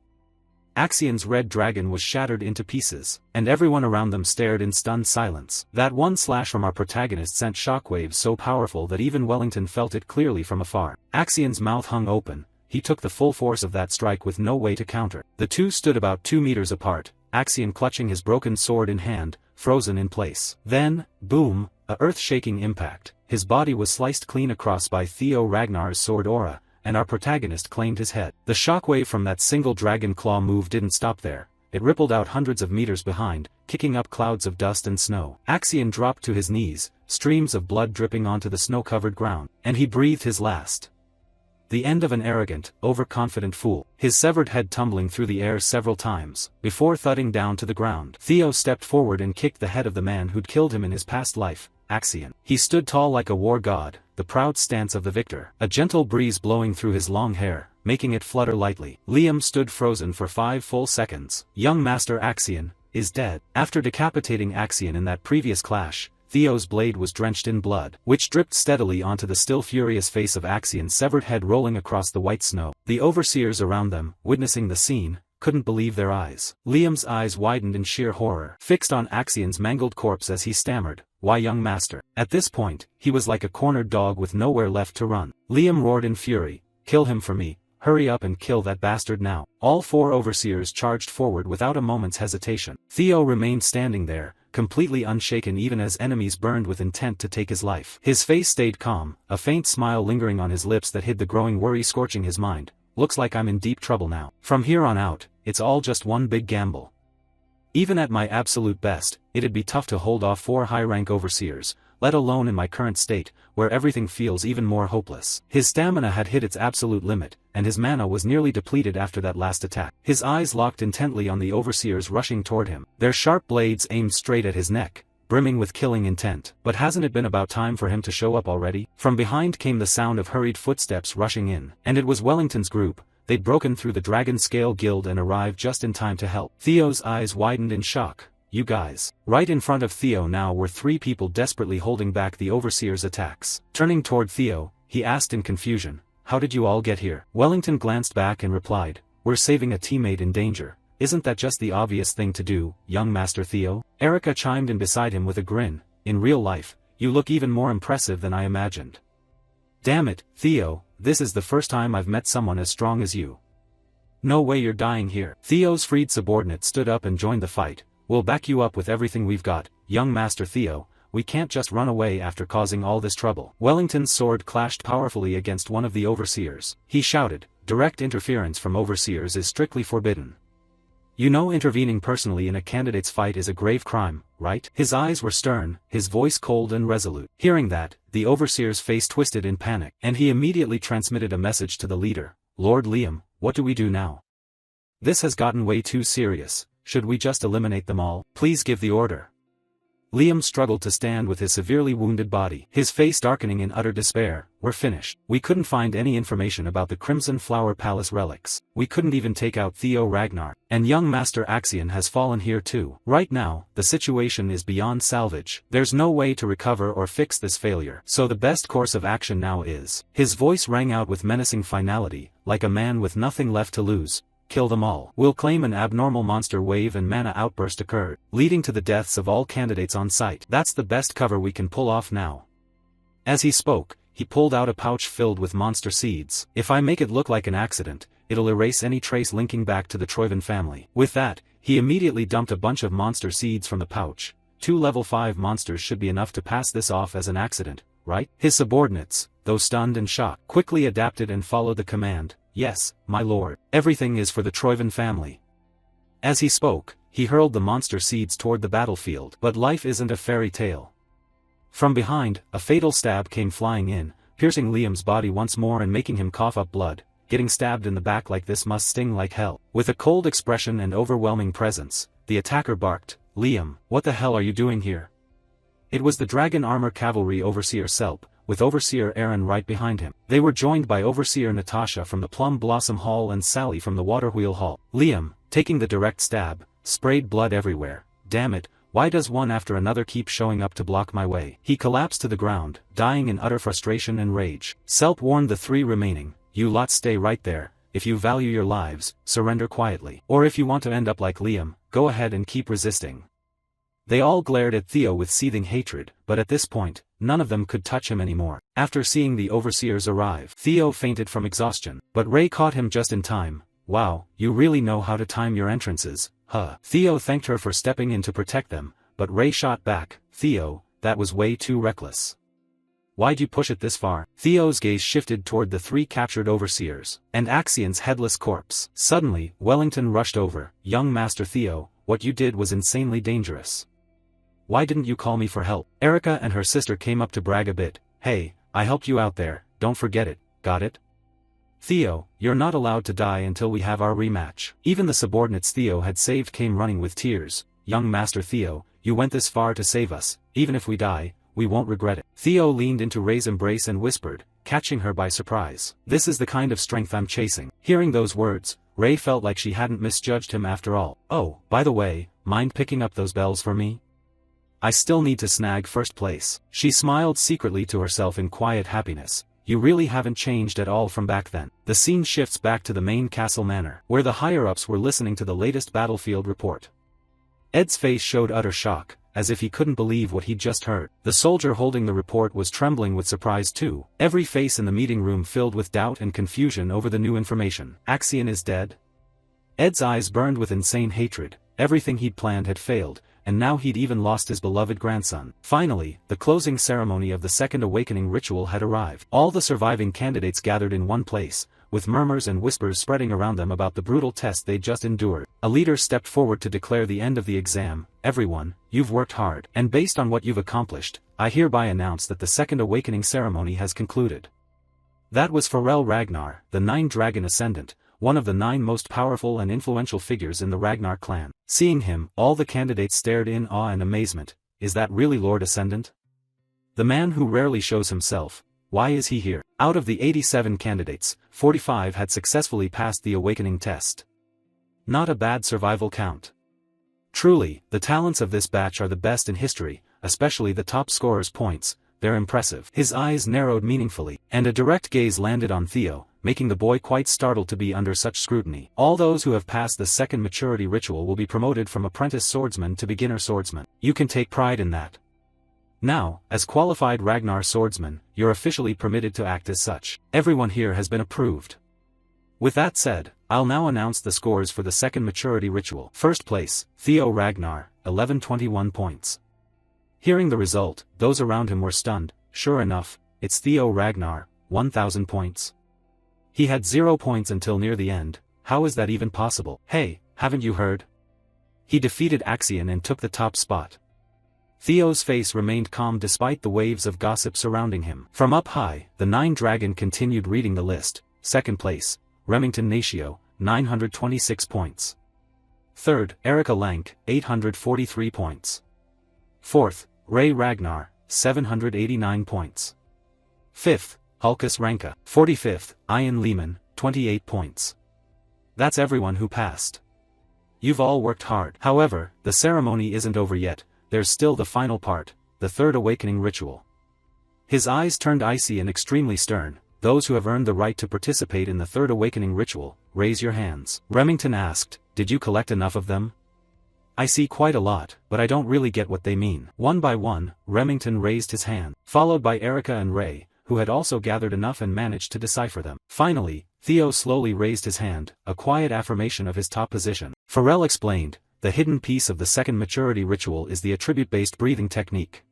Axion's red dragon was shattered into pieces, and everyone around them stared in stunned silence. That one slash from our protagonist sent shockwaves so powerful that even Wellington felt it clearly from afar. Axion's mouth hung open. He took the full force of that strike with no way to counter. The two stood about 2 meters apart, Axion clutching his broken sword in hand, frozen in place. Then, boom, a earth-shaking impact. His body was sliced clean across by Theo Ragnar's sword aura, and our protagonist claimed his head. The shockwave from that single dragon claw move didn't stop there. It rippled out hundreds of meters behind, kicking up clouds of dust and snow. Axion dropped to his knees, streams of blood dripping onto the snow-covered ground, and he breathed his last. The end of an arrogant, overconfident fool. His severed head tumbling through the air several times, before thudding down to the ground. Theo stepped forward and kicked the head of the man who'd killed him in his past life, Axion. He stood tall like a war god, the proud stance of the victor. A gentle breeze blowing through his long hair, making it flutter lightly. Liam stood frozen for 5 full seconds. Young Master Axion is dead. After decapitating Axion in that previous clash, Theo's blade was drenched in blood, which dripped steadily onto the still furious face of Axion's severed head rolling across the white snow. The overseers around them, witnessing the scene, couldn't believe their eyes. Liam's eyes widened in sheer horror, fixed on Axion's mangled corpse as he stammered, "Why, young master?" At this point, he was like a cornered dog with nowhere left to run. Liam roared in fury, "Kill him for me. Hurry up and kill that bastard now." All 4 overseers charged forward without a moment's hesitation. Theo remained standing there, completely unshaken even as enemies burned with intent to take his life. His face stayed calm, a faint smile lingering on his lips that hid the growing worry scorching his mind. "Looks like I'm in deep trouble now. From here on out, it's all just one big gamble. Even at my absolute best, it'd be tough to hold off 4 high-rank overseers, let alone in my current state, where everything feels even more hopeless." His stamina had hit its absolute limit, and his mana was nearly depleted after that last attack. His eyes locked intently on the overseers rushing toward him, their sharp blades aimed straight at his neck, brimming with killing intent. But hasn't it been about time for him to show up already? From behind came the sound of hurried footsteps rushing in, and it was Wellington's group. They'd broken through the Dragon Scale Guild and arrived just in time to help. Theo's eyes widened in shock. "You guys." Right in front of Theo now were 3 people desperately holding back the overseer's attacks. Turning toward Theo, he asked in confusion, "How did you all get here?" Wellington glanced back and replied, "We're saving a teammate in danger. Isn't that just the obvious thing to do, young Master Theo?" Erica chimed in beside him with a grin, "In real life, you look even more impressive than I imagined." "Damn it, Theo, this is the first time I've met someone as strong as you. No way you're dying here." Theo's freed subordinate stood up and joined the fight. "We'll back you up with everything we've got, young Master Theo. We can't just run away after causing all this trouble." Wellington's sword clashed powerfully against one of the overseers. He shouted, "Direct interference from overseers is strictly forbidden. You know intervening personally in a candidate's fight is a grave crime, right?" His eyes were stern, his voice cold and resolute. Hearing that, the overseer's face twisted in panic, and he immediately transmitted a message to the leader, "Lord Liam, what do we do now? This has gotten way too serious. Should we just eliminate them all? Please give the order." Liam struggled to stand with his severely wounded body, his face darkening in utter despair. "We're finished. We couldn't find any information about the Crimson Flower Palace relics. We couldn't even take out Theo Ragnar. And young Master Axion has fallen here too. Right now, the situation is beyond salvage. There's no way to recover or fix this failure. So the best course of action now is..." His voice rang out with menacing finality, like a man with nothing left to lose. kill them all. Will claim an abnormal monster wave and mana outburst occurred, leading to the deaths of all candidates on site. That's the best cover we can pull off now. As he spoke, he pulled out a pouch filled with monster seeds. If I make it look like an accident, it'll erase any trace linking back to the Troivan family. With that, he immediately dumped a bunch of monster seeds from the pouch. 2 level 5 monsters should be enough to pass this off as an accident, right? His subordinates, though stunned and shocked, quickly adapted and followed the command. Yes, my lord. Everything is for the Troivan family. As he spoke, he hurled the monster seeds toward the battlefield. But life isn't a fairy tale. From behind, a fatal stab came flying in, piercing Liam's body once more and making him cough up blood. Getting stabbed in the back like this must sting like hell. With a cold expression and overwhelming presence, the attacker barked, "Liam, what the hell are you doing here?" It was the Dragon Armor Cavalry Overseer Selp, with Overseer Aaron right behind him. They were joined by Overseer Natasha from the Plum Blossom Hall and Sally from the Waterwheel Hall. Liam, taking the direct stab, sprayed blood everywhere. Damn it, why does one after another keep showing up to block my way? He collapsed to the ground, dying in utter frustration and rage. Selp warned the 3 remaining, "You lot stay right there. If you value your lives, surrender quietly. Or if you want to end up like Liam, go ahead and keep resisting." They all glared at Theo with seething hatred, but at this point, none of them could touch him anymore. After seeing the overseers arrive, Theo fainted from exhaustion, but Ray caught him just in time. "Wow, you really know how to time your entrances, huh?" Theo thanked her for stepping in to protect them, but Ray shot back, "Theo, that was way too reckless. Why'd you push it this far?" Theo's gaze shifted toward the 3 captured overseers, and Axian's headless corpse. Suddenly, Wellington rushed over. "Young Master Theo, what you did was insanely dangerous. Why didn't you call me for help?" Erica and her sister came up to brag a bit. "Hey, I helped you out there, don't forget it, got it?" "Theo, you're not allowed to die until we have our rematch." Even the subordinates Theo had saved came running with tears. "Young Master Theo, you went this far to save us. Even if we die, we won't regret it." Theo leaned into Ray's embrace and whispered, catching her by surprise. "This is the kind of strength I'm chasing." Hearing those words, Ray felt like she hadn't misjudged him after all. "Oh, by the way, mind picking up those bells for me? I still need to snag first place." She smiled secretly to herself in quiet happiness. "You really haven't changed at all from back then." The scene shifts back to the main castle manor, where the higher-ups were listening to the latest battlefield report. Ed's face showed utter shock, as if he couldn't believe what he'd just heard. The soldier holding the report was trembling with surprise too. Every face in the meeting room filled with doubt and confusion over the new information. Axian is dead? Ed's eyes burned with insane hatred. Everything he'd planned had failed, and now he'd even lost his beloved grandson. Finally, the closing ceremony of the Second Awakening ritual had arrived. All the surviving candidates gathered in one place, with murmurs and whispers spreading around them about the brutal test they'd just endured. A leader stepped forward to declare the end of the exam. "Everyone, you've worked hard, and based on what you've accomplished, I hereby announce that the Second Awakening ceremony has concluded." That was Pharrell Ragnar, the 9-Dragon Ascendant, one of the 9 most powerful and influential figures in the Ragnar clan. Seeing him, all the candidates stared in awe and amazement. Is that really Lord Ascendant? The man who rarely shows himself. Why is he here? Out of the 87 candidates, 45 had successfully passed the awakening test. Not a bad survival count. Truly, the talents of this batch are the best in history, especially the top scorer's points. They're impressive. His eyes narrowed meaningfully, and a direct gaze landed on Theo, making the boy quite startled to be under such scrutiny. All those who have passed the second maturity ritual will be promoted from apprentice swordsman to beginner swordsman. You can take pride in that. Now, as qualified Ragnar swordsman, you're officially permitted to act as such. Everyone here has been approved. With that said, I'll now announce the scores for the second maturity ritual. First place, Theo Ragnar, 1121 points. Hearing the result, those around him were stunned. Sure enough, it's Theo Ragnar, 1000 points. He had 0 points until near the end. How is that even possible? Hey, haven't you heard? He defeated Axian and took the top spot. Theo's face remained calm despite the waves of gossip surrounding him. From up high, the 9-Dragon continued reading the list. Second place, Remington Natio, 926 points. Third, Erica Lank, 843 points. Fourth, Ray Ragnar, 789 points. Fifth, Hulkus Ranka. 45th, Ian Lehman, 28 points. That's everyone who passed. You've all worked hard. However, the ceremony isn't over yet. There's still the final part, the third awakening ritual. His eyes turned icy and extremely stern. those who have earned the right to participate in the Third Awakening ritual, raise your hands. Remington asked, did you collect enough of them? I see quite a lot, but I don't really get what they mean. One by one, Remington raised his hand, followed by Erica and Ray, who had also gathered enough and managed to decipher them. Finally, Theo slowly raised his hand, a quiet affirmation of his top position. Pharrell explained, the hidden piece of the second maturity ritual is the attribute-based breathing technique.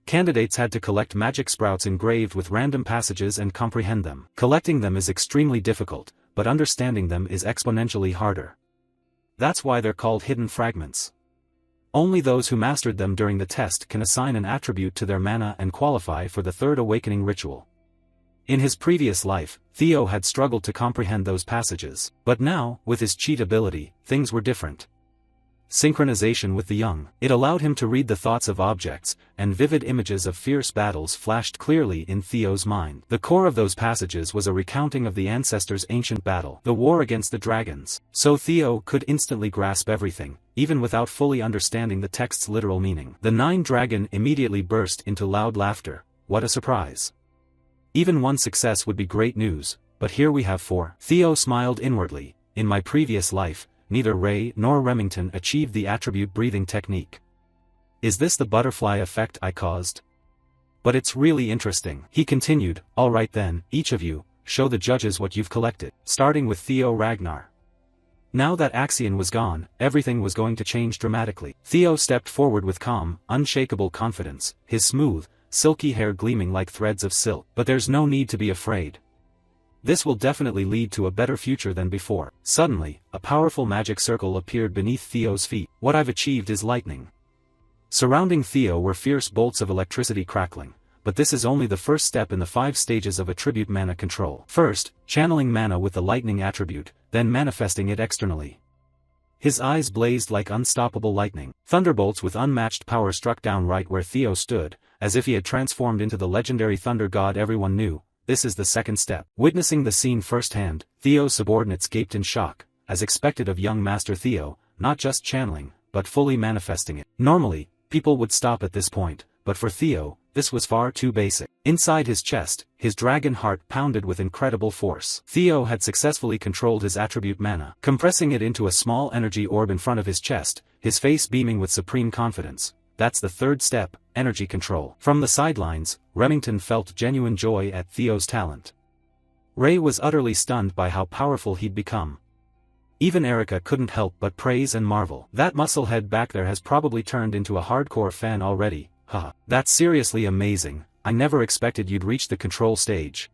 Candidates had to collect magic sprouts engraved with random passages and comprehend them. Collecting them is extremely difficult, but understanding them is exponentially harder. That's why they're called hidden fragments. Only those who mastered them during the test can assign an attribute to their mana and qualify for the Third Awakening ritual. In his previous life, Theo had struggled to comprehend those passages, but now, with his cheat ability, things were different. Synchronization with the young. It allowed him to read the thoughts of objects, and vivid images of fierce battles flashed clearly in Theo's mind. The core of those passages was a recounting of the ancestors' ancient battle, the war against the dragons, so Theo could instantly grasp everything, even without fully understanding the text's literal meaning. The 9-dragon immediately burst into loud laughter. What a surprise. Even one success would be great news, but here we have 4. Theo smiled inwardly. In my previous life, neither Ray nor Remington achieved the attribute breathing technique. Is this the butterfly effect I caused? But it's really interesting. He continued, alright then, each of you, show the judges what you've collected, starting with Theo Ragnar. Now that Axion was gone, everything was going to change dramatically. Theo stepped forward with calm, unshakable confidence, his smooth, silky hair gleaming like threads of silk. But there's no need to be afraid. This will definitely lead to a better future than before. Suddenly, a powerful magic circle appeared beneath Theo's feet. What I've achieved is lightning. Surrounding Theo were fierce bolts of electricity crackling, but this is only the first step in the 5 stages of attribute mana control. First, channeling mana with the lightning attribute, then manifesting it externally. His eyes blazed like unstoppable lightning. Thunderbolts with unmatched power struck down right where Theo stood, as if he had transformed into the legendary thunder god everyone knew. This is the second step. Witnessing the scene firsthand, Theo's subordinates gaped in shock, as expected of young Master Theo, not just channeling, but fully manifesting it. Normally, people would stop at this point, but for Theo, this was far too basic. Inside his chest, his dragon heart pounded with incredible force. Theo had successfully controlled his attribute mana, compressing it into a small energy orb in front of his chest, his face beaming with supreme confidence. That's the third step, energy control. From the sidelines, Remington felt genuine joy at Theo's talent. Ray was utterly stunned by how powerful he'd become. Even Erica couldn't help but praise and marvel. That musclehead back there has probably turned into a hardcore fan already, haha. That's seriously amazing, I never expected you'd reach the control stage.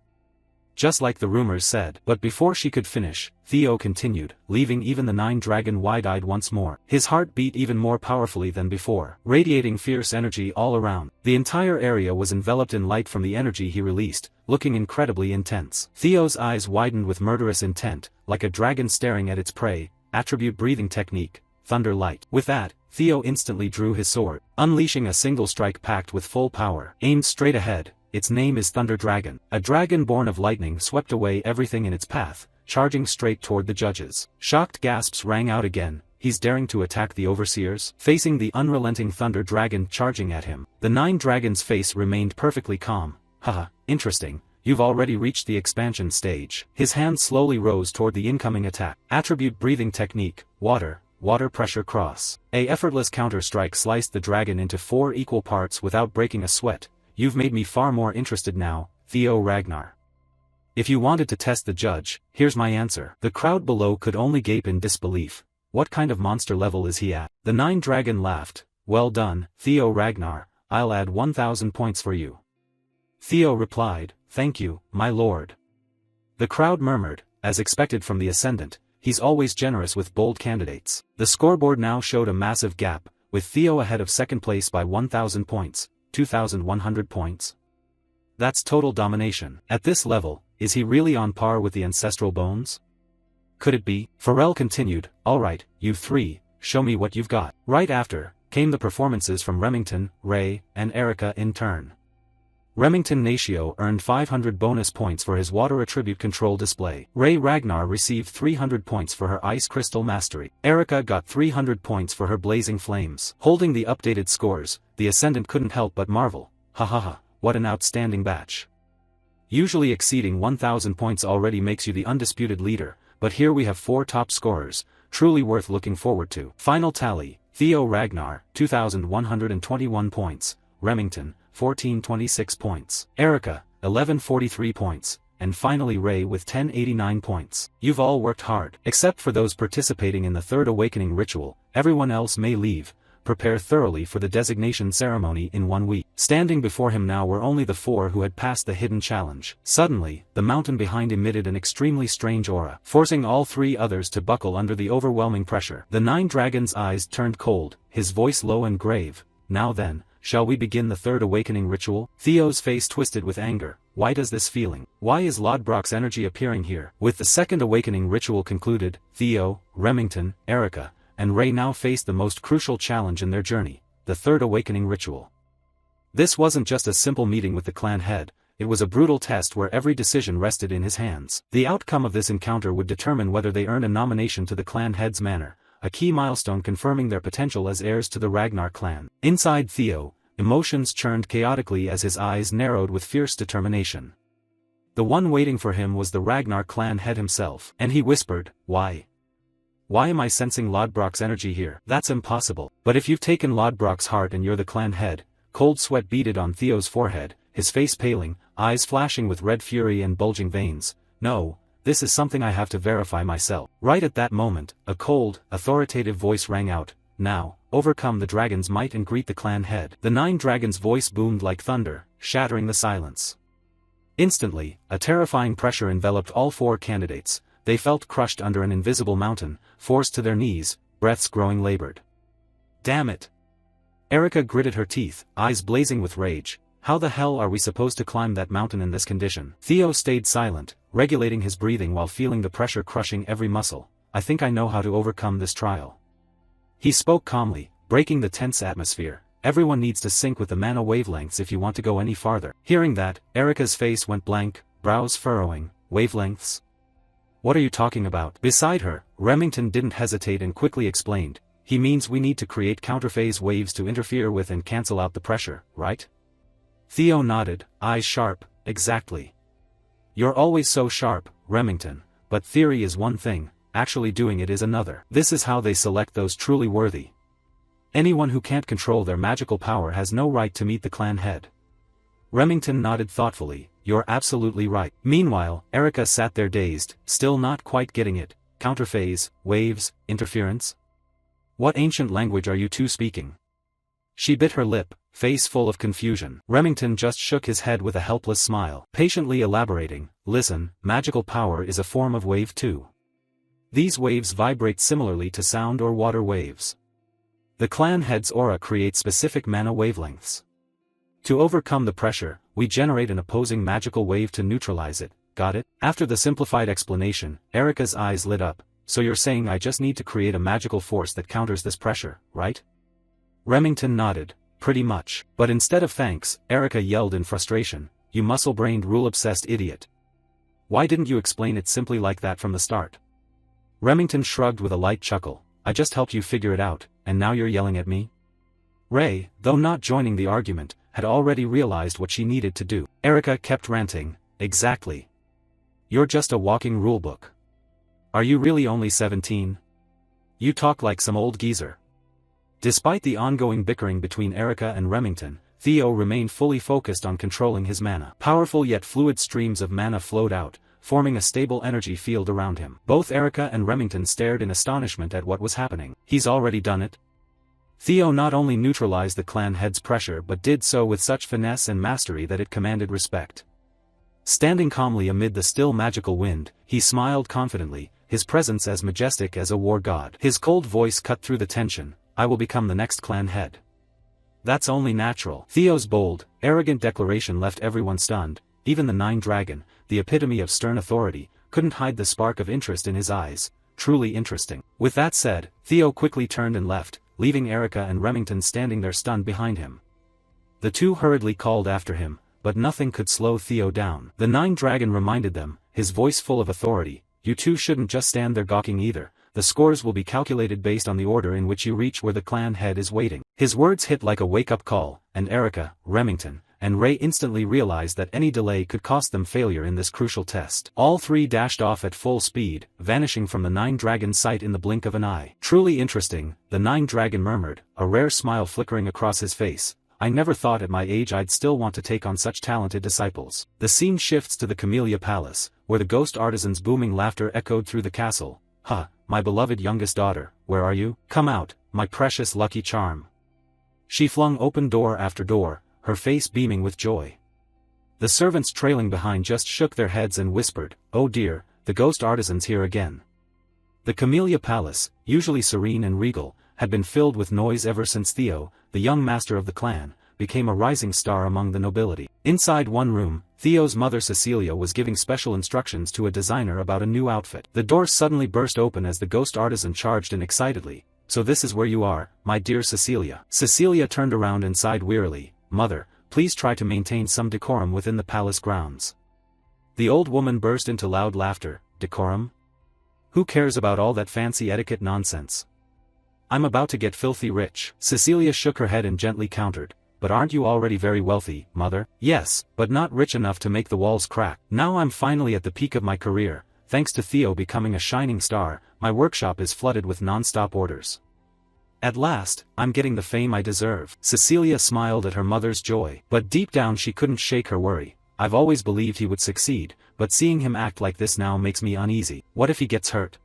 Just like the rumors said. But before she could finish, Theo continued, leaving even the 9-dragon wide-eyed once more. His heart beat even more powerfully than before, radiating fierce energy all around. The entire area was enveloped in light from the energy he released, looking incredibly intense. Theo's eyes widened with murderous intent, like a dragon staring at its prey. Attribute breathing technique, thunder light. With that, Theo instantly drew his sword, unleashing a single strike packed with full power, aimed straight ahead. Its name is Thunder Dragon. A dragon born of lightning swept away everything in its path, charging straight toward the judges. Shocked gasps rang out again. He's daring to attack the overseers? Facing the unrelenting Thunder Dragon charging at him, the 9-dragon's face remained perfectly calm. Haha, interesting, you've already reached the expansion stage. His hand slowly rose toward the incoming attack. Attribute breathing technique, water pressure cross. A effortless counter-strike sliced the dragon into 4 equal parts without breaking a sweat. You've made me far more interested now, Theo Ragnar. If you wanted to test the judge, here's my answer. The crowd below could only gape in disbelief. What kind of monster level is he at? The 9-dragon laughed. Well done, Theo Ragnar, I'll add 1,000 points for you. Theo replied, thank you, my lord. The crowd murmured, as expected from the Ascendant, he's always generous with bold candidates. The scoreboard now showed a massive gap, with Theo ahead of second place by 1,000 points. 2,100 points. That's total domination. At this level, is he really on par with the ancestral bones? Could it be? Pharrell continued, alright, you 3, show me what you've got. Right after, came the performances from Remington, Ray, and Erica in turn. Remington Natio earned 500 bonus points for his water attribute control display. Ray Ragnar received 300 points for her ice crystal mastery. Erica got 300 points for her blazing flames. Holding the updated scores, the Ascendant couldn't help but marvel. Ha ha ha, what an outstanding batch. Usually exceeding 1,000 points already makes you the undisputed leader, but here we have 4 top scorers, truly worth looking forward to. Final tally: Theo Ragnar, 2,121 points, Remington, 1,426 points, Erica, 1,143 points, and finally Ray with 1,089 points. You've all worked hard. Except for those participating in the Third Awakening ritual, everyone else may leave. Prepare thoroughly for the designation ceremony in 1 week. Standing before him now were only the 4 who had passed the hidden challenge. Suddenly, the mountain behind emitted an extremely strange aura, forcing all 3 others to buckle under the overwhelming pressure. The 9 dragon's eyes turned cold, his voice low and grave. Now then, shall we begin the Third Awakening ritual? Theo's face twisted with anger. Why does this feeling? Why is Lodbrok's energy appearing here? With the Second Awakening ritual concluded, Theo, Remington, Erica, and Ray now faced the most crucial challenge in their journey, the Third Awakening ritual. This wasn't just a simple meeting with the clan head, it was a brutal test where every decision rested in his hands. The outcome of this encounter would determine whether they earned a nomination to the clan head's manor, a key milestone confirming their potential as heirs to the Ragnar clan. Inside Theo, emotions churned chaotically as his eyes narrowed with fierce determination. The one waiting for him was the Ragnar clan head himself, and he whispered, "Why? Why am I sensing Lodbrok's energy here? That's impossible." But if you've taken Lodbrok's heart and you're the clan head, cold sweat beaded on Theo's forehead, his face paling, eyes flashing with red fury and bulging veins. "No, this is something I have to verify myself." Right at that moment, a cold, authoritative voice rang out, "Now, overcome the dragon's might and greet the clan head." The 9 dragons' voice boomed like thunder, shattering the silence. Instantly, a terrifying pressure enveloped all 4 candidates. They felt crushed under an invisible mountain, forced to their knees, breaths growing labored. "Damn it!" Erica gritted her teeth, eyes blazing with rage. "How the hell are we supposed to climb that mountain in this condition?" Theo stayed silent, regulating his breathing while feeling the pressure crushing every muscle. "I think I know how to overcome this trial." He spoke calmly, breaking the tense atmosphere. "Everyone needs to sync with the mana wavelengths if you want to go any farther." Hearing that, Erica's face went blank, brows furrowing. "Wavelengths? What are you talking about?" Beside her, Remington didn't hesitate and quickly explained, "He means we need to create counterphase waves to interfere with and cancel out the pressure, right?" Theo nodded, eyes sharp. "Exactly. You're always so sharp, Remington, but theory is one thing, actually doing it is another. This is how they select those truly worthy. Anyone who can't control their magical power has no right to meet the clan head." Remington nodded thoughtfully. "You're absolutely right." Meanwhile, Erica sat there dazed, still not quite getting it. Counterphase, waves, interference? What ancient language are you two speaking? She bit her lip, face full of confusion. Remington just shook his head with a helpless smile, patiently elaborating, "Listen, magical power is a form of wave too. These waves vibrate similarly to sound or water waves. The clan head's aura creates specific mana wavelengths. To overcome the pressure, we generate an opposing magical wave to neutralize it. Got it?" After the simplified explanation, Erica's eyes lit up. "So you're saying I just need to create a magical force that counters this pressure, right?" Remington nodded. "Pretty much." But instead of thanks, Erica yelled in frustration, "You muscle-brained rule-obsessed idiot. Why didn't you explain it simply like that from the start?" Remington shrugged with a light chuckle. "I just helped you figure it out, and now you're yelling at me?" Ray, though not joining the argument, had already realized what she needed to do. Erica kept ranting, "Exactly. You're just a walking rulebook. Are you really only 17? You talk like some old geezer." Despite the ongoing bickering between Erica and Remington, Theo remained fully focused on controlling his mana. Powerful yet fluid streams of mana flowed out, forming a stable energy field around him. Both Erica and Remington stared in astonishment at what was happening. "He's already done it?" Theo not only neutralized the clan head's pressure but did so with such finesse and mastery that it commanded respect. Standing calmly amid the still magical wind, he smiled confidently, his presence as majestic as a war god. His cold voice cut through the tension, "I will become the next clan head." "That's only natural." Theo's bold, arrogant declaration left everyone stunned. Even the 9 dragon, the epitome of stern authority, couldn't hide the spark of interest in his eyes. Truly interesting. With that said, Theo quickly turned and left, leaving Erica and Remington standing there stunned behind him. The 2 hurriedly called after him, but nothing could slow Theo down. The 9 dragon reminded them, his voice full of authority, "You two shouldn't just stand there gawking either. The scores will be calculated based on the order in which you reach where the clan head is waiting." His words hit like a wake-up call, and Erica, Remington, and Ray instantly realized that any delay could cost them failure in this crucial test. All three dashed off at full speed, vanishing from the Nine Dragon sight in the blink of an eye. Truly interesting, the Nine Dragon murmured, a rare smile flickering across his face. I never thought at my age I'd still want to take on such talented disciples. The scene shifts to the Camellia Palace, where the ghost artisan's booming laughter echoed through the castle. Huh, my beloved youngest daughter, where are you? Come out, my precious lucky charm. She flung open door after door, her face beaming with joy. The servants trailing behind just shook their heads and whispered, oh dear, the ghost artisan's here again. The Camellia Palace, usually serene and regal, had been filled with noise ever since Theo, the young master of the clan, became a rising star among the nobility. Inside one room, Theo's mother Cecilia was giving special instructions to a designer about a new outfit. The door suddenly burst open as the ghost artisan charged in excitedly. So this is where you are, my dear Cecilia. Cecilia turned around and sighed wearily. Mother, please try to maintain some decorum within the palace grounds. The old woman burst into loud laughter. Decorum? Who cares about all that fancy etiquette nonsense? I'm about to get filthy rich. Cecilia shook her head and gently countered. But aren't you already very wealthy, mother? Yes, but not rich enough to make the walls crack. Now I'm finally at the peak of my career. Thanks to Theo becoming a shining star, my workshop is flooded with non-stop orders. At last, I'm getting the fame I deserve. Cecilia smiled at her mother's joy, but deep down she couldn't shake her worry. I've always believed he would succeed, but seeing him act like this now makes me uneasy. What if he gets hurt?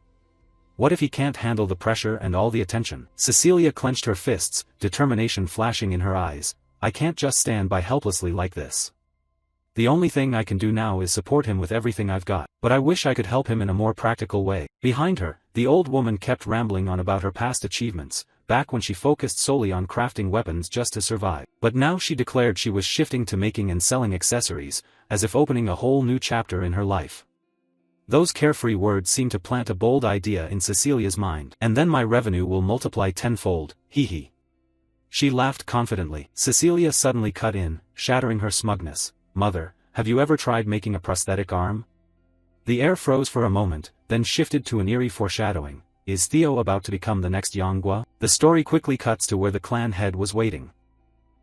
What if he can't handle the pressure and all the attention? Cecilia clenched her fists, determination flashing in her eyes. I can't just stand by helplessly like this. The only thing I can do now is support him with everything I've got, but I wish I could help him in a more practical way. Behind her, the old woman kept rambling on about her past achievements, back when she focused solely on crafting weapons just to survive. But now she declared she was shifting to making and selling accessories, as if opening a whole new chapter in her life. Those carefree words seemed to plant a bold idea in Cecilia's mind. And then my revenue will multiply tenfold, hee. She laughed confidently. Cecilia suddenly cut in, shattering her smugness. Mother, have you ever tried making a prosthetic arm? The air froze for a moment, then shifted to an eerie foreshadowing. Is Theo about to become the next Yonghua? The story quickly cuts to where the clan head was waiting.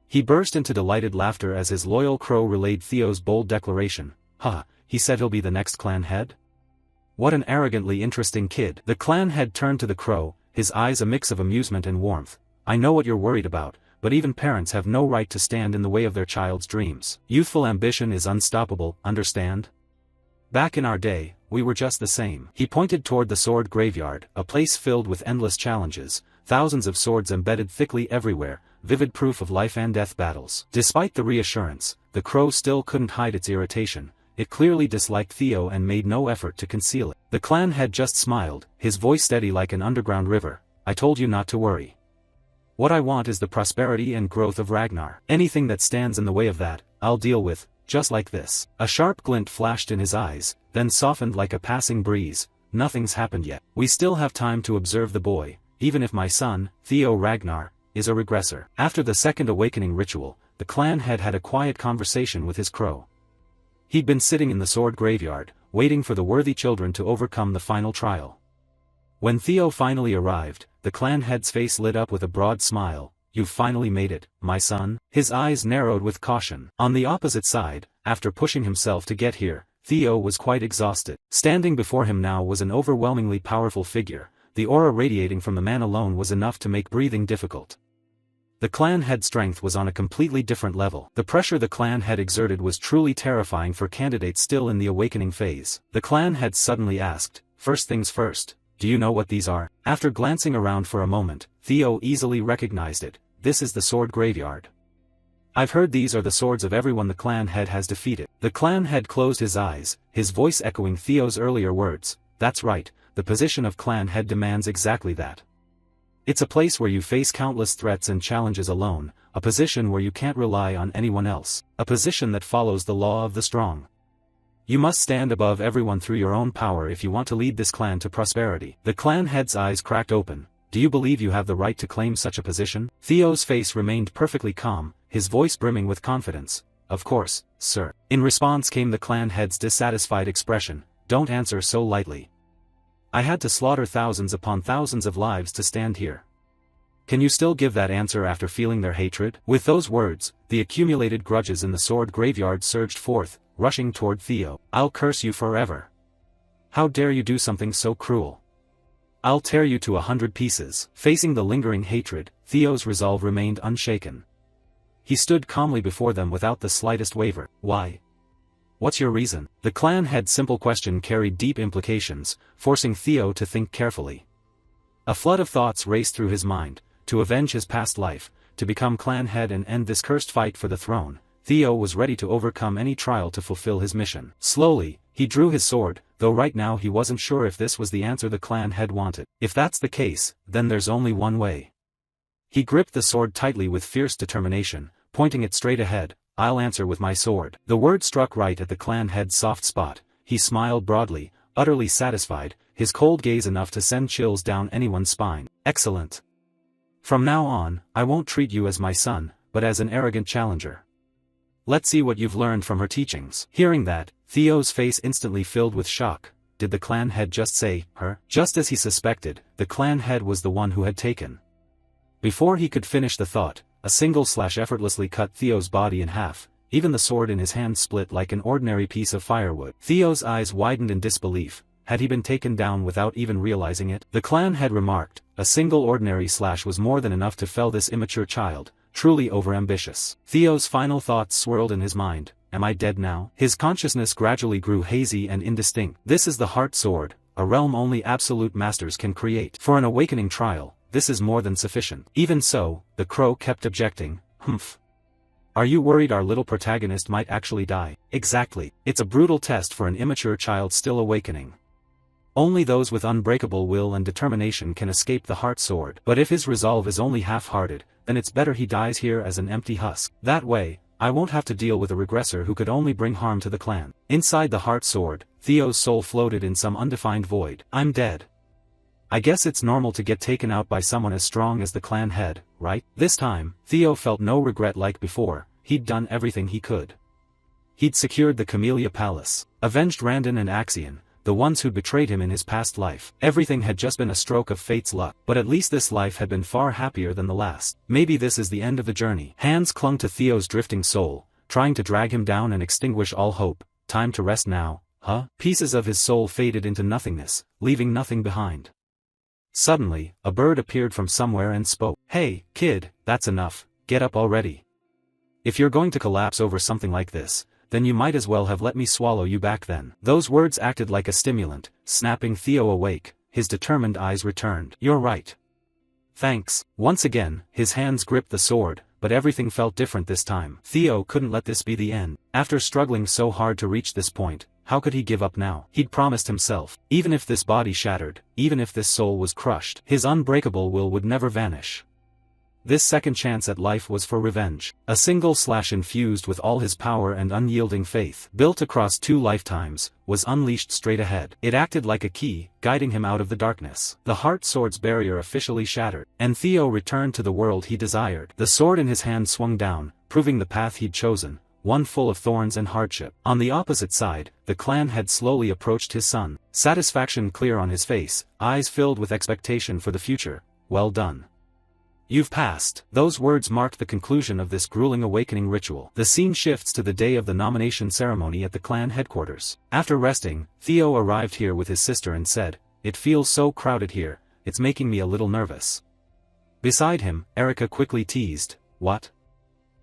He burst into delighted laughter as his loyal crow relayed Theo's bold declaration. He said he'll be the next clan head? What an arrogantly interesting kid. The clan head turned to the crow, his eyes a mix of amusement and warmth. I know what you're worried about, but even parents have no right to stand in the way of their child's dreams. Youthful ambition is unstoppable, understand? Back in our day, we were just the same. He pointed toward the sword graveyard, a place filled with endless challenges, thousands of swords embedded thickly everywhere, vivid proof of life and death battles. Despite the reassurance, the crow still couldn't hide its irritation. It clearly disliked Theo and made no effort to conceal it. The clan head just smiled, his voice steady like an underground river. I told you not to worry. What I want is the prosperity and growth of Ragnar. Anything that stands in the way of that, I'll deal with, just like this. A sharp glint flashed in his eyes, then softened like a passing breeze. Nothing's happened yet. We still have time to observe the boy, even if my son, Theo Ragnar, is a regressor. After the second awakening ritual, the clan head had a quiet conversation with his crow. He'd been sitting in the sword graveyard, waiting for the worthy children to overcome the final trial. When Theo finally arrived, the clan head's face lit up with a broad smile. You've finally made it, my son? His eyes narrowed with caution. On the opposite side, after pushing himself to get here, Theo was quite exhausted. Standing before him now was an overwhelmingly powerful figure. The aura radiating from the man alone was enough to make breathing difficult. The clan head strength was on a completely different level. The pressure the clan head exerted was truly terrifying for candidates still in the awakening phase. The clan head suddenly asked, first things first, do you know what these are? After glancing around for a moment, Theo easily recognized it. This is the sword graveyard. I've heard these are the swords of everyone the clan head has defeated. The clan head closed his eyes, his voice echoing Theo's earlier words. That's right, the position of clan head demands exactly that. It's a place where you face countless threats and challenges alone, a position where you can't rely on anyone else, a position that follows the law of the strong. You must stand above everyone through your own power if you want to lead this clan to prosperity. The clan head's eyes cracked open. Do you believe you have the right to claim such a position? Theo's face remained perfectly calm, his voice brimming with confidence. Of course, sir. In response came the clan head's dissatisfied expression. Don't answer so lightly. I had to slaughter thousands upon thousands of lives to stand here. Can you still give that answer after feeling their hatred? With those words, the accumulated grudges in the sword graveyard surged forth, rushing toward Theo. I'll curse you forever. How dare you do something so cruel? I'll tear you to 100 pieces. Facing the lingering hatred, Theo's resolve remained unshaken. He stood calmly before them without the slightest waver. Why? What's your reason? The clan head's simple question carried deep implications, forcing Theo to think carefully. A flood of thoughts raced through his mind: to avenge his past life, to become clan head and end this cursed fight for the throne. Theo was ready to overcome any trial to fulfill his mission. Slowly, he drew his sword, though right now he wasn't sure if this was the answer the clan head wanted. If that's the case, then there's only one way. He gripped the sword tightly with fierce determination, pointing it straight ahead. I'll answer with my sword. The word struck right at the clan head's soft spot. He smiled broadly, utterly satisfied, his cold gaze enough to send chills down anyone's spine. Excellent. From now on, I won't treat you as my son, but as an arrogant challenger. Let's see what you've learned from her teachings. Hearing that, Theo's face instantly filled with shock. Did the clan head just say, her? Just as he suspected, the clan head was the one who had taken. Before he could finish the thought, a single slash effortlessly cut Theo's body in half. Even the sword in his hand split like an ordinary piece of firewood. Theo's eyes widened in disbelief. Had he been taken down without even realizing it? The clan head remarked, a single ordinary slash was more than enough to fell this immature child, truly overambitious. Theo's final thoughts swirled in his mind. Am I dead now? His consciousness gradually grew hazy and indistinct. This is the heart sword, a realm only absolute masters can create. For an awakening trial, this is more than sufficient. Even so, the crow kept objecting. Humph. Are you worried our little protagonist might actually die? Exactly. It's a brutal test for an immature child still awakening. Only those with unbreakable will and determination can escape the heart sword. But if his resolve is only half-hearted, then it's better he dies here as an empty husk. That way, I won't have to deal with a regressor who could only bring harm to the clan. Inside the heart sword, Theo's soul floated in some undefined void. I'm dead. I guess it's normal to get taken out by someone as strong as the clan head, right? This time, Theo felt no regret like before. He'd done everything he could. He'd secured the Camellia Palace, avenged Randon and Axion, the ones who'd betrayed him in his past life. Everything had just been a stroke of fate's luck, but at least this life had been far happier than the last. Maybe this is the end of the journey. Hands clung to Theo's drifting soul, trying to drag him down and extinguish all hope. Time to rest now, huh? Pieces of his soul faded into nothingness, leaving nothing behind. Suddenly, a bird appeared from somewhere and spoke. Hey, kid, that's enough, get up already. If you're going to collapse over something like this, then you might as well have let me swallow you back then. Those words acted like a stimulant, snapping Theo awake. His determined eyes returned. You're right. Thanks. Once again, his hands gripped the sword, but everything felt different this time. Theo couldn't let this be the end. After struggling so hard to reach this point, how could he give up now? He'd promised himself, even if this body shattered, even if this soul was crushed, his unbreakable will would never vanish. This second chance at life was for revenge. A single slash infused with all his power and unyielding faith, built across 2 lifetimes, was unleashed straight ahead. It acted like a key, guiding him out of the darkness. The heart sword's barrier officially shattered, and Theo returned to the world he desired. The sword in his hand swung down, proving the path he'd chosen, one full of thorns and hardship. On the opposite side, the clan had slowly approached his son. Satisfaction clear on his face, eyes filled with expectation for the future. Well done. You've passed. Those words marked the conclusion of this grueling awakening ritual. The scene shifts to the day of the nomination ceremony at the clan headquarters. After resting, Theo arrived here with his sister and said, "It feels so crowded here, it's making me a little nervous." Beside him, Erica quickly teased, "What?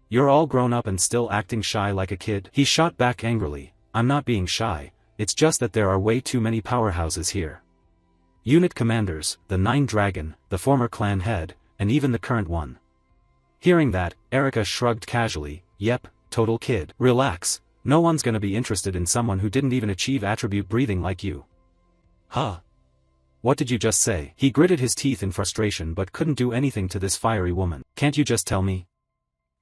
You're all grown up and still acting shy like a kid?" He shot back angrily, "I'm not being shy, it's just that there are way too many powerhouses here. Unit commanders, the 9 Dragon, the former clan head, and even the current one." Hearing that, Erica shrugged casually, "Yep, total kid. Relax, no one's gonna be interested in someone who didn't even achieve attribute breathing like you." Huh? What did you just say? He gritted his teeth in frustration but couldn't do anything to this fiery woman. "Can't you just tell me?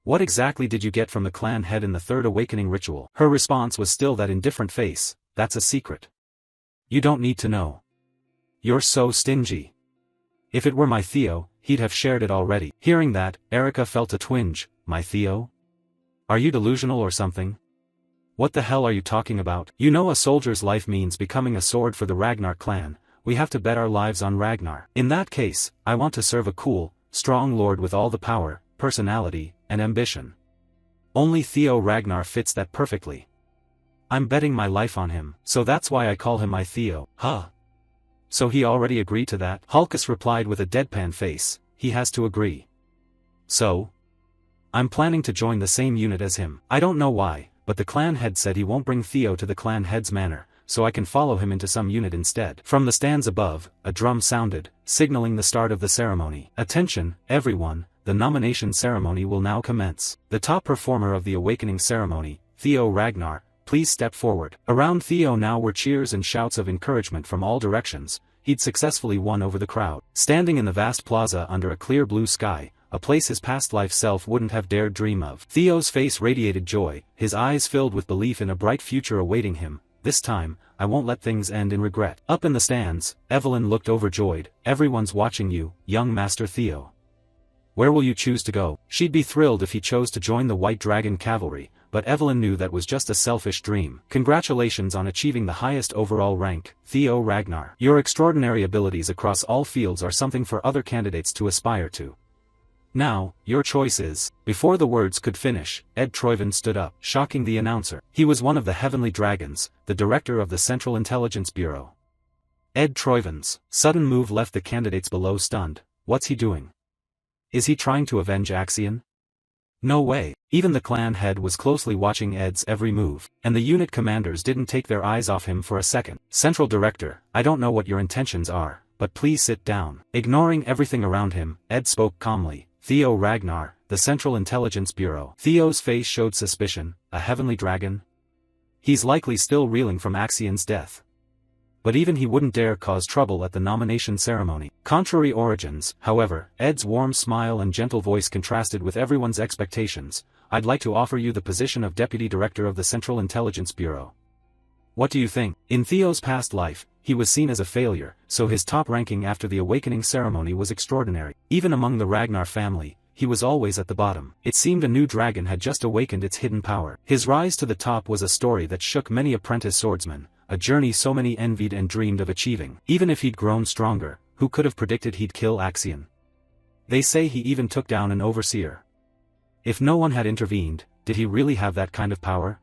What exactly did you get from the clan head in the 3rd awakening ritual?" Her response was still that indifferent face. "That's a secret. You don't need to know. You're so stingy. If it were my Theo, he'd have shared it already." Hearing that, Erica felt a twinge. "My Theo? Are you delusional or something? What the hell are you talking about? You know a soldier's life means becoming a sword for the Ragnar clan. We have to bet our lives on Ragnar. In that case, I want to serve a cool, strong lord with all the power, personality, and ambition. Only Theo Ragnar fits that perfectly. I'm betting my life on him, so that's why I call him my Theo. Huh. So he already agreed to that? Hulkus replied with a deadpan face, he has to agree. So? I'm planning to join the same unit as him. I don't know why, but the clan head said he won't bring Theo to the clan head's manor, so I can follow him into some unit instead. From the stands above, a drum sounded, signaling the start of the ceremony. Attention, everyone, the nomination ceremony will now commence. The top performer of the awakening ceremony, Theo Ragnar, please step forward. Around Theo now were cheers and shouts of encouragement from all directions. He'd successfully won over the crowd. Standing in the vast plaza under a clear blue sky, a place his past life self wouldn't have dared dream of. Theo's face radiated joy, his eyes filled with belief in a bright future awaiting him. This time, I won't let things end in regret. Up in the stands, Evelyn looked overjoyed. Everyone's watching you, young Master Theo. Where will you choose to go? She'd be thrilled if he chose to join the White Dragon Cavalry, but Evelyn knew that was just a selfish dream. Congratulations on achieving the highest overall rank, Theo Ragnar. Your extraordinary abilities across all fields are something for other candidates to aspire to. Now, your choice is. Before the words could finish, Ed Troyven stood up, shocking the announcer. He was one of the Heavenly Dragons, the director of the Central Intelligence Bureau. Ed Troyven's sudden move left the candidates below stunned. What's he doing? Is he trying to avenge Axion? No way. Even the clan head was closely watching Ed's every move, and the unit commanders didn't take their eyes off him for a second. Central Director, I don't know what your intentions are, but please sit down. Ignoring everything around him, Ed spoke calmly. Theo Ragnar, the Central Intelligence Bureau. Theo's face showed suspicion. A heavenly dragon? He's likely still reeling from Axion's death. But even he wouldn't dare cause trouble at the nomination ceremony. Contrary origins, however, Ed's warm smile and gentle voice contrasted with everyone's expectations. I'd like to offer you the position of Deputy Director of the Central Intelligence Bureau. What do you think? In Theo's past life, he was seen as a failure, so his top ranking after the awakening ceremony was extraordinary. Even among the Ragnar family, he was always at the bottom. It seemed a new dragon had just awakened its hidden power. His rise to the top was a story that shook many apprentice swordsmen, a journey so many envied and dreamed of achieving. Even if he'd grown stronger, who could have predicted he'd kill Axion? They say he even took down an overseer. If no one had intervened, did he really have that kind of power?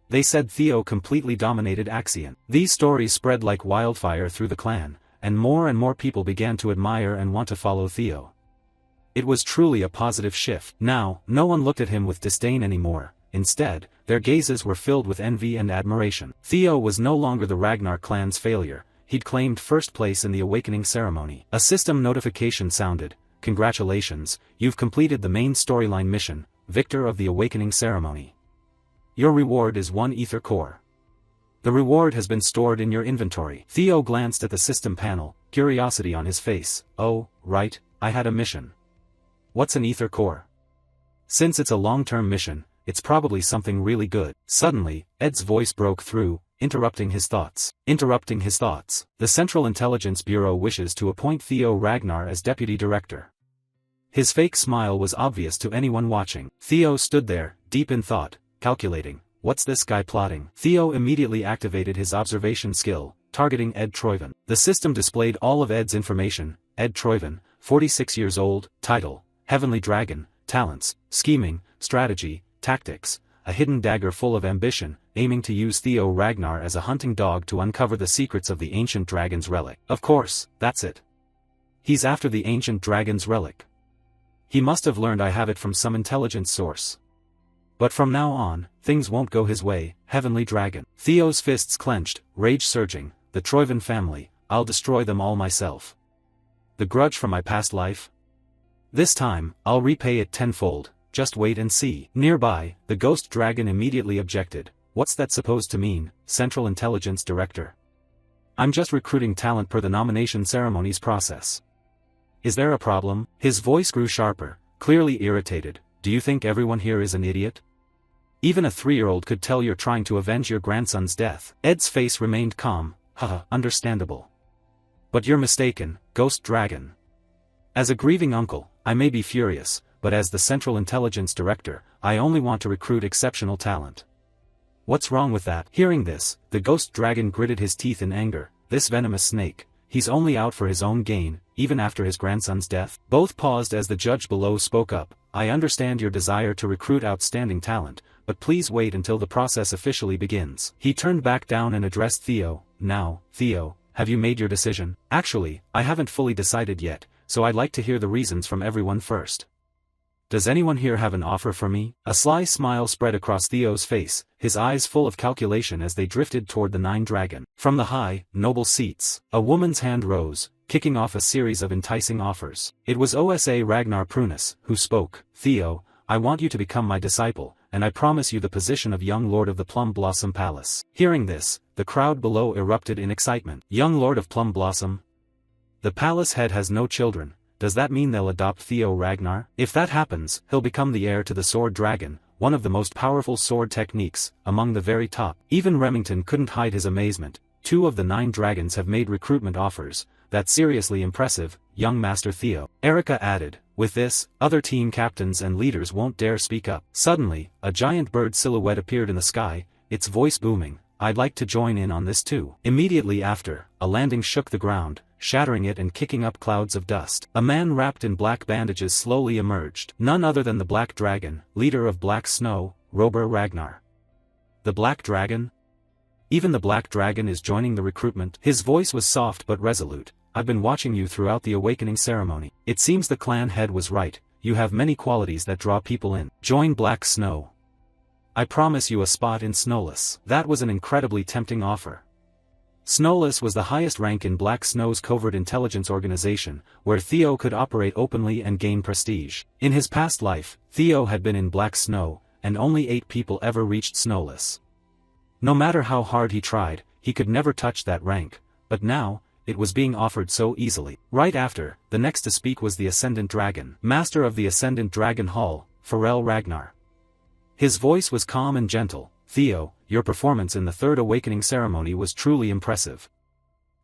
They said Theo completely dominated Axion. These stories spread like wildfire through the clan, and more people began to admire and want to follow Theo. It was truly a positive shift. Now, no one looked at him with disdain anymore. Instead, their gazes were filled with envy and admiration. Theo was no longer the Ragnar clan's failure. He'd claimed first place in the awakening ceremony. A system notification sounded. Congratulations, you've completed the main storyline mission, Victor of the Awakening Ceremony. Your reward is 1 ether core. The reward has been stored in your inventory. Theo glanced at the system panel, curiosity on his face. Oh, right, I had a mission. What's an ether core? Since it's a long-term mission, it's probably something really good. Suddenly, Ed's voice broke through, interrupting his thoughts. The Central Intelligence Bureau wishes to appoint Theo Ragnar as Deputy Director. His fake smile was obvious to anyone watching. Theo stood there, deep in thought, calculating. What's this guy plotting? Theo immediately activated his observation skill, targeting Ed Troyven. The system displayed all of Ed's information. Ed Troyven, 46 years old, title, Heavenly Dragon, talents, scheming, strategy, tactics, a hidden dagger full of ambition, aiming to use Theo Ragnar as a hunting dog to uncover the secrets of the ancient dragon's relic. Of course, that's it. He's after the ancient dragon's relic. He must have learned I have it from some intelligence source. But from now on, things won't go his way, Heavenly Dragon. Theo's fists clenched, rage surging. The Troyven family, I'll destroy them all myself. The grudge from my past life? This time, I'll repay it tenfold. Just wait and see. Nearby, the ghost dragon immediately objected. What's that supposed to mean, Central Intelligence Director? I'm just recruiting talent per the nomination ceremony's process. Is there a problem? His voice grew sharper, clearly irritated. Do you think everyone here is an idiot? Even a 3-year-old could tell you're trying to avenge your grandson's death. Ed's face remained calm. Haha, understandable. But you're mistaken, Ghost Dragon. As a grieving uncle, I may be furious, but as the Central Intelligence Director, I only want to recruit exceptional talent. What's wrong with that? Hearing this, the Ghost Dragon gritted his teeth in anger. This venomous snake, he's only out for his own gain, even after his grandson's death. Both paused as the judge below spoke up. I understand your desire to recruit outstanding talent, but please wait until the process officially begins. He turned back down and addressed Theo. Now, Theo, have you made your decision? Actually, I haven't fully decided yet, so I'd like to hear the reasons from everyone first. Does anyone here have an offer for me? A sly smile spread across Theo's face, his eyes full of calculation as they drifted toward the 9 dragon. From the high, noble seats, a woman's hand rose, kicking off a series of enticing offers. It was Osa Ragnar Prunus, who spoke. Theo, I want you to become my disciple, and I promise you the position of young lord of the Plum Blossom Palace. Hearing this, the crowd below erupted in excitement. Young lord of Plum Blossom? The palace head has no children. Does that mean they'll adopt Theo Ragnar? If that happens, he'll become the heir to the sword dragon, one of the most powerful sword techniques, among the very top. Even Remington couldn't hide his amazement. 2 of the 9 dragons have made recruitment offers. That's seriously impressive, young Master Theo. Erica added, with this, other team captains and leaders won't dare speak up. Suddenly, a giant bird silhouette appeared in the sky, its voice booming. I'd like to join in on this too. Immediately after, a landing shook the ground, shattering it and kicking up clouds of dust. A man wrapped in black bandages slowly emerged. None other than the Black Dragon, leader of Black Snow, Robur Ragnar. The Black Dragon? Even the Black Dragon is joining the recruitment? His voice was soft but resolute. I've been watching you throughout the awakening ceremony. It seems the clan head was right. You have many qualities that draw people in. Join Black Snow. I promise you a spot in Snowless. That was an incredibly tempting offer. Snowless was the highest rank in Black Snow's covert intelligence organization, where Theo could operate openly and gain prestige. In his past life, Theo had been in Black Snow, and only 8 people ever reached Snowless. No matter how hard he tried, he could never touch that rank, but now, it was being offered so easily. Right after, the next to speak was the Ascendant Dragon, Master of the Ascendant Dragon Hall, Pharrell Ragnar. His voice was calm and gentle. Theo, your performance in the 3rd awakening ceremony was truly impressive.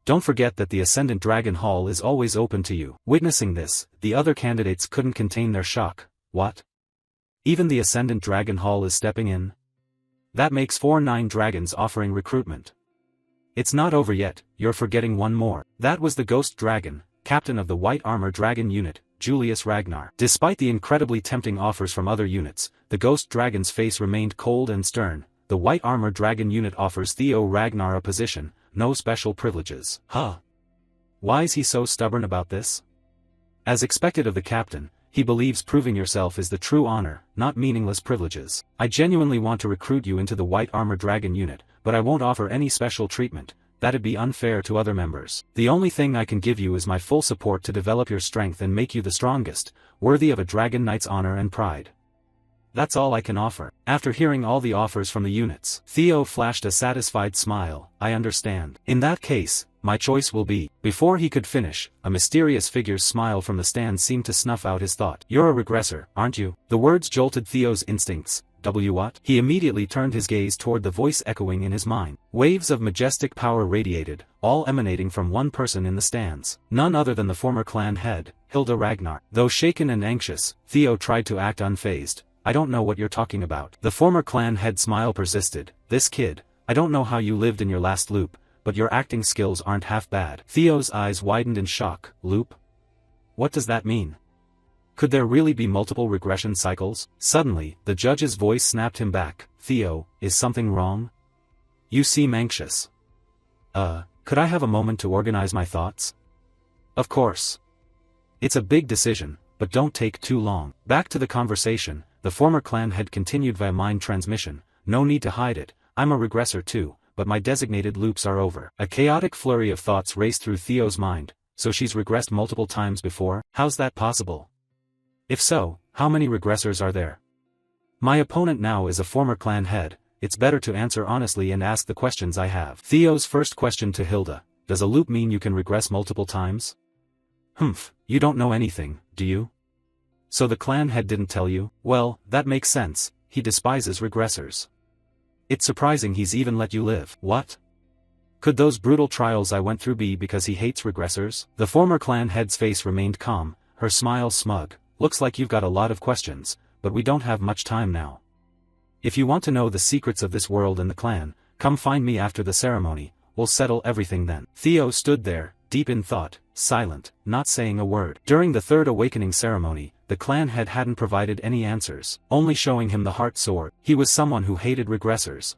Don't forget that the Ascendant Dragon Hall is always open to you. Witnessing this, the other candidates couldn't contain their shock. What? Even the Ascendant Dragon Hall is stepping in? That makes 4 9 dragons offering recruitment. It's not over yet, you're forgetting one more. That was the Ghost Dragon, captain of the White Armor Dragon unit, Julius Ragnar. Despite the incredibly tempting offers from other units, the Ghost Dragon's face remained cold and stern. The White Armor Dragon unit offers Theo Ragnar a position, no special privileges. Huh? Why is he so stubborn about this? As expected of the captain, he believes proving yourself is the true honor, not meaningless privileges. I genuinely want to recruit you into the White Armor Dragon unit, but I won't offer any special treatment. That'd be unfair to other members. The only thing I can give you is my full support to develop your strength and make you the strongest, worthy of a Dragon Knight's honor and pride. That's all I can offer. After hearing all the offers from the units, Theo flashed a satisfied smile. I understand. In that case, my choice will be. Before he could finish, a mysterious figure's smile from the stand seemed to snuff out his thought. You're a regressor, aren't you? The words jolted Theo's instincts. What? He immediately turned his gaze toward the voice echoing in his mind. Waves of majestic power radiated, all emanating from one person in the stands. None other than the former clan head, Hilda Ragnar. Though shaken and anxious, Theo tried to act unfazed. I don't know what you're talking about. The former clan head smile persisted. This kid, I don't know how you lived in your last loop, but your acting skills aren't half bad. Theo's eyes widened in shock. Loop? What does that mean? Could there really be multiple regression cycles? Suddenly, the judge's voice snapped him back. Theo, is something wrong? You seem anxious. Could I have a moment to organize my thoughts? Of course. It's a big decision, but don't take too long. Back to the conversation, the former clan head continued via mind transmission. No need to hide it, I'm a regressor too, but my designated loops are over. A chaotic flurry of thoughts raced through Theo's mind. So she's regressed multiple times before? How's that possible? If so, how many regressors are there? My opponent now is a former clan head. It's better to answer honestly and ask the questions I have. Theo's first question to Hilda, does a loop mean you can regress multiple times? Humph, you don't know anything, do you? So the clan head didn't tell you? Well, that makes sense, he despises regressors. It's surprising he's even let you live. What? Could those brutal trials I went through be because he hates regressors? The former clan head's face remained calm, her smile smug. Looks like you've got a lot of questions, but we don't have much time now. If you want to know the secrets of this world and the clan, come find me after the ceremony, we'll settle everything then. Theo stood there, deep in thought, silent, not saying a word. During the third awakening ceremony, the clan head hadn't provided any answers, only showing him the heart sword. He was someone who hated regressors.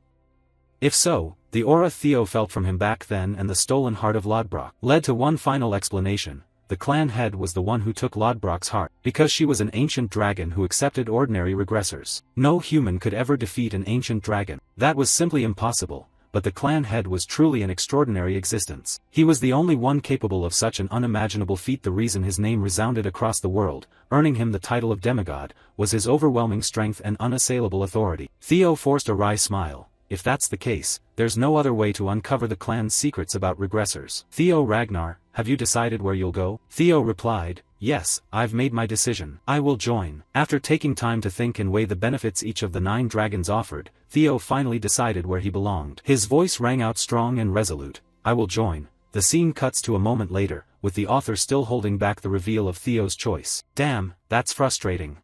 If so, the aura Theo felt from him back then and the stolen heart of Lodbrok led to one final explanation. The clan head was the one who took Lodbrok's heart, because she was an ancient dragon who accepted ordinary regressors. No human could ever defeat an ancient dragon. That was simply impossible, but the clan head was truly an extraordinary existence. He was the only one capable of such an unimaginable feat. The reason his name resounded across the world, earning him the title of demigod, was his overwhelming strength and unassailable authority. Theo forced a wry smile. If that's the case, there's no other way to uncover the clan's secrets about regressors. Theo Ragnar, have you decided where you'll go? Theo replied, yes, I've made my decision. I will join. After taking time to think and weigh the benefits each of the 9 dragons offered, Theo finally decided where he belonged. His voice rang out strong and resolute. I will join. The scene cuts to a moment later, with the author still holding back the reveal of Theo's choice. Damn, that's frustrating.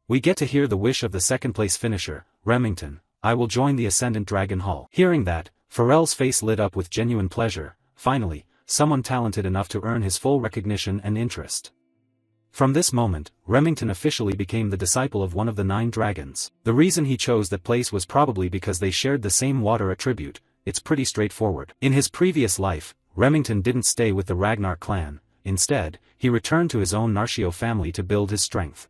We get to hear the wish of the second-place finisher, Remington. I will join the Ascendant Dragon Hall. Hearing that, Pharrell's face lit up with genuine pleasure. Finally, someone talented enough to earn his full recognition and interest. From this moment, Remington officially became the disciple of one of the 9 dragons. The reason he chose that place was probably because they shared the same water attribute. It's pretty straightforward. In his previous life, Remington didn't stay with the Ragnar clan. Instead, he returned to his own Narshio family to build his strength.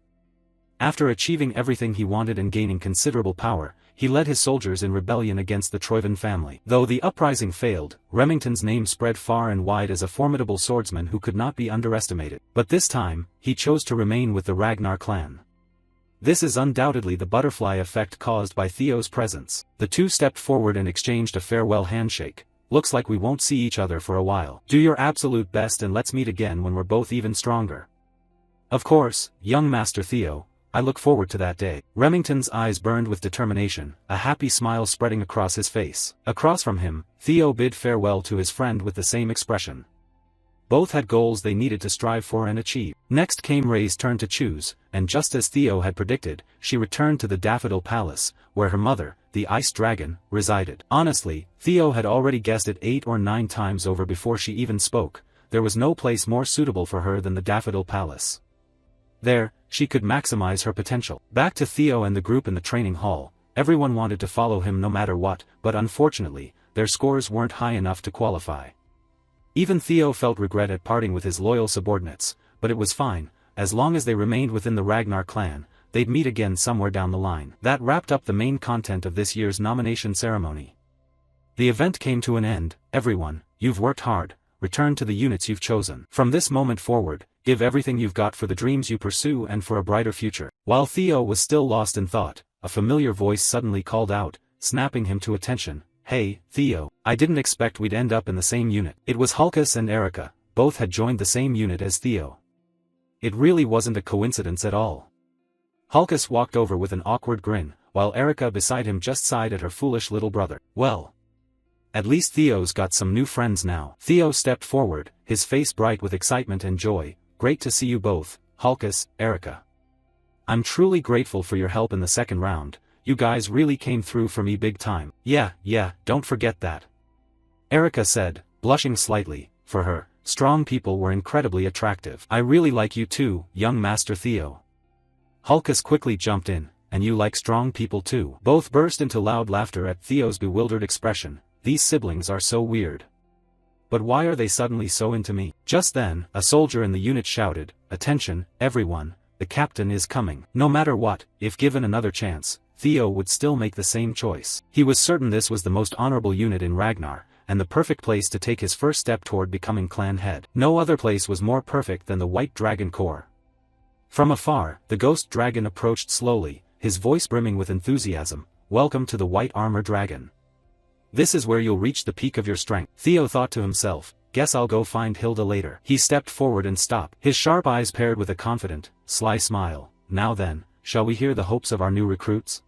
After achieving everything he wanted and gaining considerable power, he led his soldiers in rebellion against the Troivan family. Though the uprising failed, Remington's name spread far and wide as a formidable swordsman who could not be underestimated. But this time, he chose to remain with the Ragnar clan. This is undoubtedly the butterfly effect caused by Theo's presence. The two stepped forward and exchanged a farewell handshake. Looks like we won't see each other for a while. Do your absolute best and let's meet again when we're both even stronger. Of course, young Master Theo. I look forward to that day. Remington's eyes burned with determination, a happy smile spreading across his face. Across from him, Theo bid farewell to his friend with the same expression. Both had goals they needed to strive for and achieve. Next came Ray's turn to choose, and just as Theo had predicted, she returned to the Daffodil Palace, where her mother, the Ice Dragon, resided. Honestly, Theo had already guessed it 8 or 9 times over before she even spoke. There was no place more suitable for her than the Daffodil Palace. There, she could maximize her potential. Back to Theo and the group in the training hall. Everyone wanted to follow him no matter what, but unfortunately, their scores weren't high enough to qualify. Even Theo felt regret at parting with his loyal subordinates, but it was fine. As long as they remained within the Ragnar clan, they'd meet again somewhere down the line. That wrapped up the main content of this year's nomination ceremony. The event came to an end. Everyone, you've worked hard. Return to the units you've chosen. From this moment forward, give everything you've got for the dreams you pursue and for a brighter future. While Theo was still lost in thought, a familiar voice suddenly called out, snapping him to attention. Hey, Theo, I didn't expect we'd end up in the same unit. It was Hulkus and Erica. Both had joined the same unit as Theo. It really wasn't a coincidence at all. Hulkus walked over with an awkward grin, while Erica beside him just sighed at her foolish little brother. Well, at least Theo's got some new friends now. Theo stepped forward, his face bright with excitement and joy. Great to see you both, Hulkus, Erica. I'm truly grateful for your help in the second round. You guys really came through for me big time. Yeah, don't forget that. Erica said, blushing slightly. For her, strong people were incredibly attractive. I really like you too, young Master Theo. Hulkus quickly jumped in. And you like strong people too. Both burst into loud laughter at Theo's bewildered expression. These siblings are so weird. But why are they suddenly so into me? Just then, a soldier in the unit shouted, attention, everyone, the captain is coming. No matter what, if given another chance, Theo would still make the same choice. He was certain this was the most honorable unit in Ragnar, and the perfect place to take his first step toward becoming clan head. No other place was more perfect than the White Dragon Corps. From afar, the ghost dragon approached slowly, his voice brimming with enthusiasm. Welcome to the White Armor Dragon. This is where you'll reach the peak of your strength. Theo thought to himself, guess I'll go find Hilda later. He stepped forward and stopped, his sharp eyes paired with a confident, sly smile. Now then, shall we hear the hopes of our new recruits?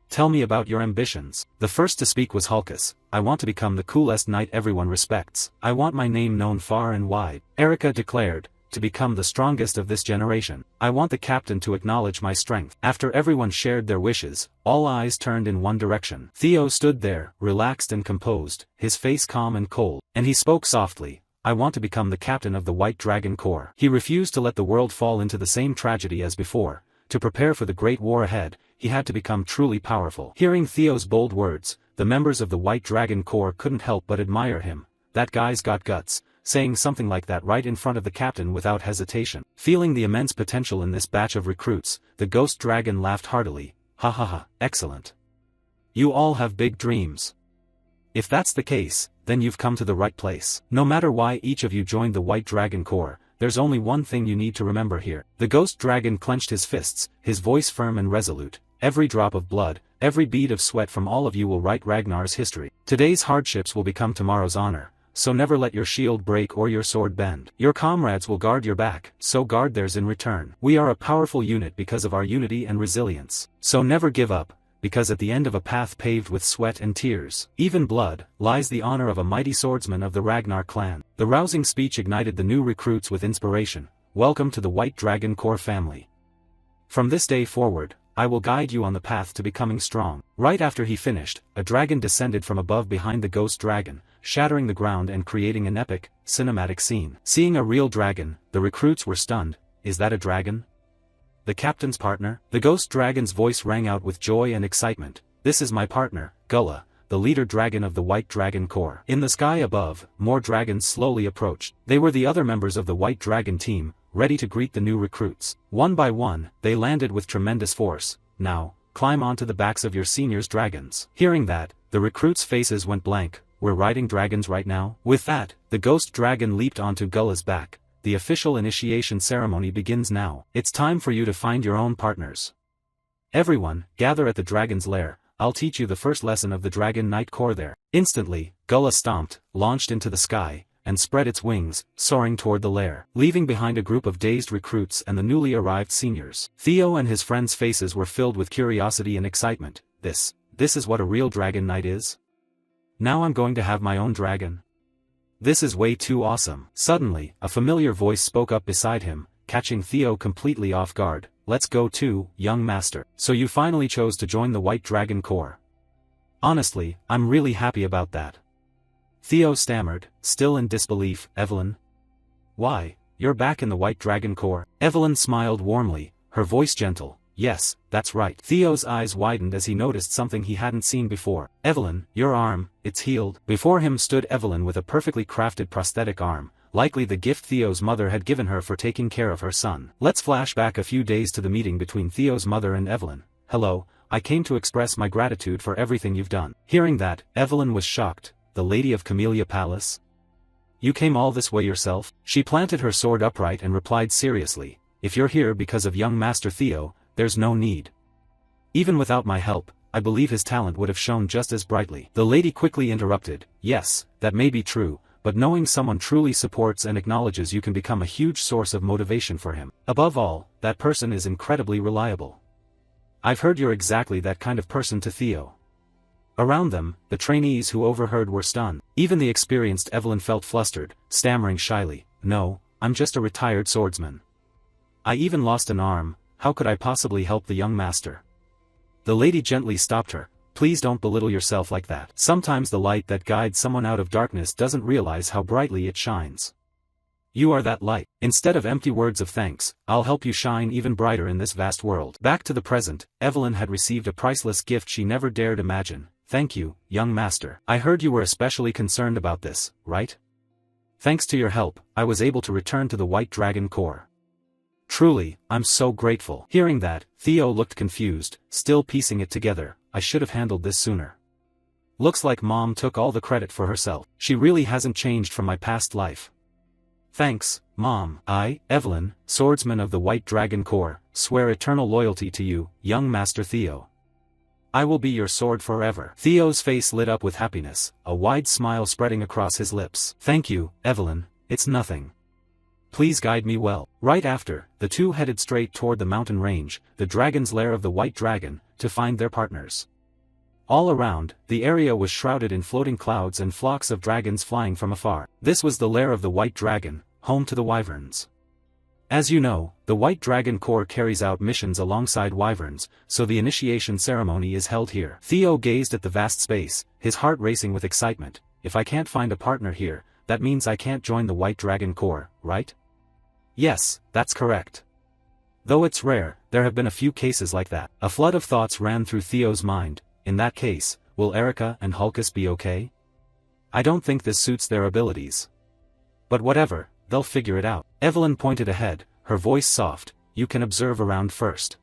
Tell me about your ambitions. The first to speak was Hulkus. I want to become the coolest knight everyone respects. I want my name known far and wide. Erica declared, to become the strongest of this generation. I want the captain to acknowledge my strength. After everyone shared their wishes, all eyes turned in one direction. Theo stood there, relaxed and composed, his face calm and cold, and he spoke softly. I want to become the captain of the White Dragon Corps. He refused to let the world fall into the same tragedy as before. To prepare for the great war ahead, he had to become truly powerful. Hearing Theo's bold words, the members of the White Dragon Corps couldn't help but admire him. That guy's got guts, saying something like that right in front of the captain without hesitation. Feeling the immense potential in this batch of recruits, the Ghost Dragon laughed heartily. Ha ha ha, excellent. You all have big dreams. If that's the case, then you've come to the right place. No matter why each of you joined the White Dragon Corps, there's only one thing you need to remember here. The Ghost Dragon clenched his fists, his voice firm and resolute. Every drop of blood, every bead of sweat from all of you will write Ragnar's history. Today's hardships will become tomorrow's honor, so never let your shield break or your sword bend. Your comrades will guard your back, so guard theirs in return. We are a powerful unit because of our unity and resilience. So never give up, because at the end of a path paved with sweat and tears, even blood, lies the honor of a mighty swordsman of the Ragnar clan. The rousing speech ignited the new recruits with inspiration. Welcome to the White Dragon Corps family. From this day forward, I will guide you on the path to becoming strong. Right after he finished, a dragon descended from above behind the Ghost Dragon, shattering the ground and creating an epic, cinematic scene. Seeing a real dragon, the recruits were stunned. Is that a dragon? The captain's partner? The Ghost Dragon's voice rang out with joy and excitement. This is my partner, Gullah, the leader dragon of the White Dragon Corps. In the sky above, more dragons slowly approached. They were the other members of the White Dragon team, ready to greet the new recruits. One by one, they landed with tremendous force. Now, climb onto the backs of your seniors' dragons. Hearing that, the recruits' faces went blank. We're riding dragons right now? With that, the Ghost Dragon leaped onto Gullah's back. The official initiation ceremony begins now. It's time for you to find your own partners. Everyone, gather at the dragon's lair. I'll teach you the first lesson of the Dragon Knight Corps there. Instantly, Gullah stomped, launched into the sky, and spread its wings, soaring toward the lair, leaving behind a group of dazed recruits and the newly arrived seniors. Theo and his friends' faces were filled with curiosity and excitement. This is what a real Dragon Knight is? Now I'm going to have my own dragon. This is way too awesome. Suddenly, a familiar voice spoke up beside him, catching Theo completely off guard. Let's go too, young master. So you finally chose to join the White Dragon Corps. Honestly, I'm really happy about that. Theo stammered, still in disbelief. Evelyn? Why, you're back in the White Dragon Corps? Evelyn smiled warmly, her voice gentle. Yes, that's right. Theo's eyes widened as he noticed something he hadn't seen before. Evelyn, your arm, it's healed. Before him stood Evelyn with a perfectly crafted prosthetic arm, likely the gift Theo's mother had given her for taking care of her son. Let's flash back a few days to the meeting between Theo's mother and Evelyn. Hello, I came to express my gratitude for everything you've done. Hearing that, Evelyn was shocked. The Lady of Camellia Palace? You came all this way yourself? She planted her sword upright and replied seriously. If you're here because of young Master Theo, there's no need. Even without my help, I believe his talent would have shone just as brightly. The lady quickly interrupted. Yes, that may be true, but knowing someone truly supports and acknowledges you can become a huge source of motivation for him. Above all, that person is incredibly reliable. I've heard you're exactly that kind of person to Theo. Around them, the trainees who overheard were stunned. Even the experienced Evelyn felt flustered, stammering shyly. No, I'm just a retired swordsman. I even lost an arm. How could I possibly help the young master? The lady gently stopped her. Please don't belittle yourself like that. Sometimes the light that guides someone out of darkness doesn't realize how brightly it shines. You are that light. Instead of empty words of thanks, I'll help you shine even brighter in this vast world. Back to the present, Evelyn had received a priceless gift she never dared imagine. Thank you, young master. I heard you were especially concerned about this, right? Thanks to your help, I was able to return to the White Dragon Corps. Truly, I'm so grateful. Hearing that, Theo looked confused, still piecing it together. I should have handled this sooner. Looks like Mom took all the credit for herself. She really hasn't changed from my past life. Thanks, Mom. I, Evelyn, swordsman of the White Dragon Corps, swear eternal loyalty to you, young Master Theo. I will be your sword forever. Theo's face lit up with happiness, a wide smile spreading across his lips. Thank you, Evelyn, it's nothing. Please guide me well. Right after, the two headed straight toward the mountain range, the dragon's lair of the White Dragon, to find their partners. All around, the area was shrouded in floating clouds and flocks of dragons flying from afar. This was the lair of the White Dragon, home to the wyverns. As you know, the White Dragon Corps carries out missions alongside wyverns, so the initiation ceremony is held here. Theo gazed at the vast space, his heart racing with excitement. If I can't find a partner here, that means I can't join the White Dragon Corps, right? Yes, that's correct. Though it's rare, there have been a few cases like that. A flood of thoughts ran through Theo's mind. In that case, will Erika and Hulkus be okay? I don't think this suits their abilities. But whatever, they'll figure it out. Evelyn pointed ahead, her voice soft. You can observe around first.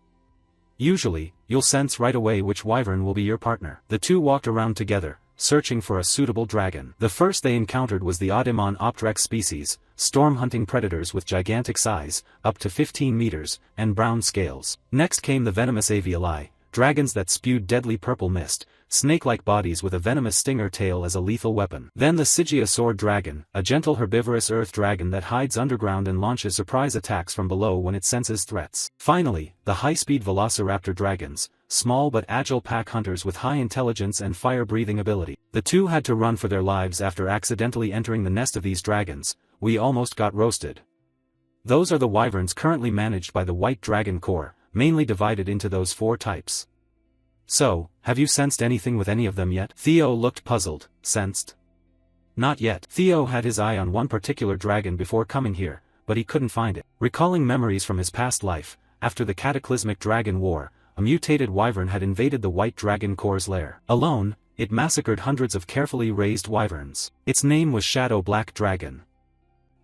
Usually, you'll sense right away which wyvern will be your partner. The two walked around together, searching for a suitable dragon. The first they encountered was the Audemon Optrex species, storm-hunting predators with gigantic size, up to 15 meters, and brown scales. Next came the venomous Aviali, dragons that spewed deadly purple mist, snake-like bodies with a venomous stinger tail as a lethal weapon. Then the Sigia sword dragon, a gentle herbivorous earth dragon that hides underground and launches surprise attacks from below when it senses threats. Finally, the high-speed velociraptor dragons, small but agile pack hunters with high intelligence and fire-breathing ability. The two had to run for their lives after accidentally entering the nest of these dragons. We almost got roasted. Those are the wyverns currently managed by the White Dragon Corps, mainly divided into those 4 types. So, have you sensed anything with any of them yet? Theo looked puzzled. Sensed? Not yet. Theo had his eye on one particular dragon before coming here, but he couldn't find it. Recalling memories from his past life, after the cataclysmic dragon war, a mutated wyvern had invaded the White Dragon Corps' lair. Alone, it massacred hundreds of carefully raised wyverns. Its name was Shadow Black Dragon.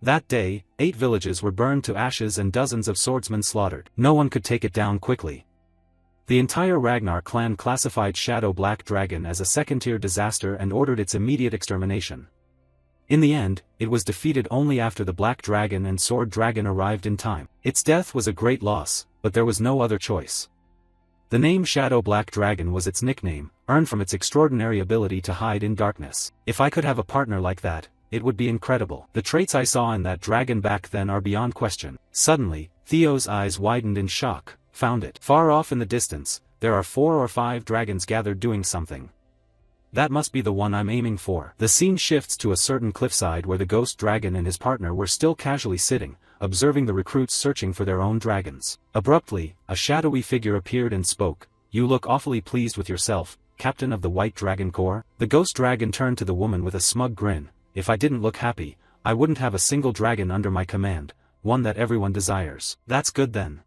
That day, 8 villages were burned to ashes and dozens of swordsmen slaughtered. No one could take it down quickly. The entire Ragnar clan classified Shadow Black Dragon as a second-tier disaster and ordered its immediate extermination. In the end, it was defeated only after the Black Dragon and Sword Dragon arrived in time. Its death was a great loss, but there was no other choice. The name Shadow Black Dragon was its nickname, earned from its extraordinary ability to hide in darkness. If I could have a partner like that, it would be incredible. The traits I saw in that dragon back then are beyond question. Suddenly, Theo's eyes widened in shock. Found it. Far off in the distance, there are 4 or 5 dragons gathered doing something. That must be the one I'm aiming for. The scene shifts to a certain cliffside where the ghost dragon and his partner were still casually sitting, observing the recruits searching for their own dragons. Abruptly, a shadowy figure appeared and spoke. You look awfully pleased with yourself, Captain of the White Dragon Corps. The ghost dragon turned to the woman with a smug grin. If I didn't look happy, I wouldn't have a single dragon under my command, one that everyone desires. That's good then.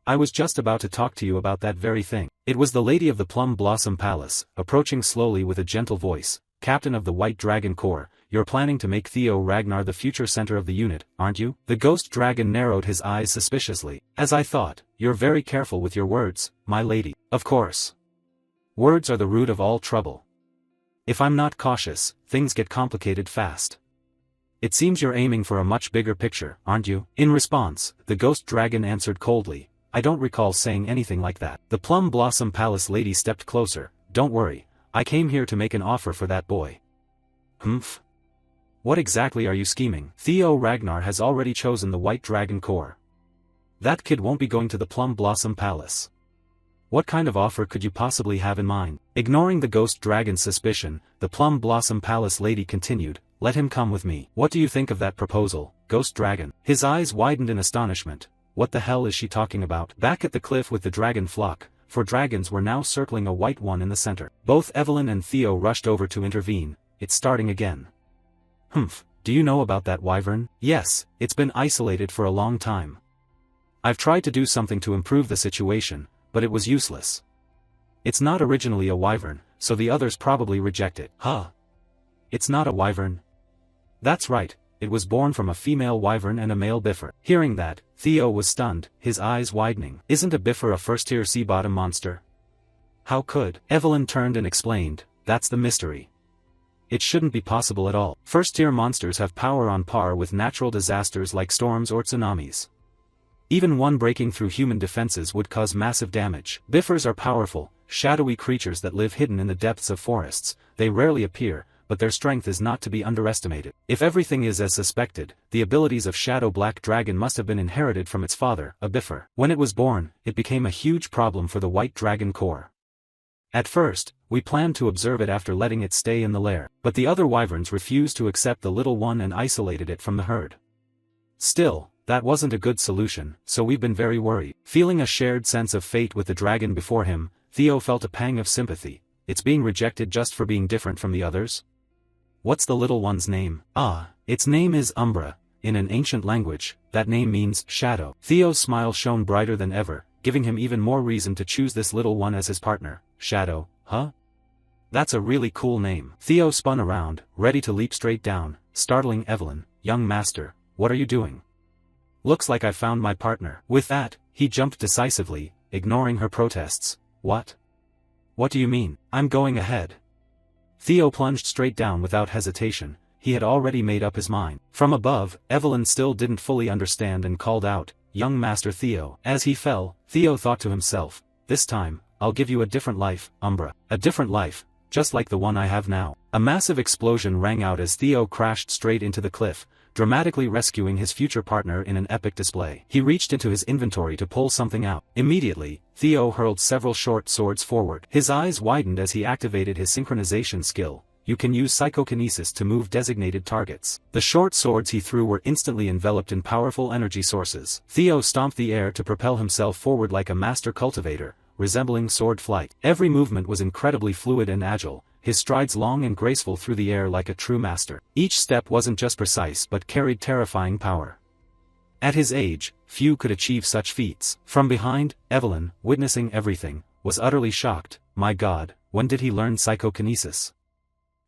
I was just about to talk to you about that very thing. It was the lady of the Plum Blossom Palace, approaching slowly with a gentle voice. Captain of the White Dragon Corps, you're planning to make Theo Ragnar the future center of the unit, aren't you? The ghost dragon narrowed his eyes suspiciously. As I thought, you're very careful with your words, my lady. Of course. Words are the root of all trouble. If I'm not cautious, things get complicated fast. It seems you're aiming for a much bigger picture, aren't you? In response, the ghost dragon answered coldly. I don't recall saying anything like that. The Plum Blossom Palace lady stepped closer. Don't worry, I came here to make an offer for that boy. Humph. What exactly are you scheming? Theo Ragnar has already chosen the White Dragon Corps. That kid won't be going to the Plum Blossom Palace. What kind of offer could you possibly have in mind? Ignoring the ghost dragon's suspicion, the Plum Blossom Palace lady continued. Let him come with me. What do you think of that proposal, ghost dragon? His eyes widened in astonishment. What the hell is she talking about? Back at the cliff with the dragon flock, 4 dragons were now circling a white one in the center. Both Evelyn and Theo rushed over to intervene. It's starting again. Humph, do you know about that wyvern? Yes, it's been isolated for a long time. I've tried to do something to improve the situation, but it was useless. It's not originally a wyvern, so the others probably reject it. Huh? It's not a wyvern? That's right. It was born from a female wyvern and a male biffer. Hearing that, Theo was stunned, his eyes widening. Isn't a biffer a first-tier sea-bottom monster? How could? Evelyn turned and explained, that's the mystery. It shouldn't be possible at all. First-tier monsters have power on par with natural disasters like storms or tsunamis. Even one breaking through human defenses would cause massive damage. Biffers are powerful, shadowy creatures that live hidden in the depths of forests. They rarely appear, but their strength is not to be underestimated. If everything is as suspected, the abilities of Shadow Black Dragon must have been inherited from its father, a biffer. When it was born, it became a huge problem for the White Dragon Corps. At first, we planned to observe it after letting it stay in the lair, but the other wyverns refused to accept the little one and isolated it from the herd. Still, that wasn't a good solution, so we've been very worried. Feeling a shared sense of fate with the dragon before him, Theo felt a pang of sympathy. It's being rejected just for being different from the others? What's the little one's name? Ah, Its name is Umbra. In an ancient language, that name means shadow. Theo's smile shone brighter than ever, giving him even more reason to choose this little one as his partner. Shadow, huh? That's a really cool name. Theo spun around, ready to leap straight down, startling Evelyn. Young master, what are you doing? Looks like I found my partner. With that, he jumped decisively, ignoring her protests. What? What do you mean? I'm going ahead. Theo plunged straight down without hesitation. He had already made up his mind. From above, Evelyn still didn't fully understand and called out, "Young Master Theo." As he fell, Theo thought to himself, "This time, I'll give you a different life, Umbra. A different life, just like the one I have now." A massive explosion rang out as Theo crashed straight into the cliff, dramatically rescuing his future partner in an epic display. He reached into his inventory to pull something out. Immediately, Theo hurled several short swords forward. His eyes widened as he activated his synchronization skill. You can use psychokinesis to move designated targets. The short swords he threw were instantly enveloped in powerful energy sources. Theo stomped the air to propel himself forward like a master cultivator, resembling sword flight. Every movement was incredibly fluid and agile, his strides long and graceful through the air like a true master. Each step wasn't just precise but carried terrifying power. At his age, few could achieve such feats. From behind, Evelyn, witnessing everything, was utterly shocked. My God, when did he learn psychokinesis?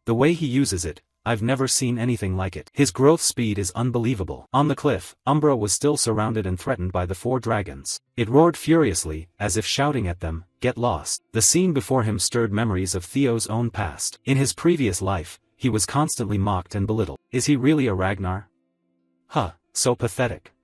The way he uses it, I've never seen anything like it. His growth speed is unbelievable. On the cliff, Umbra was still surrounded and threatened by the 4 dragons. It roared furiously, as if shouting at them, "Get lost." The scene before him stirred memories of Theo's own past. In his previous life, he was constantly mocked and belittled. Is he really a Ragnar? Huh, so pathetic.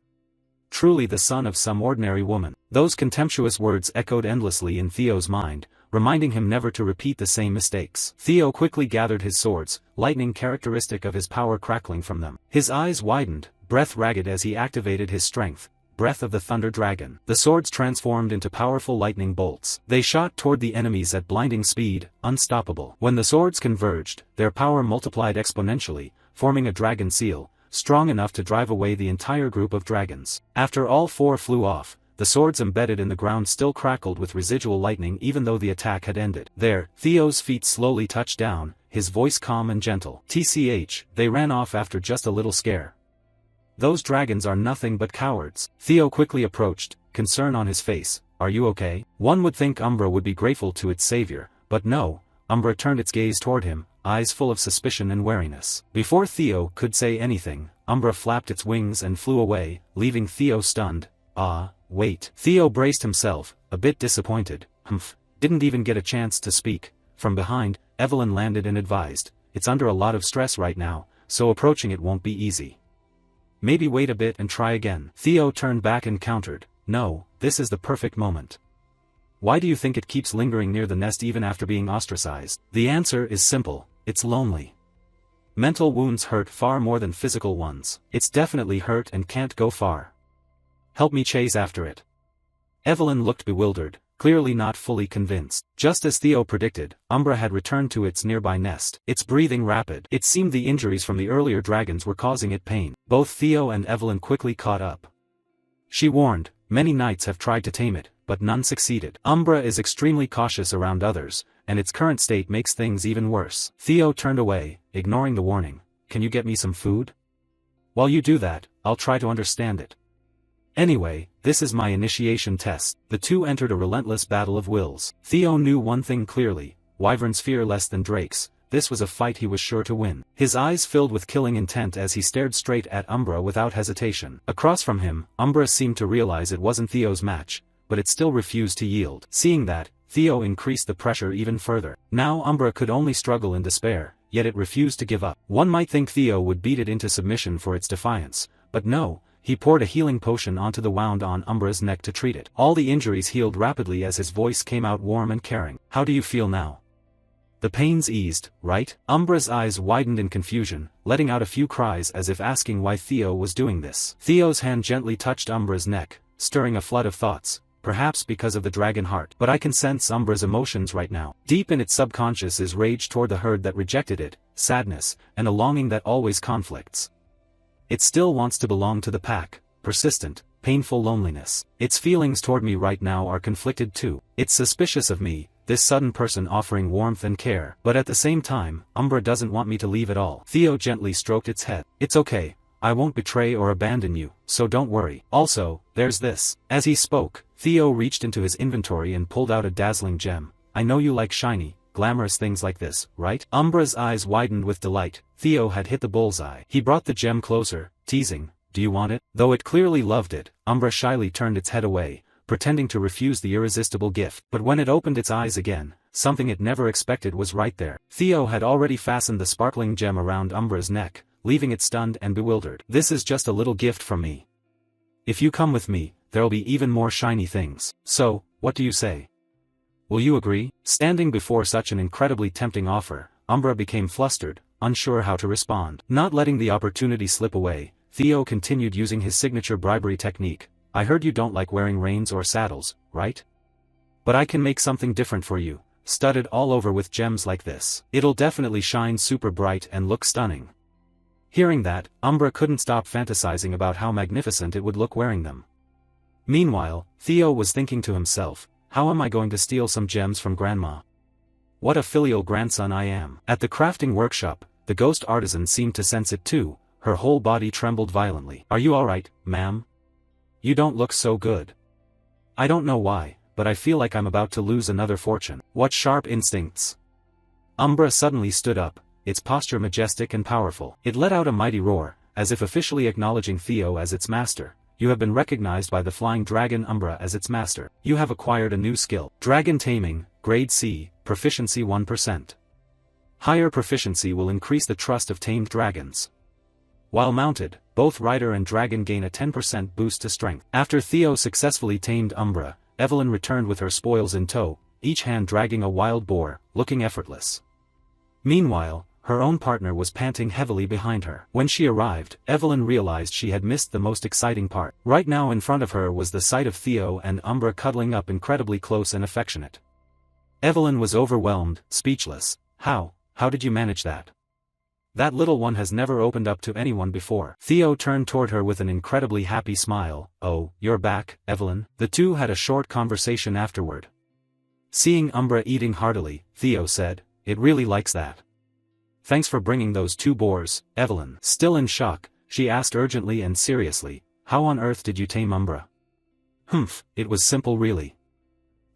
Truly the son of some ordinary woman. Those contemptuous words echoed endlessly in Theo's mind, reminding him never to repeat the same mistakes. Theo quickly gathered his swords, lightning characteristic of his power crackling from them. His eyes widened, breath ragged as he activated his strength, breath of the thunder dragon. The swords transformed into powerful lightning bolts. They shot toward the enemies at blinding speed, unstoppable. When the swords converged, their power multiplied exponentially, forming a dragon seal, strong enough to drive away the entire group of dragons. After all 4 flew off, the swords embedded in the ground still crackled with residual lightning even though the attack had ended. There, Theo's feet slowly touched down, his voice calm and gentle. TCH, they ran off after just a little scare. Those dragons are nothing but cowards. Theo quickly approached, concern on his face. Are you okay? One would think Umbra would be grateful to its savior, but no. Umbra turned its gaze toward him, eyes full of suspicion and wariness. Before Theo could say anything, Umbra flapped its wings and flew away, leaving Theo stunned. Ah, wait. Theo braced himself, a bit disappointed. Didn't even get a chance to speak. From behind, Evelyn landed and advised, "It's under a lot of stress right now, so approaching it won't be easy. Maybe wait a bit and try again." Theo turned back and countered, "No, this is the perfect moment." Why do you think it keeps lingering near the nest even after being ostracized? The answer is simple, it's lonely. Mental wounds hurt far more than physical ones. It's definitely hurt and can't go far. Help me chase after it. Evelyn looked bewildered, clearly not fully convinced. Just as Theo predicted, Umbra had returned to its nearby nest. Its breathing rapid. It seemed the injuries from the earlier dragons were causing it pain. Both Theo and Evelyn quickly caught up. She warned, many knights have tried to tame it, but none succeeded. Umbra is extremely cautious around others, and its current state makes things even worse. Theo turned away, ignoring the warning. Can you get me some food? While you do that, I'll try to understand it. Anyway, this is my initiation test. The two entered a relentless battle of wills. Theo knew one thing clearly, wyverns fear less than drakes. This was a fight he was sure to win. His eyes filled with killing intent as he stared straight at Umbra without hesitation. Across from him, Umbra seemed to realize it wasn't Theo's match, but it still refused to yield. Seeing that, Theo increased the pressure even further. Now Umbra could only struggle in despair, yet it refused to give up. One might think Theo would beat it into submission for its defiance, but no. He poured a healing potion onto the wound on Umbra's neck to treat it. All the injuries healed rapidly as his voice came out warm and caring. How do you feel now? The pain's eased, right? Umbra's eyes widened in confusion, letting out a few cries as if asking why Theo was doing this. Theo's hand gently touched Umbra's neck, stirring a flood of thoughts, perhaps because of the dragon heart. But I can sense Umbra's emotions right now. Deep in its subconscious is rage toward the herd that rejected it, sadness, and a longing that always conflicts. It still wants to belong to the pack, persistent, painful loneliness. Its feelings toward me right now are conflicted too. It's suspicious of me, this sudden person offering warmth and care. But at the same time, Umbra doesn't want me to leave at all. Theo gently stroked its head. It's okay. I won't betray or abandon you, so don't worry. Also, there's this. As he spoke, Theo reached into his inventory and pulled out a dazzling gem. I know you like shiny, glamorous things like this, right? Umbra's eyes widened with delight. Theo had hit the bullseye. He brought the gem closer, teasing, do you want it? Though it clearly loved it, Umbra shyly turned its head away, pretending to refuse the irresistible gift. But when it opened its eyes again, something it never expected was right there. Theo had already fastened the sparkling gem around Umbra's neck, leaving it stunned and bewildered. This is just a little gift from me. If you come with me, there'll be even more shiny things. So, what do you say? Will you agree? Standing before such an incredibly tempting offer, Umbra became flustered, unsure how to respond. Not letting the opportunity slip away, Theo continued using his signature bribery technique. I heard you don't like wearing reins or saddles, right? But I can make something different for you, studded all over with gems like this. It'll definitely shine super bright and look stunning. Hearing that, Umbra couldn't stop fantasizing about how magnificent it would look wearing them. Meanwhile, Theo was thinking to himself, how am I going to steal some gems from Grandma? What a filial grandson I am. At the crafting workshop, the ghost artisan seemed to sense it too, her whole body trembled violently. Are you alright, ma'am? You don't look so good. I don't know why, but I feel like I'm about to lose another fortune. What sharp instincts. Umbra suddenly stood up, its posture majestic and powerful. It let out a mighty roar, as if officially acknowledging Theo as its master. You have been recognized by the flying dragon Umbra as its master. You have acquired a new skill. Dragon Taming, Grade C, Proficiency 1%. Higher proficiency will increase the trust of tamed dragons. While mounted, both rider and dragon gain a 10% boost to strength. After Theo successfully tamed Umbra, Evelyn returned with her spoils in tow, each hand dragging a wild boar, looking effortless. Meanwhile, her own partner was panting heavily behind her. When she arrived, Evelyn realized she had missed the most exciting part. Right now in front of her was the sight of Theo and Umbra cuddling up incredibly close and affectionate. Evelyn was overwhelmed, speechless. How did you manage that? That little one has never opened up to anyone before. Theo turned toward her with an incredibly happy smile. Oh, you're back, Evelyn. The two had a short conversation afterward. Seeing Umbra eating heartily, Theo said, it really likes that. Thanks for bringing those two boars, Evelyn. Still in shock, she asked urgently and seriously, how on earth did you tame Umbra? It was simple really.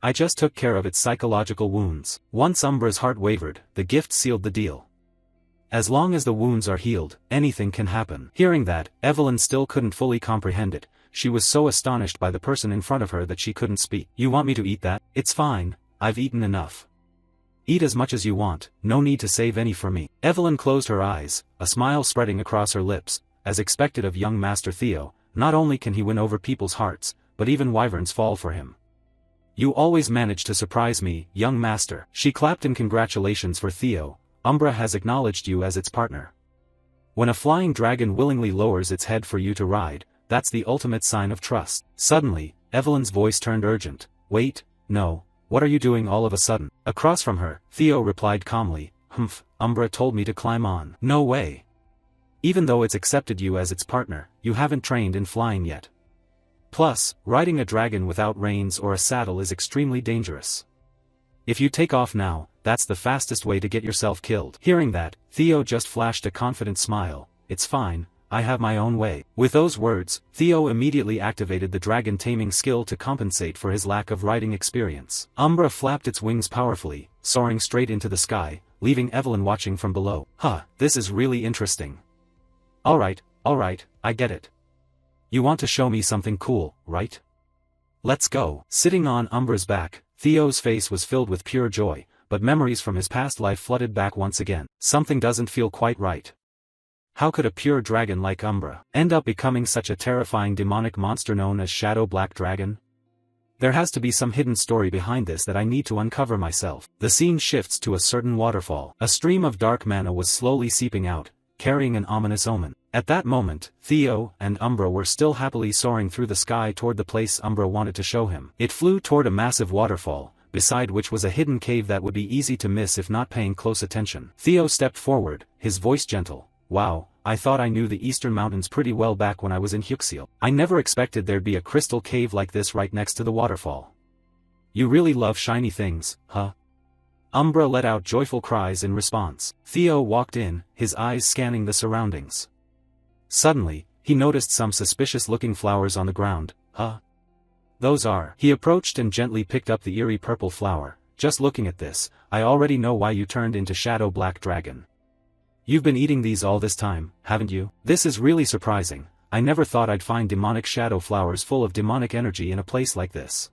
I just took care of its psychological wounds. Once Umbra's heart wavered, the gift sealed the deal. As long as the wounds are healed, anything can happen. Hearing that, Evelyn still couldn't fully comprehend it. She was so astonished by the person in front of her that she couldn't speak. You want me to eat that? It's fine, I've eaten enough. Eat as much as you want, no need to save any for me. Evelyn closed her eyes, a smile spreading across her lips. As expected of young Master Theo, not only can he win over people's hearts, but even wyverns fall for him. You always manage to surprise me, young master. She clapped in congratulations for Theo. Umbra has acknowledged you as its partner. When a flying dragon willingly lowers its head for you to ride, that's the ultimate sign of trust. Suddenly, Evelyn's voice turned urgent. Wait, no. What are you doing all of a sudden? Across from her, Theo replied calmly, Umbra told me to climb on. No way. Even though it's accepted you as its partner, you haven't trained in flying yet. Plus, riding a dragon without reins or a saddle is extremely dangerous. If you take off now, that's the fastest way to get yourself killed. Hearing that, Theo just flashed a confident smile. It's fine, I have my own way. With those words, Theo immediately activated the dragon taming skill to compensate for his lack of riding experience. Umbra flapped its wings powerfully, soaring straight into the sky, leaving Evelyn watching from below. This is really interesting. Alright, I get it. You want to show me something cool, right? Let's go. Sitting on Umbra's back, Theo's face was filled with pure joy, but memories from his past life flooded back once again. Something doesn't feel quite right. How could a pure dragon like Umbra end up becoming such a terrifying demonic monster known as Shadow Black Dragon? There has to be some hidden story behind this that I need to uncover myself. The scene shifts to a certain waterfall. A stream of dark mana was slowly seeping out, carrying an ominous omen. At that moment, Theo and Umbra were still happily soaring through the sky toward the place Umbra wanted to show him. It flew toward a massive waterfall, beside which was a hidden cave that would be easy to miss if not paying close attention. Theo stepped forward, his voice gentle. Wow, I thought I knew the eastern mountains pretty well back when I was in Hyuxil. I never expected there'd be a crystal cave like this right next to the waterfall. You really love shiny things, huh? Umbra let out joyful cries in response. Theo walked in, his eyes scanning the surroundings. Suddenly, he noticed some suspicious-looking flowers on the ground. Huh? Those are. He approached and gently picked up the eerie purple flower. Just looking at this, I already know why you turned into Shadow Black Dragon. You've been eating these all this time, haven't you? This is really surprising. I never thought I'd find demonic shadow flowers full of demonic energy in a place like this.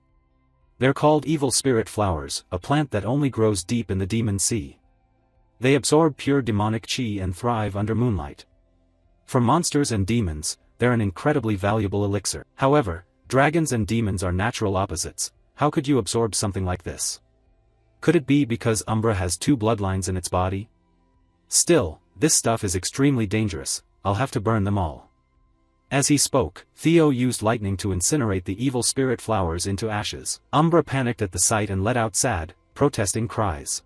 They're called evil spirit flowers, a plant that only grows deep in the demon sea. They absorb pure demonic chi and thrive under moonlight. For monsters and demons, they're an incredibly valuable elixir. However, dragons and demons are natural opposites. How could you absorb something like this? Could it be because Umbra has two bloodlines in its body? Still, this stuff is extremely dangerous. I'll have to burn them all. As he spoke, Theo used lightning to incinerate the evil spirit flowers into ashes. Umbra panicked at the sight and let out sad, protesting cries.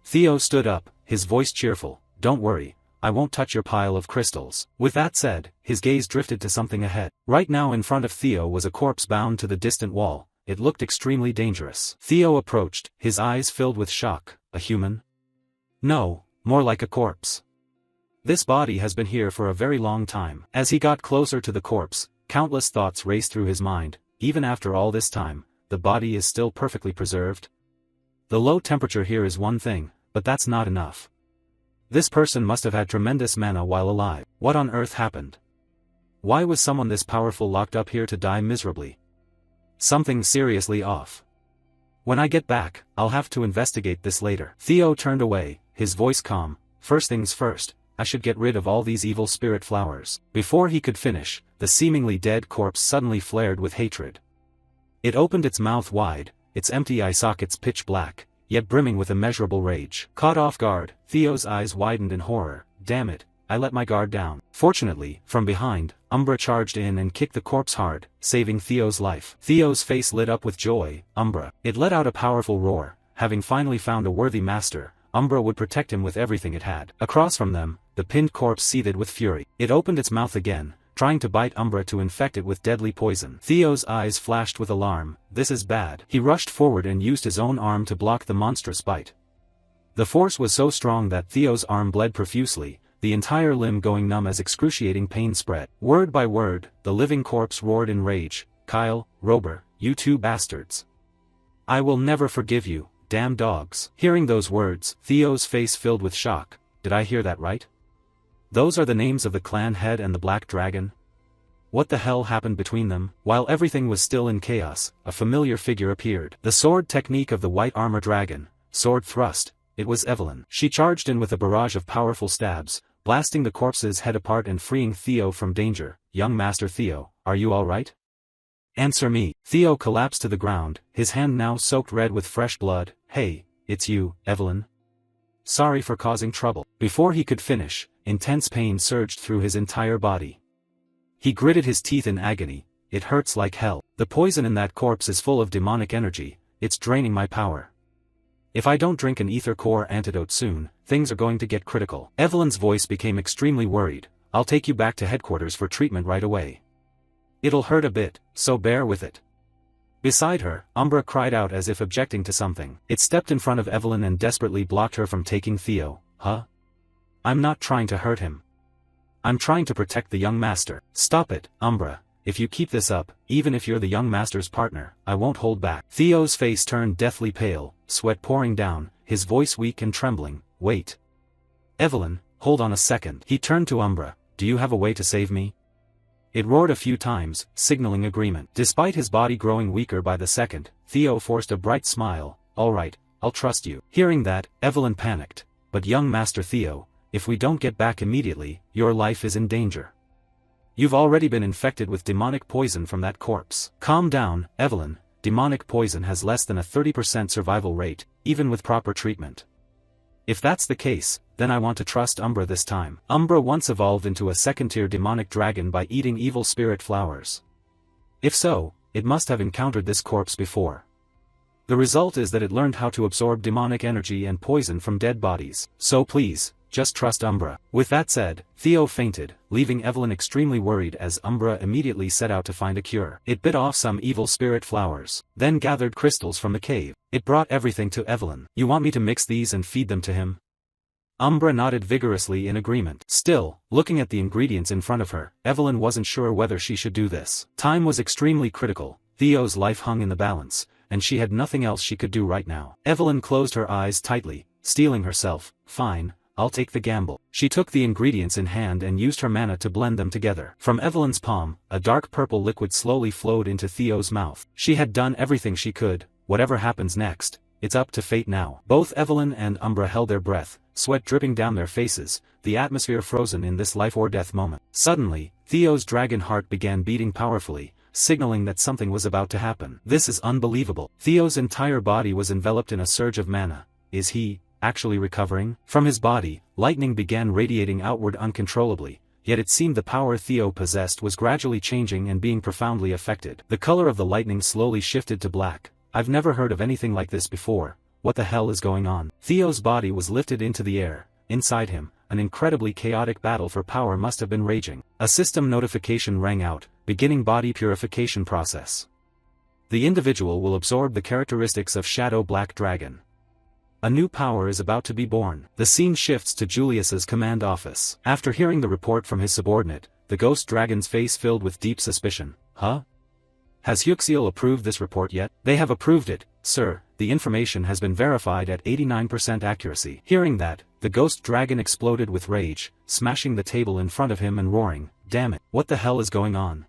Theo stood up, his voice cheerful. Don't worry, I won't touch your pile of crystals. With that said, his gaze drifted to something ahead. Right now in front of Theo was a corpse bound to the distant wall. It looked extremely dangerous. Theo approached, his eyes filled with shock. A human? No, more like a corpse. This body has been here for a very long time. As he got closer to the corpse, countless thoughts raced through his mind. Even after all this time, the body is still perfectly preserved. The low temperature here is one thing, but that's not enough. This person must have had tremendous mana while alive. What on earth happened? Why was someone this powerful locked up here to die miserably? Something's seriously off. When I get back, I'll have to investigate this later. Theo turned away, his voice calm. First things first, I should get rid of all these evil spirit flowers. Before he could finish, the seemingly dead corpse suddenly flared with hatred. It opened its mouth wide, its empty eye sockets pitch black, yet brimming with immeasurable rage. Caught off guard, Theo's eyes widened in horror. Damn it, I let my guard down. Fortunately, from behind, Umbra charged in and kicked the corpse hard, saving Theo's life. Theo's face lit up with joy. Umbra. It let out a powerful roar. Having finally found a worthy master, Umbra would protect him with everything it had. Across from them, the pinned corpse seethed with fury. It opened its mouth again, trying to bite Umbra to infect it with deadly poison. Theo's eyes flashed with alarm. This is bad. He rushed forward and used his own arm to block the monstrous bite. The force was so strong that Theo's arm bled profusely, the entire limb going numb as excruciating pain spread. Word by word, the living corpse roared in rage. Kyle, Rober, you two bastards. I will never forgive you, damn dogs. Hearing those words, Theo's face filled with shock. Did I hear that right? Those are the names of the clan head and the Black Dragon? What the hell happened between them? While everything was still in chaos, a familiar figure appeared. The sword technique of the white armor dragon, sword thrust. It was Evelyn. She charged in with a barrage of powerful stabs, blasting the corpse's head apart and freeing Theo from danger. Young Master Theo, are you alright? Answer me. Theo collapsed to the ground, his hand now soaked red with fresh blood. Hey, it's you, Evelyn. Sorry for causing trouble. Before he could finish, intense pain surged through his entire body. He gritted his teeth in agony. It hurts like hell. The poison in that corpse is full of demonic energy. It's draining my power. If I don't drink an ether core antidote soon, things are going to get critical. Evelyn's voice became extremely worried. I'll take you back to headquarters for treatment right away. It'll hurt a bit, so bear with it. Beside her, Umbra cried out as if objecting to something. It stepped in front of Evelyn and desperately blocked her from taking Theo. Huh? I'm not trying to hurt him. I'm trying to protect the young master. Stop it, Umbra. If you keep this up, even if you're the young master's partner, I won't hold back. Theo's face turned deathly pale, sweat pouring down, his voice weak and trembling. Wait. Evelyn, hold on a second. He turned to Umbra. Do you have a way to save me? It roared a few times, signaling agreement. Despite his body growing weaker by the second, Theo forced a bright smile. All right, I'll trust you. Hearing that, Evelyn panicked. But young Master Theo, if we don't get back immediately, your life is in danger. You've already been infected with demonic poison from that corpse. Calm down, Evelyn. Demonic poison has less than a 30% survival rate, even with proper treatment. If that's the case, then I want to trust Umbra this time. Umbra once evolved into a second-tier demonic dragon by eating evil spirit flowers. If so, it must have encountered this corpse before. The result is that it learned how to absorb demonic energy and poison from dead bodies. So please, just trust Umbra. With that said, Theo fainted, leaving Evelyn extremely worried as Umbra immediately set out to find a cure. It bit off some evil spirit flowers, then gathered crystals from the cave. It brought everything to Evelyn. "You want me to mix these and feed them to him?" Umbra nodded vigorously in agreement. Still, looking at the ingredients in front of her, Evelyn wasn't sure whether she should do this. Time was extremely critical, Theo's life hung in the balance, and she had nothing else she could do right now. Evelyn closed her eyes tightly, steeling herself. "Fine, I'll take the gamble." She took the ingredients in hand and used her mana to blend them together. From Evelyn's palm, a dark purple liquid slowly flowed into Theo's mouth. She had done everything she could. Whatever happens next, it's up to fate now. Both Evelyn and Umbra held their breath, sweat dripping down their faces, the atmosphere frozen in this life-or-death moment. Suddenly, Theo's dragon heart began beating powerfully, signaling that something was about to happen. "This is unbelievable." Theo's entire body was enveloped in a surge of mana. Is he actually recovering? From his body, lightning began radiating outward uncontrollably, yet it seemed the power Theo possessed was gradually changing and being profoundly affected. The color of the lightning slowly shifted to black. "I've never heard of anything like this before. What the hell is going on?" Theo's body was lifted into the air. Inside him, an incredibly chaotic battle for power must have been raging. A system notification rang out, beginning body purification process. The individual will absorb the characteristics of Shadow Black Dragon. A new power is about to be born. The scene shifts to Julius's command office. After hearing the report from his subordinate, the ghost dragon's face filled with deep suspicion. "Huh? Has Hyuxiel approved this report yet?" "They have approved it, sir. The information has been verified at 89% accuracy." Hearing that, the ghost dragon exploded with rage, smashing the table in front of him and roaring, "Damn it, what the hell is going on?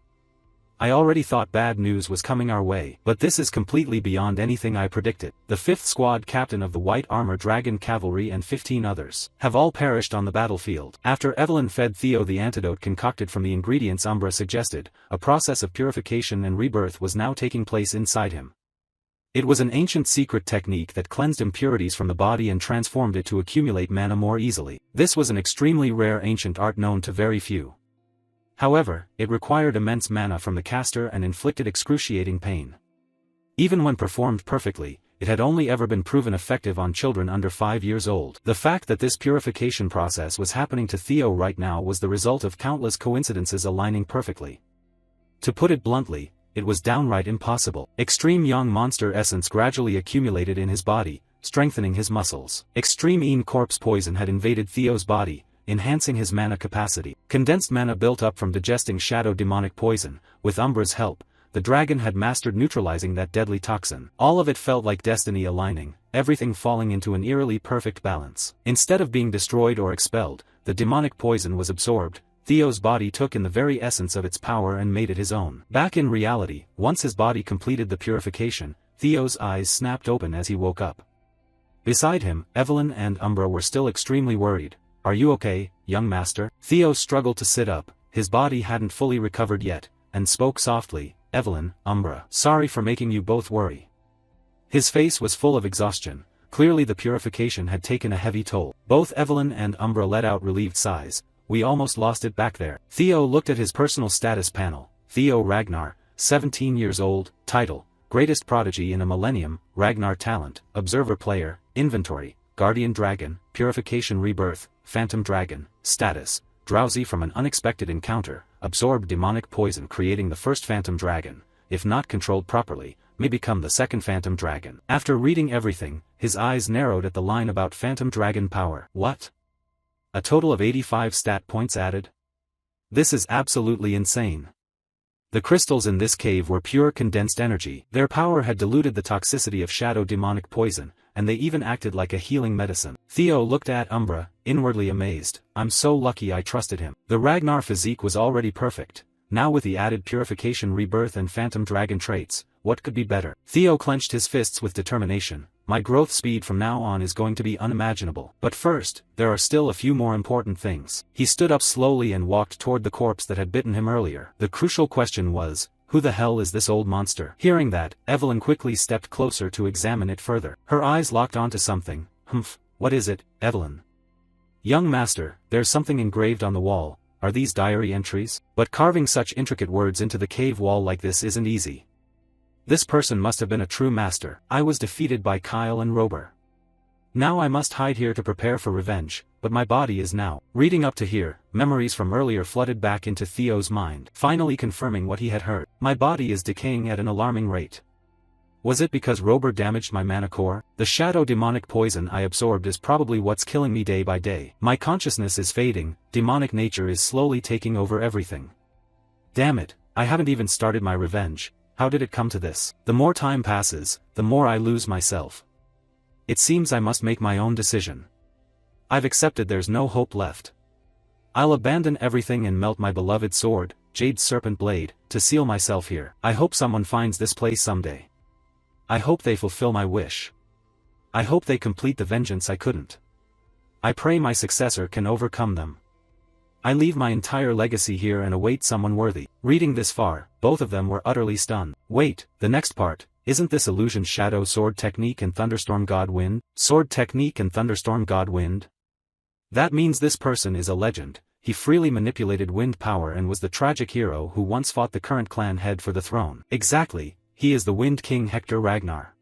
I already thought bad news was coming our way, but this is completely beyond anything I predicted. The 5th squad captain of the White Armor Dragon Cavalry and 15 others have all perished on the battlefield." After Evelyn fed Theo the antidote concocted from the ingredients Umbra suggested, a process of purification and rebirth was now taking place inside him. It was an ancient secret technique that cleansed impurities from the body and transformed it to accumulate mana more easily. This was an extremely rare ancient art known to very few. However, it required immense mana from the caster and inflicted excruciating pain. Even when performed perfectly, it had only ever been proven effective on children under 5 years old. The fact that this purification process was happening to Theo right now was the result of countless coincidences aligning perfectly. To put it bluntly, it was downright impossible. Extreme young monster essence gradually accumulated in his body, strengthening his muscles. Extreme Een corpse poison had invaded Theo's body, enhancing his mana capacity. Condensed mana built up from digesting shadow demonic poison. With Umbra's help, the dragon had mastered neutralizing that deadly toxin. All of it felt like destiny aligning, everything falling into an eerily perfect balance. Instead of being destroyed or expelled, the demonic poison was absorbed. Theo's body took in the very essence of its power and made it his own. Back in reality, once his body completed the purification, Theo's eyes snapped open as he woke up. Beside him, Evelyn and Umbra were still extremely worried. "Are you okay, young master?" Theo struggled to sit up, his body hadn't fully recovered yet, and spoke softly, "Evelyn, Umbra, sorry for making you both worry." His face was full of exhaustion. Clearly the purification had taken a heavy toll. Both Evelyn and Umbra let out relieved sighs. "We almost lost it back there." Theo looked at his personal status panel. Theo Ragnar, 17 years old, title, Greatest Prodigy in a Millennium, Ragnar Talent, Observer Player, Inventory, Guardian Dragon, Purification Rebirth, Phantom Dragon, Status, Drowsy from an unexpected encounter, absorbed demonic poison creating the first Phantom Dragon, if not controlled properly, may become the second Phantom Dragon. After reading everything, his eyes narrowed at the line about Phantom Dragon power. What? A total of 85 stat points added? This is absolutely insane. The crystals in this cave were pure condensed energy. Their power had diluted the toxicity of shadow demonic poison, and they even acted like a healing medicine. Theo looked at Umbra, inwardly amazed. "I'm so lucky I trusted him." The Ragnar physique was already perfect. Now with the added purification rebirth and phantom dragon traits, what could be better? Theo clenched his fists with determination. "My growth speed from now on is going to be unimaginable. But first, there are still a few more important things." He stood up slowly and walked toward the corpse that had bitten him earlier. The crucial question was, who the hell is this old monster? Hearing that, Evelyn quickly stepped closer to examine it further. Her eyes locked onto something. "Humph, what is it, Evelyn?" "Young master, there's something engraved on the wall. Are these diary entries?" "But carving such intricate words into the cave wall like this isn't easy. This person must have been a true master. I was defeated by Kyle and Rober. Now I must hide here to prepare for revenge, but my body is now. Reading up to here, memories from earlier flooded back into Theo's mind, finally confirming what he had heard. My body is decaying at an alarming rate. Was it because Rober damaged my mana core? The shadow demonic poison I absorbed is probably what's killing me day by day. My consciousness is fading, demonic nature is slowly taking over everything. Damn it, I haven't even started my revenge. How did it come to this? The more time passes, the more I lose myself. It seems I must make my own decision. I've accepted there's no hope left. I'll abandon everything and melt my beloved sword, Jade Serpent Blade, to seal myself here. I hope someone finds this place someday. I hope they fulfill my wish. I hope they complete the vengeance I couldn't. I pray my successor can overcome them. I leave my entire legacy here and await someone worthy. Reading this far, both of them were utterly stunned. Wait, the next part, isn't this Illusion's Shadow Sword Technique and Thunderstorm God Wind? Sword Technique and Thunderstorm God Wind? That means this person is a legend. He freely manipulated wind power and was the tragic hero who once fought the current clan head for the throne. Exactly, he is the Wind King Hector Ragnar.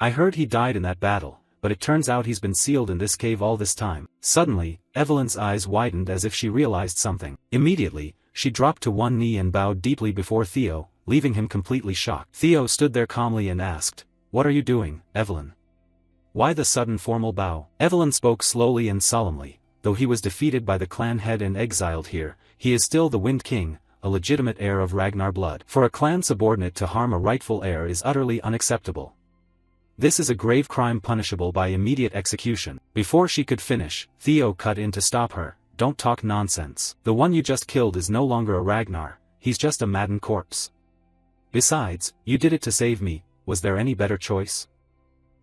I heard he died in that battle, but it turns out he's been sealed in this cave all this time. Suddenly, Evelyn's eyes widened as if she realized something. Immediately, she dropped to one knee and bowed deeply before Theo, leaving him completely shocked. Theo stood there calmly and asked, "What are you doing, Evelyn?" Why the sudden formal bow? Evelyn spoke slowly and solemnly. Though he was defeated by the clan head and exiled here, he is still the Wind King, a legitimate heir of Ragnar blood. For a clan subordinate to harm a rightful heir is utterly unacceptable. This is a grave crime punishable by immediate execution. Before she could finish, Theo cut in to stop her. Don't talk nonsense. The one you just killed is no longer a Ragnar, he's just a maddened corpse. Besides, you did it to save me, was there any better choice?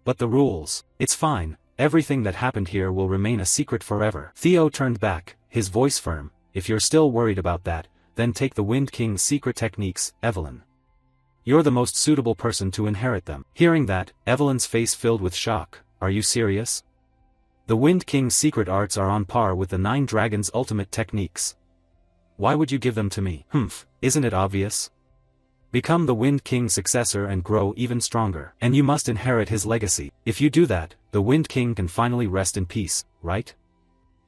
But the rules. It's fine, everything that happened here will remain a secret forever. Theo turned back, his voice firm. If you're still worried about that, then take the Wind King's secret techniques, Evelyn. You're the most suitable person to inherit them. Hearing that, Evelyn's face filled with shock. Are you serious? The Wind King's secret arts are on par with the Nine Dragons' ultimate techniques. Why would you give them to me? Isn't it obvious? Become the Wind King's successor and grow even stronger. And you must inherit his legacy. If you do that, the Wind King can finally rest in peace, right?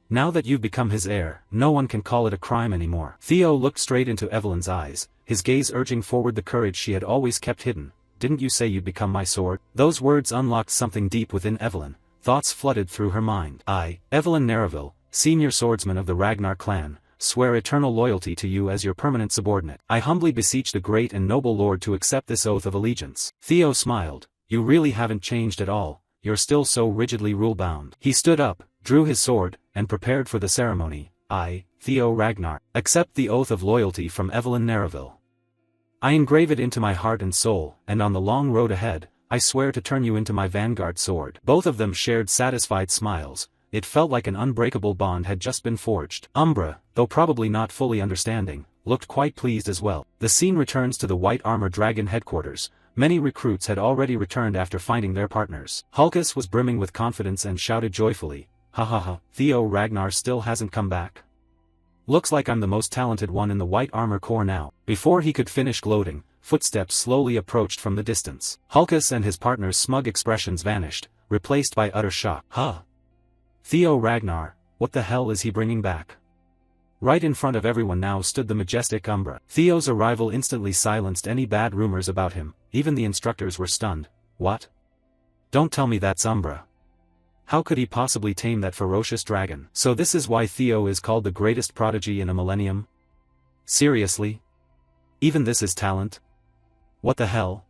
Now that you've become his heir, no one can call it a crime anymore. Theo looked straight into Evelyn's eyes, his gaze urging forward the courage she had always kept hidden. Didn't you say you'd become my sword? Those words unlocked something deep within Evelyn. Thoughts flooded through her mind. I, Evelyn Nereville, senior swordsman of the Ragnar clan, swear eternal loyalty to you as your permanent subordinate. I humbly beseech the great and noble lord to accept this oath of allegiance. Theo smiled. You really haven't changed at all, you're still so rigidly rule-bound. He stood up, drew his sword, and prepared for the ceremony. I, Theo Ragnar, accept the oath of loyalty from Evelyn Nereville. I engrave it into my heart and soul, and on the long road ahead, I swear to turn you into my vanguard sword. Both of them shared satisfied smiles. It felt like an unbreakable bond had just been forged. Umbra, though probably not fully understanding, looked quite pleased as well. The scene returns to the White Armor Dragon headquarters. Many recruits had already returned after finding their partners. Hulkus was brimming with confidence and shouted joyfully, "Ha ha ha, Theo Ragnar still hasn't come back. Looks like I'm the most talented one in the White Armor Corps now." Before he could finish gloating, footsteps slowly approached from the distance. Hulkus and his partner's smug expressions vanished, replaced by utter shock. Huh? Theo Ragnar, what the hell is he bringing back? Right in front of everyone now stood the majestic Umbra. Theo's arrival instantly silenced any bad rumors about him, even the instructors were stunned. What? Don't tell me that's Umbra. How could he possibly tame that ferocious dragon? So this is why Theo is called the greatest prodigy in a millennium? Seriously? Even this is talent? What the hell?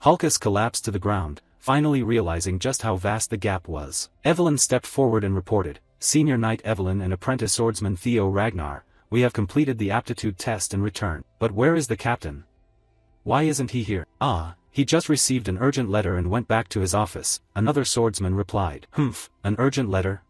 Hulkus collapsed to the ground, finally realizing just how vast the gap was. Evelyn stepped forward and reported, Senior Knight Evelyn and apprentice swordsman Theo Ragnar, we have completed the aptitude test and returned. But where is the captain? Why isn't he here? He just received an urgent letter and went back to his office, another swordsman replied. An urgent letter?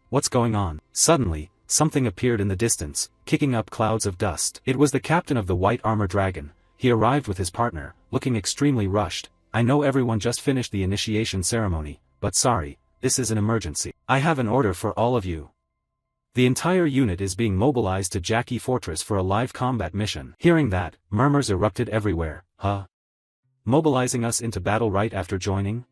What's going on? Suddenly, something appeared in the distance, kicking up clouds of dust. It was the captain of the White Armor Dragon. He arrived with his partner, looking extremely rushed. I know everyone just finished the initiation ceremony, but sorry, this is an emergency. I have an order for all of you. The entire unit is being mobilized to Jackie Fortress for a live combat mission. Hearing that, murmurs erupted everywhere. Mobilizing us into battle right after joining?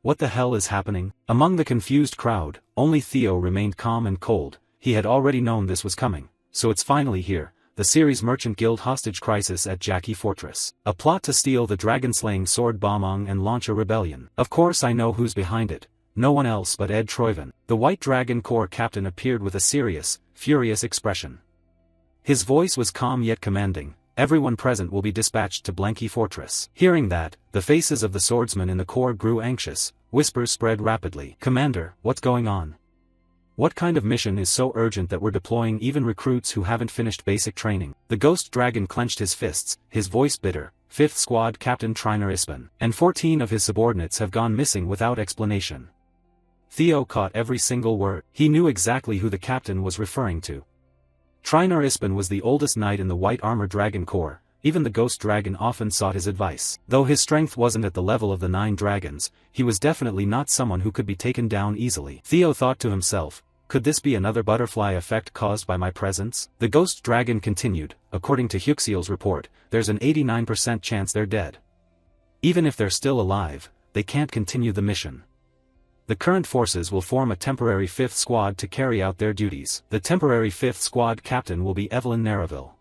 What the hell is happening? Among the confused crowd, only Theo remained calm and cold. He had already known this was coming. So it's finally here. The series Merchant Guild hostage crisis at Jackie Fortress. A plot to steal the dragon-slaying sword Bomong and launch a rebellion. Of course I know who's behind it. No one else but Ed Troiven. The White Dragon Corps captain appeared with a serious, furious expression. His voice was calm yet commanding. Everyone present will be dispatched to Blanky Fortress. Hearing that, the faces of the swordsmen in the corps grew anxious. Whispers spread rapidly. Commander, what's going on? What kind of mission is so urgent that we're deploying even recruits who haven't finished basic training? The Ghost Dragon clenched his fists, his voice bitter. 5th Squad Captain Triner Ispan and 14 of his subordinates have gone missing without explanation. Theo caught every single word. He knew exactly who the captain was referring to. Triner Ispan was the oldest knight in the White Armor Dragon Corps. Even the Ghost Dragon often sought his advice. Though his strength wasn't at the level of the 9 dragons, he was definitely not someone who could be taken down easily. Theo thought to himself, could this be another butterfly effect caused by my presence? The Ghost Dragon continued, according to Huxiel's report, there's an 89% chance they're dead. Even if they're still alive, they can't continue the mission. The current forces will form a temporary 5th squad to carry out their duties. The temporary 5th squad captain will be Evelyn Narraville.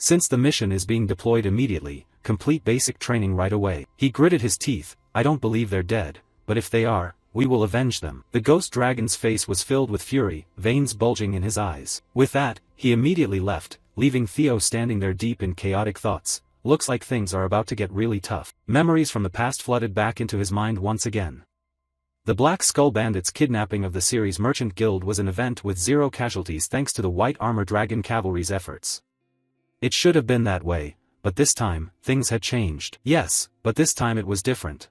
Since the mission is being deployed immediately, complete basic training right away. He gritted his teeth, I don't believe they're dead, but if they are, we will avenge them. The Ghost Dragon's face was filled with fury, veins bulging in his eyes. With that, he immediately left, leaving Theo standing there deep in chaotic thoughts. Looks like things are about to get really tough. Memories from the past flooded back into his mind once again. The Black Skull Bandits' kidnapping of the series Merchant Guild was an event with 0 casualties thanks to the White Armor Dragon Cavalry's efforts. It should have been that way, but this time, things had changed. Yes, but this time it was different.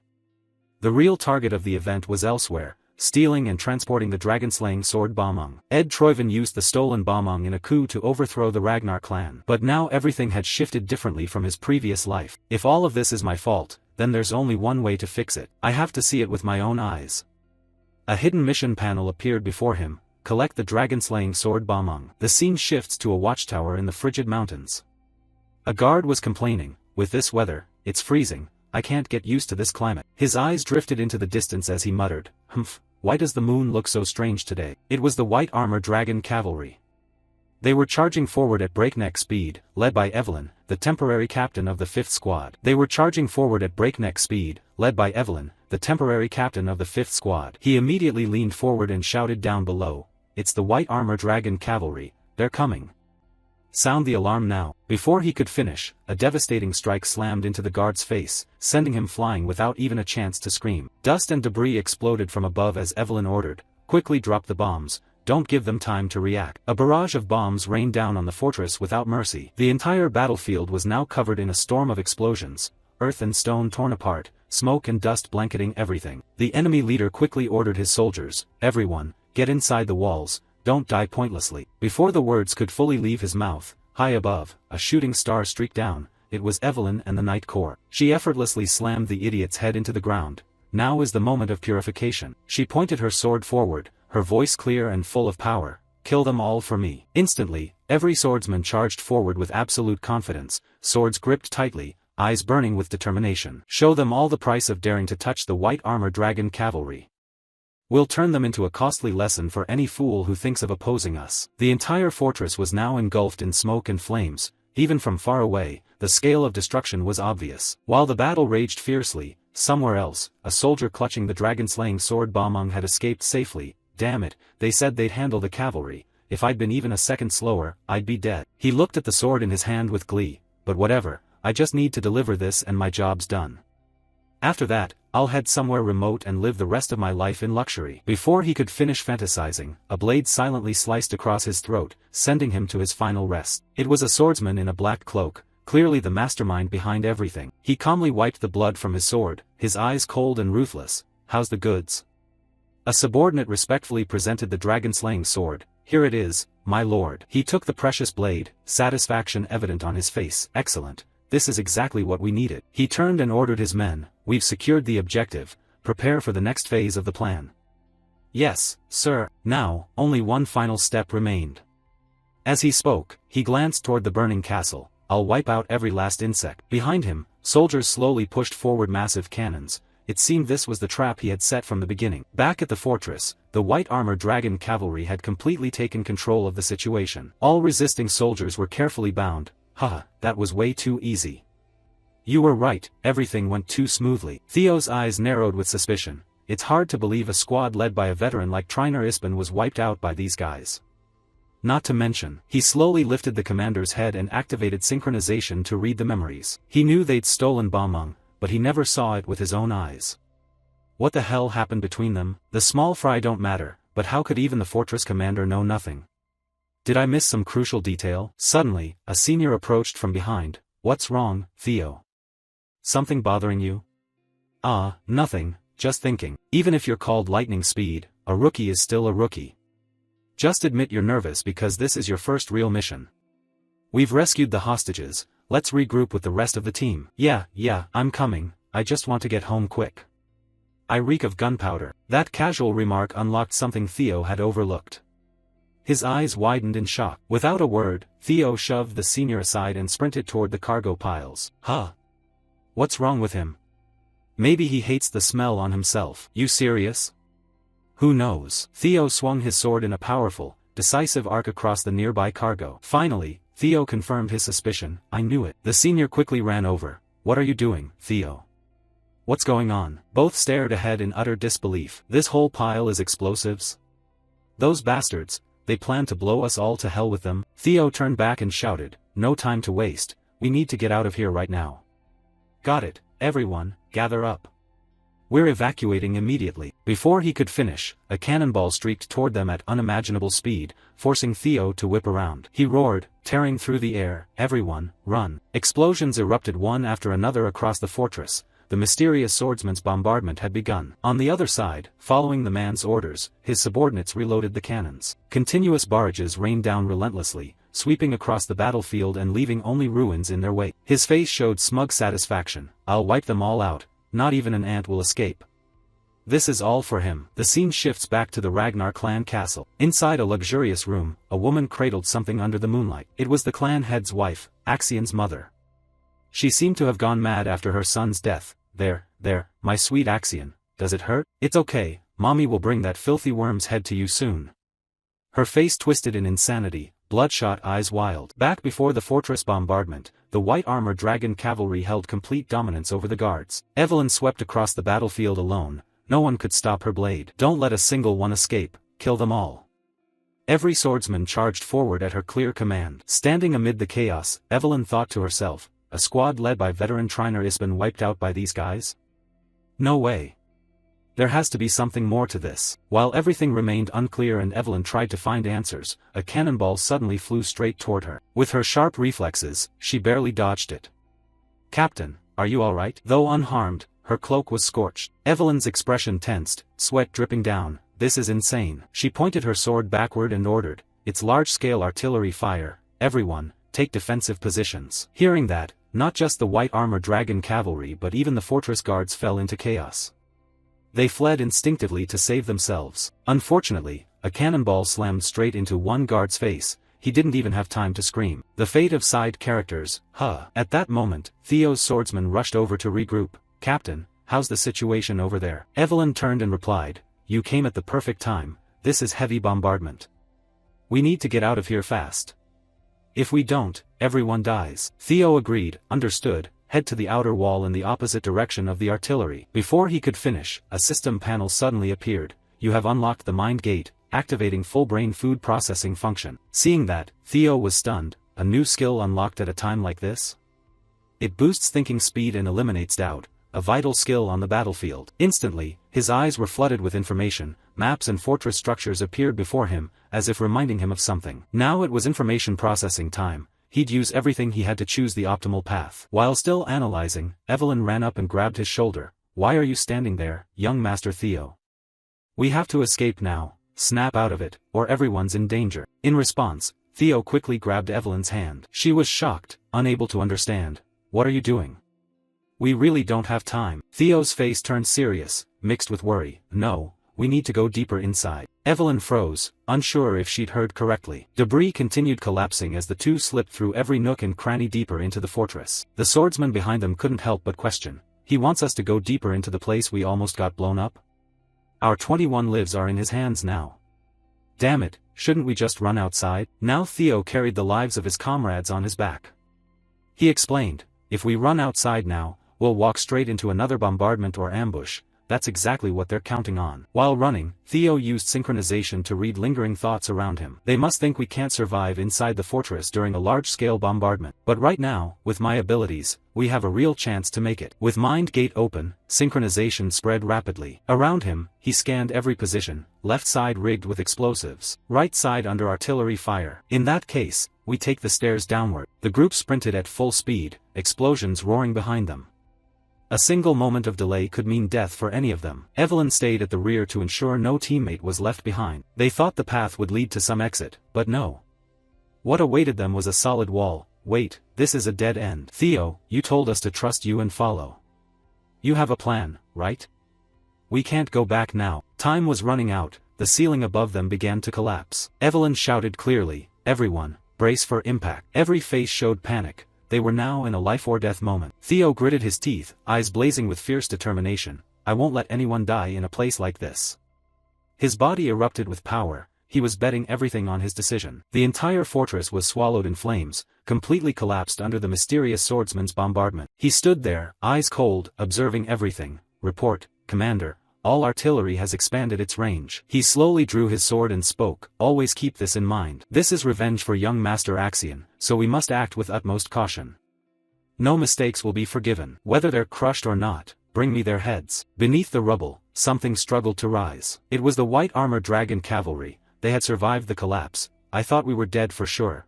The real target of the event was elsewhere, stealing and transporting the dragon-slaying sword Bomong. Ed Troiven used the stolen Bomong in a coup to overthrow the Ragnar clan. But now everything had shifted differently from his previous life. If all of this is my fault, then there's only one way to fix it. I have to see it with my own eyes. A hidden mission panel appeared before him. Collect the dragon-slaying sword Bomong. The scene shifts to a watchtower in the frigid mountains. A guard was complaining, with this weather, it's freezing. I can't get used to this climate. His eyes drifted into the distance as he muttered, Humph, why does the moon look so strange today? It was the White Armor Dragon Cavalry. They were charging forward at breakneck speed, led by Evelyn, the temporary captain of the 5th squad. He immediately leaned forward and shouted down below, it's the White Armor Dragon Cavalry, they're coming. Sound the alarm now. Before he could finish, a devastating strike slammed into the guard's face, sending him flying without even a chance to scream. Dust and debris exploded from above as Evelyn ordered, quickly drop the bombs, don't give them time to react. A barrage of bombs rained down on the fortress without mercy. The entire battlefield was now covered in a storm of explosions, earth and stone torn apart, smoke and dust blanketing everything. The enemy leader quickly ordered his soldiers, everyone, get inside the walls, don't die pointlessly. Before the words could fully leave his mouth, high above, a shooting star streaked down. It was Evelyn and the Night Corps. She effortlessly slammed the idiot's head into the ground. Now is the moment of purification. She pointed her sword forward, her voice clear and full of power. Kill them all for me. Instantly, every swordsman charged forward with absolute confidence, swords gripped tightly, eyes burning with determination. Show them all the price of daring to touch the White Armor Dragon Cavalry. We'll turn them into a costly lesson for any fool who thinks of opposing us. The entire fortress was now engulfed in smoke and flames. Even from far away, the scale of destruction was obvious. While the battle raged fiercely, somewhere else, a soldier clutching the dragon-slaying sword Bomong had escaped safely. Damn it, they said they'd handle the cavalry. If I'd been even a second slower, I'd be dead. He looked at the sword in his hand with glee. But whatever, I just need to deliver this and my job's done. After that, I'll head somewhere remote and live the rest of my life in luxury. Before he could finish fantasizing, a blade silently sliced across his throat, sending him to his final rest. It was a swordsman in a black cloak, clearly the mastermind behind everything. He calmly wiped the blood from his sword, his eyes cold and ruthless. How's the goods? A subordinate respectfully presented the dragon-slaying sword. Here it is, my lord. He took the precious blade, satisfaction evident on his face. Excellent. This is exactly what we needed. He turned and ordered his men, we've secured the objective, prepare for the next phase of the plan. Yes, sir. Now, only one final step remained. As he spoke, he glanced toward the burning castle. I'll wipe out every last insect. Behind him, soldiers slowly pushed forward massive cannons, It seemed this was the trap he had set from the beginning. Back at the fortress, the white-armored dragon cavalry had completely taken control of the situation. All resisting soldiers were carefully bound. Haha, that was way too easy. You were right, everything went too smoothly. Theo's eyes narrowed with suspicion. It's hard to believe a squad led by a veteran like Trainer Ispan was wiped out by these guys. Not to mention, he slowly lifted the commander's head and activated synchronization to read the memories. He knew they'd stolen Bameng, but he never saw it with his own eyes. What the hell happened between them? The small fry don't matter, but how could even the fortress commander know nothing? Did I miss some crucial detail? Suddenly, a senior approached from behind. What's wrong, Theo? Something bothering you? Nothing, just thinking. Even if you're called lightning speed, a rookie is still a rookie. Just admit you're nervous because this is your first real mission. We've rescued the hostages, let's regroup with the rest of the team. Yeah, I'm coming, I just want to get home quick. I reek of gunpowder. That casual remark unlocked something Theo had overlooked. His eyes widened in shock. Without a word, Theo shoved the senior aside and sprinted toward the cargo piles. What's wrong with him? Maybe he hates the smell on himself. You serious? Who knows? Theo swung his sword in a powerful, decisive arc across the nearby cargo. Finally, Theo confirmed his suspicion. I knew it. The senior quickly ran over. What are you doing, Theo? What's going on? Both stared ahead in utter disbelief. This whole pile is explosives? Those bastards, they plan to blow us all to hell with them. Theo turned back and shouted, no time to waste, we need to get out of here right now. Got it, everyone, gather up. We're evacuating immediately. Before he could finish, a cannonball streaked toward them at unimaginable speed, forcing Theo to whip around. He roared, tearing through the air, everyone, run. Explosions erupted one after another across the fortress. The mysterious swordsman's bombardment had begun. On the other side, following the man's orders, his subordinates reloaded the cannons. Continuous barrages rained down relentlessly, sweeping across the battlefield and leaving only ruins in their wake. His face showed smug satisfaction. I'll wipe them all out. Not even an ant will escape. This is all for him. The scene shifts back to the Ragnar clan castle. Inside a luxurious room, a woman cradled something under the moonlight. It was the clan head's wife, Axian's mother. She seemed to have gone mad after her son's death. There, my sweet Axian, does it hurt? It's okay, mommy will bring that filthy worm's head to you soon. Her face twisted in insanity, bloodshot eyes wild. Back before the fortress bombardment, the white-armored dragon cavalry held complete dominance over the guards. Evelyn swept across the battlefield alone, no one could stop her blade. Don't let a single one escape, kill them all. Every swordsman charged forward at her clear command. Standing amid the chaos, Evelyn thought to herself, a squad led by veteran Trainer Ispan wiped out by these guys? No way. There has to be something more to this. While everything remained unclear and Evelyn tried to find answers, a cannonball suddenly flew straight toward her. With her sharp reflexes, she barely dodged it. Captain, are you all right? Though unharmed, her cloak was scorched. Evelyn's expression tensed, sweat dripping down. This is insane. She pointed her sword backward and ordered, it's large-scale artillery fire, everyone, take defensive positions. Hearing that, not just the white-armored dragon cavalry but even the fortress guards fell into chaos. They fled instinctively to save themselves. Unfortunately, a cannonball slammed straight into one guard's face. He didn't even have time to scream. The fate of side characters, At that moment, Theo's swordsman rushed over to regroup. Captain, how's the situation over there? Evelyn turned and replied, you came at the perfect time, this is heavy bombardment. We need to get out of here fast. If we don't, everyone dies. Theo agreed, understood, head to the outer wall in the opposite direction of the artillery. Before he could finish, a system panel suddenly appeared. You have unlocked the mind gate, activating full brain food processing function. Seeing that, Theo was stunned. A new skill unlocked at a time like this? It boosts thinking speed and eliminates doubt, a vital skill on the battlefield. Instantly, his eyes were flooded with information. Maps and fortress structures appeared before him, as if reminding him of something. Now it was information processing time. He'd use everything he had to choose the optimal path. While still analyzing, Evelyn ran up and grabbed his shoulder. Why are you standing there, young Master Theo? We have to escape now. Snap out of it, or everyone's in danger. In response, Theo quickly grabbed Evelyn's hand. She was shocked, unable to understand. What are you doing? We really don't have time. Theo's face turned serious, mixed with worry. No, we need to go deeper inside. Evelyn froze, unsure if she'd heard correctly. Debris continued collapsing as the two slipped through every nook and cranny deeper into the fortress. The swordsman behind them couldn't help but question. He wants us to go deeper into the place we almost got blown up? Our 21 lives are in his hands now. Damn it, shouldn't we just run outside? Now Theo carried the lives of his comrades on his back. He explained, if we run outside now, we'll walk straight into another bombardment or ambush. That's exactly what they're counting on. While running, Theo used synchronization to read lingering thoughts around him. They must think we can't survive inside the fortress during a large-scale bombardment. But right now, with my abilities, we have a real chance to make it. With mind gate open, synchronization spread rapidly. Around him, he scanned every position, left side rigged with explosives, right side under artillery fire. In that case, we take the stairs downward. The group sprinted at full speed, explosions roaring behind them. A single moment of delay could mean death for any of them. Evelyn stayed at the rear to ensure no teammate was left behind. They thought the path would lead to some exit, but no. What awaited them was a solid wall. Wait, this is a dead end. Theo, you told us to trust you and follow. You have a plan, right? We can't go back now. Time was running out, the ceiling above them began to collapse. Evelyn shouted clearly, everyone, brace for impact. Every face showed panic. They were now in a life-or-death moment. Theo gritted his teeth, eyes blazing with fierce determination. I won't let anyone die in a place like this. His body erupted with power, he was betting everything on his decision. The entire fortress was swallowed in flames, completely collapsed under the mysterious swordsman's bombardment. He stood there, eyes cold, observing everything. Report, Commander. All artillery has expanded its range. He slowly drew his sword and spoke, always keep this in mind. This is revenge for young Master Axion, so we must act with utmost caution. No mistakes will be forgiven. Whether they're crushed or not, bring me their heads. Beneath the rubble, something struggled to rise. It was the white armor dragon cavalry. They had survived the collapse. I thought we were dead for sure.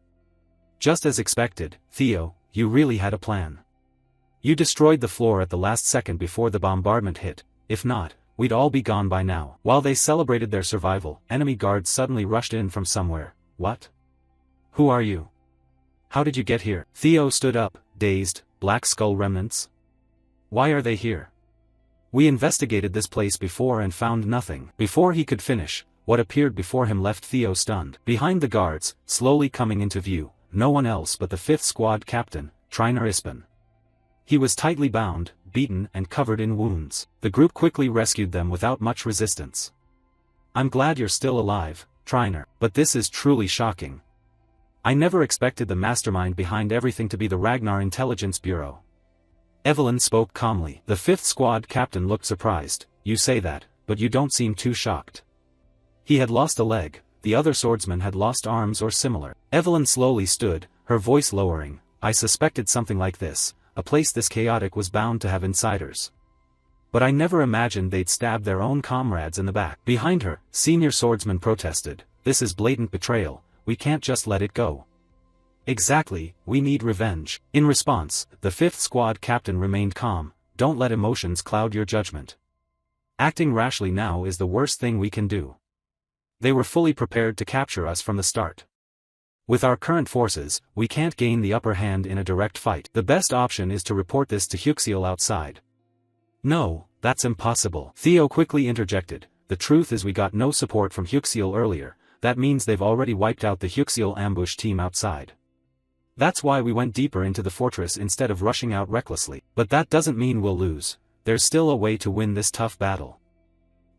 Just as expected, Theo, you really had a plan. You destroyed the floor at the last second before the bombardment hit. If not, we'd all be gone by now. While they celebrated their survival, enemy guards suddenly rushed in from somewhere. What? Who are you? How did you get here? Theo stood up, dazed. Black Skull remnants? Why are they here? We investigated this place before and found nothing. Before he could finish, what appeared before him left Theo stunned. Behind the guards, slowly coming into view, no one else but the 5th Squad Captain, Triner Ispen. He was tightly bound, beaten and covered in wounds. The group quickly rescued them without much resistance. I'm glad you're still alive, Triner, but this is truly shocking. I never expected the mastermind behind everything to be the Ragnar Intelligence Bureau. Evelyn spoke calmly. The 5th Squad Captain looked surprised. You say that, but you don't seem too shocked. He had lost a leg, the other swordsmen had lost arms or similar. Evelyn slowly stood, her voice lowering. I suspected something like this. A place this chaotic was bound to have insiders. But I never imagined they'd stab their own comrades in the back. Behind her, senior swordsman protested. This is blatant betrayal, we can't just let it go. Exactly, we need revenge. In response, the 5th Squad Captain remained calm. Don't let emotions cloud your judgment. Acting rashly now is the worst thing we can do. They were fully prepared to capture us from the start. With our current forces, we can't gain the upper hand in a direct fight. The best option is to report this to Huxiel outside. No, that's impossible. Theo quickly interjected. The truth is we got no support from Huxiel earlier. That means they've already wiped out the Huxiel ambush team outside. That's why we went deeper into the fortress instead of rushing out recklessly. But that doesn't mean we'll lose. There's still a way to win this tough battle.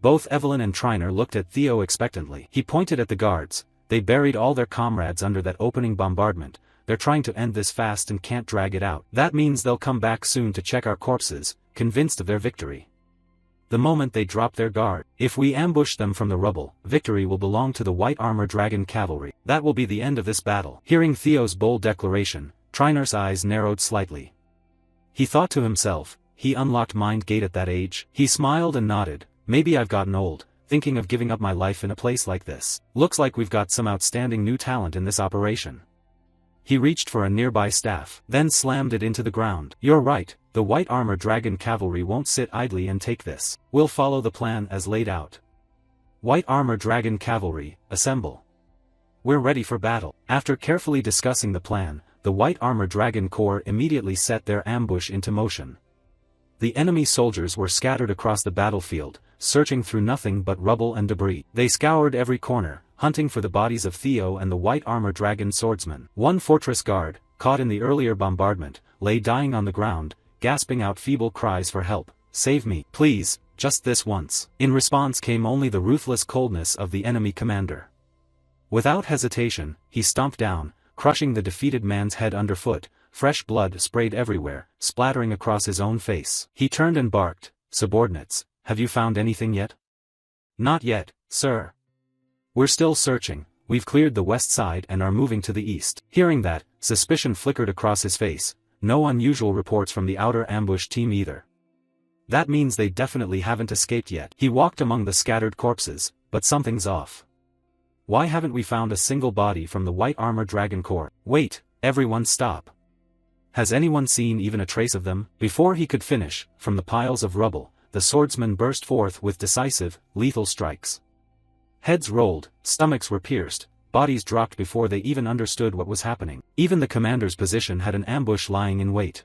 Both Evelyn and Triner looked at Theo expectantly. He pointed at the guards. They buried all their comrades under that opening bombardment. They're trying to end this fast and can't drag it out. That means they'll come back soon to check our corpses, convinced of their victory. The moment they drop their guard, if we ambush them from the rubble, victory will belong to the White Armor Dragon Cavalry. That will be the end of this battle. Hearing Theo's bold declaration, Triner's eyes narrowed slightly. He thought to himself, he unlocked Mind Gate at that age. He smiled and nodded. Maybe I've gotten old, thinking of giving up my life in a place like this. Looks like we've got some outstanding new talent in this operation. He reached for a nearby staff, then slammed it into the ground. You're right, the White Armor Dragon Cavalry won't sit idly and take this. We'll follow the plan as laid out. White Armor Dragon Cavalry, assemble. We're ready for battle. After carefully discussing the plan, the White Armor Dragon Corps immediately set their ambush into motion. The enemy soldiers were scattered across the battlefield, searching through nothing but rubble and debris. They scoured every corner, hunting for the bodies of Theo and the White Armor Dragon swordsman. One fortress guard, caught in the earlier bombardment, lay dying on the ground, gasping out feeble cries for help. "Save me, please, just this once." In response came only the ruthless coldness of the enemy commander. Without hesitation, he stomped down, crushing the defeated man's head underfoot. Fresh blood sprayed everywhere, splattering across his own face. He turned and barked, "Subordinates, have you found anything yet?" "Not yet, sir. We're still searching. We've cleared the west side and are moving to the east." Hearing that, suspicion flickered across his face. No unusual reports from the outer ambush team either. That means they definitely haven't escaped yet. He walked among the scattered corpses, but something's off. Why haven't we found a single body from the White Armor Dragon Corps? Wait, everyone stop. Has anyone seen even a trace of them? Before he could finish, from the piles of rubble, the swordsman burst forth with decisive, lethal strikes. Heads rolled, stomachs were pierced, bodies dropped before they even understood what was happening. Even the commander's position had an ambush lying in wait.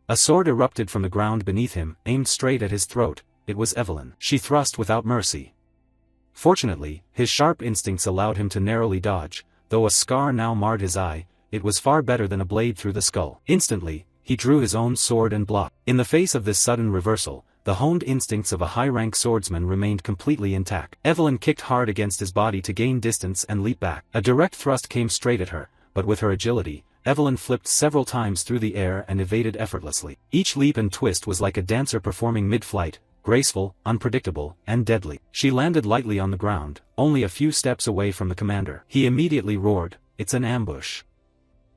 A sword erupted from the ground beneath him, aimed straight at his throat. It was Evelyn. She thrust without mercy. Fortunately, his sharp instincts allowed him to narrowly dodge, though a scar now marred his eye. It was far better than a blade through the skull. Instantly, he drew his own sword and blocked. In the face of this sudden reversal, the honed instincts of a high-rank swordsman remained completely intact. Evelyn kicked hard against his body to gain distance and leap back. A direct thrust came straight at her, but with her agility, Evelyn flipped several times through the air and evaded effortlessly. Each leap and twist was like a dancer performing mid-flight, graceful, unpredictable, and deadly. She landed lightly on the ground, only a few steps away from the commander. He immediately roared, "It's an ambush.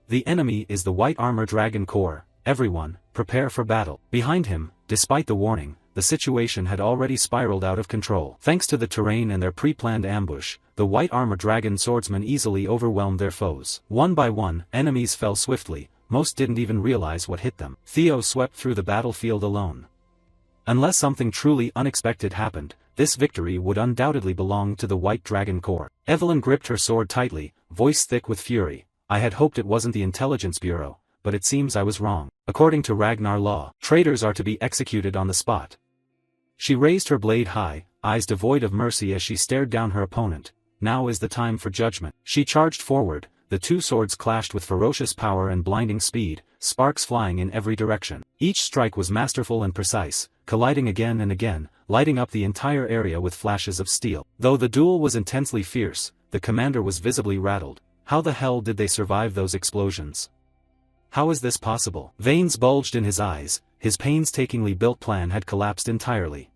The enemy is the White Armor Dragon Corps. Everyone, prepare for battle." Behind him, despite the warning, the situation had already spiraled out of control. Thanks to the terrain and their pre-planned ambush, the White Armor Dragon swordsmen easily overwhelmed their foes. One by one, enemies fell swiftly. Most didn't even realize what hit them. Theo swept through the battlefield alone. Unless something truly unexpected happened, this victory would undoubtedly belong to the White Dragon Corps. Evelyn gripped her sword tightly, voice thick with fury. "I had hoped it wasn't the Intelligence Bureau, but it seems I was wrong. According to Ragnar law, traitors are to be executed on the spot." She raised her blade high, eyes devoid of mercy as she stared down her opponent. Now is the time for judgment. She charged forward, the two swords clashed with ferocious power and blinding speed, sparks flying in every direction. Each strike was masterful and precise, colliding again and again, lighting up the entire area with flashes of steel. Though the duel was intensely fierce, the commander was visibly rattled. How the hell did they survive those explosions? How is this possible? Veins bulged in his eyes, his painstakingly built plan had collapsed entirely.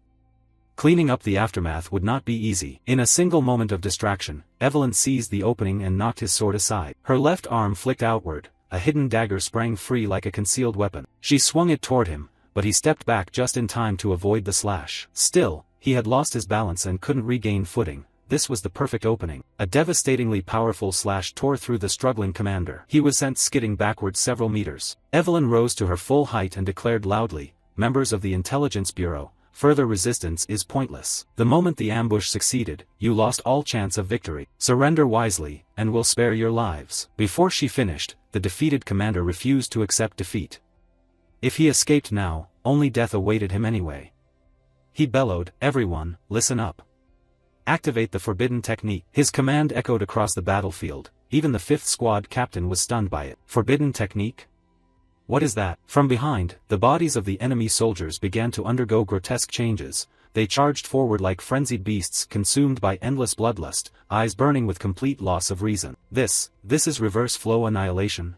Cleaning up the aftermath would not be easy. In a single moment of distraction, Evelyn seized the opening and knocked his sword aside. Her left arm flicked outward, a hidden dagger sprang free like a concealed weapon. She swung it toward him, but he stepped back just in time to avoid the slash. Still, he had lost his balance and couldn't regain footing. This was the perfect opening. A devastatingly powerful slash tore through the struggling commander. He was sent skidding backwards several meters. Evelyn rose to her full height and declared loudly, "Members of the Intelligence Bureau, further resistance is pointless. The moment the ambush succeeded, you lost all chance of victory. Surrender wisely, and we'll spare your lives." Before she finished, the defeated commander refused to accept defeat. If he escaped now, only death awaited him anyway. He bellowed, "Everyone, listen up. Activate the forbidden technique." His command echoed across the battlefield. Even the 5th Squad captain was stunned by it. Forbidden technique? What is that? From behind, the bodies of the enemy soldiers began to undergo grotesque changes. They charged forward like frenzied beasts consumed by endless bloodlust, eyes burning with complete loss of reason. This is reverse flow annihilation.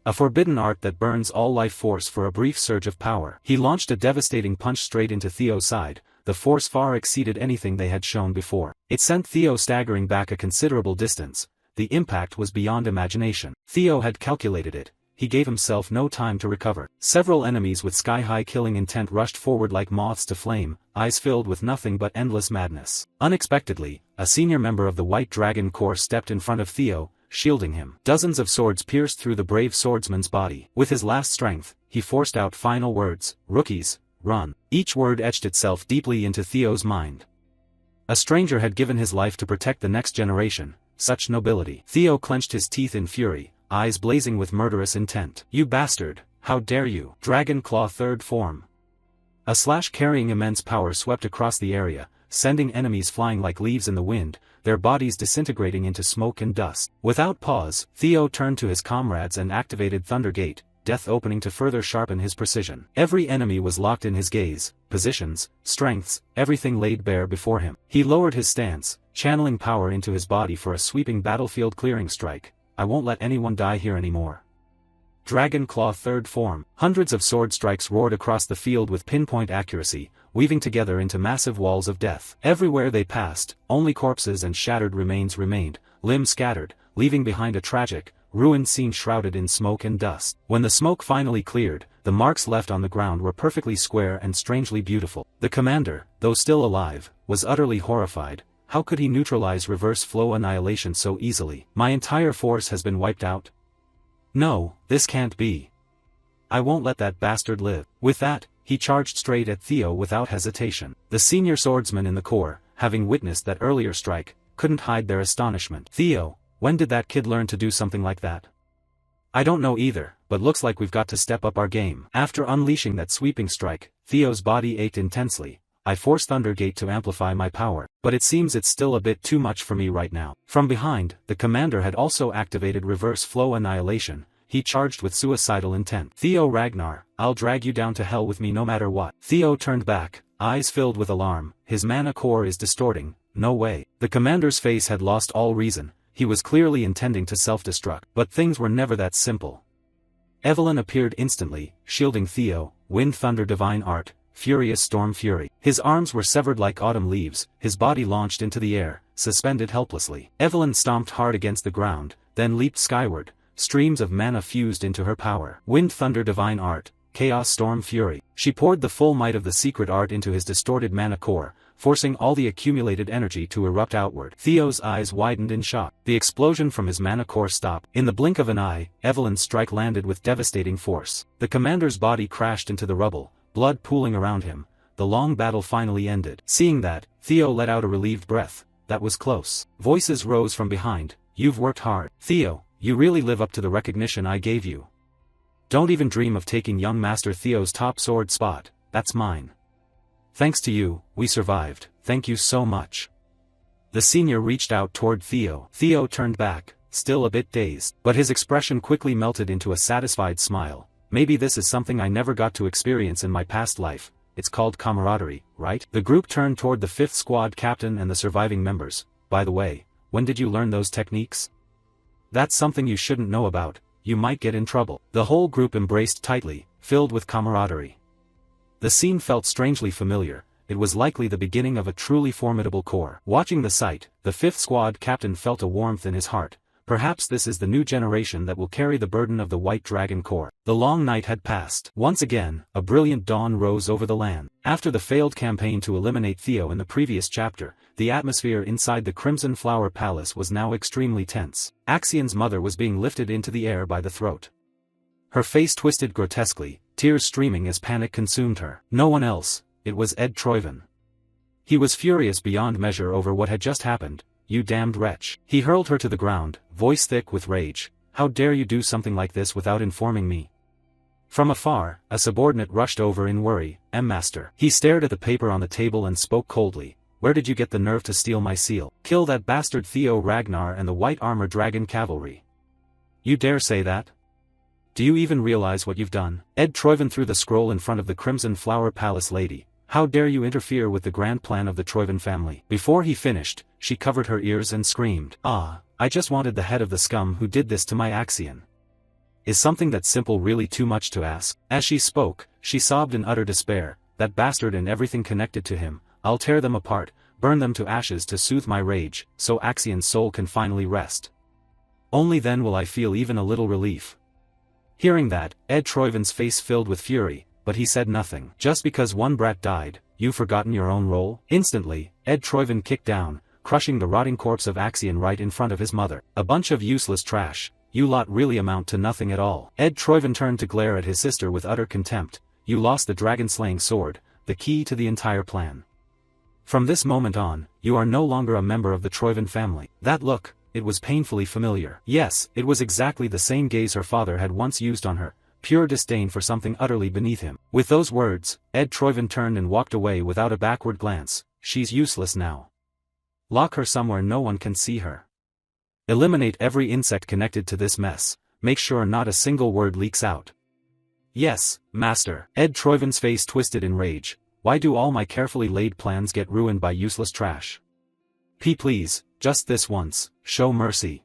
A forbidden art that burns all life force for a brief surge of power. He launched a devastating punch straight into Theo's side. The force far exceeded anything they had shown before. It sent Theo staggering back a considerable distance. The impact was beyond imagination. Theo had calculated it. He gave himself no time to recover. Several enemies with sky-high killing intent rushed forward like moths to flame, eyes filled with nothing but endless madness. Unexpectedly, a senior member of the White Dragon Corps stepped in front of Theo, shielding him. Dozens of swords pierced through the brave swordsman's body. With his last strength, he forced out final words, "Rookies, run." Each word etched itself deeply into Theo's mind. A stranger had given his life to protect the next generation. Such nobility. Theo clenched his teeth in fury, eyes blazing with murderous intent. "You bastard, how dare you!" Dragon Claw Third Form. A slash carrying immense power swept across the area, sending enemies flying like leaves in the wind, their bodies disintegrating into smoke and dust. Without pause, Theo turned to his comrades and activated Thunder Gate, death opening to further sharpen his precision. Every enemy was locked in his gaze, positions, strengths, everything laid bare before him. He lowered his stance, channeling power into his body for a sweeping battlefield clearing strike. I won't let anyone die here anymore. Dragon Claw Third Form. Hundreds of sword strikes roared across the field with pinpoint accuracy, weaving together into massive walls of death. Everywhere they passed, only corpses and shattered remains remained, limbs scattered, leaving behind a tragic, ruined scene shrouded in smoke and dust. When the smoke finally cleared, the marks left on the ground were perfectly square and strangely beautiful. The commander, though still alive, was utterly horrified. How could he neutralize reverse flow annihilation so easily? My entire force has been wiped out? No, this can't be. I won't let that bastard live. With that, he charged straight at Theo without hesitation. The senior swordsman in the corps, having witnessed that earlier strike, couldn't hide their astonishment. Theo, when did that kid learn to do something like that? I don't know either, but looks like we've got to step up our game. After unleashing that sweeping strike, Theo's body ached intensely. I forced Thundergate to amplify my power, but it seems it's still a bit too much for me right now. From behind, the commander had also activated reverse flow annihilation. He charged with suicidal intent. Theo Ragnar, I'll drag you down to hell with me no matter what. Theo turned back, eyes filled with alarm. His mana core is distorting. No way. The commander's face had lost all reason. He was clearly intending to self-destruct. But things were never that simple. Evelyn appeared instantly, shielding Theo. Wind Thunder Divine Art, Furious Storm Fury. His arms were severed like autumn leaves, his body launched into the air, suspended helplessly. Evelyn stomped hard against the ground, then leaped skyward. Streams of mana fused into her power. Wind Thunder Divine Art, Chaos Storm Fury. She poured the full might of the secret art into his distorted mana core, forcing all the accumulated energy to erupt outward. Theo's eyes widened in shock. The explosion from his mana core stopped. In the blink of an eye, Evelyn's strike landed with devastating force. The commander's body crashed into the rubble, blood pooling around him. The long battle finally ended. Seeing that, Theo let out a relieved breath. That was close. Voices rose from behind. You've worked hard. Theo, you really live up to the recognition I gave you. Don't even dream of taking young Master Theo's top sword spot. That's mine. Thanks to you, we survived. Thank you so much. The senior reached out toward Theo. Theo turned back, still a bit dazed, but his expression quickly melted into a satisfied smile. Maybe this is something I never got to experience in my past life. It's called camaraderie, right? The group turned toward the 5th squad captain and the surviving members. By the way, when did you learn those techniques? That's something you shouldn't know about. You might get in trouble. The whole group embraced tightly, filled with camaraderie. The scene felt strangely familiar. It was likely the beginning of a truly formidable corps. Watching the sight, the 5th squad captain felt a warmth in his heart. Perhaps this is the new generation that will carry the burden of the White Dragon Corps. The long night had passed. Once again, a brilliant dawn rose over the land. After the failed campaign to eliminate Theo in the previous chapter, the atmosphere inside the Crimson Flower Palace was now extremely tense. Axion's mother was being lifted into the air by the throat. Her face twisted grotesquely, tears streaming as panic consumed her. No one else, it was Ed Troyven. He was furious beyond measure over what had just happened. You damned wretch. He hurled her to the ground, voice thick with rage. How dare you do something like this without informing me? From afar, a subordinate rushed over in worry. Master. He stared at the paper on the table and spoke coldly. Where did you get the nerve to steal my seal? Kill that bastard Theo Ragnar and the White Armor Dragon Cavalry. You dare say that? Do you even realize what you've done? Ed Troyven threw the scroll in front of the Crimson Flower Palace lady. How dare you interfere with the grand plan of the Troyven family? Before he finished, she covered her ears and screamed. Ah, I just wanted the head of the scum who did this to my Axion. Is something that simple really too much to ask? As she spoke, she sobbed in utter despair. That bastard and everything connected to him. I'll tear them apart, burn them to ashes to soothe my rage, so Axion's soul can finally rest. Only then will I feel even a little relief. Hearing that, Ed Troyven's face filled with fury, but he said nothing. Just because one brat died, you've forgotten your own role? Instantly, Ed Troyven kicked down, crushing the rotting corpse of Axion right in front of his mother. A bunch of useless trash. You lot really amount to nothing at all. Ed Troyven turned to glare at his sister with utter contempt. You lost the dragon-slaying sword, the key to the entire plan. From this moment on, you are no longer a member of the Troyven family. That look, it was painfully familiar. Yes, it was exactly the same gaze her father had once used on her. Pure disdain for something utterly beneath him. With those words, Ed Troyven turned and walked away without a backward glance. She's useless now. Lock her somewhere no one can see her. Eliminate every insect connected to this mess. Make sure not a single word leaks out. Yes, master. Ed Troiven's face twisted in rage. Why do all my carefully laid plans get ruined by useless trash? Please, just this once, show mercy.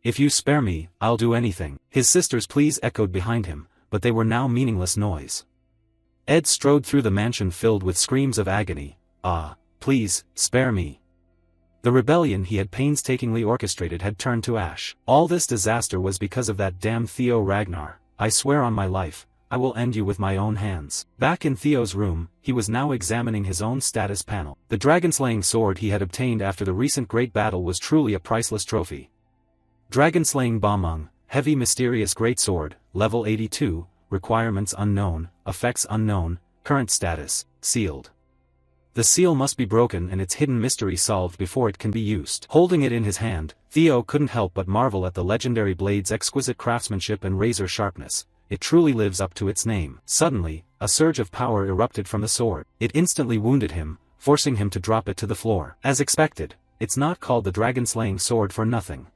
If you spare me, I'll do anything. His sister's pleas echoed behind him, but they were now meaningless noise. Ed strode through the mansion filled with screams of agony. Ah, please, spare me. The rebellion he had painstakingly orchestrated had turned to ash. All this disaster was because of that damn Theo Ragnar. I swear on my life, I will end you with my own hands. Back in Theo's room, he was now examining his own status panel. The dragon-slaying sword he had obtained after the recent great battle was truly a priceless trophy. Dragon-slaying Bamung, heavy mysterious greatsword, level 82, requirements unknown, effects unknown, current status, sealed. The seal must be broken and its hidden mystery solved before it can be used. Holding it in his hand, Theo couldn't help but marvel at the legendary blade's exquisite craftsmanship and razor sharpness. It truly lives up to its name. Suddenly, a surge of power erupted from the sword. It instantly wounded him, forcing him to drop it to the floor. As expected, it's not called the dragon-slaying sword for nothing.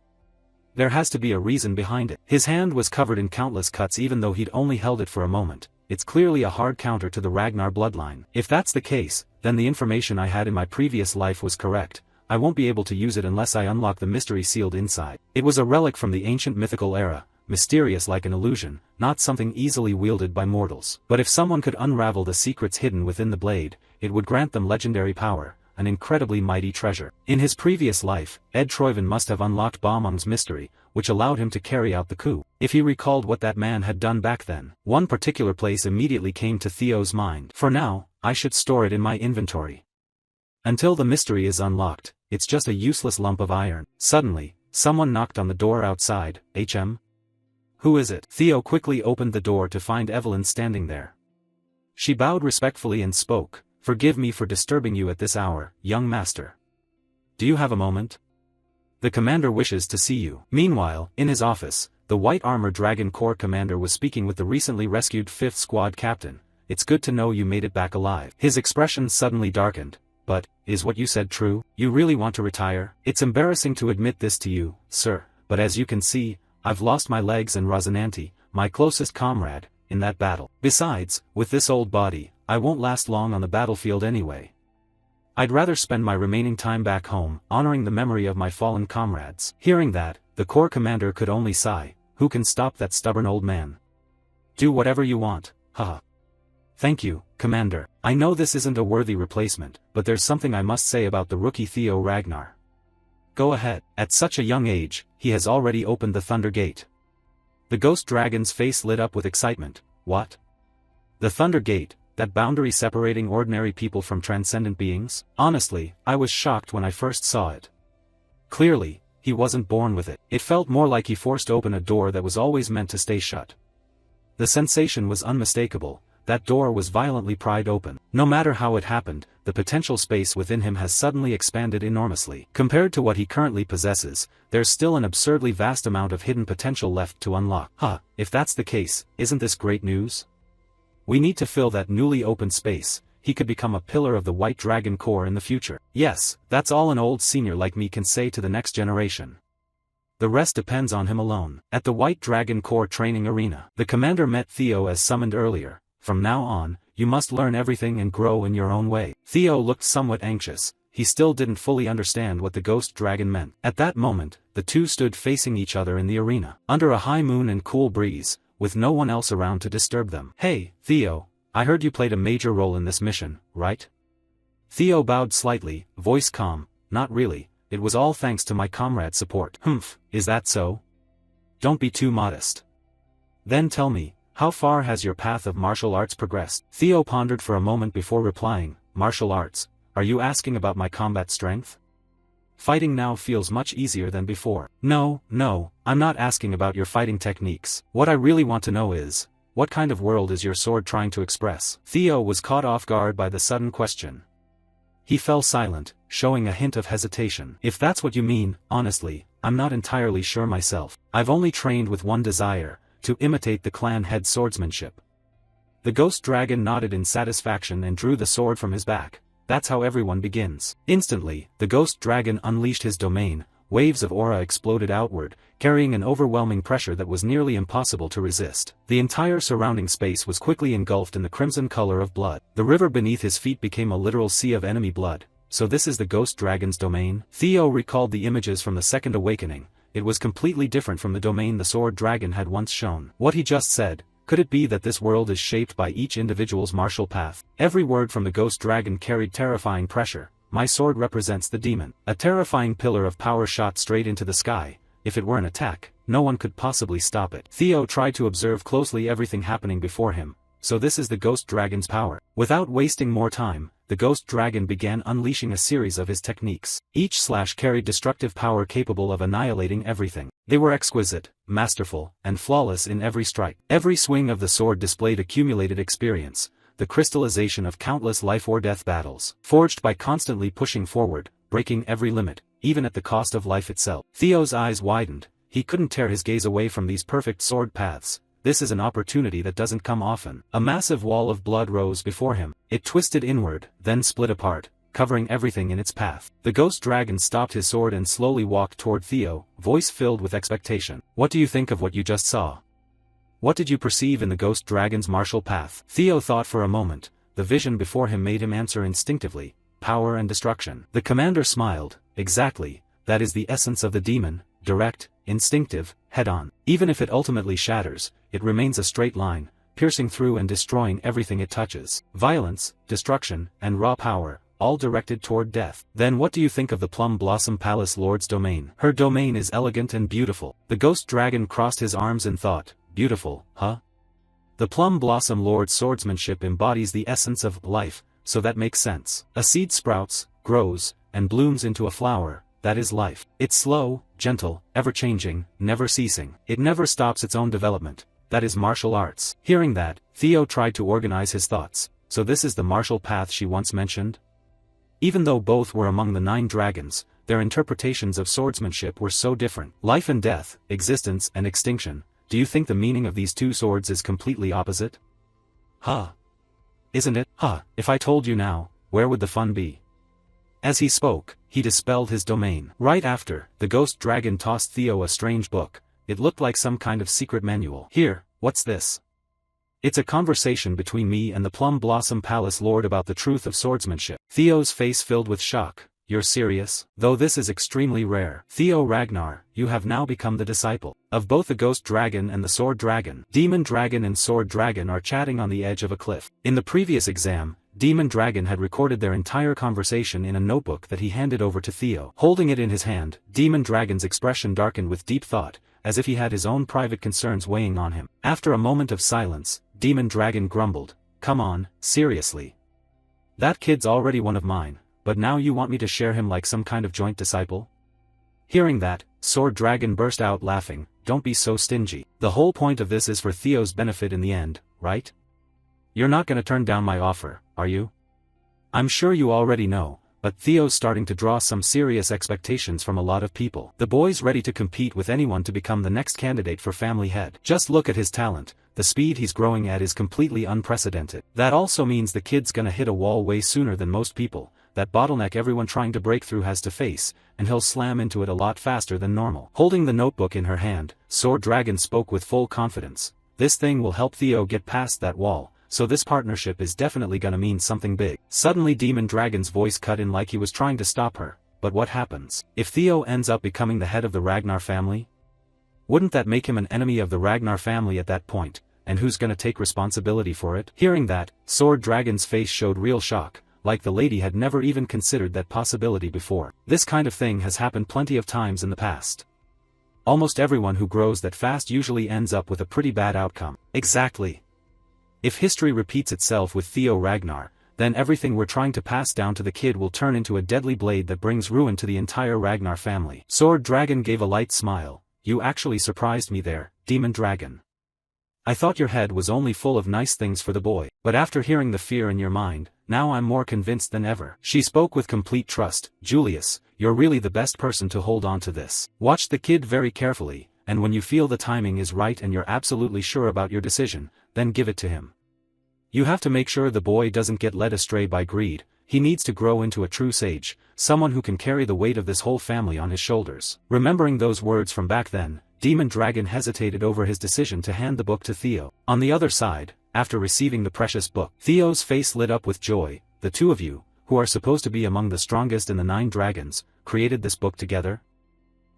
There has to be a reason behind it. His hand was covered in countless cuts even though he'd only held it for a moment. It's clearly a hard counter to the Ragnar bloodline. If that's the case, then the information I had in my previous life was correct. I won't be able to use it unless I unlock the mystery sealed inside. It was a relic from the ancient mythical era, mysterious like an illusion, not something easily wielded by mortals. But if someone could unravel the secrets hidden within the blade, it would grant them legendary power, an incredibly mighty treasure. In his previous life, Ed Troiven must have unlocked Bamung's mystery, which allowed him to carry out the coup. If he recalled what that man had done back then, one particular place immediately came to Theo's mind. For now, I should store it in my inventory. Until the mystery is unlocked, it's just a useless lump of iron. Suddenly, someone knocked on the door outside. Who is it? Theo quickly opened the door to find Evelyn standing there. She bowed respectfully and spoke, "Forgive me for disturbing you at this hour, young master. Do you have a moment? The commander wishes to see you." Meanwhile, in his office, the White Armor Dragon Corps commander was speaking with the recently rescued 5th Squad captain. "It's good to know you made it back alive." His expression suddenly darkened. "But, is what you said true? You really want to retire?" "It's embarrassing to admit this to you, sir, but as you can see, I've lost my legs and Rosinante, my closest comrade, in that battle. Besides, with this old body, I won't last long on the battlefield anyway. I'd rather spend my remaining time back home, honoring the memory of my fallen comrades." Hearing that, the Corps commander could only sigh. Who can stop that stubborn old man? "Do whatever you want, haha." "Thank you, Commander. I know this isn't a worthy replacement, but there's something I must say about the rookie Theo Ragnar." "Go ahead." At such a young age, he has already opened the Thunder Gate. The Ghost Dragon's face lit up with excitement. "What? The Thunder Gate, that boundary separating ordinary people from transcendent beings? Honestly, I was shocked when I first saw it. Clearly, he wasn't born with it. It felt more like he forced open a door that was always meant to stay shut. The sensation was unmistakable. That door was violently pried open. No matter how it happened, the potential space within him has suddenly expanded enormously. Compared to what he currently possesses, there's still an absurdly vast amount of hidden potential left to unlock. If that's the case, isn't this great news? We need to fill that newly opened space. He could become a pillar of the White Dragon Corps in the future. Yes, that's all an old senior like me can say to the next generation. The rest depends on him alone. At the White Dragon Corps training arena, the commander met Theo as summoned earlier. "From now on, you must learn everything and grow in your own way." Theo looked somewhat anxious. He still didn't fully understand what the Ghost Dragon meant. At that moment, the two stood facing each other in the arena, under a high moon and cool breeze, with no one else around to disturb them. "Hey, Theo, I heard you played a major role in this mission, right?" Theo bowed slightly, voice calm. "Not really, it was all thanks to my comrade's support." "Humph, is that so? Don't be too modest. Then tell me, how far has your path of martial arts progressed?" Theo pondered for a moment before replying. "Martial arts? Are you asking about my combat strength? Fighting now feels much easier than before." No, I'm not asking about your fighting techniques. What I really want to know is, what kind of world is your sword trying to express?" Theo was caught off guard by the sudden question. He fell silent, showing a hint of hesitation. "If that's what you mean, honestly, I'm not entirely sure myself. I've only trained with one desire, to imitate the clan head swordsmanship." The Ghost Dragon nodded in satisfaction and drew the sword from his back. "That's how everyone begins." Instantly, the Ghost Dragon unleashed his domain, waves of aura exploded outward, carrying an overwhelming pressure that was nearly impossible to resist. The entire surrounding space was quickly engulfed in the crimson color of blood. The river beneath his feet became a literal sea of enemy blood. So this is the ghost dragon's domain? Theo recalled the images from the second awakening. It was completely different from the domain the sword dragon had once shown. What he just said, could it be that this world is shaped by each individual's martial path? Every word from the ghost dragon carried terrifying pressure. My sword represents the demon. A terrifying pillar of power shot straight into the sky. If it were an attack, no one could possibly stop it. Theo tried to observe closely everything happening before him. So this is the ghost dragon's power. Without wasting more time, the ghost dragon began unleashing a series of his techniques. Each slash carried destructive power capable of annihilating everything. They were exquisite, masterful, and flawless in every strike. Every swing of the sword displayed accumulated experience, the crystallization of countless life-or-death battles, forged by constantly pushing forward, breaking every limit, even at the cost of life itself. Theo's eyes widened. He couldn't tear his gaze away from these perfect sword paths. This is an opportunity that doesn't come often. A massive wall of blood rose before him. It twisted inward, then split apart, covering everything in its path. The ghost dragon stopped his sword and slowly walked toward Theo, voice filled with expectation. What do you think of what you just saw? What did you perceive in the ghost dragon's martial path? Theo thought for a moment. The vision before him made him answer instinctively. Power and destruction. The commander smiled. Exactly, that is the essence of the demon, direct, instinctive, head-on. Even if it ultimately shatters, it remains a straight line, piercing through and destroying everything it touches. Violence, destruction, and raw power, all directed toward death. Then what do you think of the Plum Blossom Palace Lord's domain? Her domain is elegant and beautiful. The ghost dragon crossed his arms in thought. Beautiful, huh? The Plum Blossom Lord's swordsmanship embodies the essence of life, so that makes sense. A seed sprouts, grows, and blooms into a flower. That is life. It's slow, gentle, ever-changing, never ceasing. It never stops its own development. That is martial arts. Hearing that, Theo tried to organize his thoughts. So this is the martial path she once mentioned? Even though both were among the 9 dragons, their interpretations of swordsmanship were so different. Life and death, existence and extinction. Do you think the meaning of these two swords is completely opposite? Huh. Isn't it? Huh. If I told you now, where would the fun be? As he spoke, he dispelled his domain. Right after, the ghost dragon tossed Theo a strange book. It looked like some kind of secret manual. Here, what's this? It's a conversation between me and the Plum Blossom Palace Lord about the truth of swordsmanship. Theo's face filled with shock. You're serious? Though this is extremely rare. Theo Ragnar, you have now become the disciple of both the ghost dragon and the sword dragon. Demon dragon and sword dragon are chatting on the edge of a cliff. In the previous exam, Demon Dragon had recorded their entire conversation in a notebook that he handed over to Theo. Holding it in his hand, Demon Dragon's expression darkened with deep thought, as if he had his own private concerns weighing on him. After a moment of silence, Demon Dragon grumbled, "Come on, seriously. That kid's already one of mine, but now you want me to share him like some kind of joint disciple?" Hearing that, Sword Dragon burst out laughing. "Don't be so stingy. The whole point of this is for Theo's benefit in the end, right? You're not gonna turn down my offer, are you? I'm sure you already know, but Theo's starting to draw some serious expectations from a lot of people. The boy's ready to compete with anyone to become the next candidate for family head. Just look at his talent. The speed he's growing at is completely unprecedented. That also means the kid's gonna hit a wall way sooner than most people, that bottleneck everyone trying to break through has to face, and he'll slam into it a lot faster than normal." Holding the notebook in her hand, Sword Dragon spoke with full confidence. "This thing will help Theo get past that wall. So this partnership is definitely gonna mean something big." Suddenly Demon Dragon's voice cut in like he was trying to stop her. "But what happens if Theo ends up becoming the head of the Ragnar family? Wouldn't that make him an enemy of the Ragnar family at that point, and who's gonna take responsibility for it?" Hearing that, Sword Dragon's face showed real shock, like the lady had never even considered that possibility before. This kind of thing has happened plenty of times in the past. Almost everyone who grows that fast usually ends up with a pretty bad outcome. Exactly. If history repeats itself with Theo Ragnar, then everything we're trying to pass down to the kid will turn into a deadly blade that brings ruin to the entire Ragnar family. Sword Dragon gave a light smile. "You actually surprised me there, Demon Dragon. I thought your head was only full of nice things for the boy, but after hearing the fear in your mind, now I'm more convinced than ever." She spoke with complete trust. "Julius, you're really the best person to hold on to this. Watch the kid very carefully, and when you feel the timing is right and you're absolutely sure about your decision, then give it to him. You have to make sure the boy doesn't get led astray by greed, he needs to grow into a true sage, someone who can carry the weight of this whole family on his shoulders. Remembering those words from back then, Demon Dragon hesitated over his decision to hand the book to Theo. On the other side, after receiving the precious book, Theo's face lit up with joy. The two of you, who are supposed to be among the strongest in the 9 dragons, created this book together?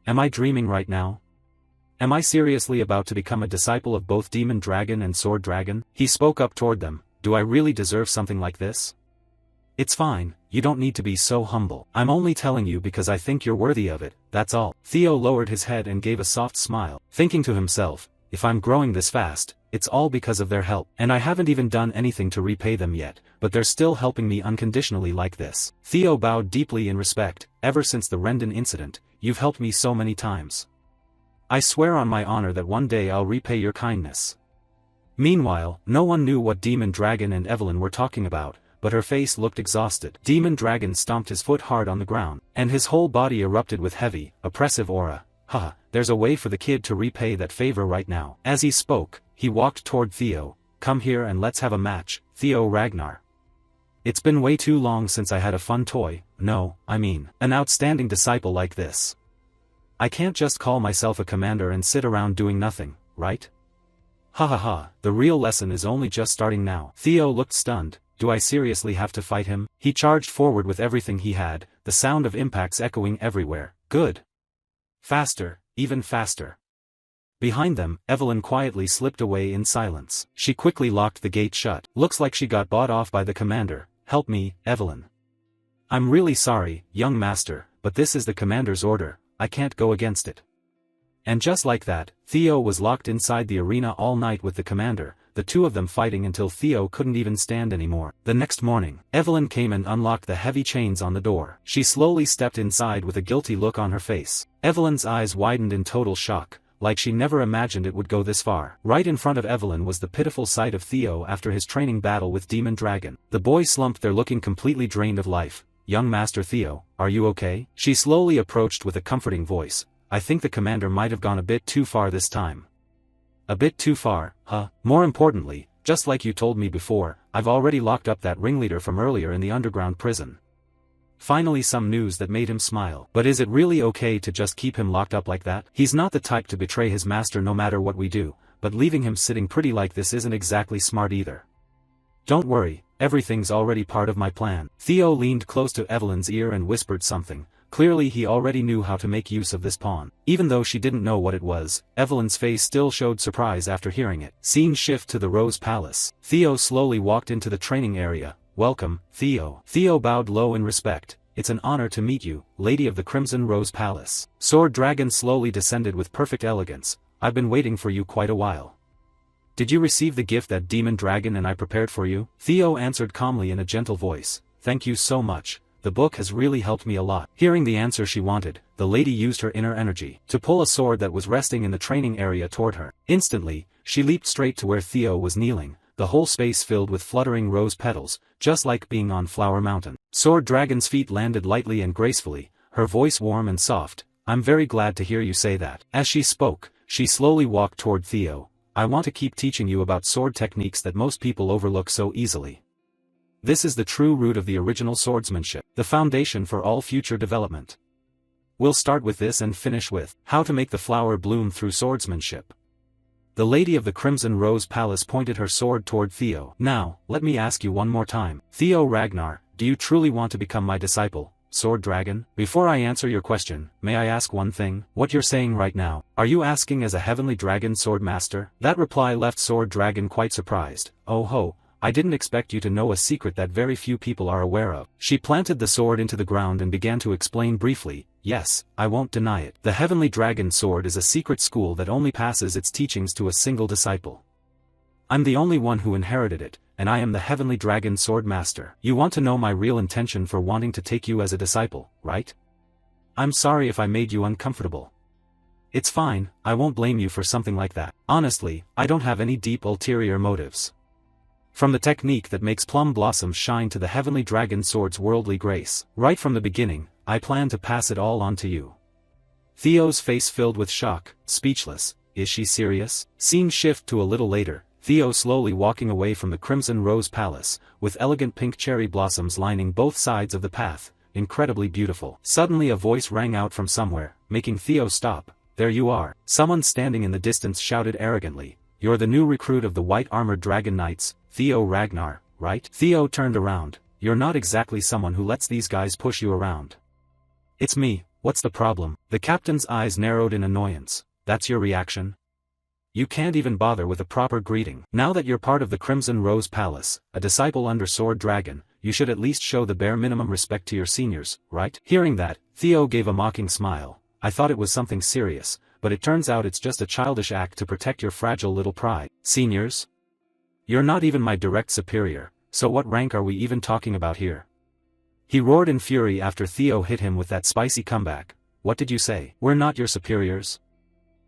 Am I dreaming right now? Am I seriously about to become a disciple of both Demon Dragon and Sword Dragon? He spoke up toward them. Do I really deserve something like this? It's fine, you don't need to be so humble. I'm only telling you because I think you're worthy of it, that's all. Theo lowered his head and gave a soft smile, thinking to himself, if I'm growing this fast, it's all because of their help. And I haven't even done anything to repay them yet, but they're still helping me unconditionally like this. Theo bowed deeply in respect. Ever since the Rendon incident, you've helped me so many times. I swear on my honor that one day I'll repay your kindness. Meanwhile, no one knew what Demon Dragon and Evelyn were talking about, but her face looked exhausted. Demon Dragon stomped his foot hard on the ground, and his whole body erupted with heavy, oppressive aura. Haha, there's a way for the kid to repay that favor right now. As he spoke, he walked toward Theo. Come here and let's have a match, Theo Ragnar. It's been way too long since I had a fun toy, no, I mean, an outstanding disciple like this. I can't just call myself a commander and sit around doing nothing, right? Ha ha ha, the real lesson is only just starting now. Theo looked stunned. Do I seriously have to fight him? He charged forward with everything he had, the sound of impacts echoing everywhere. Good. Faster, even faster. Behind them, Evelyn quietly slipped away in silence. She quickly locked the gate shut. Looks like she got bought off by the commander. Help me, Evelyn. I'm really sorry, young master, but this is the commander's order, I can't go against it. And just like that, Theo was locked inside the arena all night with the commander, the two of them fighting until Theo couldn't even stand anymore. The next morning, Evelyn came and unlocked the heavy chains on the door. She slowly stepped inside with a guilty look on her face. Evelyn's eyes widened in total shock, like she never imagined it would go this far. Right in front of Evelyn was the pitiful sight of Theo after his training battle with Demon Dragon. The boys slumped there looking completely drained of life. Young Master Theo, are you okay? She slowly approached with a comforting voice. I think the commander might have gone a bit too far this time. A bit too far, huh? More importantly, just like you told me before, I've already locked up that ringleader from earlier in the underground prison. Finally some news that made him smile. But is it really okay to just keep him locked up like that? He's not the type to betray his master no matter what we do, but leaving him sitting pretty like this isn't exactly smart either. Don't worry, everything's already part of my plan. Theo leaned close to Evelyn's ear and whispered something. Clearly he already knew how to make use of this pawn. Even though she didn't know what it was, Evelyn's face still showed surprise after hearing it. Scene shift to the Rose Palace. Theo slowly walked into the training area. Welcome, Theo. Theo bowed low in respect. It's an honor to meet you, Lady of the Crimson Rose Palace. Sword Dragon slowly descended with perfect elegance. I've been waiting for you quite a while. Did you receive the gift that Demon Dragon and I prepared for you? Theo answered calmly in a gentle voice. Thank you so much. The book has really helped me a lot. Hearing the answer she wanted, the lady used her inner energy to pull a sword that was resting in the training area toward her. Instantly, she leaped straight to where Theo was kneeling, the whole space filled with fluttering rose petals, just like being on Flower Mountain. Sword Dragon's feet landed lightly and gracefully, her voice warm and soft. I'm very glad to hear you say that. As she spoke, she slowly walked toward Theo. I want to keep teaching you about sword techniques that most people overlook so easily. This is the true root of the original swordsmanship, the foundation for all future development. We'll start with this and finish with how to make the flower bloom through swordsmanship. The Lady of the Crimson Rose Palace pointed her sword toward Theo. Now, let me ask you one more time. Theo Ragnar, do you truly want to become my disciple, Sword Dragon? Before I answer your question, may I ask one thing? What you're saying right now, are you asking as a heavenly dragon sword master? That reply left Sword Dragon quite surprised. Oh ho. I didn't expect you to know a secret that very few people are aware of. She planted the sword into the ground and began to explain briefly. Yes, I won't deny it. The Heavenly Dragon Sword is a secret school that only passes its teachings to a single disciple. I'm the only one who inherited it, and I am the Heavenly Dragon Sword Master. You want to know my real intention for wanting to take you as a disciple, right? I'm sorry if I made you uncomfortable. It's fine, I won't blame you for something like that. Honestly, I don't have any deep ulterior motives. From the technique that makes plum blossoms shine to the Heavenly Dragon Sword's worldly grace, right from the beginning, I plan to pass it all on to you. Theo's face filled with shock, speechless. Is she serious? Scene shift to a little later. Theo slowly walking away from the Crimson Rose Palace, with elegant pink cherry blossoms lining both sides of the path, incredibly beautiful. Suddenly a voice rang out from somewhere, making Theo stop. There you are. Someone standing in the distance shouted arrogantly, "You're the new recruit of the White Armored Dragon Knights, Theo Ragnar, right?" Theo turned around. "You're not exactly someone who lets these guys push you around." "It's me, what's the problem?" The captain's eyes narrowed in annoyance. "That's your reaction? You can't even bother with a proper greeting. Now that you're part of the Crimson Rose Palace, a disciple under Sword Dragon, you should at least show the bare minimum respect to your seniors, right?" Hearing that, Theo gave a mocking smile. "I thought it was something serious, but it turns out it's just a childish act to protect your fragile little pride." "Seniors? You're not even my direct superior, so what rank are we even talking about here?" He roared in fury after Theo hit him with that spicy comeback. "What did you say? We're not your superiors?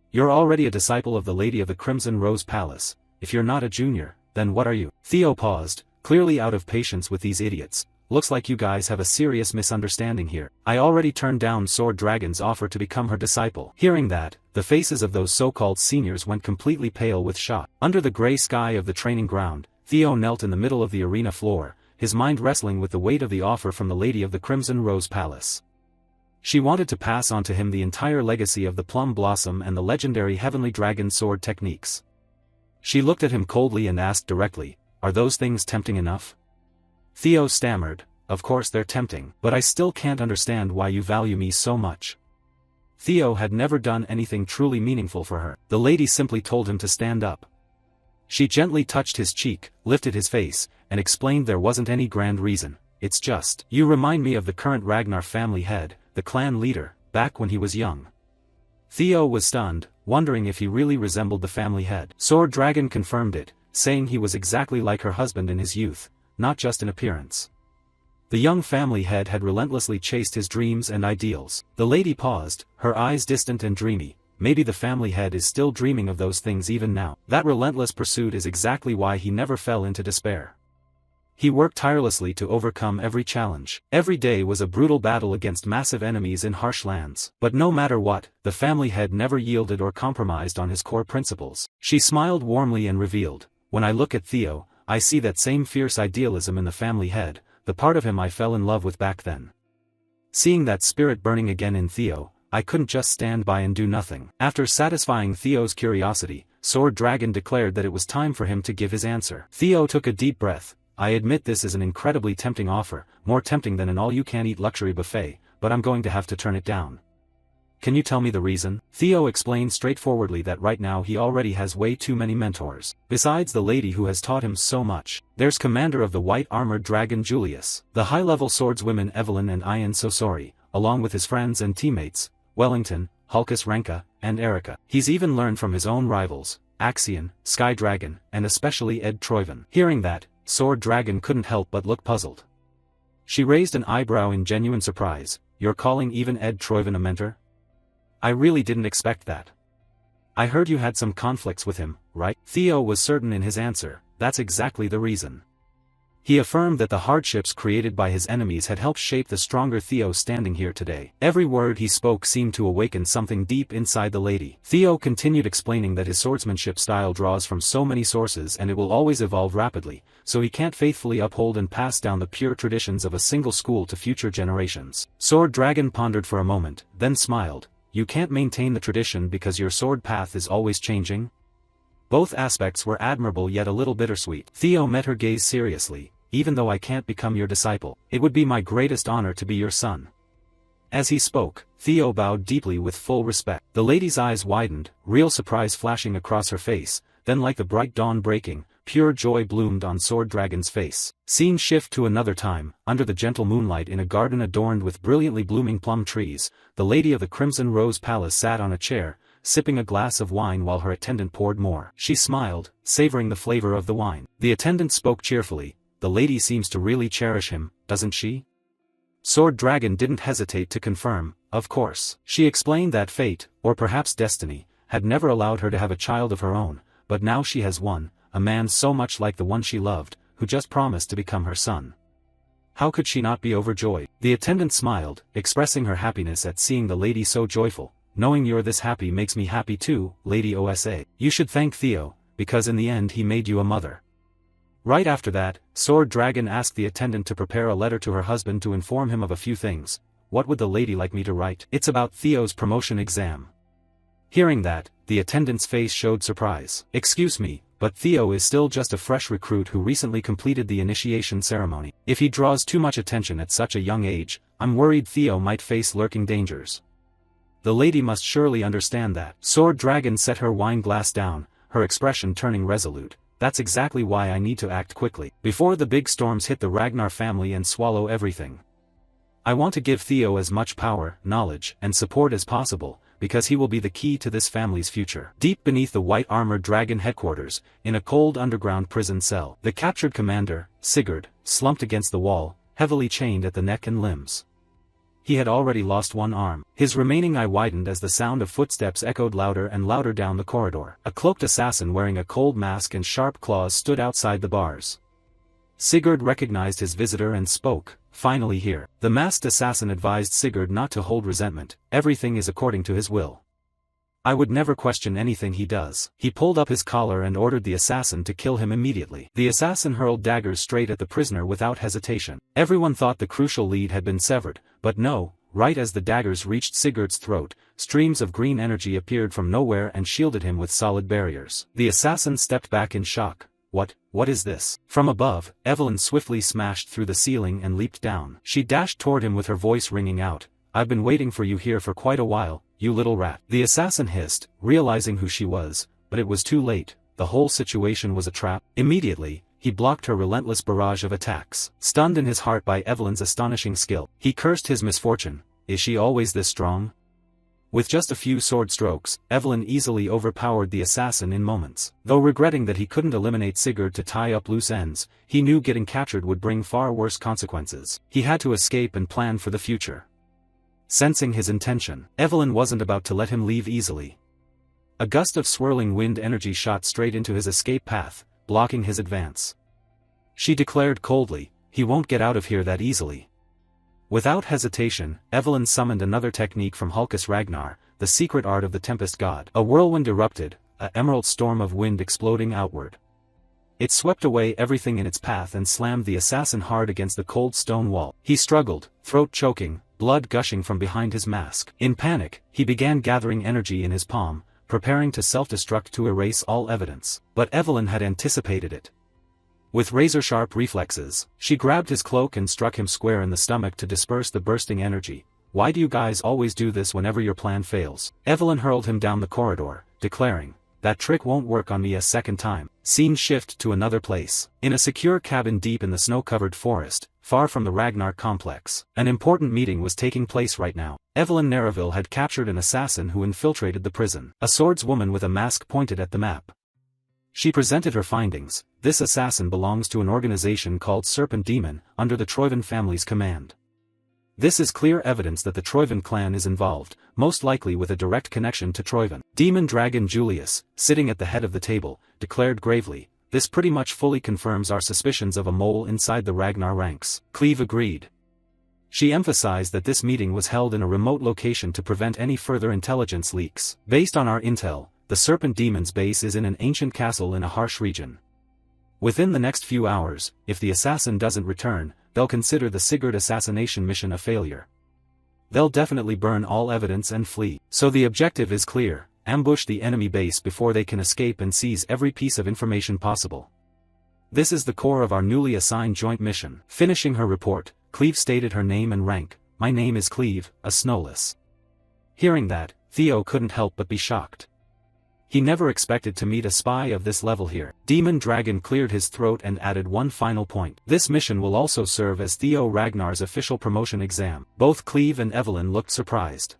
You're already a disciple of the Lady of the Crimson Rose Palace. If you're not a junior, then what are you?" Theo paused, clearly out of patience with these idiots. "Looks like you guys have a serious misunderstanding here. I already turned down Sword Dragon's offer to become her disciple." Hearing that, the faces of those so-called seniors went completely pale with shock. Under the gray sky of the training ground, Theo knelt in the middle of the arena floor, his mind wrestling with the weight of the offer from the Lady of the Crimson Rose Palace. She wanted to pass on to him the entire legacy of the Plum Blossom and the legendary Heavenly Dragon Sword techniques. She looked at him coldly and asked directly, "Are those things tempting enough?" Theo stammered, "Of course they're tempting, but I still can't understand why you value me so much." Theo had never done anything truly meaningful for her. The lady simply told him to stand up. She gently touched his cheek, lifted his face, and explained there wasn't any grand reason. "It's just, you remind me of the current Ragnar family head, the clan leader, back when he was young." Theo was stunned, wondering if he really resembled the family head. Sword Dragon confirmed it, saying he was exactly like her husband in his youth, not just in appearance. The young family head had relentlessly chased his dreams and ideals. The lady paused, her eyes distant and dreamy. Maybe the family head is still dreaming of those things even now. That relentless pursuit is exactly why he never fell into despair. He worked tirelessly to overcome every challenge. Every day was a brutal battle against massive enemies in harsh lands. But no matter what, the family head never yielded or compromised on his core principles. She smiled warmly and revealed, "When I look at Theo, I see that same fierce idealism in the family head, the part of him I fell in love with back then." Seeing that spirit burning again in Theo, I couldn't just stand by and do nothing. After satisfying Theo's curiosity, Sword Dragon declared that it was time for him to give his answer. Theo took a deep breath. "I admit this is an incredibly tempting offer, more tempting than an all-you-can-eat luxury buffet, but I'm going to have to turn it down." "Can you tell me the reason?" Theo explained straightforwardly that right now he already has way too many mentors. Besides the lady who has taught him so much, there's commander of the White Armored Dragon Julius, the high-level swordswomen Evelyn and Ian Sosori, along with his friends and teammates, Wellington, Hulkus Renka, and Erika. He's even learned from his own rivals, Axion, Sky Dragon, and especially Ed Troiven. Hearing that, Sword Dragon couldn't help but look puzzled. She raised an eyebrow in genuine surprise. "You're calling even Ed Troiven a mentor? I really didn't expect that. I heard you had some conflicts with him, right?" Theo was certain in his answer. That's exactly the reason. He affirmed that the hardships created by his enemies had helped shape the stronger Theo standing here today. Every word he spoke seemed to awaken something deep inside the lady. Theo continued explaining that his swordsmanship style draws from so many sources and it will always evolve rapidly, so he can't faithfully uphold and pass down the pure traditions of a single school to future generations. Sword Dragon pondered for a moment, then smiled. "You can't maintain the tradition because your sword path is always changing?" Both aspects were admirable yet a little bittersweet. Theo met her gaze seriously. "Even though I can't become your disciple, it would be my greatest honor to be your son." As he spoke, Theo bowed deeply with full respect. The lady's eyes widened, real surprise flashing across her face, then like the bright dawn breaking, pure joy bloomed on Sword Dragon's face. Scene shift to another time, under the gentle moonlight in a garden adorned with brilliantly blooming plum trees, the Lady of the Crimson Rose Palace sat on a chair, sipping a glass of wine while her attendant poured more. She smiled, savoring the flavor of the wine. The attendant spoke cheerfully. "The lady seems to really cherish him, doesn't she?" Sword Dragon didn't hesitate to confirm, "Of course." She explained that fate, or perhaps destiny, had never allowed her to have a child of her own, but now she has one, a man so much like the one she loved, who just promised to become her son. How could she not be overjoyed? The attendant smiled, expressing her happiness at seeing the lady so joyful. "Knowing you're this happy makes me happy too, Lady Osa. You should thank Theo, because in the end he made you a mother. Right after that, Sword Dragon asked the attendant to prepare a letter to her husband to inform him of a few things. What would the lady like me to write? It's about Theo's promotion exam. Hearing that, the attendant's face showed surprise. Excuse me, but Theo is still just a fresh recruit who recently completed the initiation ceremony. If he draws too much attention at such a young age, I'm worried Theo might face lurking dangers. The lady must surely understand that. Sword Dragon set her wine glass down, her expression turning resolute. That's exactly why I need to act quickly, before the big storms hit the Ragnar family and swallow everything. I want to give Theo as much power, knowledge, and support as possible, because he will be the key to this family's future. Deep beneath the white armored dragon headquarters, in a cold underground prison cell, the captured commander, Sigurd, slumped against the wall, heavily chained at the neck and limbs. He had already lost one arm. His remaining eye widened as the sound of footsteps echoed louder and louder down the corridor. A cloaked assassin wearing a cold mask and sharp claws stood outside the bars. Sigurd recognized his visitor and spoke, "Finally here." The masked assassin advised Sigurd not to hold resentment, everything is according to his will. I would never question anything he does. He pulled up his collar and ordered the assassin to kill him immediately. The assassin hurled daggers straight at the prisoner without hesitation. Everyone thought the crucial lead had been severed, but no, right as the daggers reached Sigurd's throat, streams of green energy appeared from nowhere and shielded him with solid barriers. The assassin stepped back in shock. What is this? From above, Evelyn swiftly smashed through the ceiling and leaped down. She dashed toward him with her voice ringing out, "I've been waiting for you here for quite a while, you little rat." The assassin hissed, realizing who she was, but it was too late, the whole situation was a trap. Immediately, he blocked her relentless barrage of attacks. Stunned in his heart by Evelyn's astonishing skill, he cursed his misfortune. Is she always this strong? With just a few sword strokes, Evelyn easily overpowered the assassin in moments. Though regretting that he couldn't eliminate Sigurd to tie up loose ends, he knew getting captured would bring far worse consequences. He had to escape and plan for the future. Sensing his intention, Evelyn wasn't about to let him leave easily. A gust of swirling wind energy shot straight into his escape path, blocking his advance. She declared coldly, "He won't get out of here that easily." Without hesitation, Evelyn summoned another technique from Hulkus Ragnar, the secret art of the Tempest God. A whirlwind erupted, an emerald storm of wind exploding outward. It swept away everything in its path and slammed the assassin hard against the cold stone wall. He struggled, throat choking, blood gushing from behind his mask. In panic, he began gathering energy in his palm, preparing to self-destruct to erase all evidence. But Evelyn had anticipated it. With razor-sharp reflexes, she grabbed his cloak and struck him square in the stomach to disperse the bursting energy. "Why do you guys always do this whenever your plan fails?" Evelyn hurled him down the corridor, declaring, "That trick won't work on me a second time." Scene shift to another place. In a secure cabin deep in the snow-covered forest, far from the Ragnar complex, an important meeting was taking place right now. Evelyn Narraville had captured an assassin who infiltrated the prison. A swordswoman with a mask pointed at the map. She presented her findings. This assassin belongs to an organization called Serpent Demon, under the Troivan family's command. This is clear evidence that the Troivan clan is involved, most likely with a direct connection to Troivan. Demon Dragon Julius, sitting at the head of the table, declared gravely, "This pretty much fully confirms our suspicions of a mole inside the Ragnar ranks." Cleve agreed. She emphasized that this meeting was held in a remote location to prevent any further intelligence leaks. Based on our intel, the Serpent Demon's base is in an ancient castle in a harsh region. Within the next few hours, if the assassin doesn't return, they'll consider the Sigurd assassination mission a failure. They'll definitely burn all evidence and flee. So the objective is clear: ambush the enemy base before they can escape and seize every piece of information possible. This is the core of our newly assigned joint mission. Finishing her report, Cleve stated her name and rank. "My name is Cleve, a Snowless." Hearing that, Theo couldn't help but be shocked. He never expected to meet a spy of this level here. Demon Dragon cleared his throat and added one final point. "This mission will also serve as Theo Ragnar's official promotion exam." Both Cleve and Evelyn looked surprised.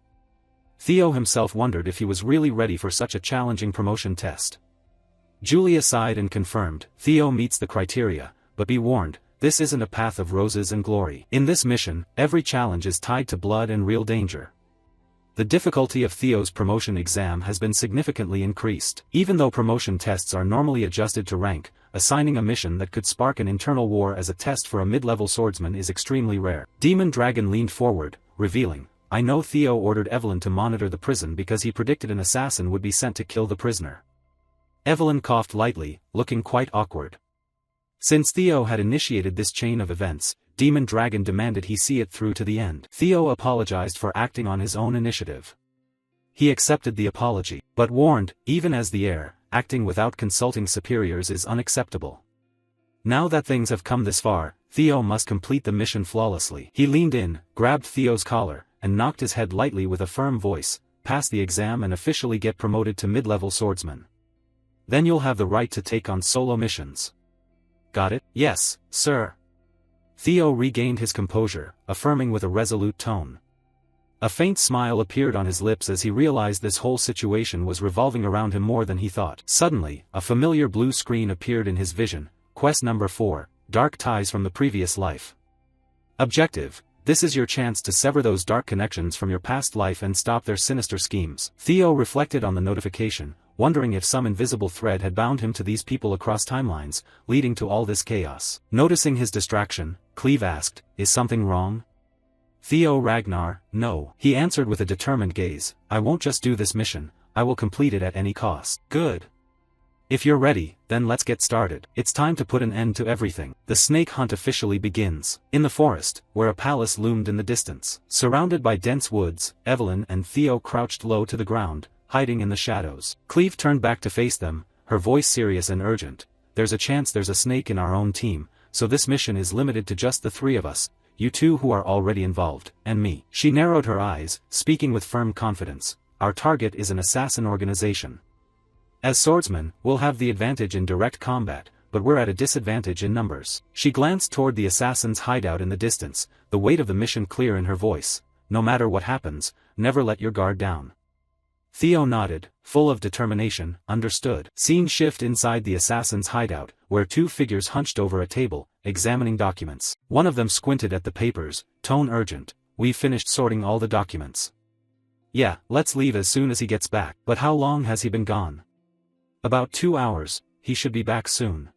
Theo himself wondered if he was really ready for such a challenging promotion test. Julia sighed and confirmed, "Theo meets the criteria, but be warned, this isn't a path of roses and glory. In this mission, every challenge is tied to blood and real danger." The difficulty of Theo's promotion exam has been significantly increased. Even though promotion tests are normally adjusted to rank, assigning a mission that could spark an internal war as a test for a mid-level swordsman is extremely rare. Demon Dragon leaned forward, revealing, "I know Theo ordered Evelyn to monitor the prison because he predicted an assassin would be sent to kill the prisoner." Evelyn coughed lightly, looking quite awkward. Since Theo had initiated this chain of events, Demon Dragon demanded he see it through to the end. Theo apologized for acting on his own initiative. He accepted the apology, but warned, even as the heir, acting without consulting superiors is unacceptable. Now that things have come this far, Theo must complete the mission flawlessly. He leaned in, grabbed Theo's collar, and knocked his head lightly with a firm voice, pass the exam and officially get promoted to mid-level swordsman. Then you'll have the right to take on solo missions. Got it? Yes, sir. Theo regained his composure, affirming with a resolute tone. A faint smile appeared on his lips as he realized this whole situation was revolving around him more than he thought. Suddenly, a familiar blue screen appeared in his vision. Quest number 4, Dark Ties from the Previous Life. Objective: this is your chance to sever those dark connections from your past life and stop their sinister schemes. Theo reflected on the notification, wondering if some invisible thread had bound him to these people across timelines, leading to all this chaos. Noticing his distraction, Cleve asked, "Is something wrong?" Theo Ragnar, no. He answered with a determined gaze, "I won't just do this mission, I will complete it at any cost." Good. If you're ready, then let's get started. It's time to put an end to everything. The snake hunt officially begins. In the forest, where a palace loomed in the distance. Surrounded by dense woods, Evelyn and Theo crouched low to the ground, hiding in the shadows. Cleve turned back to face them, her voice serious and urgent. "There's a chance there's a snake in our own team, so this mission is limited to just the 3 of us, you 2 who are already involved, and me." She narrowed her eyes, speaking with firm confidence. "Our target is an assassin organization. As swordsmen, we'll have the advantage in direct combat, but we're at a disadvantage in numbers." She glanced toward the assassin's hideout in the distance, the weight of the mission clear in her voice. "No matter what happens, never let your guard down." Theo nodded, full of determination. "Understood." Scene shift inside the assassin's hideout, where 2 figures hunched over a table, examining documents. One of them squinted at the papers, tone urgent. "We've finished sorting all the documents." "Yeah, let's leave as soon as he gets back." "But how long has he been gone?" "About 2 hours, he should be back soon."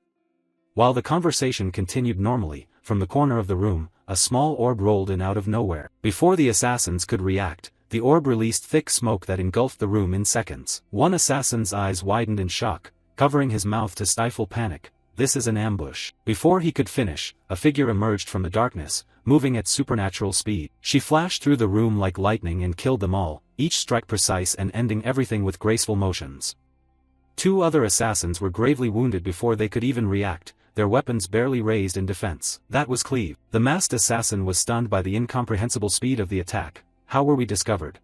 While the conversation continued normally, from the corner of the room, a small orb rolled in out of nowhere. Before the assassins could react, the orb released thick smoke that engulfed the room in seconds. One assassin's eyes widened in shock, covering his mouth to stifle panic. "This is an ambush." Before he could finish, a figure emerged from the darkness, moving at supernatural speed. She flashed through the room like lightning and killed them all, each strike precise and ending everything with graceful motions. 2 other assassins were gravely wounded before they could even react, their weapons barely raised in defense. That was Cleve. The masked assassin was stunned by the incomprehensible speed of the attack. "How were we discovered?"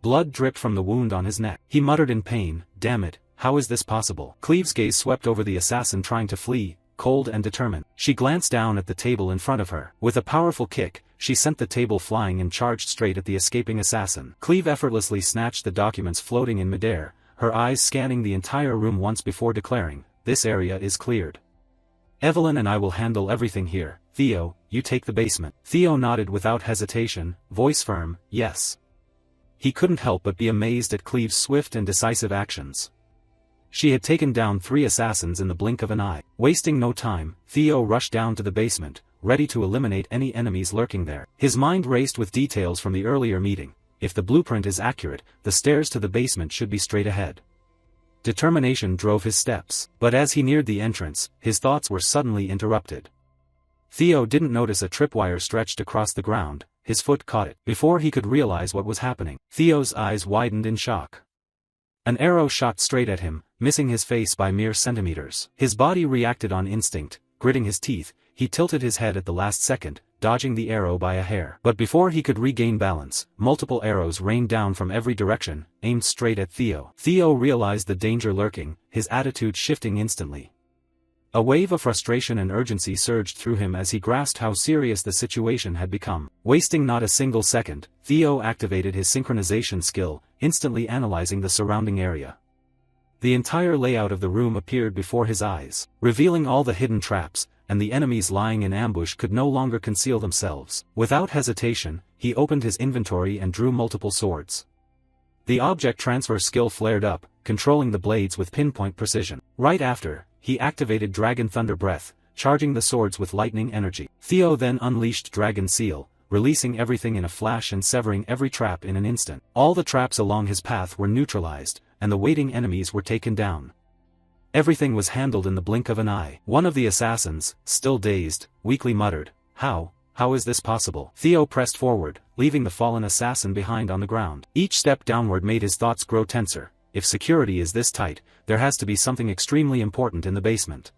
Blood dripped from the wound on his neck. He muttered in pain, "Damn it, how is this possible?" Cleve's gaze swept over the assassin trying to flee, cold and determined. She glanced down at the table in front of her. With a powerful kick, she sent the table flying and charged straight at the escaping assassin. Cleve effortlessly snatched the documents floating in midair, her eyes scanning the entire room once before declaring, "This area is cleared. Evelyn and I will handle everything here. Theo, you take the basement." Theo nodded without hesitation, voice firm, "Yes." He couldn't help but be amazed at Cleve's swift and decisive actions. She had taken down 3 assassins in the blink of an eye. Wasting no time, Theo rushed down to the basement, ready to eliminate any enemies lurking there. His mind raced with details from the earlier meeting. If the blueprint is accurate, the stairs to the basement should be straight ahead. Determination drove his steps, but as he neared the entrance, his thoughts were suddenly interrupted. Theo didn't notice a tripwire stretched across the ground, his foot caught it. Before he could realize what was happening, Theo's eyes widened in shock. An arrow shot straight at him, missing his face by mere centimeters. His body reacted on instinct, gritting his teeth, he tilted his head at the last second, dodging the arrow by a hair. But before he could regain balance, multiple arrows rained down from every direction, aimed straight at Theo. Theo realized the danger lurking, his attitude shifting instantly. A wave of frustration and urgency surged through him as he grasped how serious the situation had become. Wasting not a single second, Theo activated his synchronization skill, instantly analyzing the surrounding area. The entire layout of the room appeared before his eyes, revealing all the hidden traps, and the enemies lying in ambush could no longer conceal themselves. Without hesitation, he opened his inventory and drew multiple swords. The object transfer skill flared up, controlling the blades with pinpoint precision. Right after, he activated Dragon Thunder Breath, charging the swords with lightning energy. Theo then unleashed Dragon Seal, releasing everything in a flash and severing every trap in an instant. All the traps along his path were neutralized, and the waiting enemies were taken down. Everything was handled in the blink of an eye. One of the assassins, still dazed, weakly muttered, How is this possible? Theo pressed forward, leaving the fallen assassin behind on the ground. Each step downward made his thoughts grow tenser. If security is this tight, there has to be something extremely important in the basement.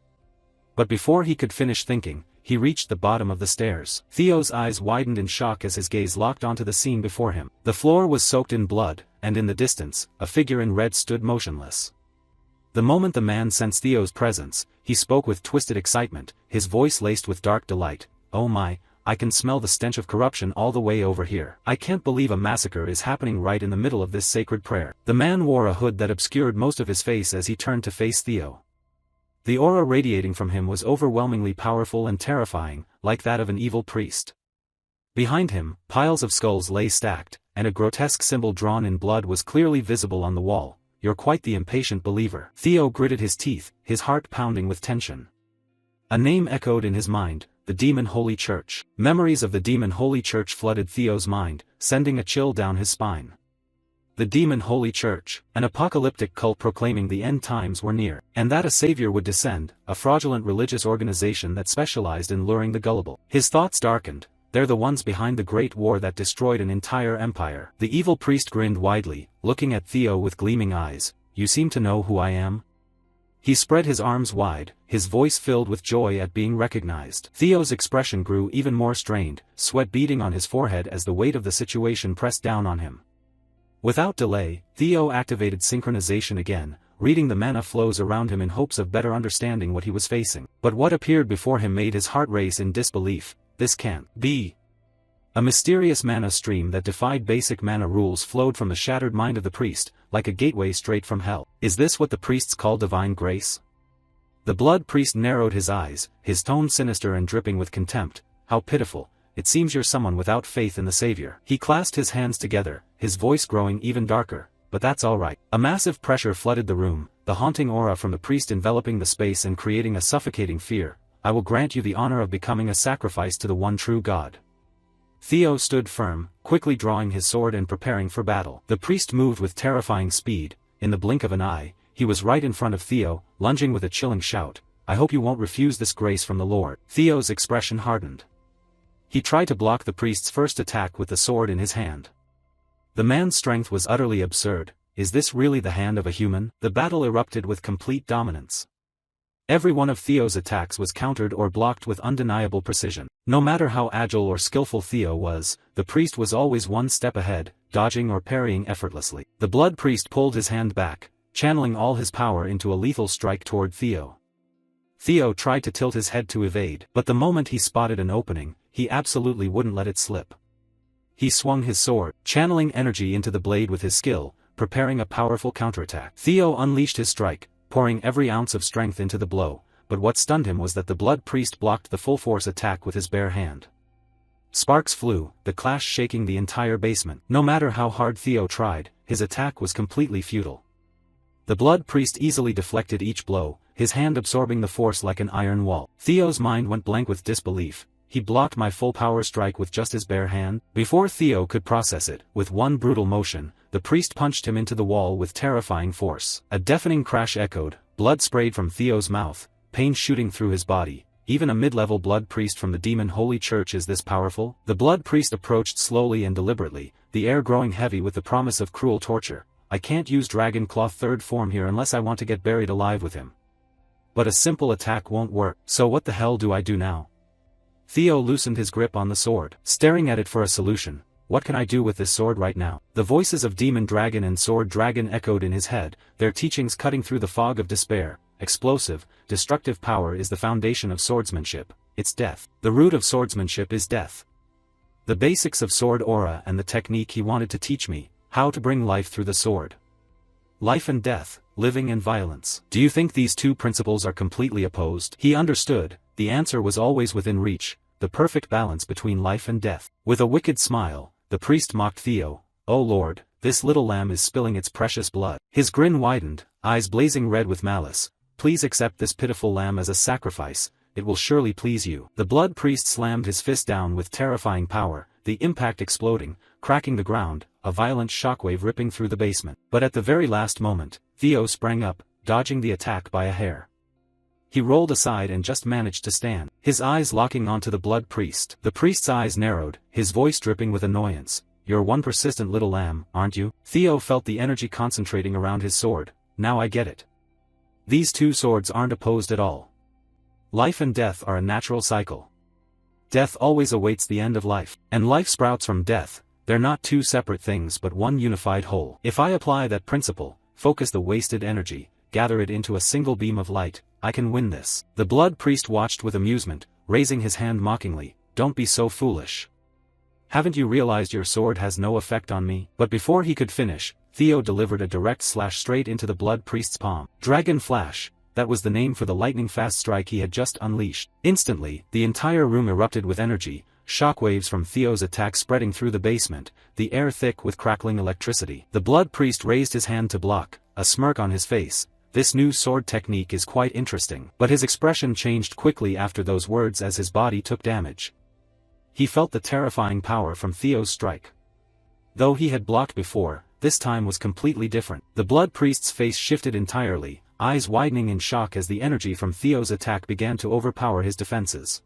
But before he could finish thinking, he reached the bottom of the stairs. Theo's eyes widened in shock as his gaze locked onto the scene before him. The floor was soaked in blood, and in the distance, a figure in red stood motionless. The moment the man sensed Theo's presence, he spoke with twisted excitement, his voice laced with dark delight. Oh my, I can smell the stench of corruption all the way over here. I can't believe a massacre is happening right in the middle of this sacred prayer. The man wore a hood that obscured most of his face as he turned to face Theo. The aura radiating from him was overwhelmingly powerful and terrifying, like that of an evil priest. Behind him, piles of skulls lay stacked, and a grotesque symbol drawn in blood was clearly visible on the wall. You're quite the impatient believer. Theo gritted his teeth, his heart pounding with tension. A name echoed in his mind, the Demon Holy Church. Memories of the Demon Holy Church flooded Theo's mind, sending a chill down his spine. The Demon Holy Church, an apocalyptic cult proclaiming the end times were near, and that a savior would descend, a fraudulent religious organization that specialized in luring the gullible. His thoughts darkened. They're the ones behind the great war that destroyed an entire empire. The evil priest grinned widely, looking at Theo with gleaming eyes. You seem to know who I am? He spread his arms wide, his voice filled with joy at being recognized. Theo's expression grew even more strained, sweat beading on his forehead as the weight of the situation pressed down on him. Without delay, Theo activated synchronization again, reading the mana flows around him in hopes of better understanding what he was facing. But what appeared before him made his heart race in disbelief. This can't be. A mysterious mana stream that defied basic mana rules flowed from the shattered mind of the priest, like a gateway straight from hell. Is this what the priests call divine grace? The blood priest narrowed his eyes, his tone sinister and dripping with contempt. How pitiful, it seems you're someone without faith in the Savior. He clasped his hands together, his voice growing even darker, but that's alright. A massive pressure flooded the room, the haunting aura from the priest enveloping the space and creating a suffocating fear. I will grant you the honor of becoming a sacrifice to the one true God. Theo stood firm, quickly drawing his sword and preparing for battle. The priest moved with terrifying speed. In the blink of an eye, he was right in front of Theo, lunging with a chilling shout. I hope you won't refuse this grace from the Lord. Theo's expression hardened. He tried to block the priest's first attack with the sword in his hand. The man's strength was utterly absurd. Is this really the hand of a human? The battle erupted with complete dominance. Every one of Theo's attacks was countered or blocked with undeniable precision. No matter how agile or skillful Theo was, the priest was always one step ahead, dodging or parrying effortlessly. The blood priest pulled his hand back, channeling all his power into a lethal strike toward Theo. Theo tried to tilt his head to evade, but the moment he spotted an opening, he absolutely wouldn't let it slip. He swung his sword, channeling energy into the blade with his skill, preparing a powerful counterattack. Theo unleashed his strike, pouring every ounce of strength into the blow, but what stunned him was that the blood priest blocked the full-force attack with his bare hand. Sparks flew, the clash shaking the entire basement. No matter how hard Theo tried, his attack was completely futile. The blood priest easily deflected each blow, his hand absorbing the force like an iron wall. Theo's mind went blank with disbelief. He blocked my full-power strike with just his bare hand? Before Theo could process it, with one brutal motion, the priest punched him into the wall with terrifying force. A deafening crash echoed, blood sprayed from Theo's mouth, pain shooting through his body. Even a mid-level blood priest from the Demon Holy Church is this powerful? The blood priest approached slowly and deliberately, the air growing heavy with the promise of cruel torture. I can't use Dragon Claw third form here unless I want to get buried alive with him. But a simple attack won't work, so what the hell do I do now? Theo loosened his grip on the sword, staring at it for a solution. What can I do with this sword right now? The voices of Demon Dragon and Sword Dragon echoed in his head, their teachings cutting through the fog of despair. Explosive, destructive power is the foundation of swordsmanship. It's death. The root of swordsmanship is death. The basics of sword aura and the technique he wanted to teach me, how to bring life through the sword. Life and death, living and violence. Do you think these two principles are completely opposed? He understood, the answer was always within reach, the perfect balance between life and death. With a wicked smile, the priest mocked Theo. Oh Lord, this little lamb is spilling its precious blood. His grin widened, eyes blazing red with malice. Please accept this pitiful lamb as a sacrifice, it will surely please you. The blood priest slammed his fist down with terrifying power, the impact exploding, cracking the ground, a violent shockwave ripping through the basement. But at the very last moment, Theo sprang up, dodging the attack by a hair. He rolled aside and just managed to stand, his eyes locking onto the blood priest. The priest's eyes narrowed, his voice dripping with annoyance. "You're one persistent little lamb, aren't you?" Theo felt the energy concentrating around his sword. "Now I get it. These two swords aren't opposed at all. Life and death are a natural cycle. Death always awaits the end of life, and life sprouts from death. They're not two separate things but one unified whole. If I apply that principle, focus the wasted energy, gather it into a single beam of light, I can win this." The blood priest watched with amusement, raising his hand mockingly. "Don't be so foolish. Haven't you realized your sword has no effect on me?" But before he could finish, Theo delivered a direct slash straight into the blood priest's palm. Dragon Flash, that was the name for the lightning-fast strike he had just unleashed. Instantly, the entire room erupted with energy, shockwaves from Theo's attack spreading through the basement, the air thick with crackling electricity. The blood priest raised his hand to block, a smirk on his face. "This new sword technique is quite interesting." But his expression changed quickly after those words as his body took damage. He felt the terrifying power from Theo's strike. Though he had blocked before, this time was completely different. The blood priest's face shifted entirely, eyes widening in shock as the energy from Theo's attack began to overpower his defenses.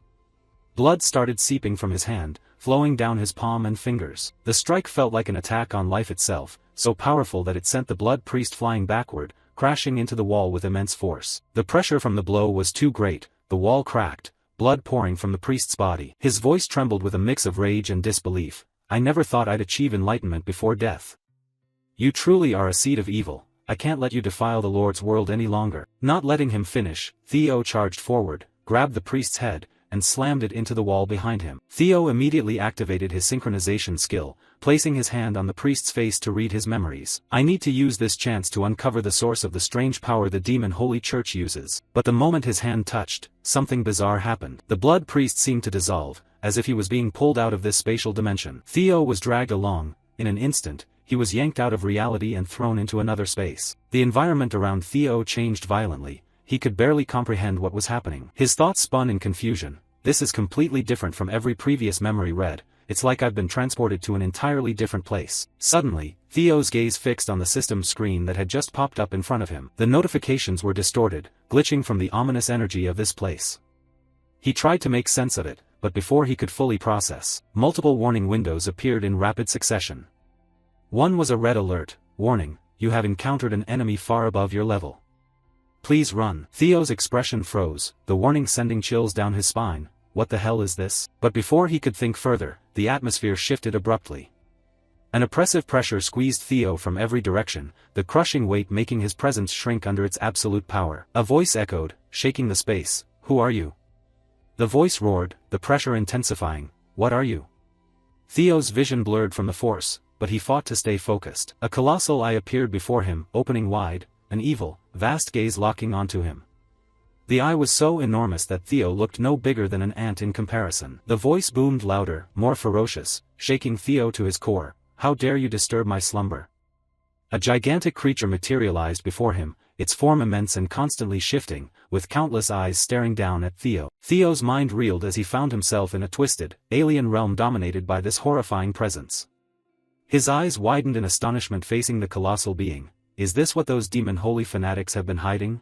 Blood started seeping from his hand, flowing down his palm and fingers. The strike felt like an attack on life itself, so powerful that it sent the blood priest flying backward, crashing into the wall with immense force. The pressure from the blow was too great, the wall cracked, blood pouring from the priest's body. His voice trembled with a mix of rage and disbelief. "I never thought I'd achieve enlightenment before death. You truly are a seed of evil. I can't let you defile the Lord's world any longer." Not letting him finish, Theo charged forward, grabbed the priest's head, and slammed it into the wall behind him. Theo immediately activated his synchronization skill, placing his hand on the priest's face to read his memories. "I need to use this chance to uncover the source of the strange power the demon Holy Church uses." But the moment his hand touched, something bizarre happened. The blood priest seemed to dissolve, as if he was being pulled out of this spatial dimension. Theo was dragged along. In an instant, he was yanked out of reality and thrown into another space. The environment around Theo changed violently. He could barely comprehend what was happening. His thoughts spun in confusion. "This is completely different from every previous memory read. It's like I've been transported to an entirely different place." Suddenly, Theo's gaze fixed on the system's screen that had just popped up in front of him. The notifications were distorted, glitching from the ominous energy of this place. He tried to make sense of it, but before he could fully process, multiple warning windows appeared in rapid succession. One was a red alert: "Warning, you have encountered an enemy far above your level. Please run." Theo's expression froze, the warning sending chills down his spine. What the hell is this? But before he could think further, the atmosphere shifted abruptly. An oppressive pressure squeezed Theo from every direction, the crushing weight making his presence shrink under its absolute power. A voice echoed, shaking the space. "Who are you?" The voice roared, the pressure intensifying. "What are you?" Theo's vision blurred from the force, but he fought to stay focused. A colossal eye appeared before him, opening wide, an evil, vast gaze locking onto him. The eye was so enormous that Theo looked no bigger than an ant in comparison. The voice boomed louder, more ferocious, shaking Theo to his core. "How dare you disturb my slumber?" A gigantic creature materialized before him, its form immense and constantly shifting, with countless eyes staring down at Theo. Theo's mind reeled as he found himself in a twisted, alien realm dominated by this horrifying presence. His eyes widened in astonishment facing the colossal being. Is this what those demon holy fanatics have been hiding?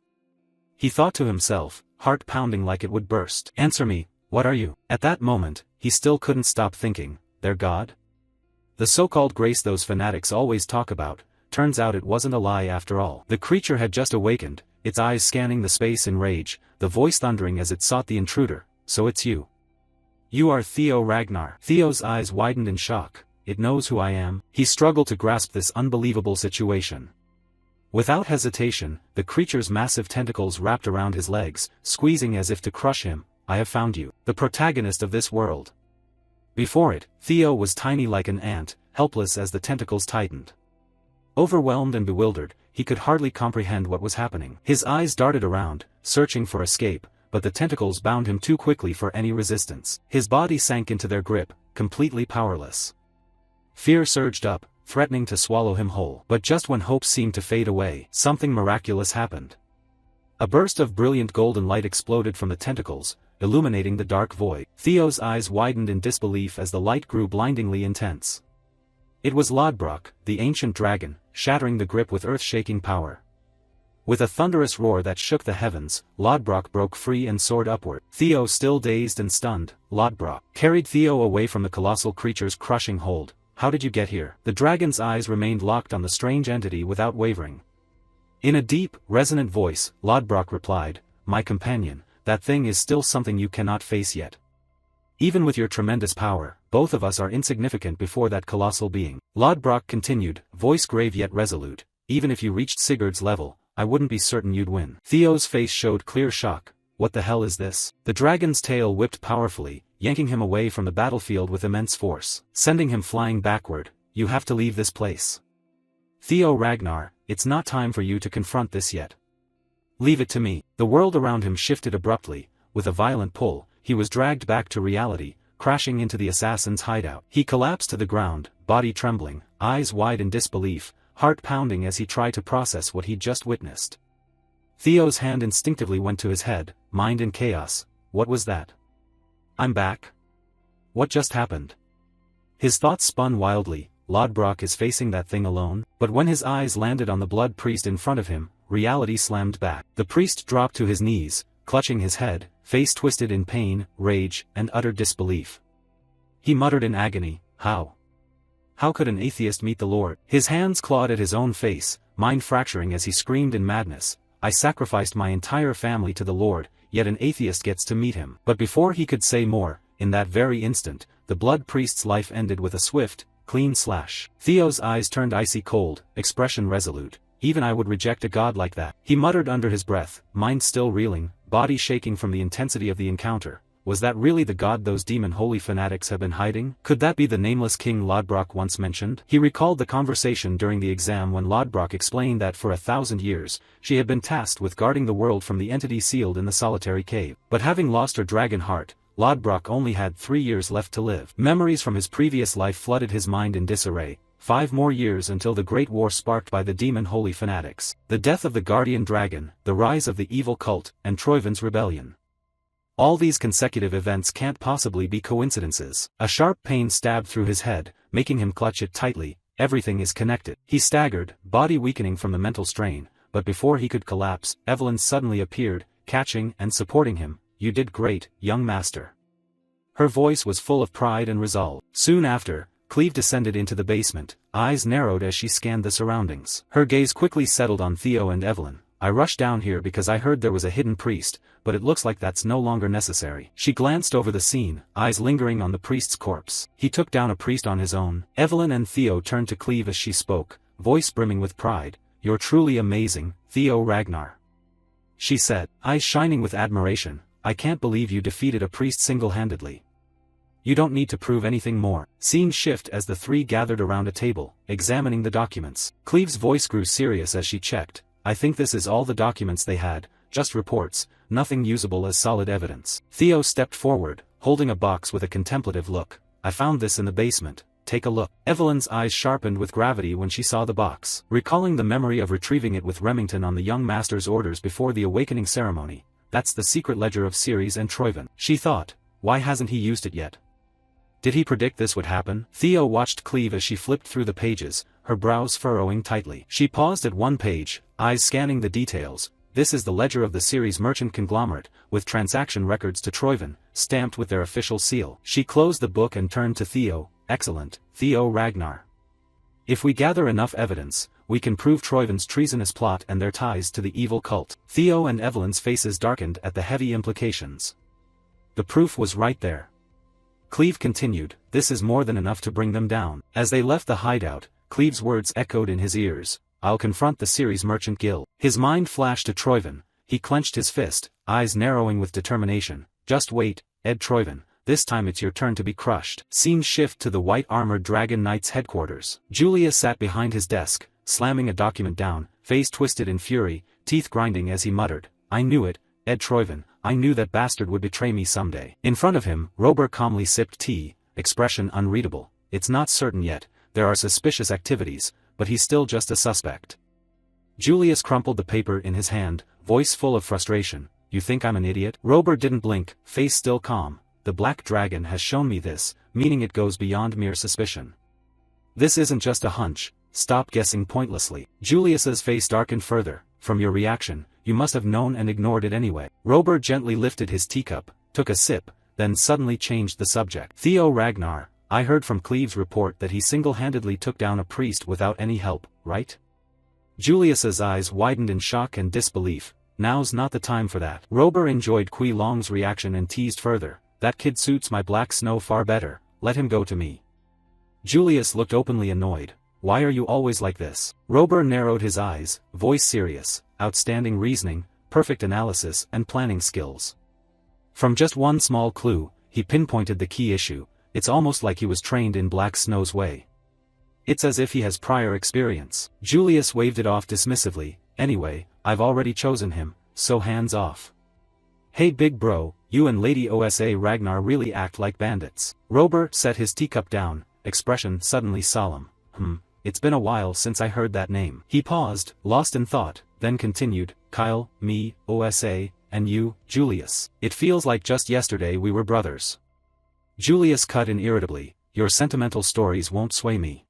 He thought to himself, heart pounding like it would burst. "Answer me, what are you?" At that moment, he still couldn't stop thinking, their god? The so-called grace those fanatics always talk about, turns out it wasn't a lie after all. The creature had just awakened, its eyes scanning the space in rage, the voice thundering as it sought the intruder. "So it's you. You are Theo Ragnar." Theo's eyes widened in shock. "It knows who I am." He struggled to grasp this unbelievable situation. Without hesitation, the creature's massive tentacles wrapped around his legs, squeezing as if to crush him. "I have found you, the protagonist of this world." Before it, Theo was tiny like an ant, helpless as the tentacles tightened. Overwhelmed and bewildered, he could hardly comprehend what was happening. His eyes darted around, searching for escape, but the tentacles bound him too quickly for any resistance. His body sank into their grip, completely powerless. Fear surged up, threatening to swallow him whole. But just when hope seemed to fade away, something miraculous happened. A burst of brilliant golden light exploded from the tentacles, illuminating the dark void. Theo's eyes widened in disbelief as the light grew blindingly intense. It was Lodbrok, the ancient dragon, shattering the grip with earth-shaking power. With a thunderous roar that shook the heavens, Lodbrok broke free and soared upward. Theo, still dazed and stunned, Lodbrok carried Theo away from the colossal creature's crushing hold. How did you get here? The dragon's eyes remained locked on the strange entity without wavering. In a deep, resonant voice, Lodbrok replied, "My companion, that thing is still something you cannot face yet. Even with your tremendous power, both of us are insignificant before that colossal being." Lodbrok continued, voice grave yet resolute, "Even if you reached Sigurd's level, I wouldn't be certain you'd win." Theo's face showed clear shock. What the hell is this? The dragon's tail whipped powerfully, yanking him away from the battlefield with immense force, sending him flying backward. "You have to leave this place. Theo Ragnar, it's not time for you to confront this yet. Leave it to me." The world around him shifted abruptly. With a violent pull, he was dragged back to reality, crashing into the assassin's hideout. He collapsed to the ground, body trembling, eyes wide in disbelief, heart pounding as he tried to process what he'd just witnessed. Theo's hand instinctively went to his head, mind in chaos. What was that? I'm back? What just happened? His thoughts spun wildly. Lodbrok is facing that thing alone? But when his eyes landed on the blood priest in front of him, reality slammed back. The priest dropped to his knees, clutching his head, face twisted in pain, rage, and utter disbelief. He muttered in agony, "How? How could an atheist meet the Lord?" His hands clawed at his own face, mind fracturing as he screamed in madness, "I sacrificed my entire family to the Lord, yet an atheist gets to meet him." But before he could say more, in that very instant, the blood priest's life ended with a swift, clean slash. Theo's eyes turned icy cold, expression resolute. "Even I would reject a god like that," he muttered under his breath, mind still reeling, body shaking from the intensity of the encounter. Was that really the god those demon holy fanatics have been hiding? Could that be the nameless king Lodbrok once mentioned? He recalled the conversation during the exam when Lodbrok explained that for 1,000 years, she had been tasked with guarding the world from the entity sealed in the solitary cave. But having lost her dragon heart, Lodbrok only had 3 years left to live. Memories from his previous life flooded his mind in disarray. 5 more years until the great war sparked by the demon holy fanatics. The death of the guardian dragon, the rise of the evil cult, and Troivin's rebellion. All these consecutive events can't possibly be coincidences. A sharp pain stabbed through his head, making him clutch it tightly. Everything is connected. He staggered, body weakening from the mental strain, but before he could collapse, Evelyn suddenly appeared, catching and supporting him. "You did great, young master." Her voice was full of pride and resolve. Soon after, Cleve descended into the basement, eyes narrowed as she scanned the surroundings. Her gaze quickly settled on Theo and Evelyn. "I rushed down here because I heard there was a hidden priest, but it looks like that's no longer necessary." She glanced over the scene, eyes lingering on the priest's corpse. "He took down a priest on his own." Evelyn and Theo turned to Cleve as she spoke, voice brimming with pride. "You're truly amazing, Theo Ragnar," she said, eyes shining with admiration. "I can't believe you defeated a priest single-handedly. You don't need to prove anything more." Scene shift as the three gathered around a table, examining the documents. Cleve's voice grew serious as she checked. "I think this is all the documents they had, just reports, nothing usable as solid evidence." Theo stepped forward, holding a box with a contemplative look. "I found this in the basement, take a look." Evelyn's eyes sharpened with gravity when she saw the box. Recalling the memory of retrieving it with Remington on the young master's orders before the awakening ceremony, "That's the secret ledger of Ceres and Troivin," she thought. "Why hasn't he used it yet? Did he predict this would happen?" Theo watched Cleve as she flipped through the pages, her brows furrowing tightly. She paused at one page, eyes scanning the details. "This is the ledger of the Ceres merchant conglomerate, with transaction records to Troivin, stamped with their official seal." She closed the book and turned to Theo. "Excellent, Theo Ragnar. If we gather enough evidence, we can prove Troivin's treasonous plot and their ties to the evil cult." Theo and Evelyn's faces darkened at the heavy implications. The proof was right there. Cleve continued, "This is more than enough to bring them down." As they left the hideout, Cleve's words echoed in his ears. "I'll confront the Ceres merchant guild." His mind flashed to Troivin. He clenched his fist, eyes narrowing with determination. "Just wait, Ed Troivin, this time it's your turn to be crushed." Scene shift to the white-armored Dragon Knight's headquarters. Julia sat behind his desk, slamming a document down, face twisted in fury, teeth grinding as he muttered, "I knew it, Ed Troivin, I knew that bastard would betray me someday." In front of him, Robert calmly sipped tea, expression unreadable. "It's not certain yet, there are suspicious activities, but he's still just a suspect." Julius crumpled the paper in his hand, voice full of frustration. "You think I'm an idiot?" Robert didn't blink, face still calm. "The Black Dragon has shown me this, meaning it goes beyond mere suspicion. This isn't just a hunch, stop guessing pointlessly." Julius's face darkened further, from your reaction, you must have known and ignored it anyway. Robert gently lifted his teacup, took a sip, then suddenly changed the subject. Theo Ragnar, I heard from Cleve's report that he single-handedly took down a priest without any help, right? Julius's eyes widened in shock and disbelief. Now's not the time for that. Robert enjoyed Kui Long's reaction and teased further. That kid suits my black snow far better, let him go to me. Julius looked openly annoyed. Why are you always like this? Robert narrowed his eyes, voice serious, outstanding reasoning, perfect analysis and planning skills. From just one small clue, he pinpointed the key issue. It's almost like he was trained in Black Snow's way. It's as if he has prior experience. Julius waved it off dismissively. Anyway, I've already chosen him, so hands off. Hey big bro, you and Lady Osa Ragnar really act like bandits. Robert set his teacup down, expression suddenly solemn. It's been a while since I heard that name. He paused, lost in thought, then continued, Kyle, me, Osa, and you, Julius. It feels like just yesterday we were brothers. Julius cut in irritably, your sentimental stories won't sway me.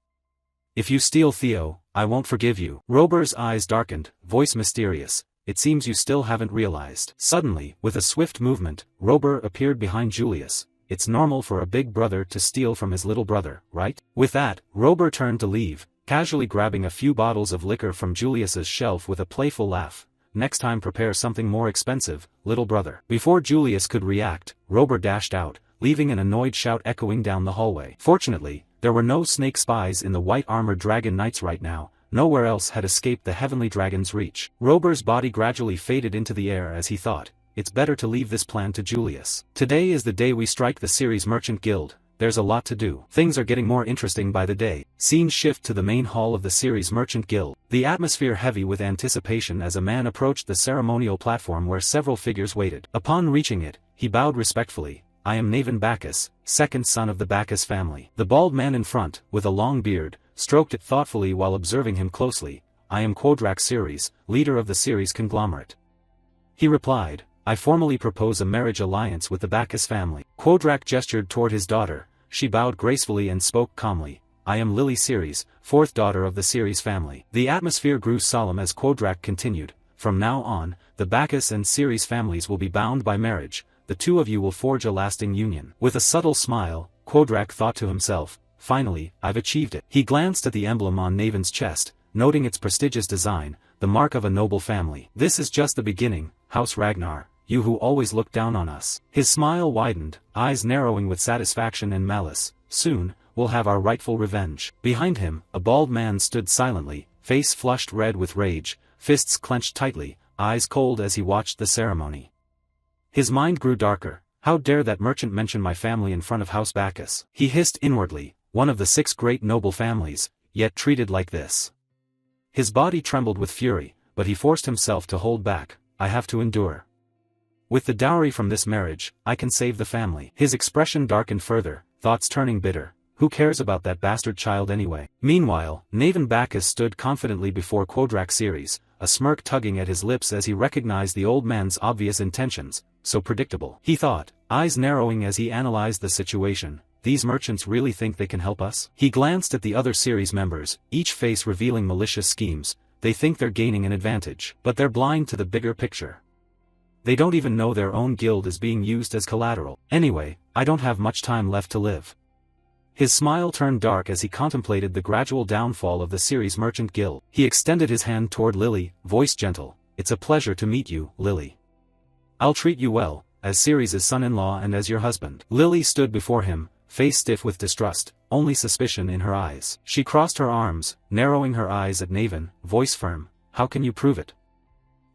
If you steal Theo, I won't forgive you. Robert's eyes darkened, voice mysterious, it seems you still haven't realized. Suddenly, with a swift movement, Robert appeared behind Julius. It's normal for a big brother to steal from his little brother, right? With that, Robert turned to leave, casually grabbing a few bottles of liquor from Julius's shelf with a playful laugh. Next time prepare something more expensive, little brother. Before Julius could react, Robert dashed out, leaving an annoyed shout echoing down the hallway. Fortunately, there were no snake spies in the white-armored dragon knights right now. Nowhere else had escaped the heavenly dragon's reach. Robert's body gradually faded into the air as he thought, it's better to leave this plan to Julius. Today is the day we strike the series Merchant Guild. There's a lot to do. Things are getting more interesting by the day. Scene shift to the main hall of the series Merchant Guild. The atmosphere heavy with anticipation as a man approached the ceremonial platform where several figures waited. Upon reaching it, he bowed respectfully. I am Naven Bacchus, second son of the Bacchus family. The bald man in front, with a long beard, stroked it thoughtfully while observing him closely. I am Quodrak Ceres, leader of the Ceres conglomerate. He replied, I formally propose a marriage alliance with the Bacchus family. Quodrak gestured toward his daughter. She bowed gracefully and spoke calmly. I am Lily Ceres, fourth daughter of the Ceres family. The atmosphere grew solemn as Quodrak continued. From now on, the Bacchus and Ceres families will be bound by marriage. The two of you will forge a lasting union. With a subtle smile, Quodrak thought to himself, finally, I've achieved it. He glanced at the emblem on Naven's chest, noting its prestigious design, the mark of a noble family. This is just the beginning, House Ragnar, you who always look down on us. His smile widened, eyes narrowing with satisfaction and malice. Soon, we'll have our rightful revenge. Behind him, a bald man stood silently, face flushed red with rage, fists clenched tightly, eyes cold as he watched the ceremony. His mind grew darker. How dare that merchant mention my family in front of House Bacchus? He hissed inwardly, one of the 6 great noble families, yet treated like this. His body trembled with fury, but he forced himself to hold back. I have to endure. With the dowry from this marriage, I can save the family. His expression darkened further, thoughts turning bitter. Who cares about that bastard child anyway? Meanwhile, Naven Bacchus stood confidently before Quodrak Ceres, a smirk tugging at his lips as he recognized the old man's obvious intentions. So predictable. He thought, eyes narrowing as he analyzed the situation. These merchants really think they can help us? He glanced at the other series members, each face revealing malicious schemes. They think they're gaining an advantage, but they're blind to the bigger picture. They don't even know their own guild is being used as collateral. Anyway, I don't have much time left to live. His smile turned dark as he contemplated the gradual downfall of the series Merchant Guild. He extended his hand toward Lily, voice gentle. It's a pleasure to meet you, Lily. I'll treat you well, as Ceres' son-in-law and as your husband. Lily stood before him, face stiff with distrust, only suspicion in her eyes. She crossed her arms, narrowing her eyes at Naven, voice firm. How can you prove it?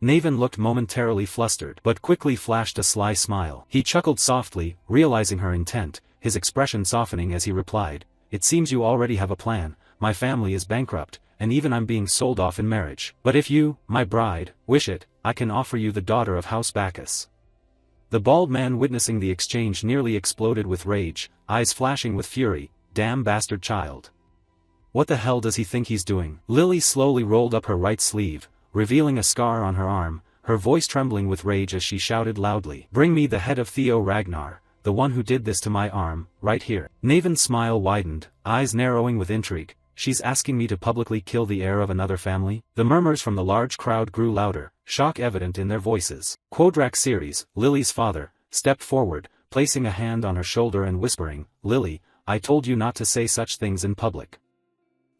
Naven looked momentarily flustered, but quickly flashed a sly smile. He chuckled softly, realizing her intent, his expression softening as he replied, it seems you already have a plan. My family is bankrupt, and even I'm being sold off in marriage. But if you, my bride, wish it, I can offer you the daughter of House Bacchus. The bald man witnessing the exchange nearly exploded with rage, eyes flashing with fury. Damn bastard child. What the hell does he think he's doing? Lily slowly rolled up her right sleeve, revealing a scar on her arm, her voice trembling with rage as she shouted loudly. Bring me the head of Theo Ragnar, the one who did this to my arm, right here. Naven's smile widened, eyes narrowing with intrigue. she's asking me to publicly kill the heir of another family? The murmurs from the large crowd grew louder, shock evident in their voices. Quodrak Ceres, Lily's father, stepped forward, placing a hand on her shoulder and whispering, "Lily, I told you not to say such things in public."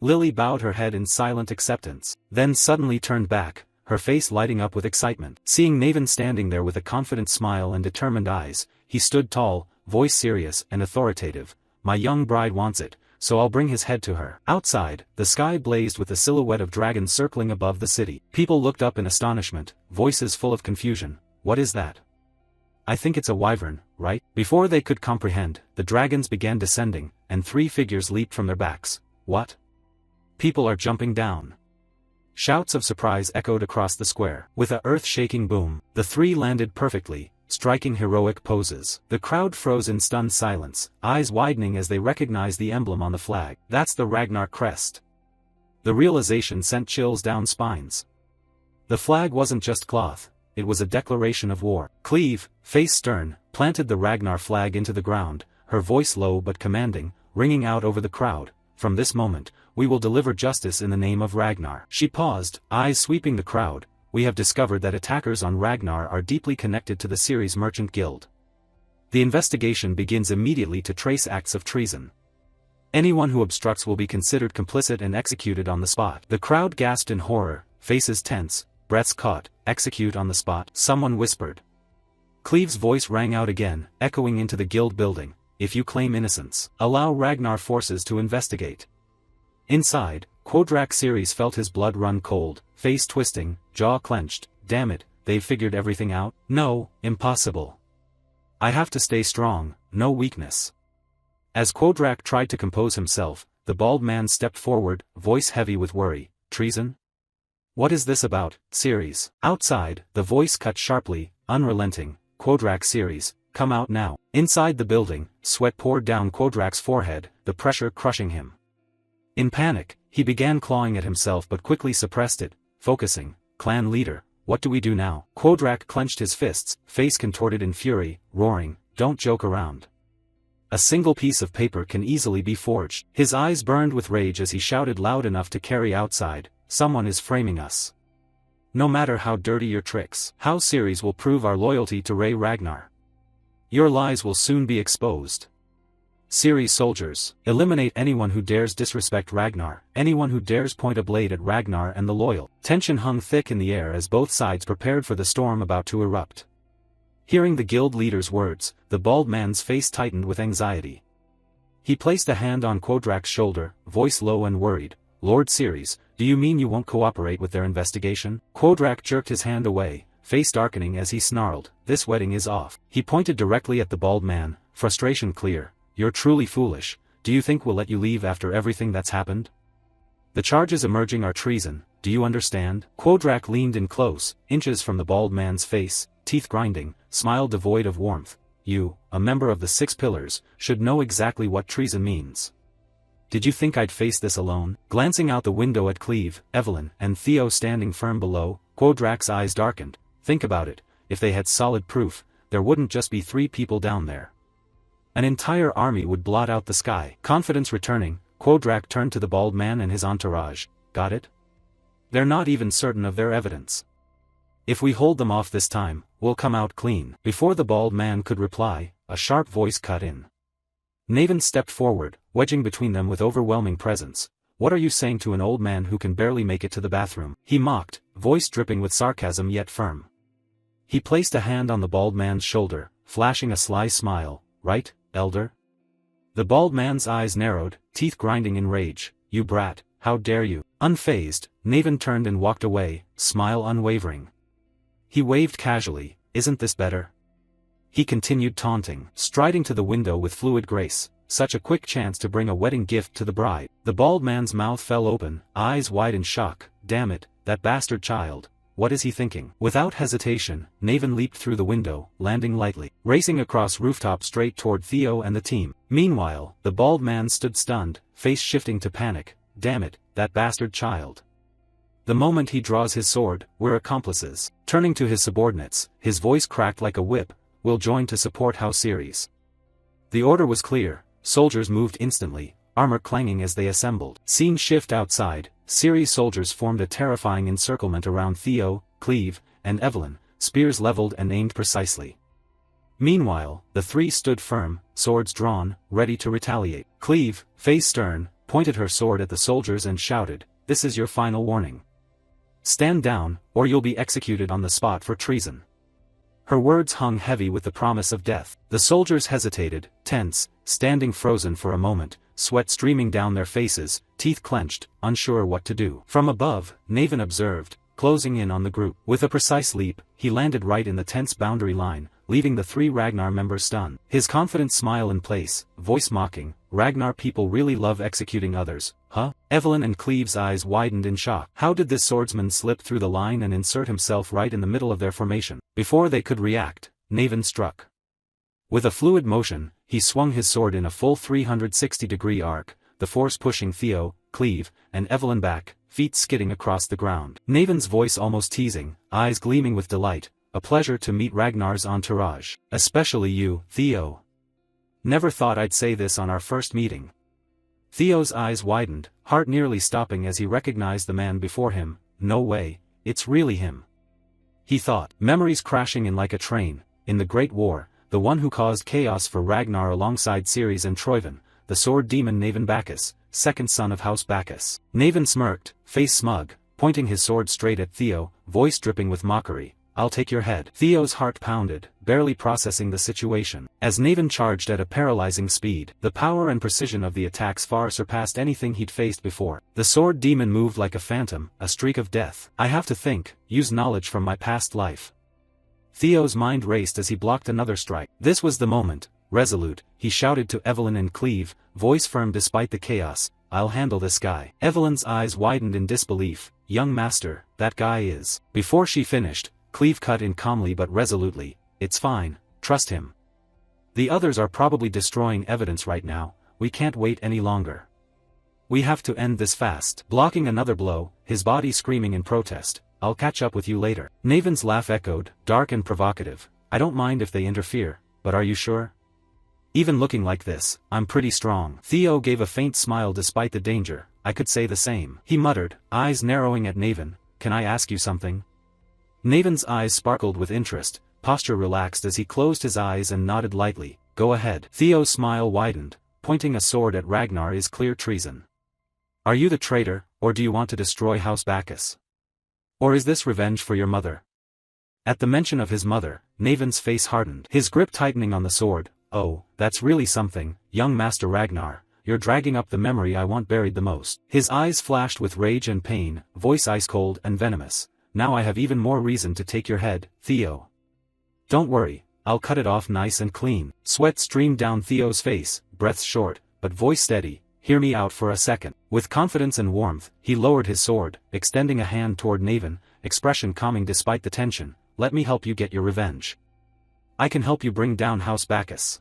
Lily bowed her head in silent acceptance, then suddenly turned back, her face lighting up with excitement. Seeing Naven standing there with a confident smile and determined eyes, he stood tall, voice serious and authoritative. "My young bride wants it, so I'll bring his head to her." Outside, the sky blazed with the silhouette of dragons circling above the city. People looked up in astonishment, voices full of confusion. "What is that? I think it's a wyvern, right?" Before they could comprehend, the dragons began descending, and 3 figures leaped from their backs. "What? People are jumping down." Shouts of surprise echoed across the square. With a earth-shaking boom, the 3 landed perfectly, striking heroic poses. The crowd froze in stunned silence, eyes widening as they recognized the emblem on the flag. "That's the Ragnar crest." The realization sent chills down spines. The flag wasn't just cloth, it was a declaration of war. Cleve, face stern, planted the Ragnar flag into the ground, her voice low but commanding, ringing out over the crowd. "From this moment, we will deliver justice in the name of Ragnar." She paused, eyes sweeping the crowd. "We have discovered that attackers on Ragnar are deeply connected to the Ceres Merchant Guild. The investigation begins immediately to trace acts of treason. Anyone who obstructs will be considered complicit and executed on the spot." The crowd gasped in horror, faces tense, breaths caught. "Execute on the spot," someone whispered. Cleve's voice rang out again, echoing into the guild building. "If you claim innocence, allow Ragnar forces to investigate." Inside, Quodrak Ceres felt his blood run cold, face twisting, jaw clenched. "Damn it, they've figured everything out? No, impossible. I have to stay strong, no weakness." As Quodrak tried to compose himself, the bald man stepped forward, voice heavy with worry. "Treason? What is this about, Ceres?" Outside, the voice cut sharply, unrelenting. "Quodrak Ceres, come out now." Inside the building, sweat poured down Quodrak's forehead, the pressure crushing him. In panic, he began clawing at himself but quickly suppressed it, focusing. "Clan leader, what do we do now?" Quodrak clenched his fists, face contorted in fury, roaring, "Don't joke around. A single piece of paper can easily be forged." His eyes burned with rage as he shouted loud enough to carry outside, "Someone is framing us. No matter how dirty your tricks, how Ceres will prove our loyalty to Ragnar. Your lies will soon be exposed. Ceres soldiers, eliminate anyone who dares disrespect Ragnar, anyone who dares point a blade at Ragnar and the loyal." Tension hung thick in the air as both sides prepared for the storm about to erupt. Hearing the guild leader's words, the bald man's face tightened with anxiety. He placed a hand on Quodrak's shoulder, voice low and worried. "Lord Ceres, do you mean you won't cooperate with their investigation?" Quodrak jerked his hand away, face darkening as he snarled, "This wedding is off." He pointed directly at the bald man, frustration clear. "You're truly foolish. Do you think we'll let you leave after everything that's happened? The charges emerging are treason, do you understand?" Quodrak leaned in close, inches from the bald man's face, teeth grinding, smile devoid of warmth. "You, a member of the 6 Pillars, should know exactly what treason means. Did you think I'd face this alone?" Glancing out the window at Cleve, Evelyn, and Theo standing firm below, Quodrak's eyes darkened. "Think about it, if they had solid proof, there wouldn't just be 3 people down there. An entire army would blot out the sky." Confidence returning, Quodrak turned to the bald man and his entourage. "Got it? They're not even certain of their evidence. If we hold them off this time, we'll come out clean." Before the bald man could reply, a sharp voice cut in. Naven stepped forward, wedging between them with overwhelming presence. "What are you saying to an old man who can barely make it to the bathroom?" He mocked, voice dripping with sarcasm yet firm. He placed a hand on the bald man's shoulder, flashing a sly smile. "Right, elder?" The bald man's eyes narrowed, teeth grinding in rage. "You brat, how dare you?" Unfazed, Naven turned and walked away, smile unwavering. He waved casually. "Isn't this better?" He continued taunting, striding to the window with fluid grace. Such a quick chance to bring a wedding gift to the bride. The bald man's mouth fell open, eyes wide in shock. "Damn it, that bastard child. What is he thinking?" Without hesitation, Naven leaped through the window, landing lightly, racing across rooftop straight toward Theo and the team. Meanwhile, the bald man stood stunned, face shifting to panic. "Damn it, that bastard child. The moment he draws his sword, we're accomplices." Turning to his subordinates, his voice cracked like a whip. "We'll join to support House Ceres." The order was clear, soldiers moved instantly, armor clanging as they assembled. Scene shift outside, Ceres soldiers formed a terrifying encirclement around Theo, Cleve, and Evelyn, spears leveled and aimed precisely. Meanwhile, the three stood firm, swords drawn, ready to retaliate. Cleve, face stern, pointed her sword at the soldiers and shouted, "This is your final warning. Stand down, or you'll be executed on the spot for treason." Her words hung heavy with the promise of death. The soldiers hesitated, tense, standing frozen for a moment, sweat streaming down their faces, teeth clenched, unsure what to do. From above, Naven observed, closing in on the group. With a precise leap, he landed right in the tense boundary line, leaving the three Ragnar members stunned. His confident smile in place, voice mocking, "Ragnar people really love executing others, huh?" Evelyn and Cleve's eyes widened in shock. How did this swordsman slip through the line and insert himself right in the middle of their formation? Before they could react, Naven struck. With a fluid motion, he swung his sword in a full 360-degree arc, the force pushing Theo, Cleve, and Evelyn back, feet skidding across the ground. Naven's voice almost teasing, eyes gleaming with delight, "A pleasure to meet Ragnar's entourage. Especially you, Theo. Never thought I'd say this on our first meeting." Theo's eyes widened, heart nearly stopping as he recognized the man before him. No way, it's really him. He thought, memories crashing in like a train. In the Great War, the one who caused chaos for Ragnar alongside Ceres and Troivan, the sword demon Naven Bacchus, second son of House Bacchus. Naven smirked, face smug, pointing his sword straight at Theo, voice dripping with mockery. "I'll take your head." Theo's heart pounded, barely processing the situation. As Naven charged at a paralyzing speed, the power and precision of the attacks far surpassed anything he'd faced before. The sword demon moved like a phantom, a streak of death. "I have to think, use knowledge from my past life." Theo's mind raced as he blocked another strike. This was the moment. Resolute, he shouted to Evelyn and Cleve, voice firm despite the chaos, "I'll handle this guy." Evelyn's eyes widened in disbelief. "Young master, that guy is..." Before she finished, Cleve cut in calmly but resolutely, "It's fine, trust him. The others are probably destroying evidence right now, we can't wait any longer. We have to end this fast." Blocking another blow, his body screaming in protest, "I'll catch up with you later." Naven's laugh echoed, dark and provocative, "I don't mind if they interfere, but are you sure? Even looking like this, I'm pretty strong." Theo gave a faint smile despite the danger. "I could say the same." He muttered, eyes narrowing at Naven, "Can I ask you something?" Naven's eyes sparkled with interest, posture relaxed as he closed his eyes and nodded lightly. "Go ahead." Theo's smile widened, pointing a sword at Ragnar is clear treason. "Are you the traitor, or do you want to destroy House Bacchus? Or is this revenge for your mother?" At the mention of his mother, Naven's face hardened, his grip tightening on the sword. "Oh, that's really something, young Master Ragnar, you're dragging up the memory I want buried the most." His eyes flashed with rage and pain, voice ice cold and venomous. "Now I have even more reason to take your head, Theo. Don't worry, I'll cut it off nice and clean." Sweat streamed down Theo's face, breath short, but voice steady. "Hear me out for a second." With confidence and warmth, he lowered his sword, extending a hand toward Naven, expression calming despite the tension. "Let me help you get your revenge. I can help you bring down House Bacchus."